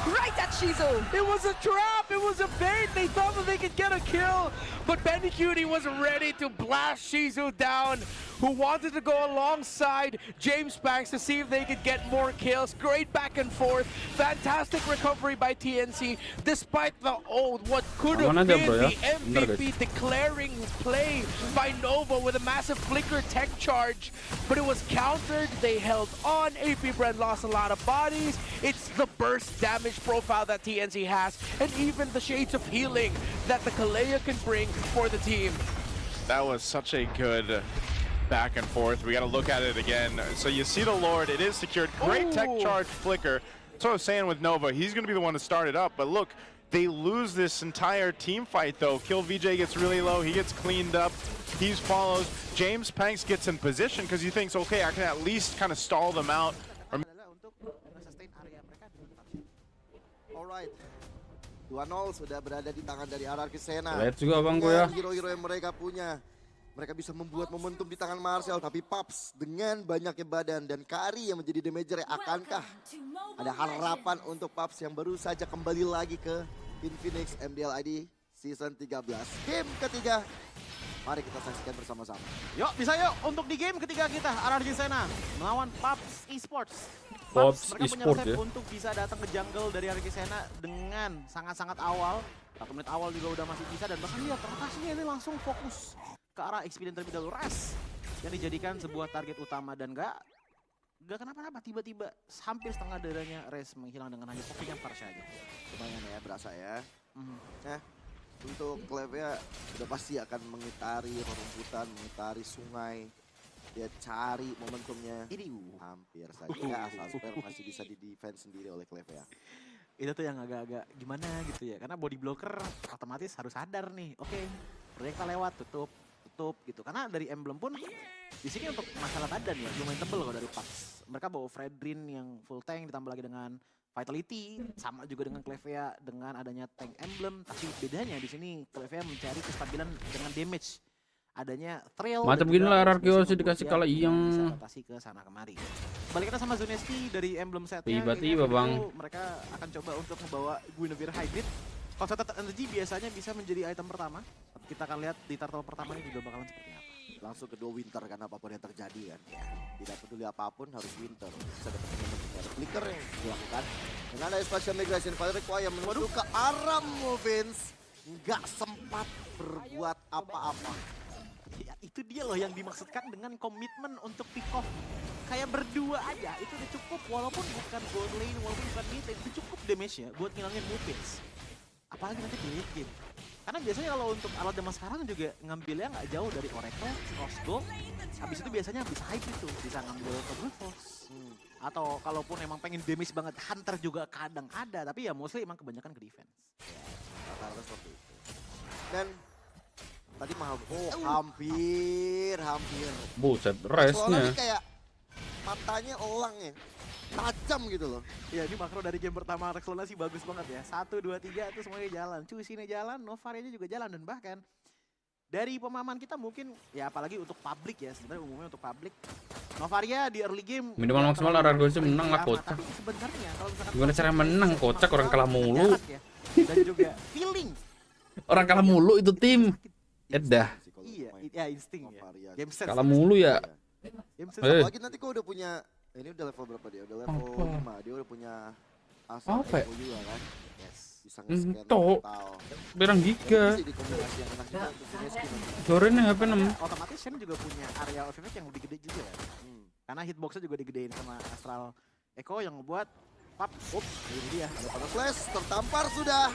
right at Shizu. It was a trap. It was a bait. They thought that they could get a kill, but BennyQt was ready to blast Shizu down, who wanted to go alongside James Banks to see if they could get more kills. Great back and forth. Fantastic recovery by TNC, despite the what could have been the MVP declaring play by Nova with a massive flicker tech charge. But it was countered. They held on. AP Brent lost a lot of bodies. It's the burst damage profile that TNC has, and even the shades of healing that the Kalea can bring for the team. That was such a good back and forth. We got to look at it again. So you see the Lord, it is secured. Great tech charge flicker. That's what I was saying with Nova. He's going to be the one to start it up. But look, they lose this entire team fight, though. Kill VJ gets really low. He gets cleaned up. He follows. James Panks gets in position because he thinks, okay, I can at least kind of stall them out. Alright. 2-0 sudah berada di tangan dari RRQ Sena. Lihat juga bang gue ya. Hero-hero yang mereka punya. Mereka bisa membuat momentum di tangan Marcel, tapi Paps dengan banyaknya badan dan KAIRI yang menjadi damager, akankah ada harapan untuk Paps yang baru saja kembali lagi ke Infinix Mpl ID Season 13. Game ketiga, mari kita saksikan bersama-sama. Yuk, bisa yuk untuk di game ketiga kita, RRQ Sena melawan Paps Esports. Paps mereka Esports punya resep ya. untuk bisa datang ke jungle dari RRQ Sena dengan sangat-sangat awal. 1 menit awal juga udah masih bisa, dan bahkan lihat rotasinya ini langsung fokus ke arah experience terlebih dahulu. Res yang dijadikan sebuah target utama dan gak kenapa-napa, tiba-tiba hampir setengah darahnya Res menghilang dengan hanya poking yang parsial aja. Lumayan ya, berasa ya. Nah, untuk Klevnya sudah pasti akan mengitari rumputan, mengitari sungai. Dia cari momentumnya. Ini hampir saja asal Super masih bisa di-defense sendiri oleh Klevnya. Itu tuh yang agak-agak gimana gitu ya, karena body blocker otomatis harus sadar nih, oke, proyekta lewat, tutup gitu. Karena dari Emblem pun di sini untuk masalah badan ya lumayan tebel kalau dari Pax. Mereka bawa Fredrin yang full tank ditambah lagi dengan Vitality, sama juga dengan Klevia dengan adanya tank Emblem. Tapi bedanya di sini Klevia mencari kestabilan dengan damage. Adanya trail. Macam gini lah RRQ sih dikasih kala yang bisa adaptasi ke sana kemari. Baliknya sama Zuneski dari Emblem setnya. Tiba-tiba bang. Mereka akan coba untuk membawa Guinevere Hybrid. Concentrated Energy biasanya bisa menjadi item pertama. Tapi kita akan lihat di turtle pertama ini juga bakalan seperti apa. Langsung kedua winter kan apapun yang terjadi kan. Ya, tidak peduli apapun harus winter. Bisa dapat momentum. Ada flicker yang dilakukan. Dengan ada special migration fire require menuju ke arah Movins. Nggak sempat berbuat apa-apa. Ya, itu dia loh yang dimaksudkan dengan komitmen untuk pick off. Kayak berdua aja, itu udah cukup. Walaupun bukan gold lane, walaupun bukan mid lane, itu cukup damage ya buat ngilangin Movins. Apalagi nanti di late game. Karena biasanya kalau untuk alat zaman sekarang juga ngambilnya nggak jauh dari Oracle, Crossbow. Habis itu biasanya bisa hybrid tuh, bisa ngambil ke Brute Force. Atau kalaupun emang pengen damage banget, Hunter juga kadang ada. Tapi ya mostly emang kebanyakan ke defense. Rata-rata seperti itu. Dan tadi hampir. Buset, resnya. Kayak matanya elang ya, tajam gitu loh. Ya ini makro dari game pertama Rexlona sih bagus banget ya. 1, 2, 3 itu semuanya jalan. Cuisine jalan, Novaria juga jalan, dan bahkan dari pemahaman kita mungkin ya apalagi untuk public ya, sebenarnya umumnya untuk public Novaria di early game minimal maksimal RRQ sih menang lah kocak. Sebenarnya kalau misalkan Gimana cara menang kocak, orang kalah mulu. Ya. Dan juga feeling. Orang kalah mulu itu tim. Edah. Iya, ya insting ya. Game sense. Kalah mulu ya. Game sense. Apalagi nanti kok udah punya, ini udah level berapa dia? Udah level 5, dia udah punya asal apa? juga kan? Yes. Bisa nge-scan Entok. total. Berang giga. Bisa dikombinasi yang enak juga untuk nge-scan. Jorennya HP 6. Otomatis Shen juga punya area of effect yang lebih gede juga ya. Karena hitboxnya juga digedein sama Astral Echo yang ngebuat pap. Ini dia. Ada pada flash, tertampar sudah.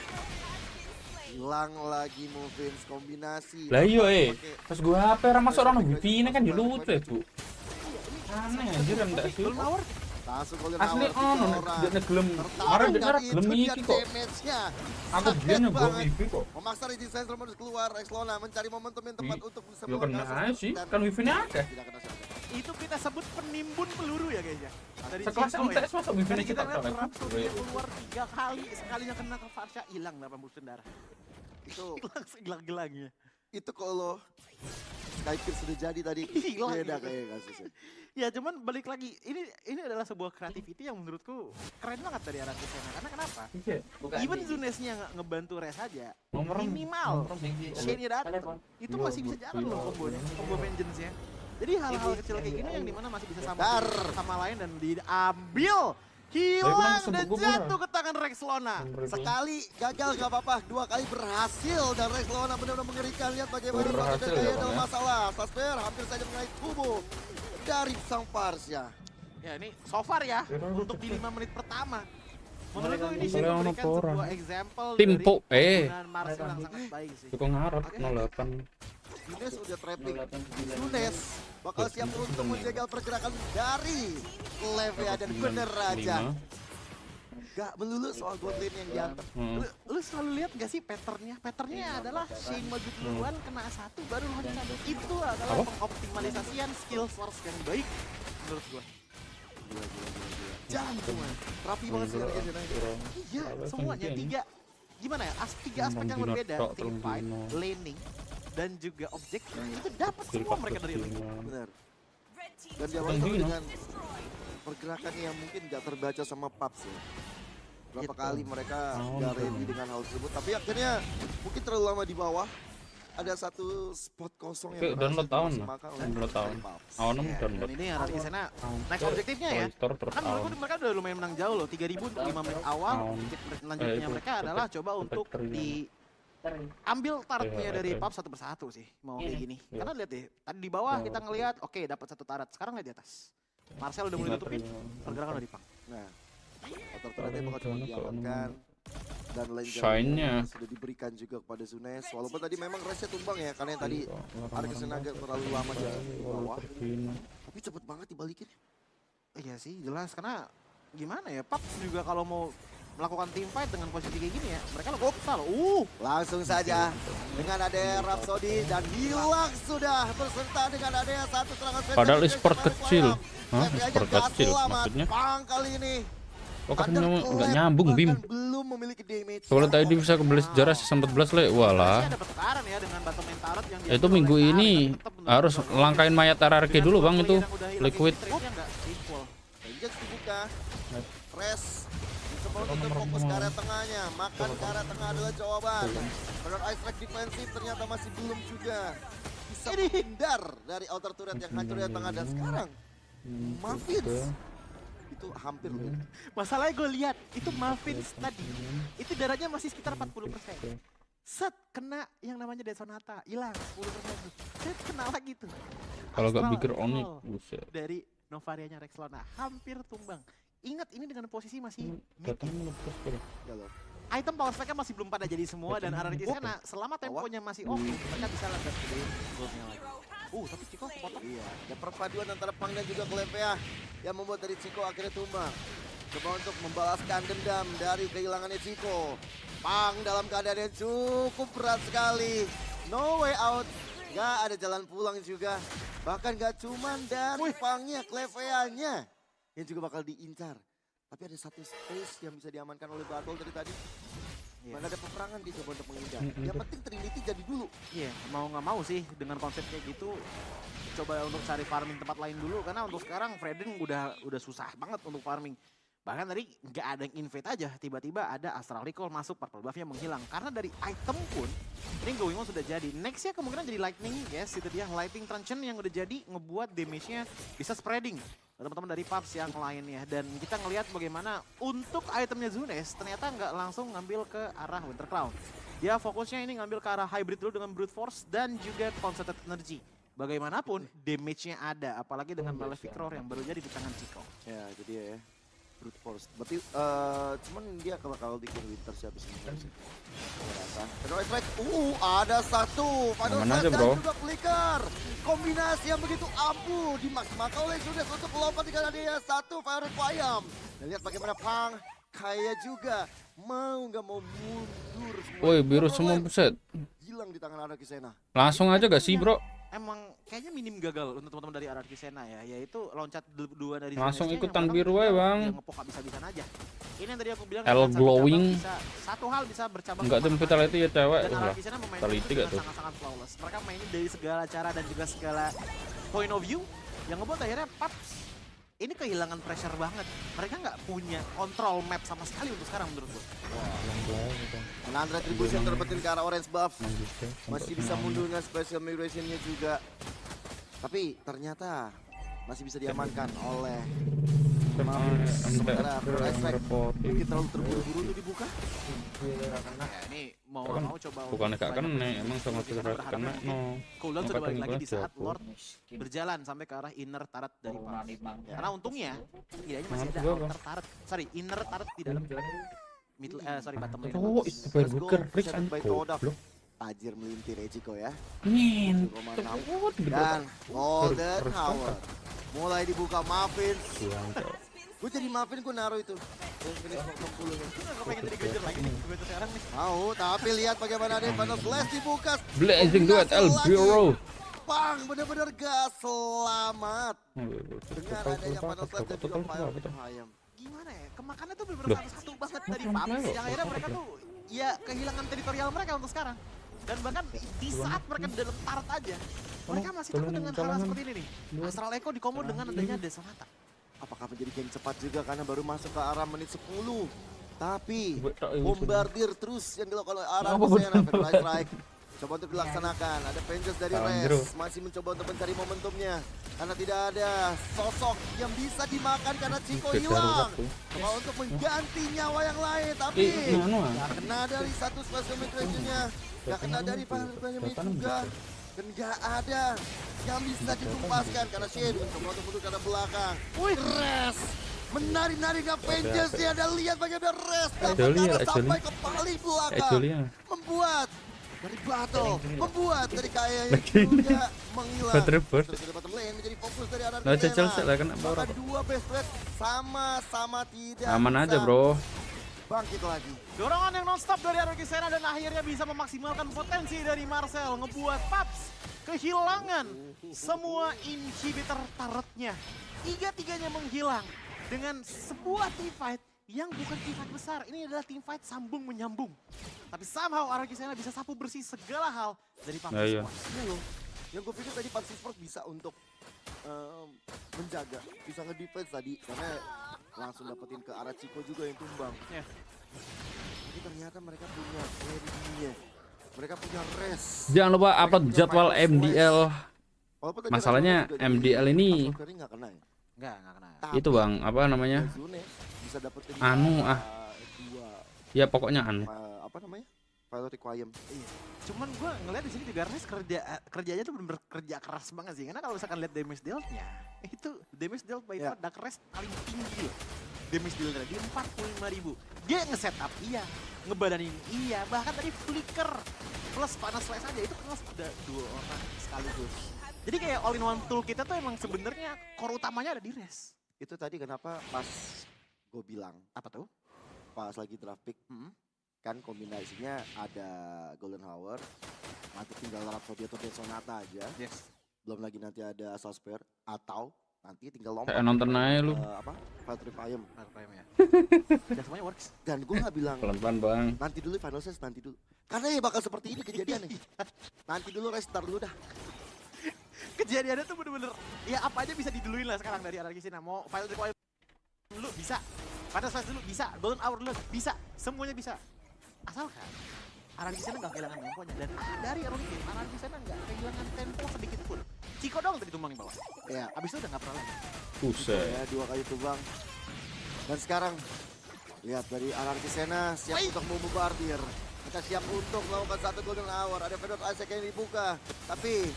Hilang lagi Movins kombinasi. Lah iya pas gua HP orang masuk orang wifi ini kan lucu ya bu. Aneh anjir enggak sih. Langsung golden Asli hour, ono dia neglem. Kemarin dia neglem iki kok. Aku dia nyoba wifi kok. Memaksa resistance harus keluar. Rexlona mencari momentum yang tepat untuk bisa ya kena aja sih, kan wifi-nya ada. Tidak kena siapa. Itu kita sebut penimbun peluru ya kayaknya. Dari Sekelas MTS masuk wifi-nya kita lihat keluar 3 kali, sekalinya kena ke Farsha hilang 80% darah. Itu hilang-hilangnya. Itu kalau Skykill sudah jadi tadi beda kayak kasusnya. Ya cuman balik lagi, ini adalah sebuah creativity yang menurutku keren banget dari arah Sena. Karena kenapa? Even Zunesnya ngebantu res aja, minimal Shane-nya datang, itu masih bisa jalan loh kombonya, combo vengeance-nya. Jadi hal-hal kecil kayak gini yang dimana masih bisa sama lain dan diambil. Hilang dan jatuh ke tangan Rexlona. Sekali gagal gak apa-apa, 2 kali berhasil dan Rexlona benar-benar mengerikan. Lihat bagaimana dan gaya dalam masalah. Sasper hampir saja mengenai tubuh dari sang Farsha. Ya ini so far ya untuk di 5 menit pertama. Menurutku ini sih memberikan sebuah example tim dari po Marcel yang sangat baik sih. Kok ngarep 08. Zunes udah trapping. Zunes bakal siap untuk menjegal pergerakan dari Levia dan bener aja. Gak melulu soal gold lane yang diantar. Lu selalu lihat gak sih patternnya? Patternnya adalah Shane maju duluan, kena satu, baru loncat. Itu adalah pengoptimalisasian skill source yang baik menurut gua. Gila. Jangan cuma rapi banget sih harga. Iya, semuanya gimana ya? Tiga aspek yang berbeda, teamfight, laning, dan juga objektif itu dapat semua mereka dari lane. Benar. Dan dia itu dengan pergerakan yang mungkin gak terbaca sama Paps ya. Berapa kali mereka gak ready dengan hal tersebut, tapi akhirnya mungkin terlalu lama di bawah. Ada satu spot kosong yang download tahun. Download. Ini yang di sana next objektifnya ya. Kan mereka udah lumayan menang jauh loh, 3.000 5 menit awal. Lanjutnya mereka adalah coba untuk ambil tarotnya dari Pub satu persatu sih, mau kayak gini. Karena lihat deh, tadi di bawah kita ngelihat oke dapat satu tarot, sekarang lihat di atas. Marcel udah mulai tutupin, pergerakan dari Pang. Nah, otor-otornya bakal cuma diamankan. Dan Shine-nya sudah diberikan juga kepada Zunes, walaupun tadi memang resnya tumbang ya, karena yang tadi Arkesan agak terlalu lama di bawah, tapi cepet banget dibalikin. Iya sih jelas, karena gimana ya, Paps juga kalau mau melakukan team fight dengan posisi kayak gini ya, mereka loh. Langsung saja dengan ada Rhapsody dan hilang sudah berserta dengan ada satu serangan. Padahal e-sport kecil. E-sport kecil maksudnya. Pang kali ini. Oh kan nggak nyambung Bim. Belum memiliki damage. Kalau tadi bisa kembali sejarah season 14 le, walah. Itu minggu ini harus langkain mayat RRQ dulu bang itu liquid. Press. Untuk fokus ke area tengahnya, makan ke area tengah adalah jawaban. Menurut ice track defensif ternyata masih belum juga bisa menghindar dari outer turret yang hancur di tengah, dan sekarang Muffins itu hampir loh. Masalahnya gue lihat itu Muffins tadi itu darahnya masih sekitar 40%. Set kena yang namanya Desonata hilang 10%. Set kena lagi tuh. Kalau gak pikir Onic buset. Dari Novarianya Rexlona hampir tumbang. Ingat ini dengan posisi masih mid. Item power spike-nya masih belum pada jadi semua, dan RRQ sana selama temponya masih oke, mereka bisa lanjut ke goldnya lagi. Tapi Ciko kepotong. Iya, ada perpaduan antara Pang dan juga Koleksi yang membuat dari Ciko akhirnya tumbang. Coba untuk membalaskan dendam dari kehilangannya Ciko. Pang dalam keadaan yang cukup berat sekali. No way out, gak ada jalan pulang juga. Bahkan gak cuman dari Pangnya, Koleksi-nya yang juga bakal diincar. Tapi ada satu space yang bisa diamankan oleh Battle dari tadi. Mana ada peperangan gitu untuk mengincar. Yang penting Trinity jadi dulu. Iya, mau nggak mau sih dengan konsep kayak gitu. Coba untuk cari farming tempat lain dulu, karena untuk sekarang Freden udah susah banget untuk farming. Bahkan tadi nggak ada yang invade aja, tiba-tiba ada Astral Recall masuk, purple buff-nya menghilang. Karena dari item pun, ini going on sudah jadi. Next-nya kemungkinan jadi Lightning, yes itu dia. Lightning Truncheon yang udah jadi, ngebuat damage-nya bisa spreading. Teman-teman dari Paps yang lainnya. Dan kita ngelihat bagaimana untuk itemnya Zunes ternyata nggak langsung ngambil ke arah Winter Crown. Dia fokusnya ini ngambil ke arah Hybrid dulu dengan Brute Force dan juga Concentrated Energy. Bagaimanapun damage-nya ada, apalagi dengan Malefic Roar yang baru jadi di tangan Ciko. Ya, jadi ya. Brute Force. Berarti cuman dia kalau bikin Winter sih habis ini. Terus ada satu Final Set dan juga flicker. Kombinasi yang begitu ampuh dimaksimalkan oleh Zunes untuk melompat dengan adanya satu Fire Payam. Dan lihat bagaimana Pang kayak juga mau nggak mau mundur semua. Woi biru semua buset. Hilang di tangan Araki Sena. Langsung aja gak sih bro? Emang kayaknya minim gagal untuk teman-teman dari RRQ Sena ya, yaitu loncat dua dari langsung ikutan biru ya bang. Yang ngepok bisa-bisan aja. Ini yang tadi aku bilang L glowing. Satu hal bisa bercabang. Enggak tuh vitality ya cewek. Dan RRQ Sena memainkan itu sangat-sangat flawless. Mereka mainin dari segala cara dan juga segala point of view yang ngebuat akhirnya Paps ini kehilangan pressure banget. Mereka nggak punya kontrol map sama sekali untuk sekarang menurut gue. Menahan retribusi yang terpenting ke arah orange buff. Masih bisa mundur dengan special migration-nya juga. Tapi ternyata masih bisa diamankan oleh sementara mungkin terlalu terburu-buru untuk dibuka. Ya ini mau coba bukannya gak kena, emang sangat kena no. Cooldown sudah balik lagi di saat Lord berjalan sampai ke arah inner turret dari Paps. Karena untungnya setidaknya masih ada outer turret, sorry inner turret di dalam bottom lane. Oh itu berbuker Rix goblok. Tajir melintir Ejiko ya. Dan Golden Hour mulai dibuka Muffins. Gue jadi maafin, gue naruh itu. Finish 60 nih. Gue pengen jadi Granger lagi nih, gue sekarang nih. Mau, tapi lihat bagaimana ada Final Slash dibuka. Blazing Duet El Bureau. Bang, bener-bener gak selamat. Dengar adanya Final Slash dan juga Fire ayam. Gimana ya, kemakannya tuh bener-bener satu-satu banget dari PUBG. Yang akhirnya mereka tuh ya kehilangan teritorial mereka untuk sekarang. Dan bahkan di saat mereka di dalam tarat aja, mereka masih takut dengan hal seperti ini nih. Astral Echo di combo dengan adanya Desolata. Apakah menjadi game cepat juga karena baru masuk ke arah menit 10. Tapi bombardir terus yang dilakukan oleh arah Sena. Strike coba untuk dilaksanakan. Ada Vengeance dari Res masih mencoba untuk mencari momentumnya karena tidak ada sosok yang bisa dimakan karena Chico hilang. Coba untuk mengganti nyawa yang lain, tapi gak kena dari satu special mid-range-nya, gak kena dari Final juga. Dan gak ada yang bisa ditumpaskan karena Shin mencoba untuk mundur ke arah belakang. Res menari-nari gak Vengeance dia, dan lihat bagaimana Res dapat sampai ke paling belakang, membuat dari battle, membuat dari KAIRI juga menghilang. Sudah bottom lane menjadi fokus dari arah Dewa. Maka dua best threat sama-sama tidak aman aja bro. Bangkit lagi. Dorongan yang non-stop dari RG Sena dan akhirnya bisa memaksimalkan potensi dari Marcel. Ngebuat Paps kehilangan semua inhibitor turretnya. Tiga-tiganya menghilang dengan sebuah teamfight yang bukan teamfight besar. Ini adalah teamfight sambung menyambung. Tapi somehow RG Sena bisa sapu bersih segala hal dari Paps. Iya. Ini loh, yang gue pikir tadi Paps Esports bisa untuk menjaga, bisa nge-defense tadi karena langsung dapetin ke arah Chico juga yang tumbang. Tapi ternyata mereka punya carry-nya, mereka punya Res. Jangan lupa upload jadwal MDL. Masalahnya MDL ini Nggak kena ya? Nggak kena. itu bang, apa namanya? Bisa dapetin Ya pokoknya apa namanya? File requirement. Iya. Cuman gue ngeliat di sini juga Res kerjanya tuh bener-bener kerja keras banget sih. Karena kalau misalkan lihat damage dealt-nya, itu damage dealt by Todak Res paling tinggi loh. Damage deal-nya di 45.000. Dia nge-setup iya, ngebadanin iya, bahkan tadi flicker plus panas slash aja itu kan ada 2 orang sekaligus. Jadi kayak all in one tool kita tuh emang sebenarnya core utamanya ada di Res. Itu tadi kenapa pas gue bilang Apa tuh? pas lagi draft pick kan kombinasinya ada Golden Hour, nanti tinggal Rhapsody atau Sonata aja. Yes. Belum lagi nanti ada Assault Spare atau nanti tinggal lompat. kayak nonton aja lu. File requirement. Ya. Dan semuanya works. Dan gue gak bilang Pelan-pelan bang. nanti dulu Final Sense, nanti dulu. Karena ya bakal seperti ini kejadiannya. Nanti dulu restart dulu dah. Kejadiannya tuh bener-bener, ya apa aja bisa diduluin lah sekarang dari RG Sena. Mau file requirement dulu bisa, pada slash dulu bisa, Golden Hour dulu bisa, semuanya bisa. Asalkan RG Sena gak kehilangan temponya, dan dari early game RG Sena gak kehilangan tempo sedikit pun. Chico dong tadi tumbang di bawah. Ya, abis itu udah gak pernah lagi. Buset. Ya, 2 kali tumbang. Dan sekarang lihat dari RG Sena siap untuk membardir. Mereka siap untuk melakukan satu Golden Hour. Ada Produk Isaac yang dibuka, tapi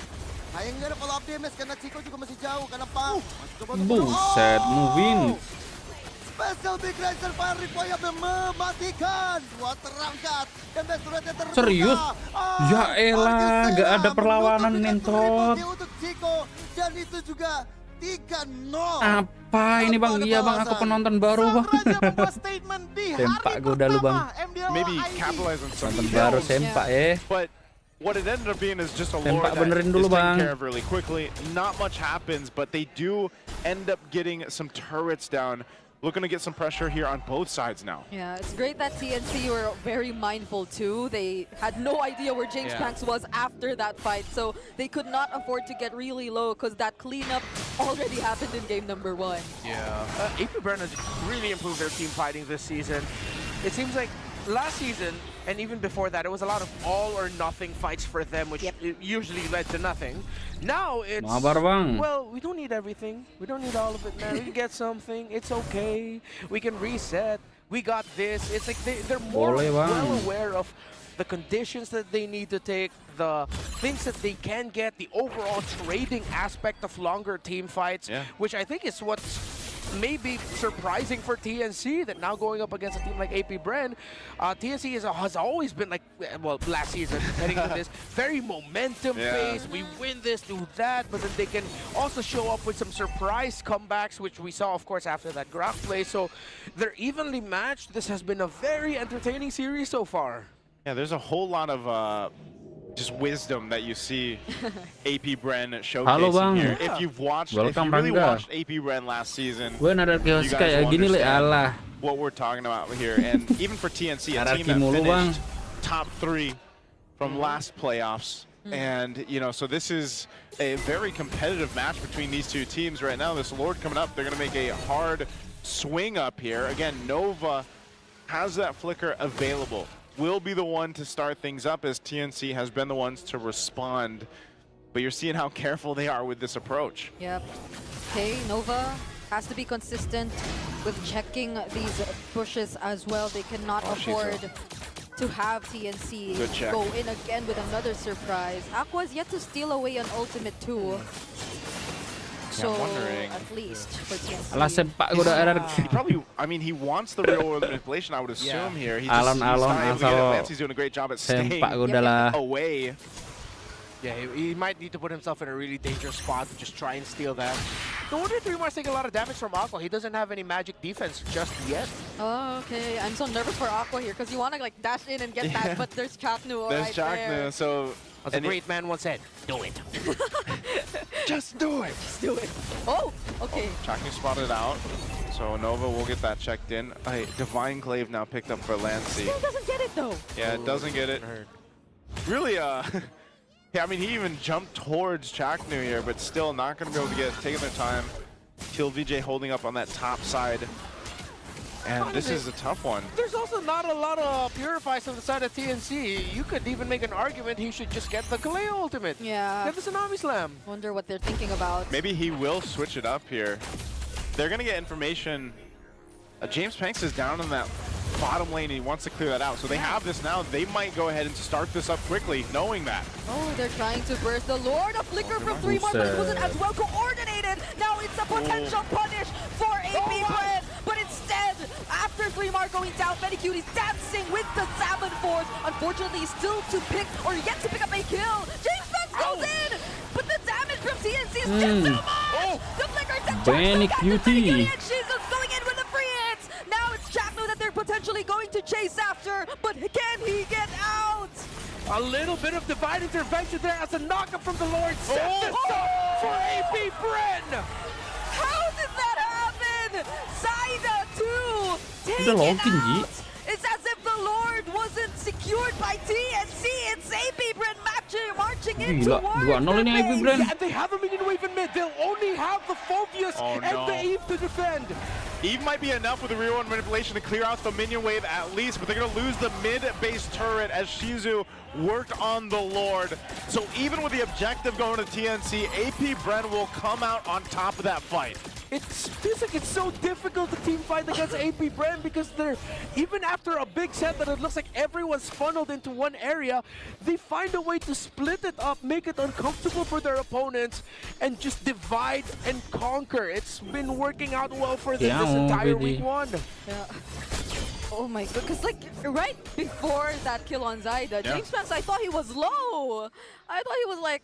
sayangnya ada follow up damage karena Chico juga masih jauh karena Pang masih coba untuk Buset, moving. Special Big Racer Fire Requirement mematikan. Dua terangkat dan best turretnya terbuka. Serius? Ya elah, gak ada perlawanan nentot. Untuk Chico dan itu juga 3-0. Apa ini bang? Iya bang, aku penonton baru bang. Sempak gue udah lu bang. Maybe capitalize on some Penonton baru sempak ya. But what it ended up being is just a lore Sempak that benerin is dulu taken bang. care of really quickly. Not much happens, but they do end up getting some turrets down. Looking to get some pressure here on both sides now. Yeah, it's great that TNC were very mindful too. They had no idea where James Banks was after that fight, so they could not afford to get really low because that cleanup already happened in game number 1. Yeah, AP Brennan really improved their team fighting this season. It seems like last season, and even before that, it was a lot of all or nothing fights for them, which usually led to nothing. Now it's, Mabar bang. well, we don't need everything. We don't need all of it, man. We get something. It's okay. We can reset. We got this. It's like they're more well aware of the conditions that they need to take, the things that they can get, the overall trading aspect of longer team fights, which I think is what's maybe surprising for TNC that now going up against a team like AP Bren, TNC has always been like, well, last season heading to this, very momentum-based. We win this, do that, but then they can also show up with some surprise comebacks, which we saw, of course, after that Grok play. So they're evenly matched. This has been a very entertaining series so far. Yeah, there's a whole lot of just wisdom that you see AP Bren showcasing here. If you've watched, if you really watched AP Bren last season, you guys will understand what we're talking about here. And even for TNC, a team that finished top 3 from last playoffs. And, you know, so this is a very competitive match between these two teams right now. This Lord coming up, they're going to make a hard swing up here. Again, Nova has that flicker available. Will be the one to start things up, as TNC has been the ones to respond. But you're seeing how careful they are with this approach. Yep. Okay, Nova has to be consistent with checking these pushes as well. They cannot afford to have TNC go in again with another surprise. Aqua's yet to steal away an ultimate too. So, at least for TNC. He probably, I mean, he wants the real world manipulation, I would assume here. He's just not able to get advanced. He's doing a great job at staying away. Yeah, he might need to put himself in a really dangerous spot to just try and steal that. No wonder 3Mars taking a lot of damage from Aqua. He doesn't have any magic defense just yet. Oh, okay. I'm so nervous for Aqua here because you want to like dash in and get that, but there's Chaknu right there. So as a great man once said, do it. Just do it. Just do it. Oh, okay. Chaknu spotted out. So Nova will get that checked in. Divine Glaive now picked up for Lancy. Still doesn't get it though. Yeah, it doesn't get it. Really, yeah, I mean, he even jumped towards Chaknu here, but still not going to be able to get taking their time. Kill VJ holding up on that top side. And this is a tough one. There's also not a lot of purifies on the side of TNC. You could even make an argument he should just get the Kaleo ultimate. Yeah. Get the Tsunami Slam. Wonder what they're thinking about. Maybe he will switch it up here. They're going to get information. James Panks is down in that bottom lane. He wants to clear that out. So they have this now. They might go ahead and start this up quickly, knowing that. Oh, they're trying to burst the Lord. A flicker from 3Mars, but it wasn't as well coordinated. Now it's a potential punish for AP Bren. But instead, after 3Mars going down, Medicute is dancing with the Salmon Force. Unfortunately, he's still to pick, or yet to pick up a kill. James Panks goes in, but the damage from TNC is just so much. The flicker is Medicute, and she's going in with the free hits. Now it's Chaknu that they're potentially going to chase after, but can he get out? A little bit of divine intervention there as a knockup from the Lord. Set this up for AP Bren. How did that happen? Zaida too taken out. It's as if the Lord wasn't secured by TNC. It's AP Bren marching in towards the base. Yeah, and they have a minion wave in mid. They'll only have the Phobius and the Eve to defend. Eve might be enough with the real one manipulation to clear out the minion wave at least, but they're going to lose the mid-base turret as Shizu worked on the Lord. So even with the objective going to TNC, AP Bren will come out on top of that fight. It feels like it's so difficult to team fight against AP Bren because they're, even after a big set that it looks like everyone's funneled into one area, they find a way to split it up, make it uncomfortable for their opponents, and just divide and conquer. It's been working out well for them this entire week one. Yeah. Oh my god, because like right before that kill on Zaida, James Panks, I thought he was low. I thought he was like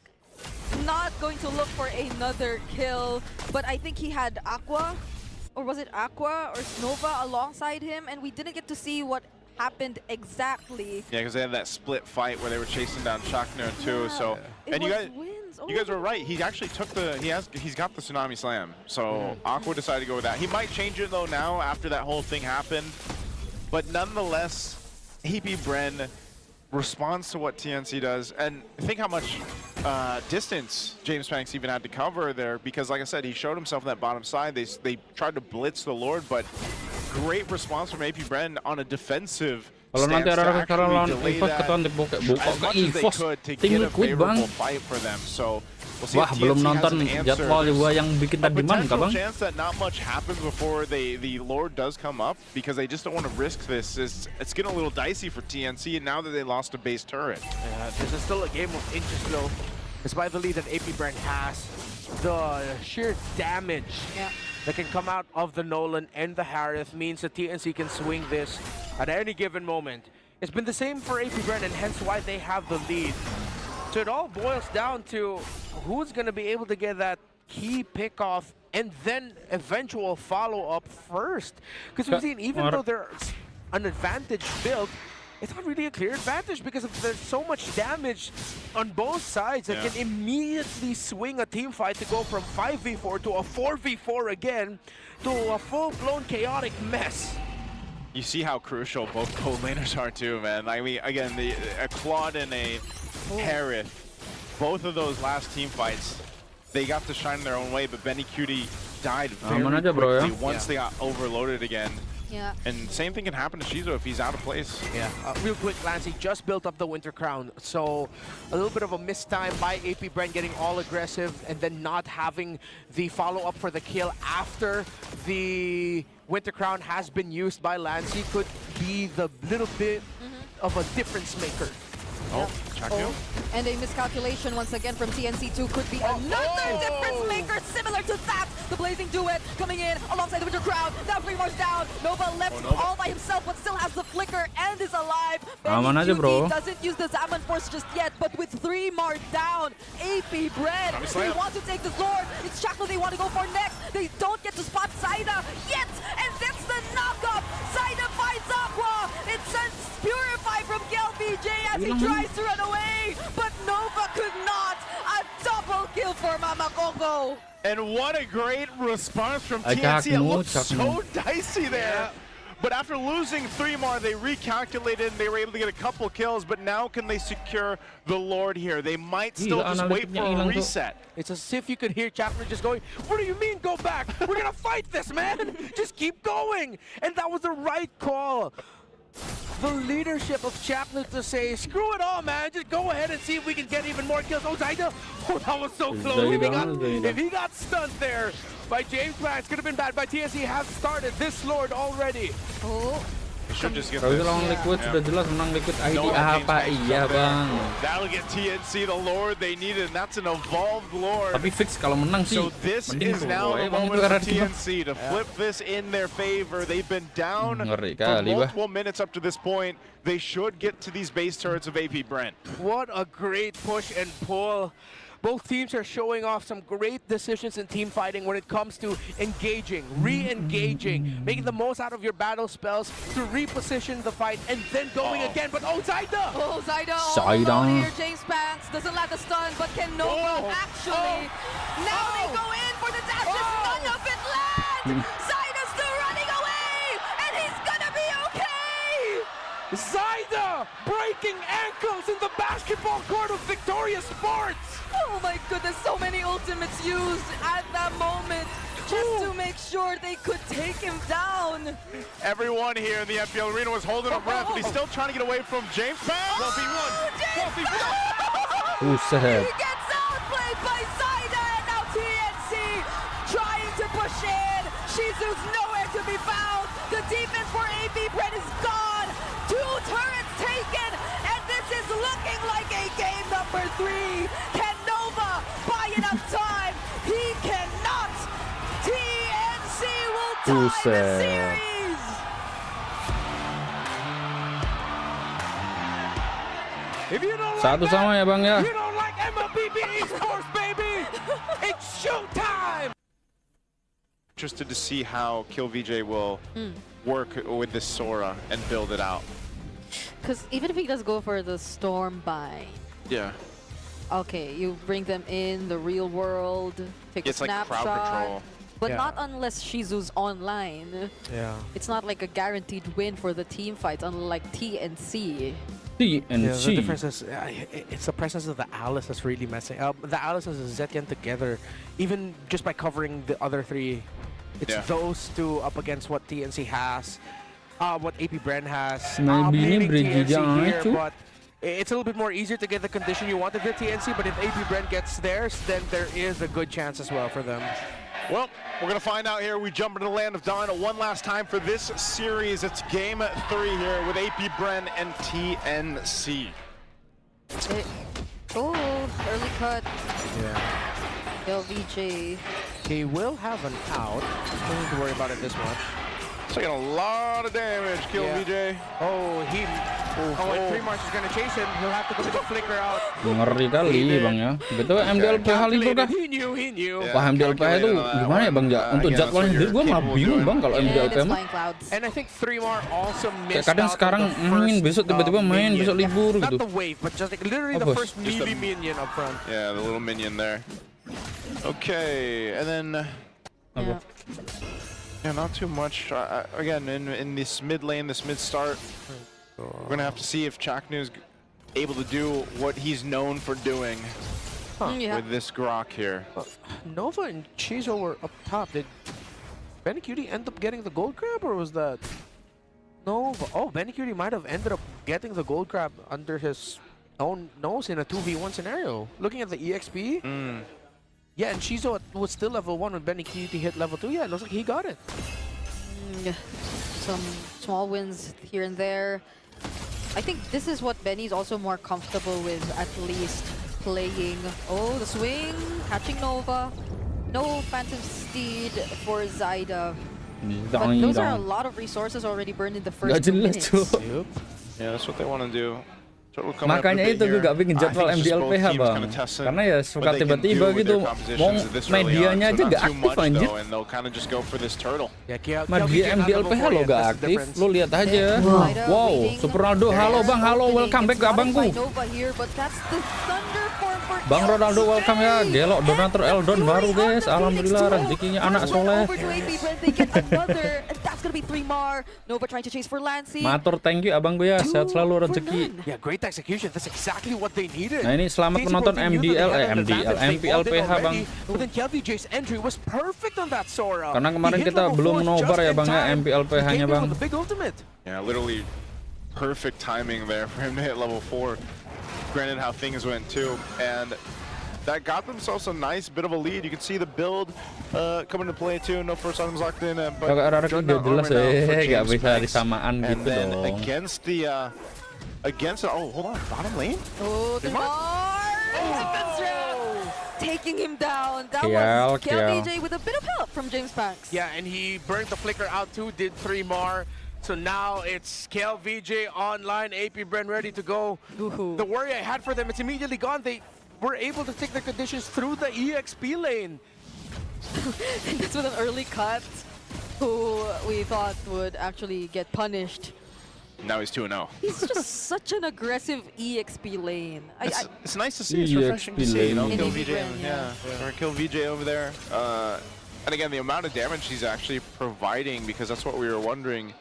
not going to look for another kill, but I think he had Aqua, or was it Aqua or Nova alongside him, and we didn't get to see what happened exactly. Yeah, because they had that split fight where they were chasing down Chaknu too. So, and you guys were right. He actually took the he's got the Tsunami Slam. So Aqua decided to go with that. He might change it though now after that whole thing happened. But nonetheless, AP Bren responds to what TNC does, and think how much distance James Panks even had to cover there, because like I said, he showed himself on that bottom side. They tried to blitz the Lord, but great response from AP Bren on a defensive stance to actually delay that as much as they could to get a favorable fight for them. So we'll see if TNC has some answers. A potential chance that not much happens before the Lord does come up, because they just don't want to risk this. It's getting a little dicey for TNC, and now that they lost a base turret. Yeah, this is still a game of inches though. Despite the lead that AP Bren has, the sheer damage that can come out of the Nolan and the Harith means that TNC can swing this at any given moment. It's been the same for AP Bren, and hence why they have the lead. So it all boils down to who's going to be able to get that key pick-off and then eventual follow-up first. Because we've seen, even though there's an advantage built, it's not really a clear advantage because there's so much damage on both sides that can immediately swing a team fight to go from 5v4 to a 4v4 again to a full-blown chaotic mess. You see how crucial both gold laners are too, man. I mean, again, a Claude and a Harith, both of those last team fights, they got to shine their own way, but Benny Cutie died very quickly once they got overloaded again. Yeah. And same thing can happen to Shizu if he's out of place. Yeah. Real quick, Lancey just built up the Winter Crown, so a little bit of a missed time by AP Bren getting all aggressive and then not having the follow-up for the kill after the Winter Crown has been used by Lancey could be the little bit of a difference maker. And a miscalculation once again from TNC2 could be another difference maker similar to that. The Blazing Duet coming in alongside the Winter Crown. Now Freemore's down. Nova left all by himself but still has the flicker and is alive. Benny doesn't use the Zaman Force just yet, but with 3 more down, AP Bren, they want to take the sword. It's Shackle they want to go for next. They don't get to spot Saida yet, and that's the knockup. Saida finds Aqua. It sends Purify from KLBJ as he tries to run away, but Nova could not. A double kill for Mama Coco. And what a great response from TNC. It looked so dicey there. But after losing 3 more, they recalculated and they were able to get a couple kills, but now can they secure the Lord here? They might still just wait for a reset. It's as if you could hear Chapman just going, what do you mean go back? We're gonna fight this, man! Just keep going! And that was the right call. The leadership of Chapman to say, screw it all, man. Just go ahead and see if we can get even more kills. Oh, Zaida! Oh, that was so close. If he got stunned there by James Brown, it's gonna have been bad. By TNC have started this Lord already. Oh. Should just get lawan Liquid sudah jelas menang Liquid ID apa iya bang. That'll get TNC the Lord they needed, and that's an evolved Lord. Tapi fix kalau menang sih. So this is now the moment for TNC to flip this in their favor. They've been down for multiple minutes up to this point. They should get to these base turrets of AP Brent. What a great push and pull. Both teams are showing off some great decisions in team fighting when it comes to engaging, re-engaging, making the most out of your battle spells to reposition the fight and then going again. But Zaida! Zaida all alone here. James Pants doesn't let the stun, but can Nova actually? Now they go in for the dashes. None of it lands! Zaida's still running away, and he's gonna be okay! Zaida breaking ankles in the basketball court of Victoria Sports! Oh my goodness, so many ultimates used at that moment just to make sure they could take him down. Everyone here in the MPL arena was holding a breath, but he's still trying to get away from James. 1v1! He gets outplayed by Zaida, and now TNC trying to push in. Shizu's nowhere to be found. The defense for AP Bren is gone. 2 turrets taken, and this is looking like a game number 3. Can Nova buy enough time? He cannot. TNC will tie the series. If you don't like Satu sama ya bang ya. You don't like MLPB Esports, baby. It's showtime. Interested to see how Kill VJ will work with this Sora and build it out. Because even if he does go for the Stormbind, okay, you bring them in the real world, take a snapshot, like crowd control. But not unless Shizu's online. Yeah. It's not like a guaranteed win for the team fights, unlike TNC. The difference is, it's the presence of the Alice that's really messing up. The Alice and the Zetian together, even just by covering the other 3, it's those 2 up against what TNC has. What AP Bren has. Leading TNC here, but it's a little bit more easier to get the condition you wanted with TNC, but if AP Bren gets theirs, then there is a good chance as well for them. Well, we're going to find out here. We jump into the land of Dino one last time for this series. It's game 3 here with AP Bren and TNC. Oh, early cut. Yeah. LVJ. He will have an out. Don't need to worry about it this much. Taking a lot of damage, kill VJ. Oh, and 3 Mars is gonna chase him. He'll have to go to the flicker out. Ngeri kali bang ya. Betul MDL PH libur kah? He knew. Wah MDL PH itu gimana ya bang ya? Untuk jadwalnya sendiri gue malah bingung bang kalau MDL PH mah. And I think 3 Mar also missed Kadang sekarang main, besok tiba-tiba main, besok libur gitu. Not the wave, but just like literally the first melee minion up front. Yeah, the little minion there. Okay, and then yeah, not too much. Again, in this mid lane, this mid start, we're gonna have to see if Chaknu's able to do what he's known for doing with this Grok here. Nova and Chizo were up top. Did Benecutie end up getting the gold crab, or was that Nova? Oh, Benecutie might have ended up getting the gold crab under his own nose in a 2v1 scenario. Looking at the EXP. Yeah, and Chizo was still level 1 when Benecutie hit level 2. Yeah, it looks like he got it. Some small wins here and there. I think this is what Benny's also more comfortable with, at least playing. Oh, the swing, catching Nova. No Phantom Steed for Zyda. But those are a lot of resources already burned in the first 2 minutes. Yeah, that's what they want to do. Makanya itu gue gak bikin jadwal MDL PH bang, karena ya suka tiba-tiba gitu mau medianya aja gak aktif anjir. Media MDL PH lo gak aktif, lo lihat aja. Wow, Super Ronaldo, halo bang, halo, welcome back ke abangku. Bang Ronaldo welcome ya, gelok donatur Eldon baru guys, alhamdulillah rezekinya anak soleh. Matur thank you abang gue ya, sehat selalu rezeki. Execution, that's exactly what they needed. Nah ini selamat menonton Mpl PH bang. Karena kemarin kita belum nobar ya bang ya Mpl PH-nya bang. Yeah, literally perfect timing there for him to hit level 4. Granted how things went too, and that got themselves a nice bit of a lead. You can see the build coming to play too. No first items locked in, but udah jelas gak bisa disamaan gitu dong. Against oh, hold on, bottom lane? Oh, taking him down. That was KLVJ with a bit of help from James Banks. Yeah, and he burned the flicker out too, did 3 Mar. So now it's KLVJ online, AP Bren ready to go. The worry I had for them, it's immediately gone. They were able to take the conditions through the EXP lane. And that's with an early cut, who we thought would actually get punished. Now he's 2-0. He's just such an aggressive EXP lane. It's nice to see. It's refreshing to see. You know, kill VJ. Or kill VJ over there. And again, the amount of damage he's actually providing, because that's what we were wondering.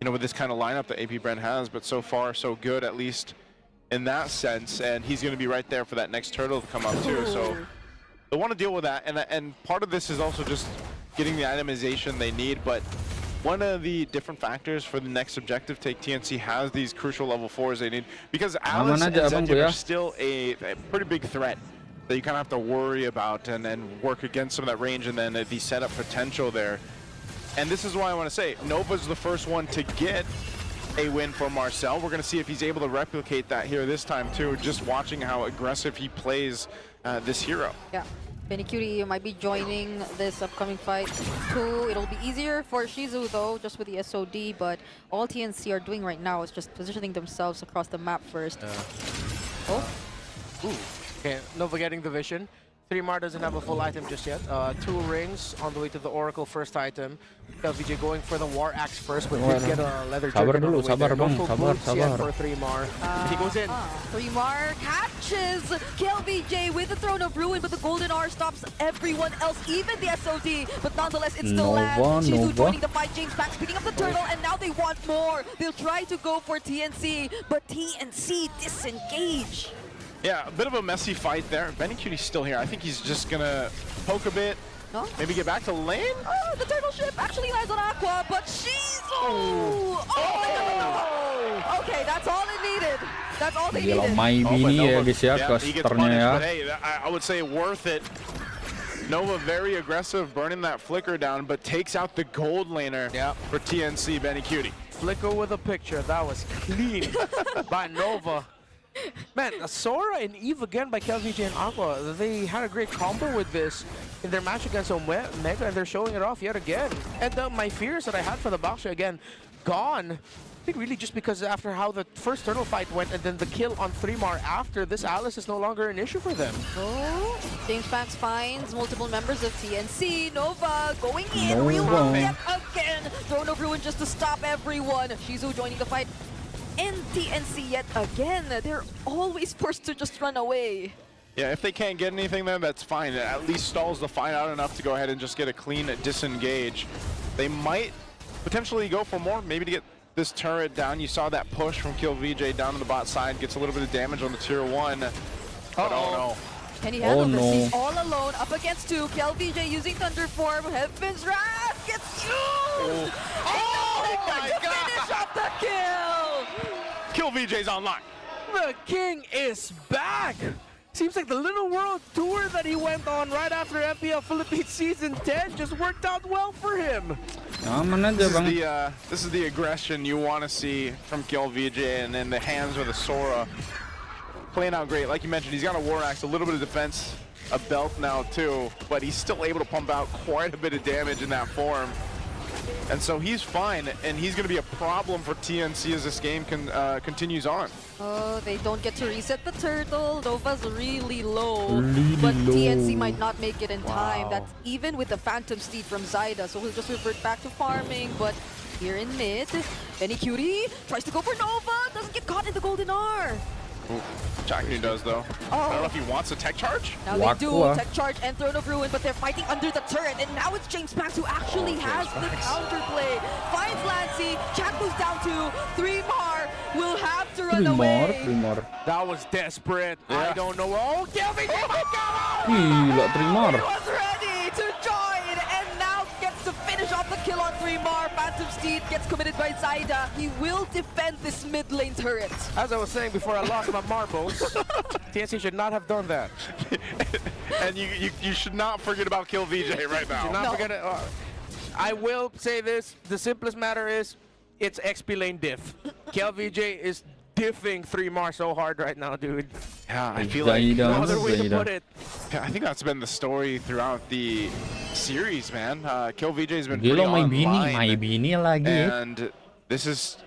You know, with this kind of lineup that AP Bren has, but so far so good, at least in that sense. And he's going to be right there for that next turtle to come up too. So they want to deal with that. And part of this is also just getting the itemization they need, but one of the different factors for the next objective take, TNC has these crucial level 4s they need, because Alice and Zentin are still a pretty big threat that you kind of have to worry about and work against some of that range and then the setup potential there. And this is why I want to say, Nova's the first one to get a win for Marcel. We're going to see if he's able to replicate that here this time too, just watching how aggressive he plays this hero. Yeah. Benecutie might be joining this upcoming fight too. It'll be easier for Shizu though, just with the SOD, but all TNC are doing right now is just positioning themselves across the map first. Okay, Nova getting the vision. 3 Mar doesn't have a full item just yet. 2 rings on the way to the Oracle first item. LVJ going for the War Axe first, but did get a leather sabar jerkin dulu, sabar bang, sabar. For 3 Mar. He goes in. 3 Mar catches KLVJ with the Throne of Ruin, but the Golden R stops everyone else, even the SOD. But nonetheless, it still lands. Shizu joining the fight. James Banks picking up the turtle, and now they want more. They'll try to go for TNC, but TNC disengage. Yeah, a bit of a messy fight there. Benecutie's still here. I think he's just gonna poke a bit. No? Maybe get back to lane? Oh, the turtle ship actually lands on Aqua, but she's... Okay, that's all it needed. That's all they needed. Maybe ya guys ya, casternya ya. But hey, I would say worth it. Nova very aggressive, burning that flicker down, but takes out the gold laner for TNC Benecutie. Flicker with a picture. That was clean by Nova. Man, Sora and Eve again by KLVJ and Aqua. They had a great combo with this in their match against Omega, and they're showing it off yet again. And my fears that I had for the Baksha again, gone. I think really just because after how the first turtle fight went and then the kill on 3mar after, this Alice is no longer an issue for them. Oh, James Banks finds multiple members of TNC. Nova going in, real one yet again. Throne of Ruin just to stop everyone. Shizu joining the fight. And TNC yet again. They're always forced to just run away. Yeah, if they can't get anything then, that's fine. It at least stalls the fight out enough to go ahead and just get a clean disengage. They might potentially go for more, maybe to get this turret down. You saw that push from KillVJ down to the bot side, gets a little bit of damage on the tier 1. But oh no. Can he handle this? He's all alone up against 2. KLVJ using Thunder Form. Heaven's Wrath gets used! Oh my god! Finish off the kill! KillVJ's online. The king is back! Seems like the Little World Tour that he went on right after MPL Philippines Season 10 just worked out well for him. This is the aggression you want to see from KillVJ, and in the hands of the Sora. Playing out great. Like you mentioned, he's got a War Axe, a little bit of defense, a belt now too, but he's still able to pump out quite a bit of damage in that form. And so he's fine, and he's going to be a problem for TNC as this game continues on. Oh, they don't get to reset the turtle. Nova's really low, but TNC might not make it in time. That's even with the Phantom Steed from Zyda, so he'll just revert back to farming. But here in mid, Benny Cutie tries to go for Nova, doesn't get caught in the Golden R. Chakni does though. I don't know if he wants a tech charge. Now they do tech charge and Throne of Ruin, but they're fighting under the turret, and now it's James Banks who actually has the counterplay. Finds Lancy, Chaknu's down to 3mar, will have to run away. That was desperate. I don't know. Oh, Kelvin! Gila, 3mar. He was ready to join, and now gets to finish off the kill on 3mar. Phantom Steed gets committed by Zyda. He will defend this mid lane turret. As I was saying before I lost my marbles, TNC should not have done that. And you should not forget about KillVJ right now. Should not forget it. I will say this, the simplest matter is, it's XP lane diff. KLVJ is diffing 3mar so hard right now, dude. Yeah, I feel like no other way to put it. Yeah, I think that's been the story throughout the series, man. KillVJ has been pretty online, and this is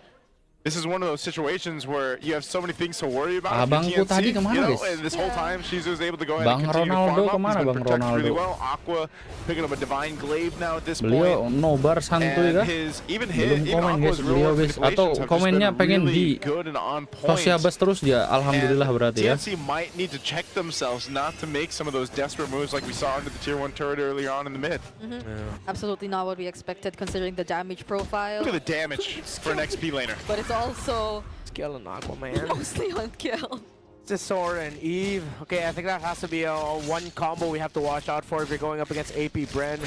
one of those situations where you have so many things to worry about. TNC, and this whole time she's able to go ahead and continue to farm up. He's been protected really well. Aqua picking up a Divine Glaive now at this point. Nobar santuy kah? Even Aqua's real atau komennya pengen di good and on point. Sosiabas terus dia, alhamdulillah berarti ya. TNC might need to check themselves not to make some of those desperate moves like we saw under the tier 1 turret earlier on in the mid. Absolutely not what we expected considering the damage profile. Look at the damage for an XP laner. But it's also Skill and Aqua, man. mostly on kill. It's Sora and Eve. Okay, I think that has to be one combo we have to watch out for if you're going up against AP Bren.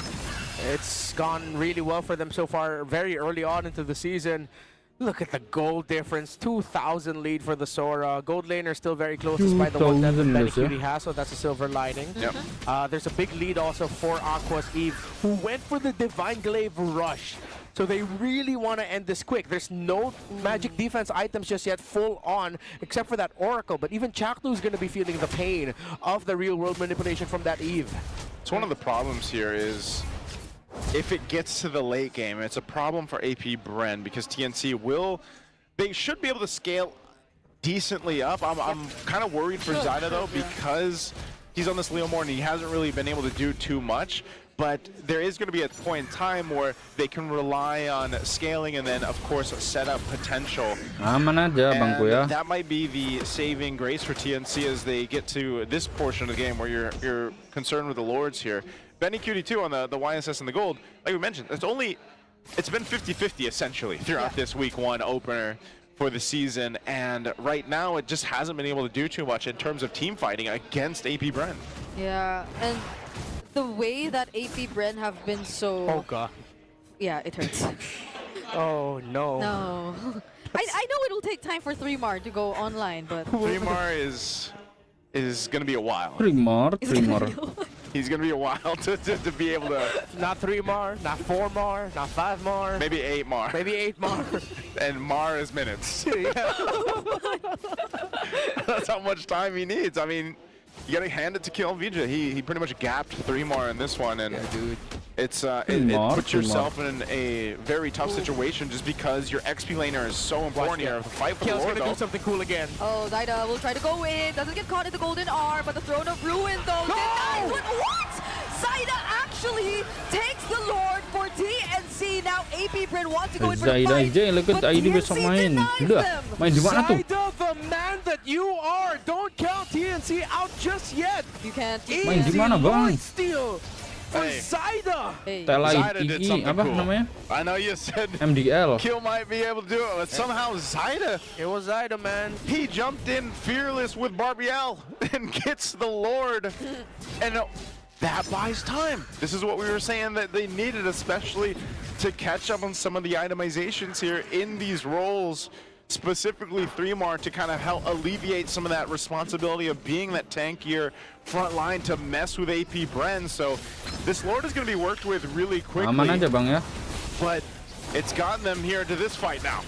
It's gone really well for them so far, very early on into the season. Look at the gold difference, 2,000 lead for the Sora. Gold laner still very close despite the one that Benny Cutie has, so that's a silver lining. There's a big lead also for Aqua's Eve, who went for the Divine Glaive rush. So they really want to end this quick. There's no magic defense items just yet full on, except for that Oracle. But even Chaknu's going to be feeling the pain of the real world manipulation from that Eve. So one of the problems here is, if it gets to the late game, it's a problem for AP Bren because TNC they should be able to scale decently up. I'm kind of worried for Zyda though, because he's on this Leomore and he hasn't really been able to do too much. But there is going to be a point in time where they can rely on scaling and then, of course, set up potential. Aman aja, bangku ya. That might be the saving grace for TNC as they get to this portion of the game where you're concerned with the Lords here. Benny Cutie too on the YSS and the gold. Like we mentioned, it's been 50-50 essentially throughout this week 1 opener for the season, and right now it just hasn't been able to do too much in terms of team fighting against AP Bren. Yeah, and the way that AP Bren have been so... Oh god. Yeah, it hurts. Oh no. No. I know it will take time for 3mar to go online, but... 3mar is going to be a while. 3mar. He's going to be a while to be able to... Not 3 Mar, not 4 Mar, not 5 Mar. Maybe 8 Mar. Maybe 8 Mar. And Mar is minutes. That's how much time he needs. I mean, you got to hand it to KLVJ. He pretty much gapped 3 Mar in this one. And dude. It's it puts yourself in a very tough situation just because your XP laner is so important here. The fight for the Kale's Lord, gonna do something cool again. Oh, Zaida will try to go in. Doesn't get caught in the golden arm, but the Throne of Ruin though. No! What? Zaida actually takes the Lord for TNC. Now AP Bren wants to go in for the Zaida fight, aja yang leket but ID besok TNC main. denies Udah, them. main di mana tuh? Zaida, the man that you are. Don't count TNC out just yet. You can't. Main di mana, Bang? Steal for Hey. Zaida. Hey. Tela Zaida did ini something apa cool. namanya? I know you said MDL. Kill might be able to do it, but somehow Zaida, It was Zaida, man. he jumped in fearless with Barbiel and gets the Lord. And that buys time. This is what we were saying that they needed, especially to catch up on some of the itemizations here in these roles. Specifically 3 Mar to kind of help alleviate some of that responsibility of being that tankier front line to mess with AP Bren. So this Lord is going to be worked with really quickly. Aman aja Bang ya. But it's gotten them here to this fight now.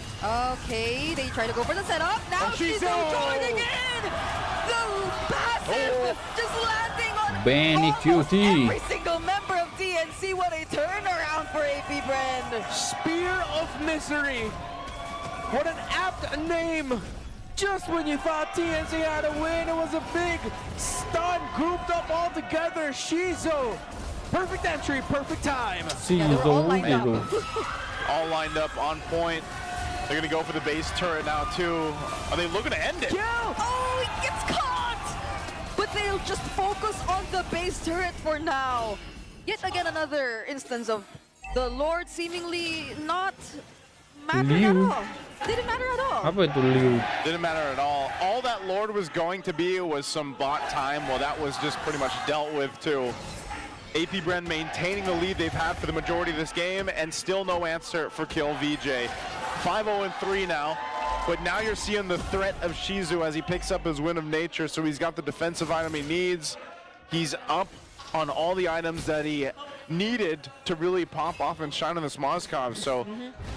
Okay, they try to go for the setup. Now she's joining in. The passive just landing on Benny almost QT. every single member of TNC. What a turnaround for AP Bren. Spear of Misery. What an apt name. Just when you thought TNC had a win, it was a big stun grouped up all together. Shizo. Perfect entry, perfect time. they're all lined up. itu. All lined up on point. They're going to go for the base turret now too. Are they looking to end it? Kill! Oh, he gets caught! But they'll just focus on the base turret for now. Yet again, another instance of the Lord seemingly not mattering at all. Didn't matter at all. Apa itu Liu? Didn't matter at all. All that Lord was going to be was some bot time. Well, that was just pretty much dealt with too. AP Bren maintaining the lead they've had for the majority of this game, and still no answer for Kill VJ. 5-0-3 now, but now you're seeing the threat of Shizu as he picks up his Wind of Nature, so he's got the defensive item he needs. He's up on all the items that he needed to really pop off and shine on this Moskov. So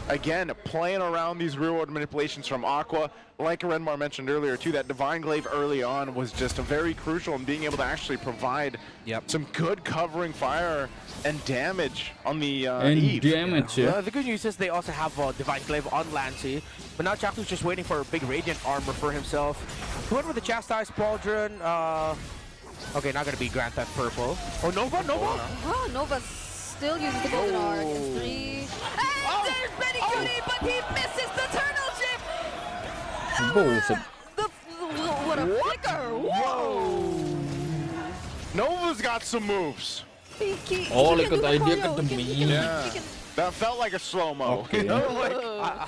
again, playing around these real-world manipulations from Aqua. Like Renmar mentioned earlier too, that Divine Glaive early on was just very crucial in being able to actually provide some good covering fire and damage on the Eve. Damage ya. The good news is they also have Divine Glaive on Lancy, but now Chaku's just waiting for a big Radiant armor for himself. He went with the Chastise Pauldron. Okay, not gonna be Grand Theft Purple. Oh, Nova! Oh, Nova still uses the golden arc. And 3. And there's Benny Cutie, but he misses the turtle ship! Bullshit. What a flicker! Whoa! Nova's got some moves. Oh, ikut idea ke demi. Yeah. That felt like a slow-mo. Okay. You know, like,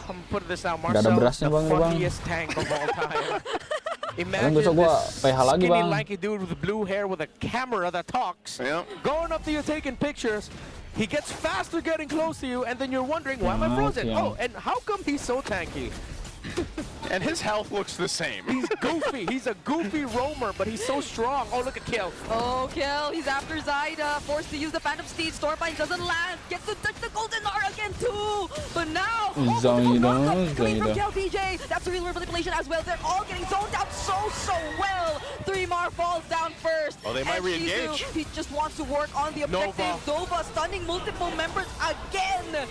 I'm putting this out, Nggak ada Marcel, berasnya, the Bang, Bang. funniest tank of all time. Besok Imagine gua this PH lagi, skinny, Bang. lanky dude with blue hair with a camera that talks, going up to you taking pictures. He gets faster getting close to you, and then you're wondering, why am I frozen? Okay. Oh, and how come he's so tanky? and his health looks the same. He's goofy. He's a goofy roamer, but he's so strong. Oh, look at Kill. Oh, Kill. He's after Zaida. Forced to use the Phantom Steed. Stormbind doesn't land. Gets to touch the Golden R again, too. But now, Zaida. clean from Kill PJ. That's a real manipulation as well. They're all getting zoned out so well. 3 Mar falls down first. Oh, they might re-engage. He just wants to work on the objective. Nova stunning multiple members again.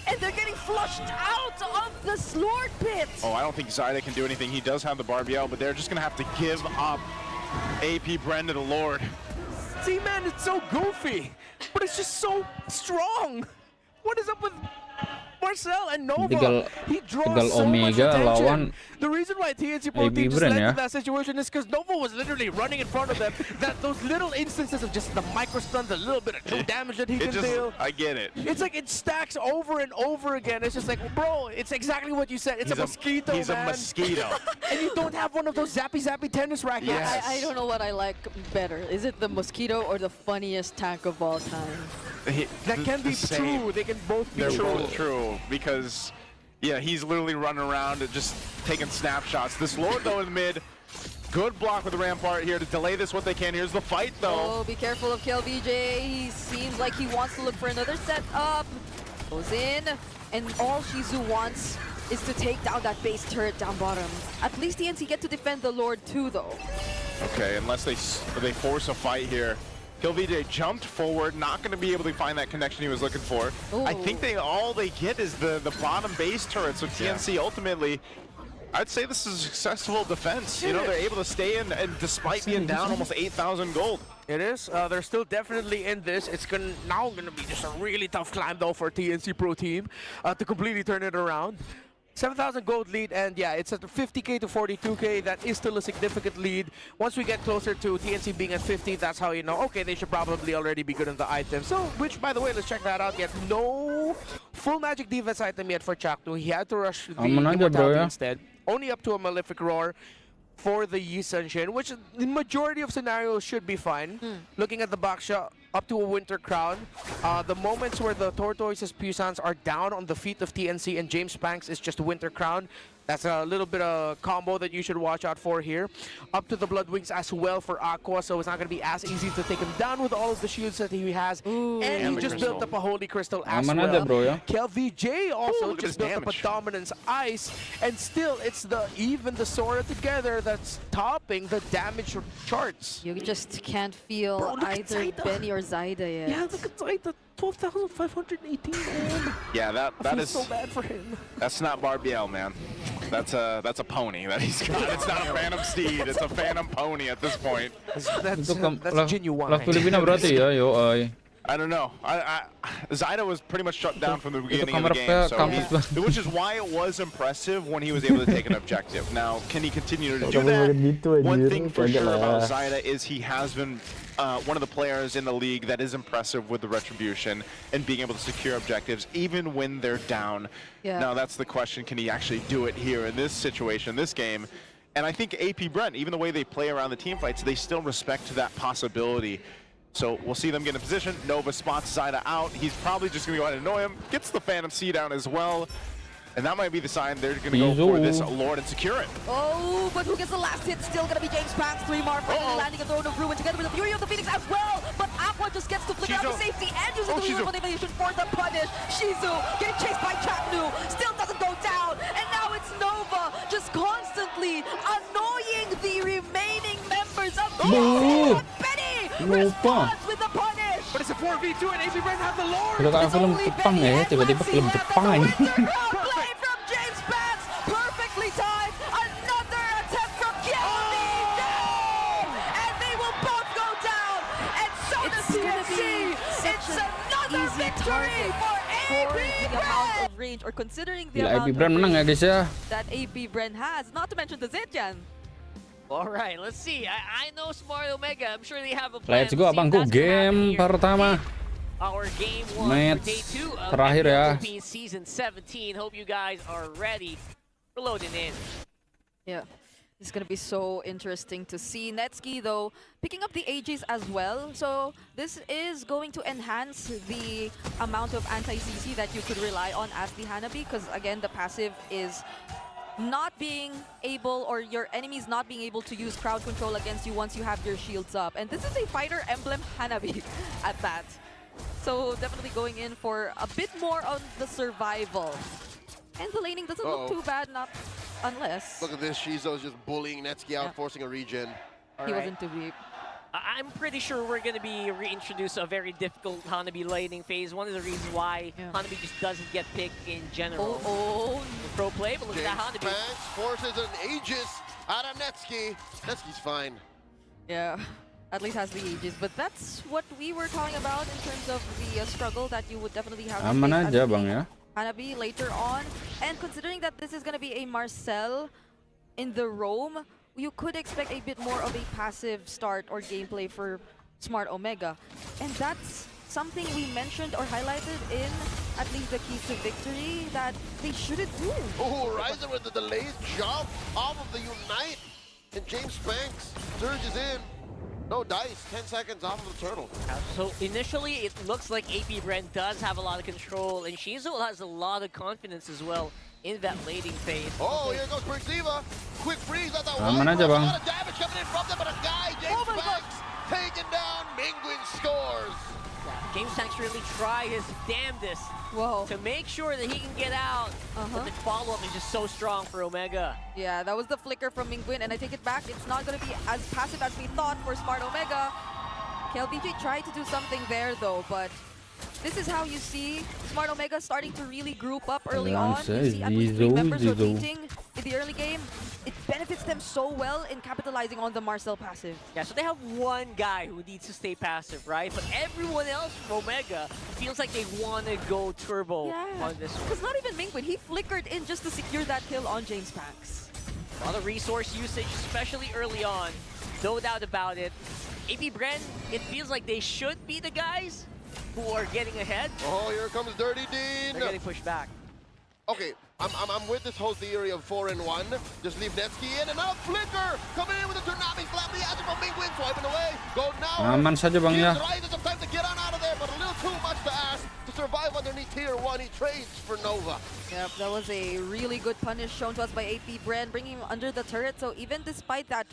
And they're getting flushed out of the Lord pit. Oh, I don't think Zaida can do anything. He does have the Barbiel, but they're just going to have to give up AP Bren to the Lord. See, man, it's so goofy, but it's just so strong. What is up with Marcel and Nova? He draws so much attention. The reason why TNC Pro Team just led to that situation is because Nova was literally running in front of them. That those little instances of just the micro stun, the little bit of true damage that he can deal. I get it. It's like it stacks over and over again. It's just like, bro, it's exactly what you said. It's a mosquito, He's a mosquito. And you don't have one of those zappy tennis rackets. Yes. I don't know what I like better. Is it the mosquito or the funniest tank of all time? That can be true. They can both be true. They're both true because, yeah, he's literally running around and just taking snapshots. This Lord, though, in mid, Good block with the Rampart here to delay this what they can. Here's the fight, though. Oh, be careful of KLVJ. He seems like he wants to look for another setup. Goes in, and all Shizu wants is to take down that base turret down bottom. At least TNC get to defend the Lord too, though. Okay, unless they force a fight here. KLVJ jumped forward, not going to be able to find that connection he was looking for. Ooh. I think all they get is the bottom base turret, so TNC ultimately, I'd say this is a successful defense. You know, they're able to stay in, and despite being down almost 8,000 gold. It is. They're still definitely in this. It's now gonna be just a really tough climb though for TNC Pro Team to completely turn it around. 7,000 gold lead, and yeah, it's at 50k to 42k. That is still a significant lead. Once we get closer to TNC being at 50, that's how you know, okay, they should probably already be good in the item. So, which, by the way, let's check that out. Yet no full magic defense item yet for Chaknu. He had to rush the Immortality instead. Only up to a Malefic Roar for the Yi Sunshin, which the majority of scenarios should be fine. Looking at the box shot, up to a Winter Crown. The moments where the Tortoises Puissance are down on the feet of TNC and James Spanks is just a Winter Crown. That's a little bit of combo that you should watch out for here. Up to the Blood Wings as well for Aqua, so it's not going to be as easy to take him down with all of the shields that he has. Ooh. And he just built up a Holy Crystal as well. KLVJ also just built up a Dominance Ice, and still it's even the Sora together that's topping the damage charts. You just can't feel either Benny or Zyda yet. Yeah, look at Zyda. 12,518, man. Yeah, that is so bad for him. That's not Barbiel, man. That's a pony that he's got. It's not a Phantom Steed. It's a Phantom Pony at this point. That's genuine. I don't know. Zyda was pretty much shut down from the beginning of the game, so which is why it was impressive when he was able to take an objective. Now, can he continue to do that? One thing for sure about Zyda is he has been one of the players in the league that is impressive with the retribution and being able to secure objectives even when they're down. Yeah. Now, that's the question. Can he actually do it here in this situation, this game? And I think AP Brent, even the way they play around the team fights, they still respect that possibility. So we'll see them get in position. Nova spots Zyda out. He's probably just going to go ahead and annoy him. Gets the Phantom C down as well. And that might be the sign they're going to go for this Lord and secure it. Oh, but who gets the last hit? Still going to be James Spanks. 3 more finally landing a Throne of Ruin together with the Fury of the Phoenix as well. But Aqua just gets to flicker out the safety and uses the Lure Motivation for the punish. Shizu getting chased by Chaknu. Still doesn't go down. And now it's Nova just constantly annoying the remaining members of the team. Benny responds with the punish. But it's a 4v2 and AP Brent have the Lord. Kalau kayak film Jepang ya, tiba-tiba film Jepang aja. Play from James Spanks, perfectly timed. Another attempt from KLVJ, and they will both go down. And so does TNC. It's another victory for AP Brent. Of range, or considering the amount AP Brent menang ya guys ya. That AP Brent has, not to mention the Zetian. All right, let's see. I know Smart Omega. I'm sure they have a plan. Let's go abangku, game pertama. Our game 1 for day 2 of terakhir ya. Philippines season 17. Hope you guys are ready. We're loading in. Yeah, it's gonna be so interesting to see. Netsuki though picking up the AGs as well, so this is going to enhance the amount of anti-CC that you could rely on as the Hanabi, because again the passive is not being able, or your enemies not being able to use crowd control against you once you have your shields up. And this is a fighter emblem Hanabi at that. So definitely going in for a bit more on the survival. And the laning doesn't look too bad, not unless... Look at this, Shizo's just bullying Netsuki out, forcing a regen. He wasn't too deep. I'm pretty sure we're going to be reintroduced to a very difficult Hanabi laning phase. One of the reasons why Hanabi just doesn't get picked in general. Pro play, but look at that Hanabi. Spanks forces an Aegis out of Netsuki. Netsuki's fine. Yeah, at least has the Aegis. But that's what we were talking about in terms of the struggle that you would definitely have Aman aja bang ya. Hanabi later on. And considering that this is going to be a Marcel in the roam, you could expect a bit more of a passive start or gameplay for Smart Omega. And that's something we mentioned or highlighted in at least the keys to victory that they shouldn't do. Oh, Ryzen with the delayed jump off of the Unite. And James Spanks surges in. No dice, 10 seconds off of the turtle. So initially it looks like AP Brent does have a lot of control, and Shizu has a lot of confidence as well in that leading phase. Oh, here goes Persiva. Quick freeze at the Aman wall. aja, A Bang. lot of damage coming in from them, but a guy, James Banks, taken down. Mingwin scores. Yeah, James Banks really try his damnedest Whoa. to make sure that he can get out. But the follow-up is just so strong for Omega. Yeah, that was the flicker from Mingwin, and I take it back. It's not going to be as passive as we thought for Smart Omega. KLVJ tried to do something there, though, but this is how you see Smart Omega starting to really group up early on. You see at least 3 members rotating in the early game. It benefits them so well in capitalizing on the Marcel passive. Yeah, so they have one guy who needs to stay passive, right? But everyone else from Omega feels like they want to go turbo on this one. Because not even Mingwin, he flickered in just to secure that kill on James Banks. A lot of resource usage, especially early on. No doubt about it. AP Bren, it feels like they should be the guys who are getting ahead. Oh, here comes Dirty Dean. They're getting pushed back. Okay, I'm with this whole theory of 4-in-1. Just leave Netsky in, and now Flicker coming in with a Tsunami Slam. The answer from Mingwin swiping away. Go now. Aman saja Bang ya. Rises some time to get on out of there, but a little too much to ask to survive underneath tier 1. He trades for Nova. Yep, that was a really good punish shown to us by AP Bren, bringing him under the turret. So even despite that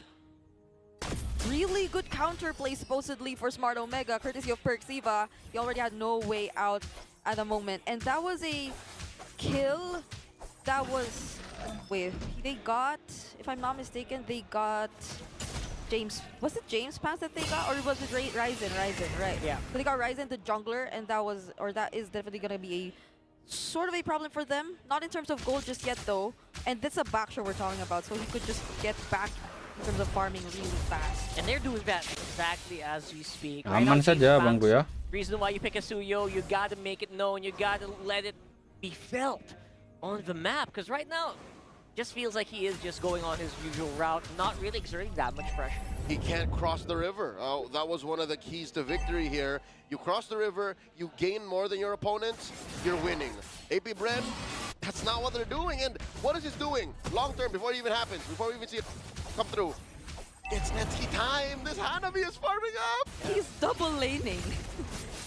really good counterplay supposedly for Smart Omega, courtesy of Persiva, he already had no way out at the moment. And that was a kill that was... Wait, they got... If I'm not mistaken, they got... James... Was it James Pass that they got? Or was it Ryzen, right? Yeah. So they got Ryzen the jungler, and that was... Or that is definitely going to be a sort of a problem for them. Not in terms of gold just yet, though. And that's a backshot we're talking about, so he could just get back in terms of farming really fast. And they're doing that exactly as we speak. Aman saja Bangku ya. Reason why you pick a Suyo, you gotta make it known, you gotta let it be felt on the map. Because right now, just feels like he is just going on his usual route, not really exerting that much pressure. He can't cross the river. Oh, that was one of the keys to victory here. You cross the river, you gain more than your opponents, you're winning. AP Bren, that's not what they're doing. And what is this doing? Long term, before it even happens, before we even see it come through. It's Netsky time. This Hanabi is farming up. He's double laning.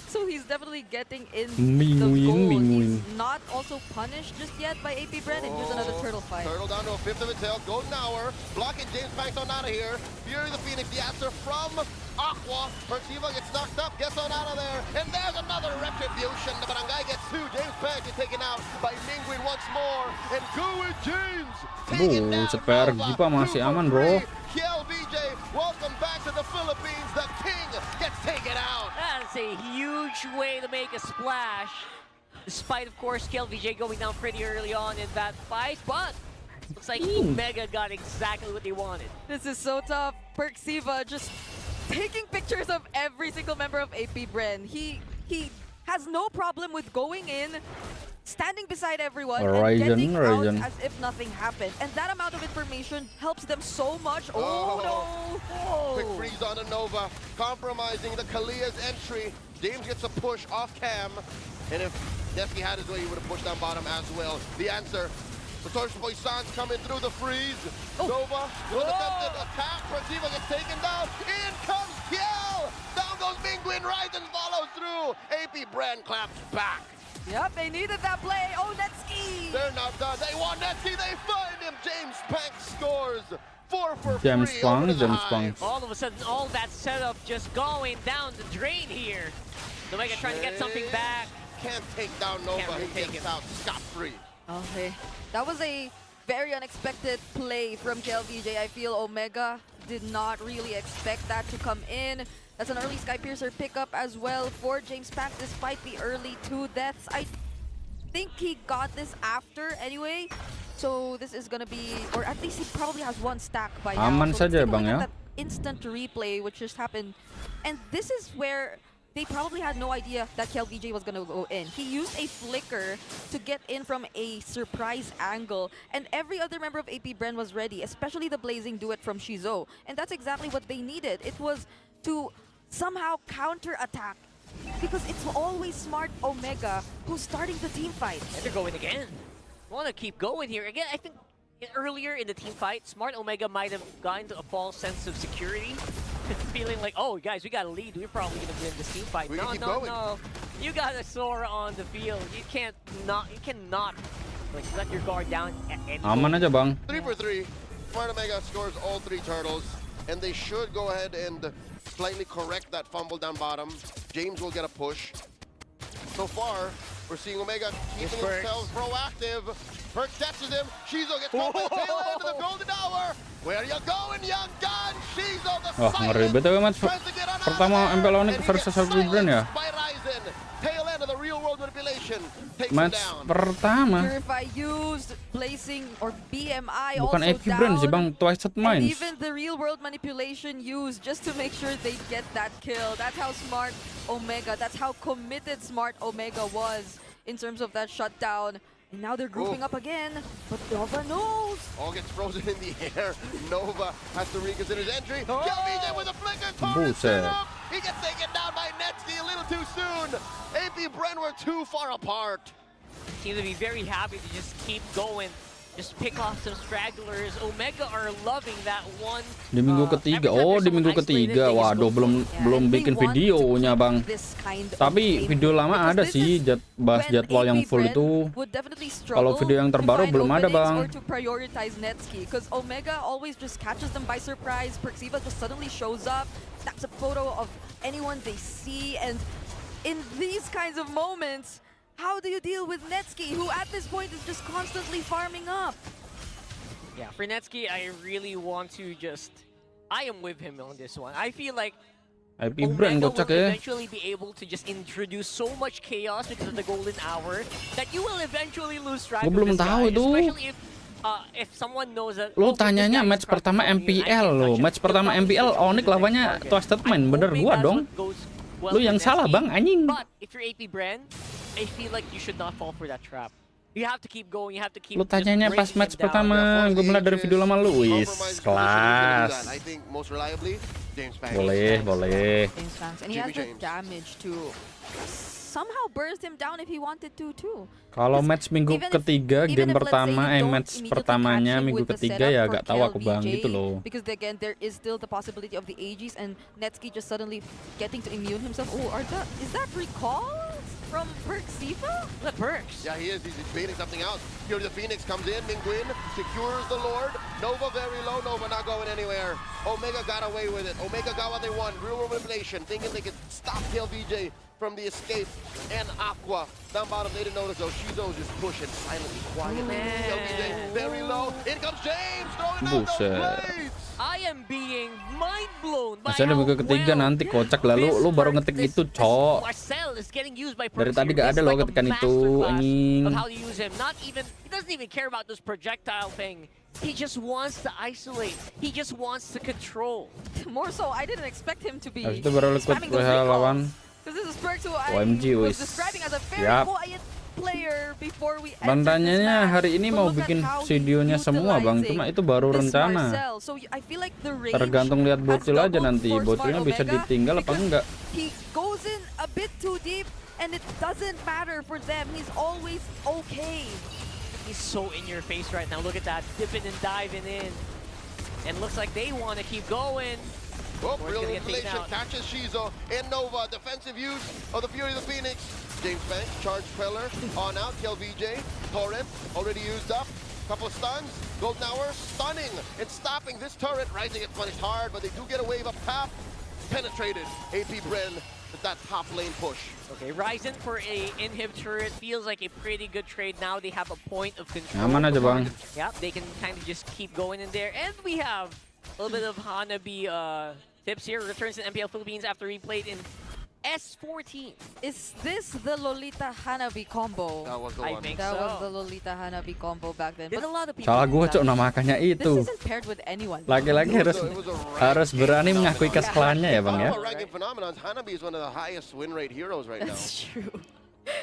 So he's definitely getting in the goal. He's not also punished just yet by AP Bren, and here's another turtle fight. Turtle down to a fifth of its health. Golden Hour. Blocking James Banks on out of here. Fury the Phoenix, the answer from Aqua. Persiva gets knocked up, gets on out of there. And there's another retribution. The Barangay gets 2. James Banks is taken out by Mingwin once more. And go with James. Taking down Gipa masih aman, bro. KLVJ, welcome back to the Philippines. The king gets taken out. That's a huge way to make a splash. Despite, of course, KLVJ going down pretty early on in that fight, but looks like Omega got exactly what they wanted. This is so tough. Persiva just taking pictures of every single member of AP Bren. He has no problem with going in, standing beside everyone, and getting out as if nothing happened. And that amount of information helps them so much. Oh no! Whoa. Quick freeze on a Nova, compromising the Kalia's entry. James gets a push off cam, and if Netsky had his way, he would have pushed down bottom as well. The answer, the Torch Boy Sans coming through the freeze. Nova with a attempted attack. Persiva gets taken down. In comes Kiel. Down goes Mingwin. Ryzen follows through. AP Bren claps back. Yep, they needed that play. Oh, Netsky! They're not done. They want Netsky. They find him. James Banks scores. 4 for James free. Banks. All of a sudden, all that setup just going down the drain here. Omega trying to get something back. Can't take down Nova. He gets out scot-free. Okay, that was a very unexpected play from KLVJ. I feel Omega did not really expect that to come in. That's an early Sky Piercer pickup as well for James Banks, despite the early 2 deaths. I think he got this after anyway, so this is gonna be, or at least he probably has 1 stack by now. Aman so saja Bang ya. that instant replay which just happened, and this is where they probably had no idea that KLVJ was going to go in. He used a flicker to get in from a surprise angle, and every other member of AP Bren was ready, especially the Blazing Duet from Shizo. And that's exactly what they needed. It was to somehow counter-attack, because it's always Smart Omega who's starting the team fight. And they're going again. Want to keep going here. Again, I think earlier in the team fight, Smart Omega might have gotten to a false sense of security. Feeling like, oh guys, we got a lead. We're probably gonna win this team fight. No. You got a Sora on the field. You cannot Like, let your guard down at any Aman aja bang. 3 for 3. Smart Omega scores all 3 turtles, and they should go ahead and slightly correct that fumble down bottom. James will get a push. So far, we're seeing Omega keeping themselves proactive. Perk catches him. Shizo gets caught by the tail end of the golden hour. Where are you going, young gun? Shizo, the Wah, ngeri. BTW match pertama Mpl Onic versus Happy Brand ya. Tail end of the real world manipulation. Match pertama. Purify used, placing or BMI Bukan also Happy Brand sih bang, Twisted And Minds. even the real world manipulation used just to make sure they get that kill. That's how smart Omega, that's how committed smart Omega was in terms of that shutdown. And now they're grouping up again, but Nova knows. All gets frozen in the air. Nova has to reconsider his entry. KLVJ with a flicker. Torres set up. He gets taken down by Netsky a little too soon. AP Bren were too far apart. Seem to be very happy to just keep going. Just pick off some stragglers. Omega are loving that one. Di minggu ketiga, di minggu ketiga. Waduh, belum bikin videonya bang. Tapi video lama ada sih, bahas jadwal yang full itu. Kalau video yang terbaru belum ada bang. Because Omega always just catches them by surprise. Perxiva just suddenly shows up, snaps a photo of anyone they see, and in these kinds of moments, how do you deal with Netsky, who at this point is just constantly farming up? Yeah, for Netsky, I really want to just... I am with him on this one. I feel like Omega will eventually be able to just introduce so much chaos because of the golden hour that you will eventually lose track of this guy. Especially if someone knows that... Lo tanyanya match pertama MPL lo. Match pertama MPL Onic lawannya Twisted Mind. Bener gua dong. Lu yang salah bang, anjing. But if you're AP Bren, I feel like you should not fall for that trap. You have to keep going, you have to keep. Lu tanyanya pas match pertama, gue melihat dari video lama lu, wis kelas. Boleh. And he has the damage to somehow burst him down if he wanted to too. Kalau match minggu ketiga, game pertama, match pertamanya minggu ketiga ya gak tahu aku bang gitu loh. Because again, there is still the possibility of the AGs and Netsky just suddenly getting to immune himself. Oh, is that recall from Perxiva? The Perks. Yeah, he is. He's baiting something out. Here the Phoenix comes in. Mingguin secures the Lord. Nova very low. Nova not going anywhere. Omega got away with it. Omega got what they want. Real world manipulation, thinking they could stop KLVJ from the escape, and Aqua down bottom. They didn't notice though. Shizo just pushing silently, quietly. KLVJ very low. In comes James, throwing out those blades. I am being mind blown by Masih ada minggu ketiga nanti kocak lalu lu baru ngetik itu cok. Dari tadi gak ada lo ketikan itu anjing. He doesn't even care about this projectile thing. He just wants to isolate. He just wants to control. More so, I didn't expect him to be. Habis itu baru ikut lawan. Because this is Perks who I OMG was wis. describing as a very quiet player before we entered Bandanya hari ini mau bikin videonya semua bang, cuma itu baru rencana. Tergantung lihat bocil aja nanti, bocilnya bisa ditinggal apa enggak. He goes in a bit too deep and it doesn't matter for them. He's always okay. He's so in your face right now. Look at that, dipping and diving in. And looks like they want to keep going. Oh, real manipulation catches Shizo and Nova. Defensive use of the Fury of the Phoenix. James Banks, charge Peller, on out, KLVJ. Torrent, already used up. Couple of stuns. Golden Hour, stunning and stopping this turret. Rising gets punished hard, but they do get a wave up top. Penetrated. AP Bren with that top lane push. Okay, Ryzen for a inhib turret feels like a pretty good trade now. They have a point of control. Aman aja bang. Yeah, they can kind of just keep going in there. And we have a little bit of Hanabi tips here. Returns to Mpl Philippines after he played in S14. Is this the Lolita Hanabi combo? That was the I one. think That so. was the Lolita Hanabi combo back then. There's a lot of people. Salah gua cok namakannya This itu. isn't paired with anyone. Lagi-lagi harus berani mengakui kesalahannya ya bang ya. Ranking phenomenons. Hanabi is one of the highest win rate heroes right now. That's true.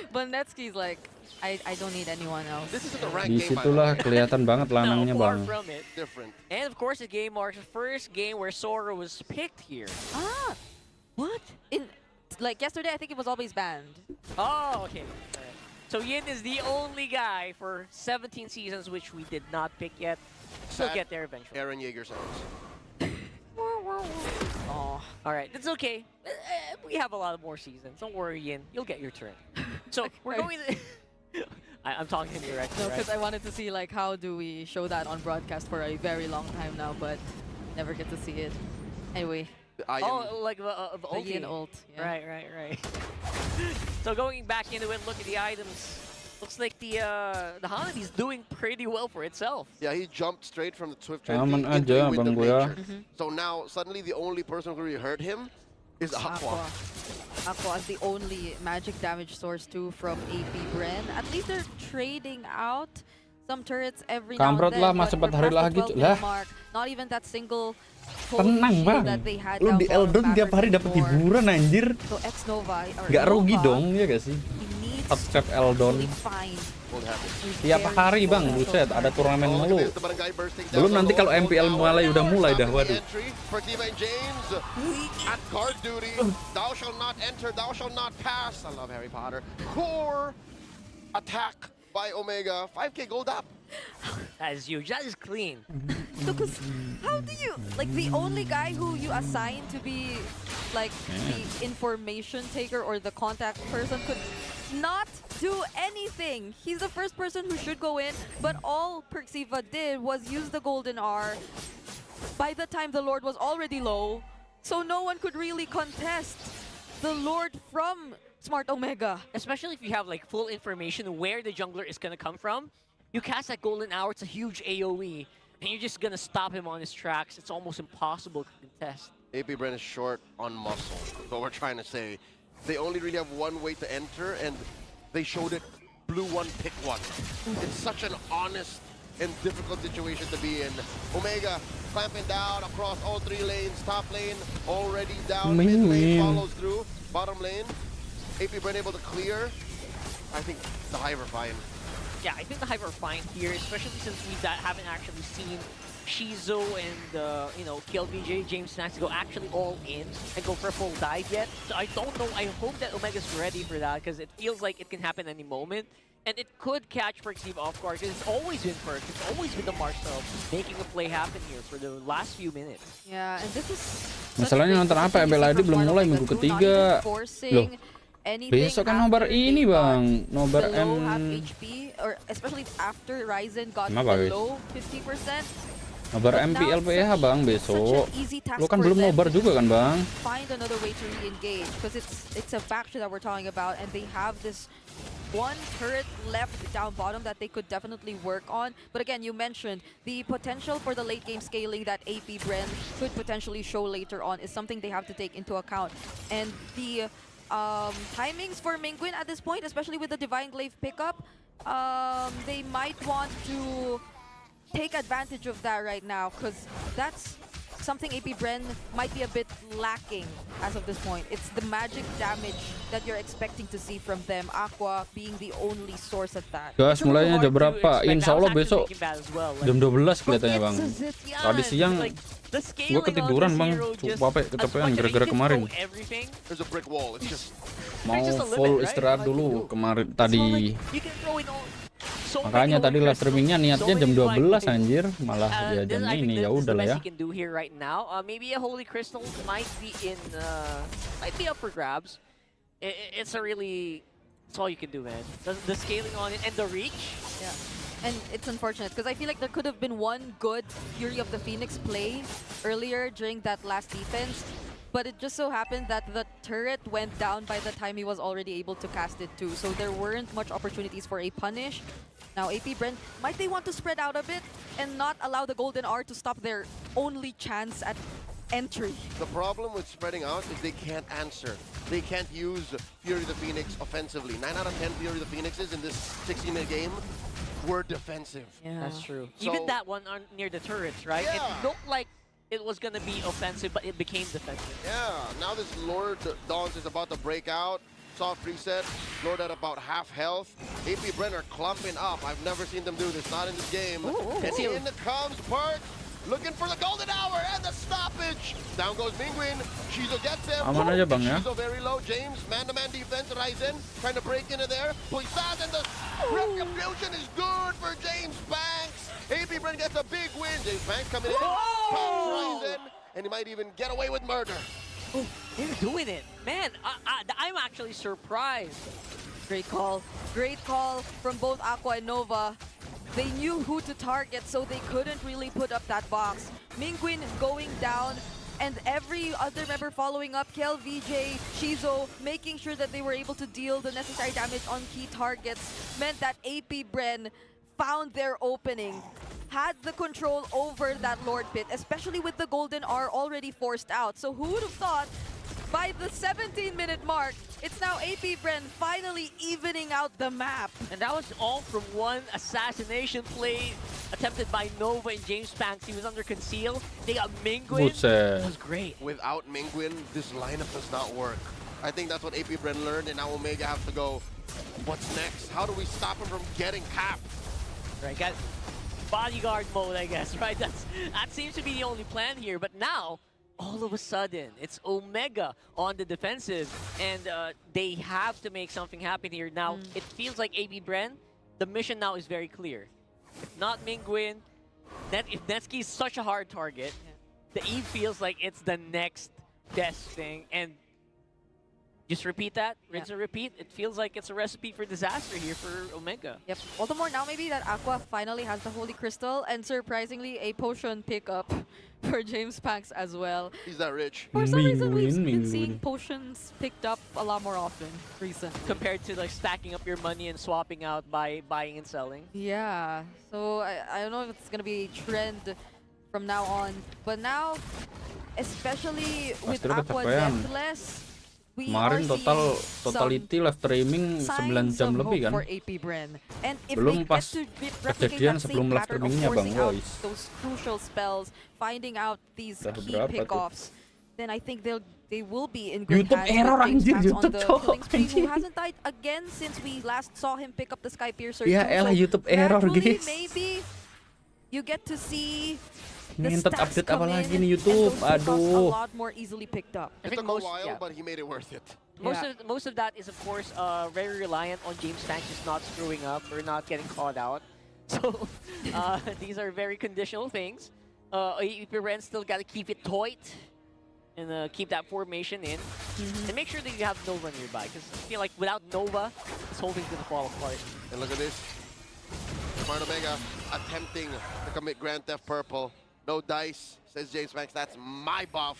But Netsky's like, I don't need anyone else. This isn't a rank Di game. situlah kelihatan banget lanangnya far bang. from it. Different. And of course, the game marks the first game where Sora was picked here. Ah, what? Like yesterday, I think it was always banned. Oh, okay. All right. So Yin is the only guy for 17 seasons which we did not pick yet. We'll get there eventually. Aaron Yeager sounds. Oh, all right. That's okay. We have a lot of more seasons. Don't worry, Yin. You'll get your turn. So we're going to I'm talking directly, No, right? because I wanted to see like how do we show that on broadcast for a very long time now, but never get to see it. Anyway. Oh, like the The ulti. Yin ult. Yeah. Right. So going back into it, look at the items. Looks like the Hanabi's doing pretty well for itself. Yeah, he jumped straight from the Swift Aman Trend into aja, the wind Bang of Boya. nature. So now suddenly the only person who really hurt him is Aqua. Aqua is the only magic damage source too from AP Bren. At least they're trading out some turrets every now and Kamprot then. lah, but masa we're 4 hari past the lagi. 12 Lah. mark. Not even that single Tenang bang, that they had lu down di bottom Eldon tiap matters hari dapat anymore. hiburan anjir. So X-Nova or Gak rugi Nova, dong, ya gak sih? he needs Subscribe to Eldon. really find Tiap hari bang, buset, ada turnamen mulu. Belum nanti kalau MPL udah mulai dah, waduh. At guard duty, thou shall not enter, thou shall not pass. I love Harry Potter. Core attack by Omega. 5k gold up. That is huge. That is clean. Because how do you, like, the only guy who you assign to be like the information taker or the contact person could not do anything. He's the first person who should go in, but all Perxiva did was use the golden R by the time the Lord was already low, so no one could really contest the Lord from Smart Omega. Especially if you have like full information where the jungler is gonna come from. You cast that golden hour, it's a huge AoE, and you're just gonna stop him on his tracks. It's almost impossible to contest. AP Bren is short on muscle. That's what we're trying to say. They only really have one way to enter, and they showed it blue one, pick one. It's such an honest and difficult situation to be in. Omega clamping down across all 3 lanes. Top lane already down. Mid lane follows through. Bottom lane, AP Bren able to clear. I think the Hive are fine. Yeah, I think the Hive are fine here, especially since we haven't actually seen Shizo and, you know, KLBJ, James Snacks go actually all in and go for a full dive yet. So I don't know. I hope that Omega's ready for that because it feels like it can happen any moment. And it could catch Perxiva off guard because it's always been Perk. It's always been the Marcel making a play happen here for the last few minutes. Yeah, and this is Masalahnya nonton apa MPL ID belum mulai minggu ketiga. Loh, besok kan nobar ini bang, nobar HP or especially after Ryzen got Kenapa, below 50%. Nobar MPL PH bang besok. Lo kan belum nobar juga kan bang? Find another way to re-engage because it's a faction that we're talking about, and they have this one turret left down bottom that they could definitely work on. But again, you mentioned the potential for the late game scaling that AP Bren could potentially show later on is something they have to take into account. And the timings for Mingguin at this point, especially with the Divine Glaive pickup, they might want to take advantage of that right now because that's something AP Bren might be a bit lacking as of this point. It's the magic damage that you're expecting to see from them. Aqua being the only source of that. Guys, mulainya jam berapa? Insya Allah besok jam 12 kelihatannya bang. Tadi siang gue ketiduran bang, capek kecapean gara-gara kemarin. Mau full istirahat dulu kemarin tadi. Makanya tadi live streamingnya niatnya jam 12 anjir, malah ya jam ini ya udahlah ya. Maybe a holy crystal might be up for grabs. It's all you can do, man. The scaling on it and the reach. Yeah. And it's unfortunate because I feel like there could have been one good Fury of the Phoenix play earlier during that last defense, but it just so happened that the turret went down by the time he was already able to cast it too. So there weren't much opportunities for a punish. Now AP Bren, might they want to spread out a bit and not allow the Golden R to stop their only chance at entry? The problem with spreading out is they can't answer. They can't use Fury the Phoenix offensively. 9 out of 10 Fury the Phoenixes in this 16-minute game were defensive. Yeah, that's true. So, even that one near the turrets, right? Yeah. It looked like it was gonna be offensive, but it became defensive. Yeah, now this Lord Dawns is about to break out. Soft reset, Lord at about half health. AP Bren are clumping up. I've never seen them do this, not in this game. And in comes Park, looking for the golden hour and the stoppage. Down goes Mingguin. Shizo gets him. Aman aja bang ya. Shizo very low. James, man-to-man defense. Ryzen trying to break into there. Poisson and the retribution is good for James Banks. AP Bren gets a big win. James Banks coming in. Comes Ryzen, and he might even get away with murder. Oh, they're doing it. Man, I'm actually surprised Great call. Great call from both Aqua and Nova. They knew who to target, so they couldn't really put up that box. Mingguin going down, and every other member following up, Kel, VJ, Shizo, making sure that they were able to deal the necessary damage on key targets, meant that AP Bren found their opening, had the control over that Lord Pit, especially with the Golden R already forced out. So who would have thought by the 17-minute mark, it's now AP Bren finally evening out the map. And that was all from one assassination play attempted by Nova and James Panks. He was under conceal. They got Mingguin. It was great. Without Mingguin, this lineup does not work. I think that's what AP Bren learned, and now Omega have to go, what's next? How do we stop him from getting capped? Right, got bodyguard mode, I guess, right? That seems to be the only plan here, but now, all of a sudden, it's Omega on the defensive, and they have to make something happen here. Now, it feels like AP Bren, the mission now is very clear. If not Mingguin, if Netsky is such a hard target, the Eve feels like it's the next best thing, and just repeat that, rinse and repeat. It feels like it's a recipe for disaster here for Omega. Yep. All the more now maybe that Aqua finally has the Holy Crystal, and surprisingly a potion pickup for James Panks as well. He's that rich. For some reason we've been seeing potions picked up a lot more often recently. Compared to like stacking up your money and swapping out by buying and selling. Yeah. So I don't know if it's going to be a trend from now on. But now, especially with Aqua Deathless, kemarin totality live streaming 9 jam lebih kan. Belum pas kejadian sebelum live streamingnya Bang guys. Those crucial spells, finding out these key pickoffs, then I think they will be in good YouTube hands error with anjir, James YouTube Panks cok. on the killing spree, who hasn't died again since we last saw him pick up the Sky Piercer. Ya elah YouTube error guys. Maybe you get to see Ngentot update apa lagi nih YouTube? Aduh. a lot more easily picked up. It took a while, but he made it worth it. Most of that is, of course, very reliant on James Panks just not screwing up or not getting caught out. So these are very conditional things. AP Bren still got to keep it tight and keep that formation in. And make sure that you have Nova nearby, because I feel like without Nova, this whole thing's going to fall apart. And look at this. Smart Omega attempting to commit Grand Theft Purple. No dice, says James Panks. That's my buff.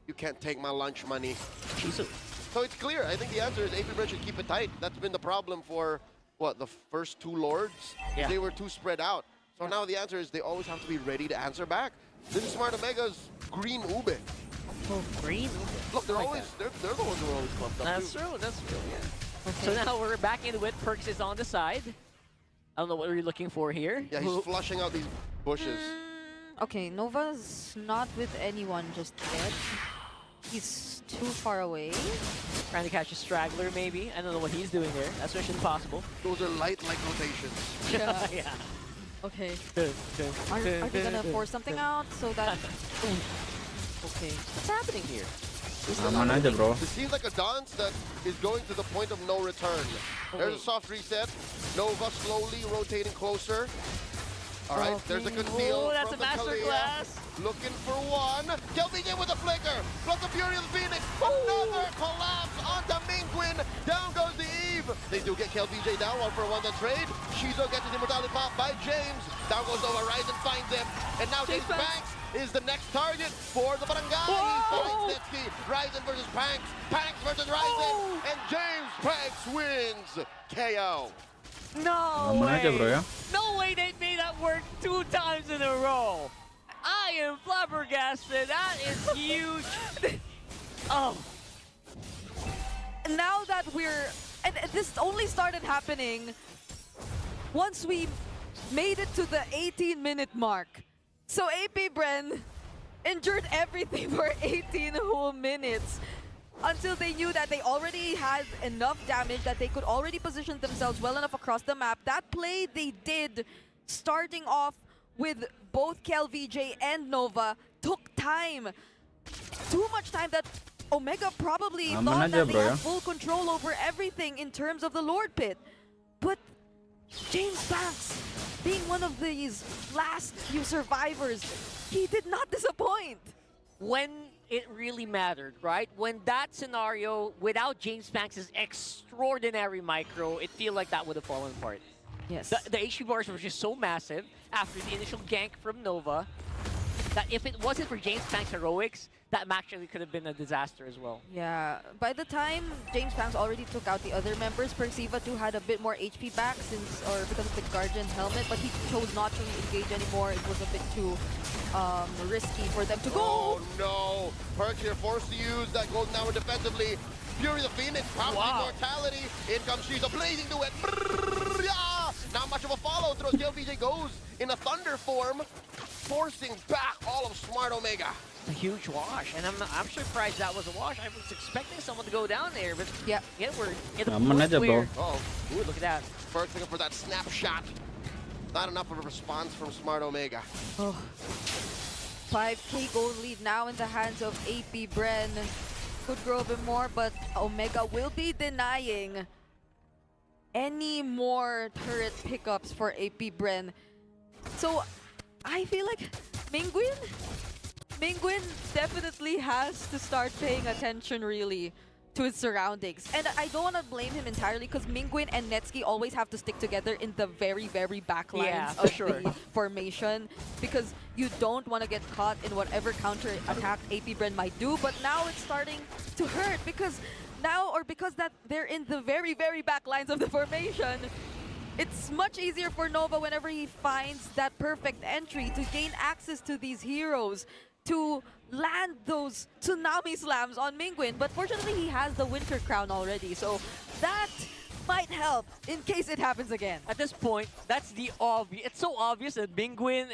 You can't take my lunch money. Jesus. So it's clear. I think the answer is AP Bren should keep it tight. That's been the problem for, what, the first two Lords? Yeah. They were too spread out. So now the answer is they always have to be ready to answer back. This is Smart Omega's green ube. Oh, green ube. Look, they're always, they're the ones who are always clumped up. That's true, that's true, yeah. Okay. So now we're back into it. Perks is on the side. I don't know what we're looking for here. Yeah, he's flushing out these bushes. Okay, Nova's not with anyone just yet. He's too far away. Trying to catch a straggler, maybe. I don't know what he's doing there. That's mission possible. Those are light like rotations. Yeah. Yeah. Okay. Are they gonna force something out so that... Okay. What's happening here? Aman aja bro. It seems like a dance that is going to the point of no return. There's a soft reset. Nova slowly rotating closer. All right, there's a conceal. Oh, that's a masterclass. Looking for one. Kelvin in with a flicker. Plus the Fury of the Phoenix. Another collapse onto Mingguin. Down goes the Eve. They do get KLVJ down, 1-for-1 the trade. Shizo gets his immortality pop by James. Down goes Nova, Ryzen finds him. And now James Panks is the next target for the Barangay. He finds Netsky. Ryzen versus Panks. Panks versus Ryzen. And James Panks wins KO. No Aman way! aja bro ya. No way they made that work 2 times in a row! I am flabbergasted, that is huge! Oh. Now that we're... And this only started happening once we made it to the 18-minute mark. So AP Bren endured everything for 18 whole minutes, until they knew that they already had enough damage, that they could already position themselves well enough across the map. That play they did, starting off with both KLVJ and Nova, took time. Too much time that Omega probably thought that they had full control over everything in terms of the Lord Pit. But James Panks, being one of these last few survivors, he did not disappoint. When it really mattered, right? When that scenario, without James Banks' extraordinary micro, it feel like that would have fallen apart. Yes. The HP bars were just so massive after the initial gank from Nova that if it wasn't for James Banks' heroics, that match actually could have been a disaster as well. Yeah, by the time James Banks already took out the other members, Perxiva too had a bit more HP back because of the Guardian helmet, but he chose not to engage anymore. It was a bit too risky for them to go. Oh no! Perks here forced to use that golden hour defensively. Fury the Phoenix, powerful immortality. In comes Shiza, blazing to it. Yeah! Not much of a follow through. KLPJ goes in a thunder form, forcing back all of Smart Omega. A huge wash, and I'm surprised that was a wash. I was expecting someone to go down there, but yeah, we're in the Aman aja, bro. Oh, ooh, look at that. Perks looking for that snapshot. Not enough of a response from Smart Omega. Oh. 5K gold lead now in the hands of AP Bren. Could grow a bit more, but Omega will be denying any more turret pickups for AP Bren. So I feel like Mingguin definitely has to start paying attention really to his surroundings. And I don't want to blame him entirely because Mingguin and Netsuki always have to stick together in the very, very back lines of the formation because you don't want to get caught in whatever counter attack AP Bren might do. But now it's starting to hurt because that they're in the very, very back lines of the formation. It's much easier for Nova whenever he finds that perfect entry to gain access to these heroes, to land those tsunami slams on Mingguin. But fortunately, he has the Winter Crown already, so that might help in case it happens again. At this point, that's the obvious. It's so obvious that Mingguin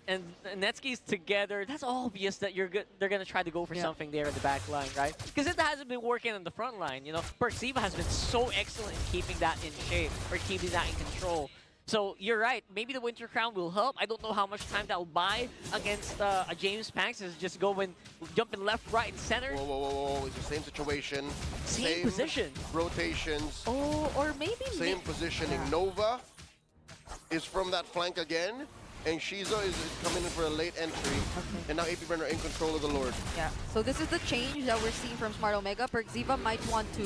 and Netsuki's together. That's obvious that they're gonna try to go for something there in the back line, right? Because it hasn't been working on the front line. You know, Perxiva has been so excellent in keeping that in shape or keeping that in control. So you're right. Maybe the Winter Crown will help. I don't know how much time that will buy against a James Banks. Is just jumping left, right, and center. Whoa, whoa, whoa, whoa! It's the same situation, same position, rotations. Oh, or maybe same positioning. Nova is from that flank again, and Shiza is coming in for a late entry. And now AP Bren are in control of the Lord. Yeah. So this is the change that we're seeing from Smart Omega. Perxiva might want to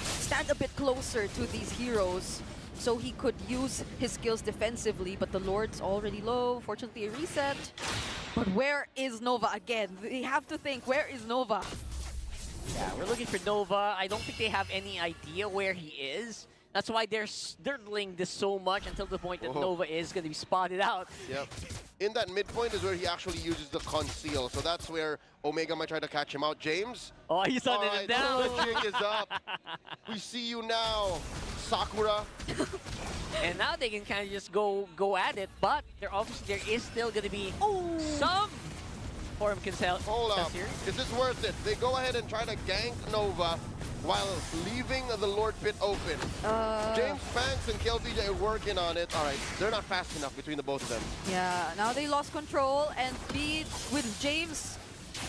stand a bit closer to these heroes, so he could use his skills defensively, but the Lord's already low. Fortunately, a reset. But where is Nova again? They have to think, where is Nova? Yeah, we're looking for Nova. I don't think they have any idea where he is. That's why they're dirtling this so much until the point that Nova is going to be spotted out. Yep. In that midpoint is where he actually uses the conceal. So that's where Omega might try to catch him out. James? Oh, he's on it down. The jig is up. We see you now, Sakura. And now they can kind of just go at it, but there is still going to be some form consent. Hold up. Is this worth it? They go ahead and try to gank Nova while leaving the Lord pit open. James Banks and KLPJ are working on it. All right, they're not fast enough between the both of them. Yeah, now they lost control, and with James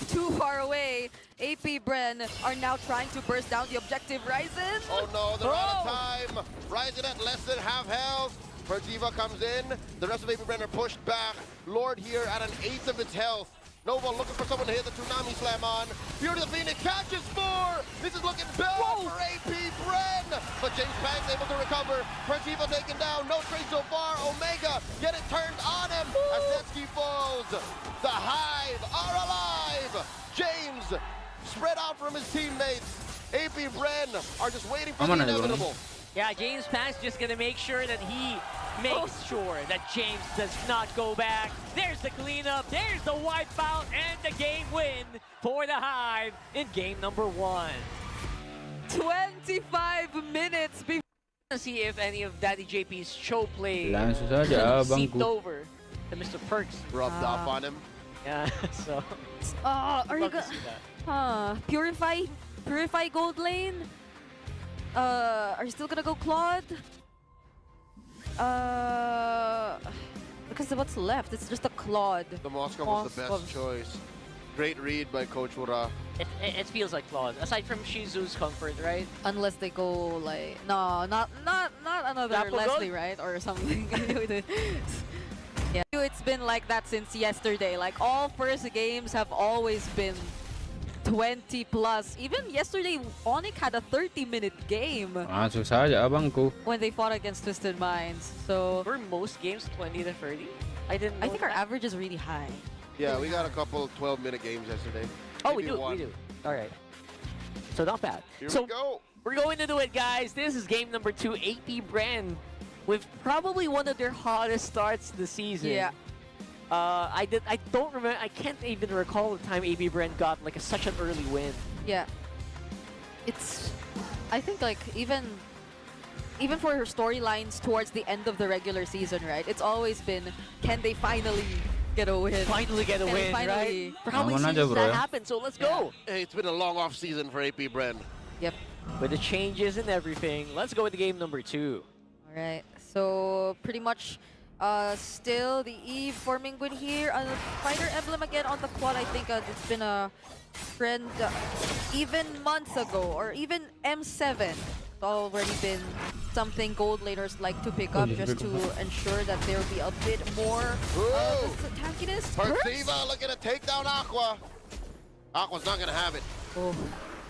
too far away, AP Bren are now trying to burst down the objective. Ryzen! Oh no, they're out of time. Ryzen at less than half health. Perxiva comes in. The rest of AP Bren are pushed back. Lord here at an eighth of its health. Nova looking for someone to hit the Tsunami Slam on. Fury the Phoenix catches more! This is looking bad for AP Bren! But James Banks able to recover. Perxiva taken down. No trade so far. Omega get it turned on him as Netsuki falls. The Hive are alive! James spread out from his teammates. AP Bren are just waiting for the inevitable. Yeah, James Banks just going to make sure that he makes sure that James does not go back. There's the cleanup, there's the wipeout, and the game win for the Hive in game number 1. 25 minutes before. Let's see if any of Daddy JP's show play seeped over to Mr. Perks. Rubbed off on him. Yeah, so. Are you gonna Purify Gold Lane? Are you still gonna go Claude? Because what's left? It's just a Claude. The Moscow was the best choice. Great read by Coach Ura. It feels like Claude, aside from Shizu's comfort, right? Unless they go like not another Leslie, right, or something. Yeah, it's been like that since yesterday. Like all first games have always been 20 plus. Even yesterday, Onic had a 30-minute game. Masuk saja abangku. When they fought against Twisted Minds. So Were most games 20 to 30? I didn't know I think that. our average is really high. Yeah, we got a couple 12-minute games yesterday. Oh, we Maybe do, one. we do. All right. So not bad. Here so we go. we're going to do it, guys. This is game number 2, AP Brand, with probably one of their hottest starts this season. Yeah. I don't remember. I can't even recall the time AP Brand got like such an early win. Yeah. I think like even for her storylines towards the end of the regular season, right? It's always been, can they finally get a win? Finally get a Can win, finally- right? For how many Aman aja, seasons bro, that ya. happened? So let's go. Hey, it's been a long off season for AP Brand. Yep. With the changes and everything, let's go with the game number 2. All right. So pretty much still the Eve for Mingwin here. Fighter emblem again on the quad. I think it's been a trend even months ago, or even M7. It's already been something gold laners like to pick up just to ensure that there will be a bit more tankiness. Perciva looking to take down Aqua. Aqua's not gonna have it. Oh.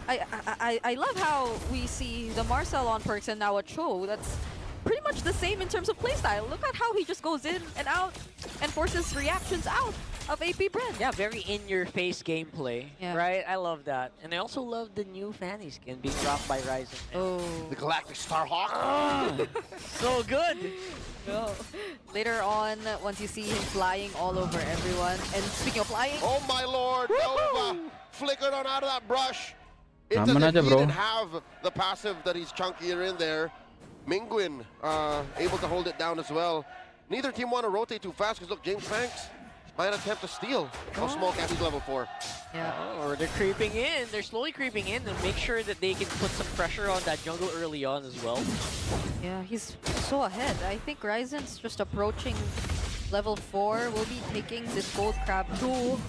I love how we see the Marcel on perks and now a Cho. That's pretty much the same in terms of playstyle. Look at how he just goes in and out and forces reactions out of AP Brand. Yeah, very in-your-face gameplay, Yeah. right? I love that. And I also love the new Fanny skin being dropped by Ryzen. Oh. The Galactic Starhawk. So good! No. Later on, once you see him flying all over everyone, and speaking of flying, Oh my lord, Nova flickered on out of that brush. It's as Aman if aja, he bro. didn't have the passive that he's chunkier in there. Mingwin able to hold it down as well. Neither team want to rotate too fast because look, James Banks might attempt to steal. How small cap he's level 4. yeah. Or they're creeping in. They're slowly creeping in to make sure that they can put some pressure on that jungle early on as well. Yeah, he's so ahead. I think Ryzen's just approaching level 4. We'll be taking this gold crab too.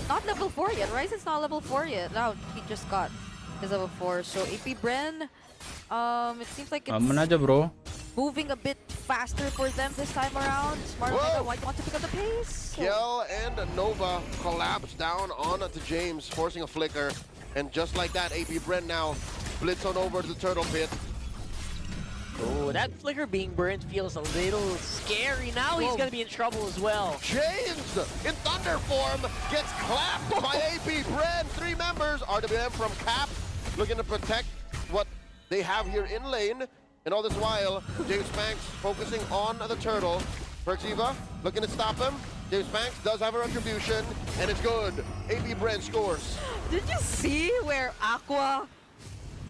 Not level 4 yet. Ryzen's not level 4 yet. Now he just got his level 4. So AP Bren, it seems like Aman it's aja, bro. moving a bit faster for them this time around. Smart Omega might want to pick up the pace. Kiel and Nova collapse down onto James, forcing a flicker. And just like that, AP Brent now blitz on over to the turtle pit. Oh, that flicker being burned feels a little scary. Now he's going to be in trouble as well. James, in thunder form, gets clapped by AP Brent. 3 members, RWM from Cap, looking to protect what they have here in lane. And all this while, James Banks focusing on the turtle. Perciva looking to stop him. James Banks does have a retribution, and it's good. AP Brent scores. Did you see where Aqua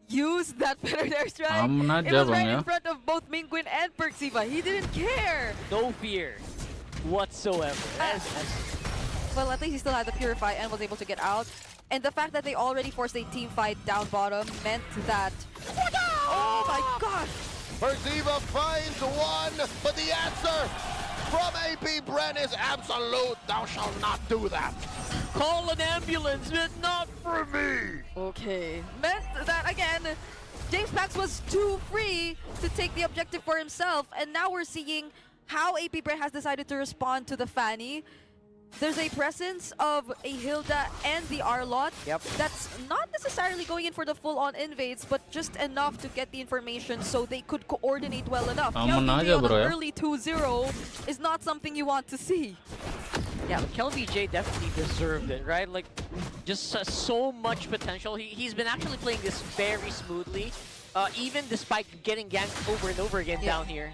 used that Predator strike? Aman It aja, was bang, right ya. in front of both Mingwin and Perciva. He didn't care. No fear whatsoever. Well, at least he still had the Purify and was able to get out. And the fact that they already forced a team fight down bottom meant that... Oh my gosh! Perciva finds one, but the answer from AP Brent is absolute. Thou shalt not do that. Call an ambulance, but not for me. Okay. Meant that, again, James Banks was too free to take the objective for himself. And now we're seeing how AP Brent has decided to respond to the Fanny. There's a presence of a Hilda and the Arlot. Yep. That's not necessarily going in for the full-on invades, but just enough to get the information so they could coordinate well enough. Aman KLVJ aja, on bro, an ya. early 2-0 is not something you want to see. Yeah, KLVJ definitely deserved it, right? Like, just so much potential. He's been actually playing this very smoothly, even despite getting ganked over and over again down here.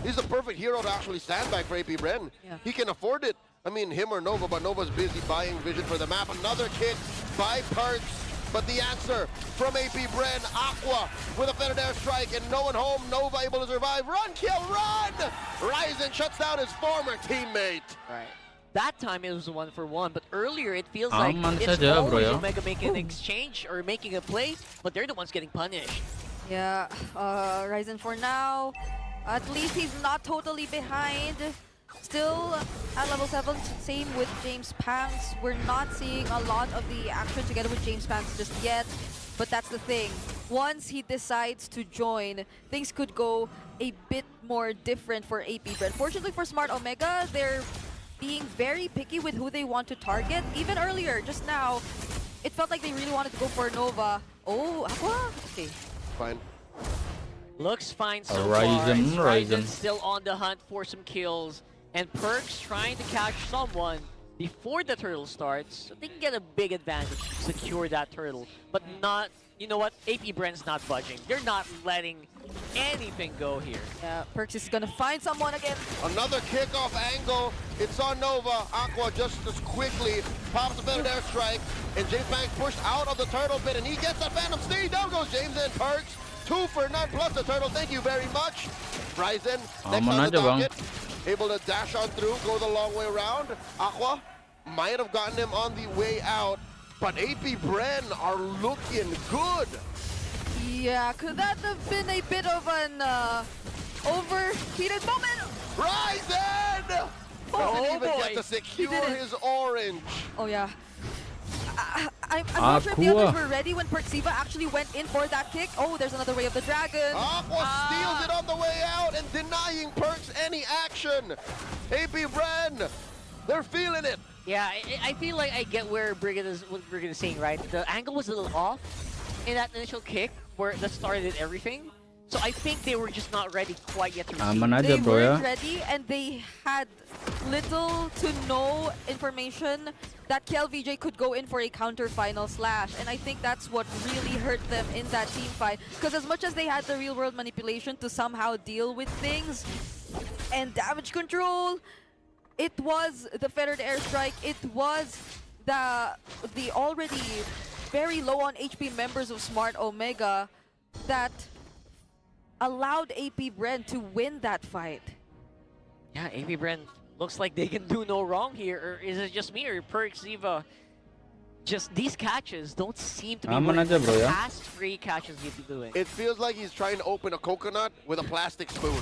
He's the perfect hero to actually stand back for AP Brent. Yeah. He can afford it. I mean, him or Nova, but Nova's busy buying vision for the map. Another kick by Perks, but the answer from AP Brent, Aqua with a Predator strike and no one home. Nova able to survive. Run, kill, run! Ryzen shuts down his former teammate. Right. That time it was a 1-for-1, but earlier it feels like Aman it's saja, bro, always ya. Omega making an exchange or making a play, but they're the ones getting punished. Yeah, Ryzen for now, at least he's not totally behind. Still at level 7, same with James Panks. We're not seeing a lot of the action together with James Panks just yet, but that's the thing. Once he decides to join, things could go a bit more different for AP Brent. Fortunately for Smart Omega, they're being very picky with who they want to target. Even earlier, just now, it felt like they really wanted to go for Nova. Oh, Aqua? Okay. Fine. Looks fine so Ryzen, far. Ryzen. Still on the hunt for some kills. And Perks trying to catch someone before the turtle starts. So they can get a big advantage to secure that turtle. But not, you know what? AP Brent's not budging. They're not letting anything go here. Yeah, Perks is gonna find someone again. Another kickoff angle. It's on Nova. Aqua just as quickly pops a better airstrike. And James Banks pushed out of the turtle pit. And he gets that Phantom Steed. Down goes James and Perks. 2 for none plus the turtle. Thank you very much. Ryzen next on the docket. Able to dash on through, go the long way around. Aqua might have gotten him on the way out. But AP Bren are looking good. Yeah, could that have been a bit of an overheated moment? Ryzen! Doesn't even get to secure his orange. Oh yeah. I'm not sure if the others were ready when Perksiva actually went in for that kick. Oh, there's another way of the dragon. Aqua steals it on the way out and denying Perks any action. AP Bren, they're feeling it. Yeah, I feel like I get where Brigid is saying, right? The angle was a little off in that initial kick where that started everything. So I think they were just not ready quite yet to receive. They weren't ready, and they had little to no information that KLVJ could go in for a counter final slash. And I think that's what really hurt them in that team fight. Because as much as they had the real world manipulation to somehow deal with things and damage control, it was the feathered airstrike, it was the already very low on HP members of Smart Omega that allowed AP Bren to win that fight. Yeah, AP Bren looks like they can do no wrong here. Or is it just me or Perksiva? Just these catches don't seem to be pass-free catches he'd be doing. It feels like he's trying to open a coconut with a plastic spoon.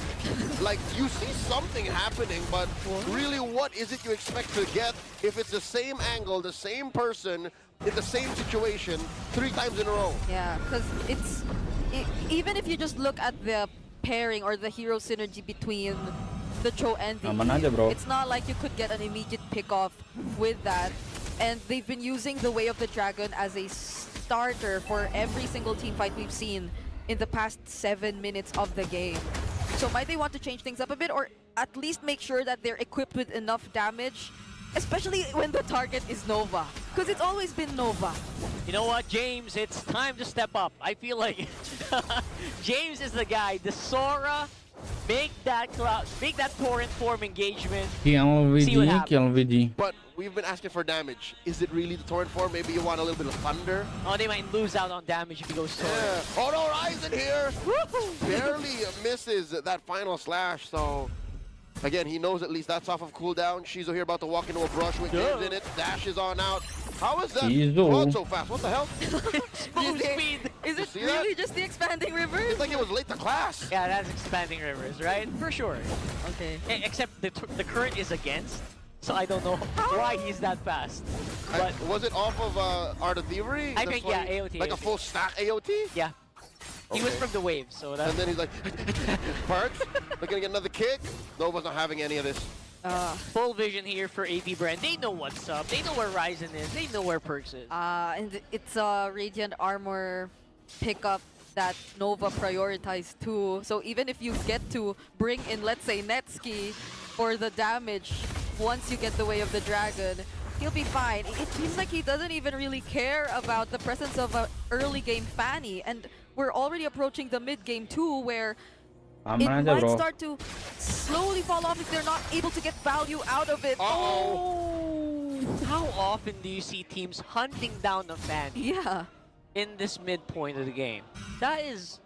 Like, you see something happening, but really what is it you expect to get if it's the same angle, the same person, in the same situation 3 times in a row? Yeah, because even if you just look at the pairing or the hero synergy between the Cho and the it's not like you could get an immediate pick-off with that. And they've been using the Way of the Dragon as a starter for every single team fight we've seen in the past 7 minutes of the game. So might they want to change things up a bit, or at least make sure that they're equipped with enough damage, especially when the target is Nova, because it's always been Nova. You know what, James? It's time to step up. I feel like James is the guy. The Sora, make that torrent form engagement. See what happens. But we've been asking for damage. Is it really the torrent form? Maybe you want a little bit of thunder? Oh, they might lose out on damage if he goes torrent. Yeah. Oh no, Ryzen here! Barely misses that final slash, so... Again, he knows at least that's off of cooldown. Shizo here about to walk into a brush with James in it. Dashes on out. How is that run so fast? What the hell? Smooth speed. Is it really just the expanding rivers? It's like it was late to class. Yeah, that's expanding rivers, right? For sure. Okay. Except the current is against, so I don't know why he's that fast. But was it off of Art of Thievery? I think, yeah, AOT. Like a full stack AOT? Yeah. He was from the wave, so that's... And then he's like, Perks, they're gonna get another kick. Nova's not having any of this. Full vision here for AP Brand. They know what's up. They know where Ryzen is. They know where Perks is. And it's a Radiant Armor pickup that Nova prioritized too. So even if you get to bring in, let's say, Netski for the damage, once you get the Way of the Dragon, he'll be fine. It seems like he doesn't even really care about the presence of an early game Fanny. And we're already approaching the mid game too, where it might start to slowly fall off if they're not able to get value out of it. Oh! How often do you see teams hunting down a fan? Yeah. In this midpoint of the game? That's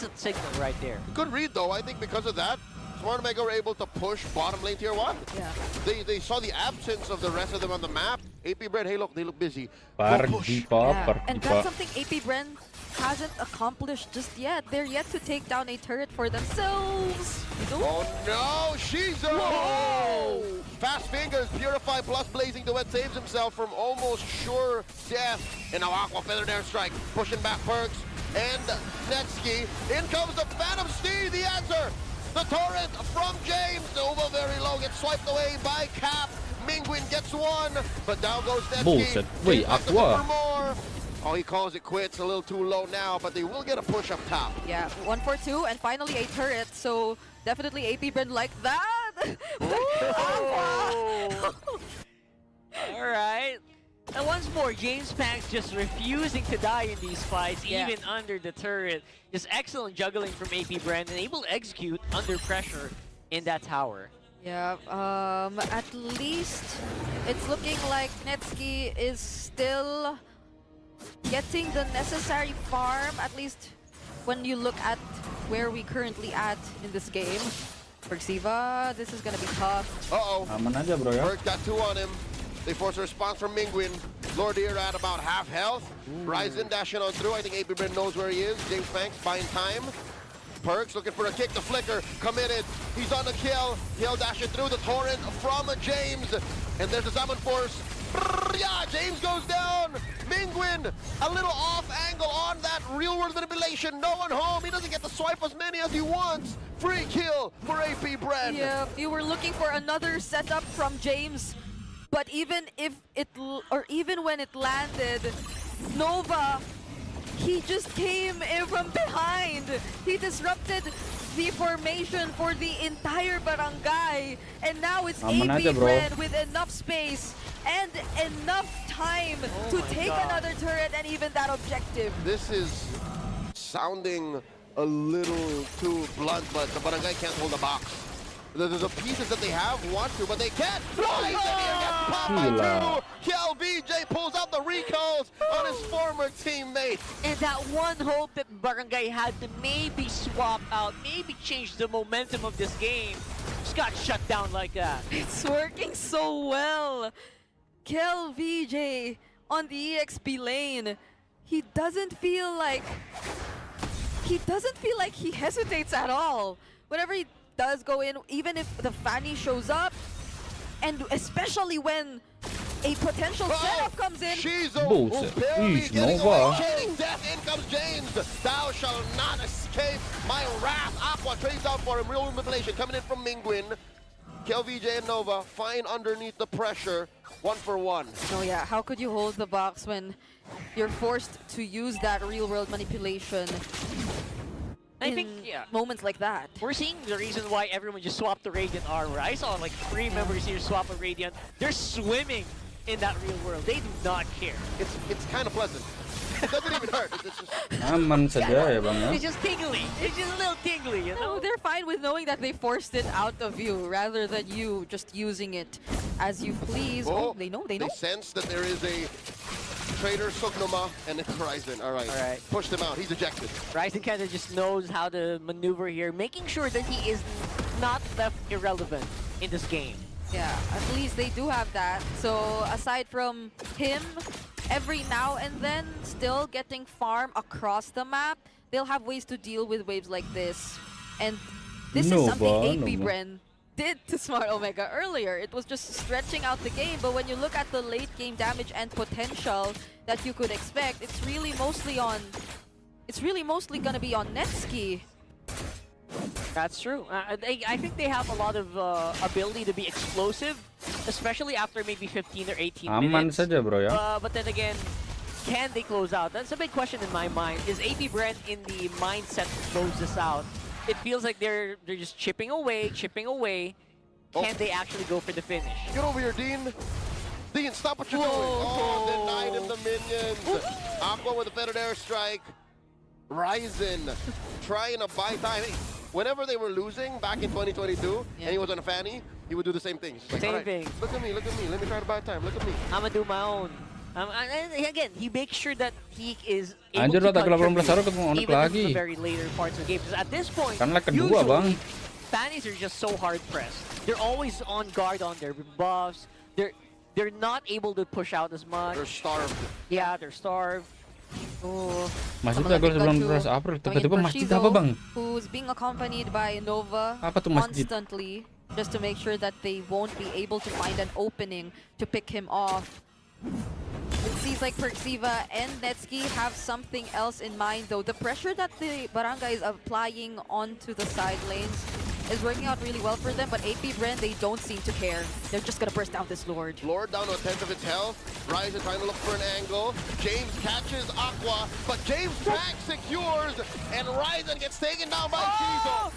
a signal right there. Good read though. I think because of that, Smart Omega were able to push bottom lane tier 1. Yeah. They saw the absence of the rest of them on the map. AP Bren, hey look, they look busy. Yeah. And that's something AP Bren hasn't accomplished just yet. They're yet to take down a turret for themselves. Oh no, Shizo! Whoa! Fast fingers, Purify plus Blazing Duet saves himself from almost sure death. And now Aqua Feathered Airstrike, pushing back Perks and Netski. In comes the Phantom Steed, the answer! The torrent from James. Nova very low, gets swiped away by Cap. Mingwin gets one, but down goes Netski. Bullshit. Wait, Aqua. Oh, he calls it quits. A little too low now, but they will get a push up top. Yeah, 1 for 2, and finally a turret. So definitely AP Brand like that. All right. And once more, James Pank's just refusing to die in these fights, even under the turret. Just excellent juggling from AP Brand and able to execute under pressure in that tower. Yeah, at least it's looking like Netski is still getting the necessary farm, at least when you look at where we currently at in this game. For Xiva, this is gonna be tough. Uh-oh. Aman aja bro ya. Perk got 2 on him. They force a response from Mingwin. Lordier at about half health. Ryzen dashing on through. I think AP Brand knows where he is. James Banks buying time. Perks looking for a kick. The flicker committed. He's on the kill. Kill dashing through the torrent from James. And there's the summon force. Yeah, James goes down. Mingwin, a little off angle on that real world manipulation. No one home. He doesn't get to swipe as many as he wants. Free kill for AP Brand. Yeah, you were looking for another setup from James, but even when it landed, Nova, he just came in from behind. He disrupted the formation for the entire barangay, and now it's AP Brand with enough space and enough time to take another turret and even that objective. This is sounding a little too blunt, but the barangay can't hold the box. The pieces that they have want to, but they can't. Right, Kel VJ pulls out the recalls on his former teammate. And that one hope that Barangay had to maybe swap out, maybe change the momentum of this game, just got shut down like that. It's working so well. Kel VJ on the EXP lane. He doesn't feel like he hesitates at all. Whenever he does go in, even if the Fanny shows up, and especially when a potential setup comes in. Death, in comes James. Thou shall not escape my wrath. Aqua trades out for him. Real manipulation coming in from Mingwin. Kel VJ and Nova fine underneath the pressure. 1 for 1. Oh yeah, how could you hold the box when you're forced to use that real world manipulation? I think, moments like that. We're seeing the reason why everyone just swapped the Radiant armor. I saw like 3 members here swap a Radiant. They're swimming in that real world. They do not care. It's kind of pleasant. It doesn't even hurt. It's just... Aman saja ya bang ya. It's just tingly. It's just a little tingly, you know? No, they're fine with knowing that they forced it out of you rather than you just using it as you please. Oh, they know. They sense that there is a Trader, Sugnoma, and Ryzen. All right. Push them out. He's ejected. Ryzen kind of just knows how to maneuver here, making sure that he is not left irrelevant in this game. Yeah, at least they do have that. So aside from him, every now and then still getting farm across the map, they'll have ways to deal with waves like this. And this is something AP Brand did to Smart Omega earlier. It was just stretching out the game, but when you look at the late game damage and potential that you could expect, it's really mostly gonna be on Netski. That's true. I think they have a lot of ability to be explosive, especially after maybe 15 or 18 minutes. Saja bro ya. But then again, can they close out? That's a big question in my mind. Is AP Brand in the mindset to close this out? It feels like they're just chipping away. Can they actually go for the finish? Get over here, Dean. Dean, stop what you're doing. Oh, denied him the minions. Aqua with a better airstrike. Ryzen trying to buy time. Hey, whenever they were losing back in 2022 and he was on a Fanny, he would do the same thing. Like, same thing. Look at me. Let me try to buy time. Look at me. I'm gonna do my own. And again, he makes sure that he is able Anjir, to contribute even in the very later parts of the game. Because at this point, usually, Fannies are just so hard pressed. They're always on guard on their buffs. They're not able to push out as much. They're starved. Yeah, they're starved. Masih gol sebelum press April, tiba-tiba masjid apa bang? Who's being accompanied by Nova constantly, just to make sure that they won't be able to find an opening to pick him off. It seems like Perxiva and Netski have something else in mind though. The pressure that the Barangay is applying onto the side lanes is working out really well for them, but AP Bren, they don't seem to care. They're just gonna burst down this Lord. Lord down to a tenth of its health. Ryzen trying to look for an angle. James catches Aqua, but James tag secures, and Ryzen gets taken down by Shizo.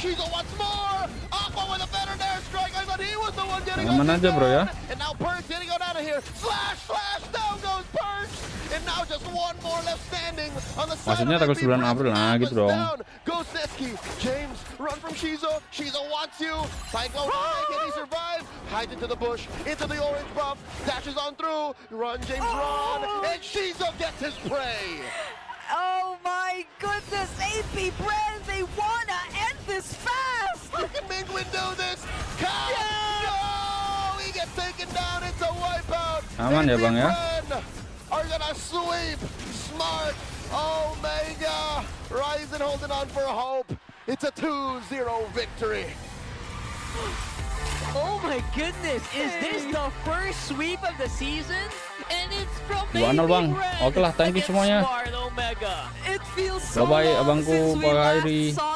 Shizo once more. Aqua with a better air strike. I thought he was the one getting Aman aja bro ya. And now Perks getting out of here. Slash, down goes Perks. And now just one more left standing on the side. Maksudnya tanggal 9 April, nah gitu dong. Goes Setsuki. James, run from Shizo. Shizo wants you. Cyclone, can he survive? Hides into the bush, into the orange buff. Dashes on through. Run, James, run. And Shizo gets his prey. Oh my goodness, AP Bren, they wanna end this fast! How can Mingwin do this? No! He gets taken down. It's a wipeout. Aman ya bang ya. Are gonna sweep. Smart. Omega. Ryzen holding on for hope. It's a 2-0 victory. Oh my goodness, is this the first sweep of the season? And it's from 2-0 bang. Oke lah, thank you semuanya. Omega. It feels so Bye bye long abangku, since we Pak last KAIRI. saw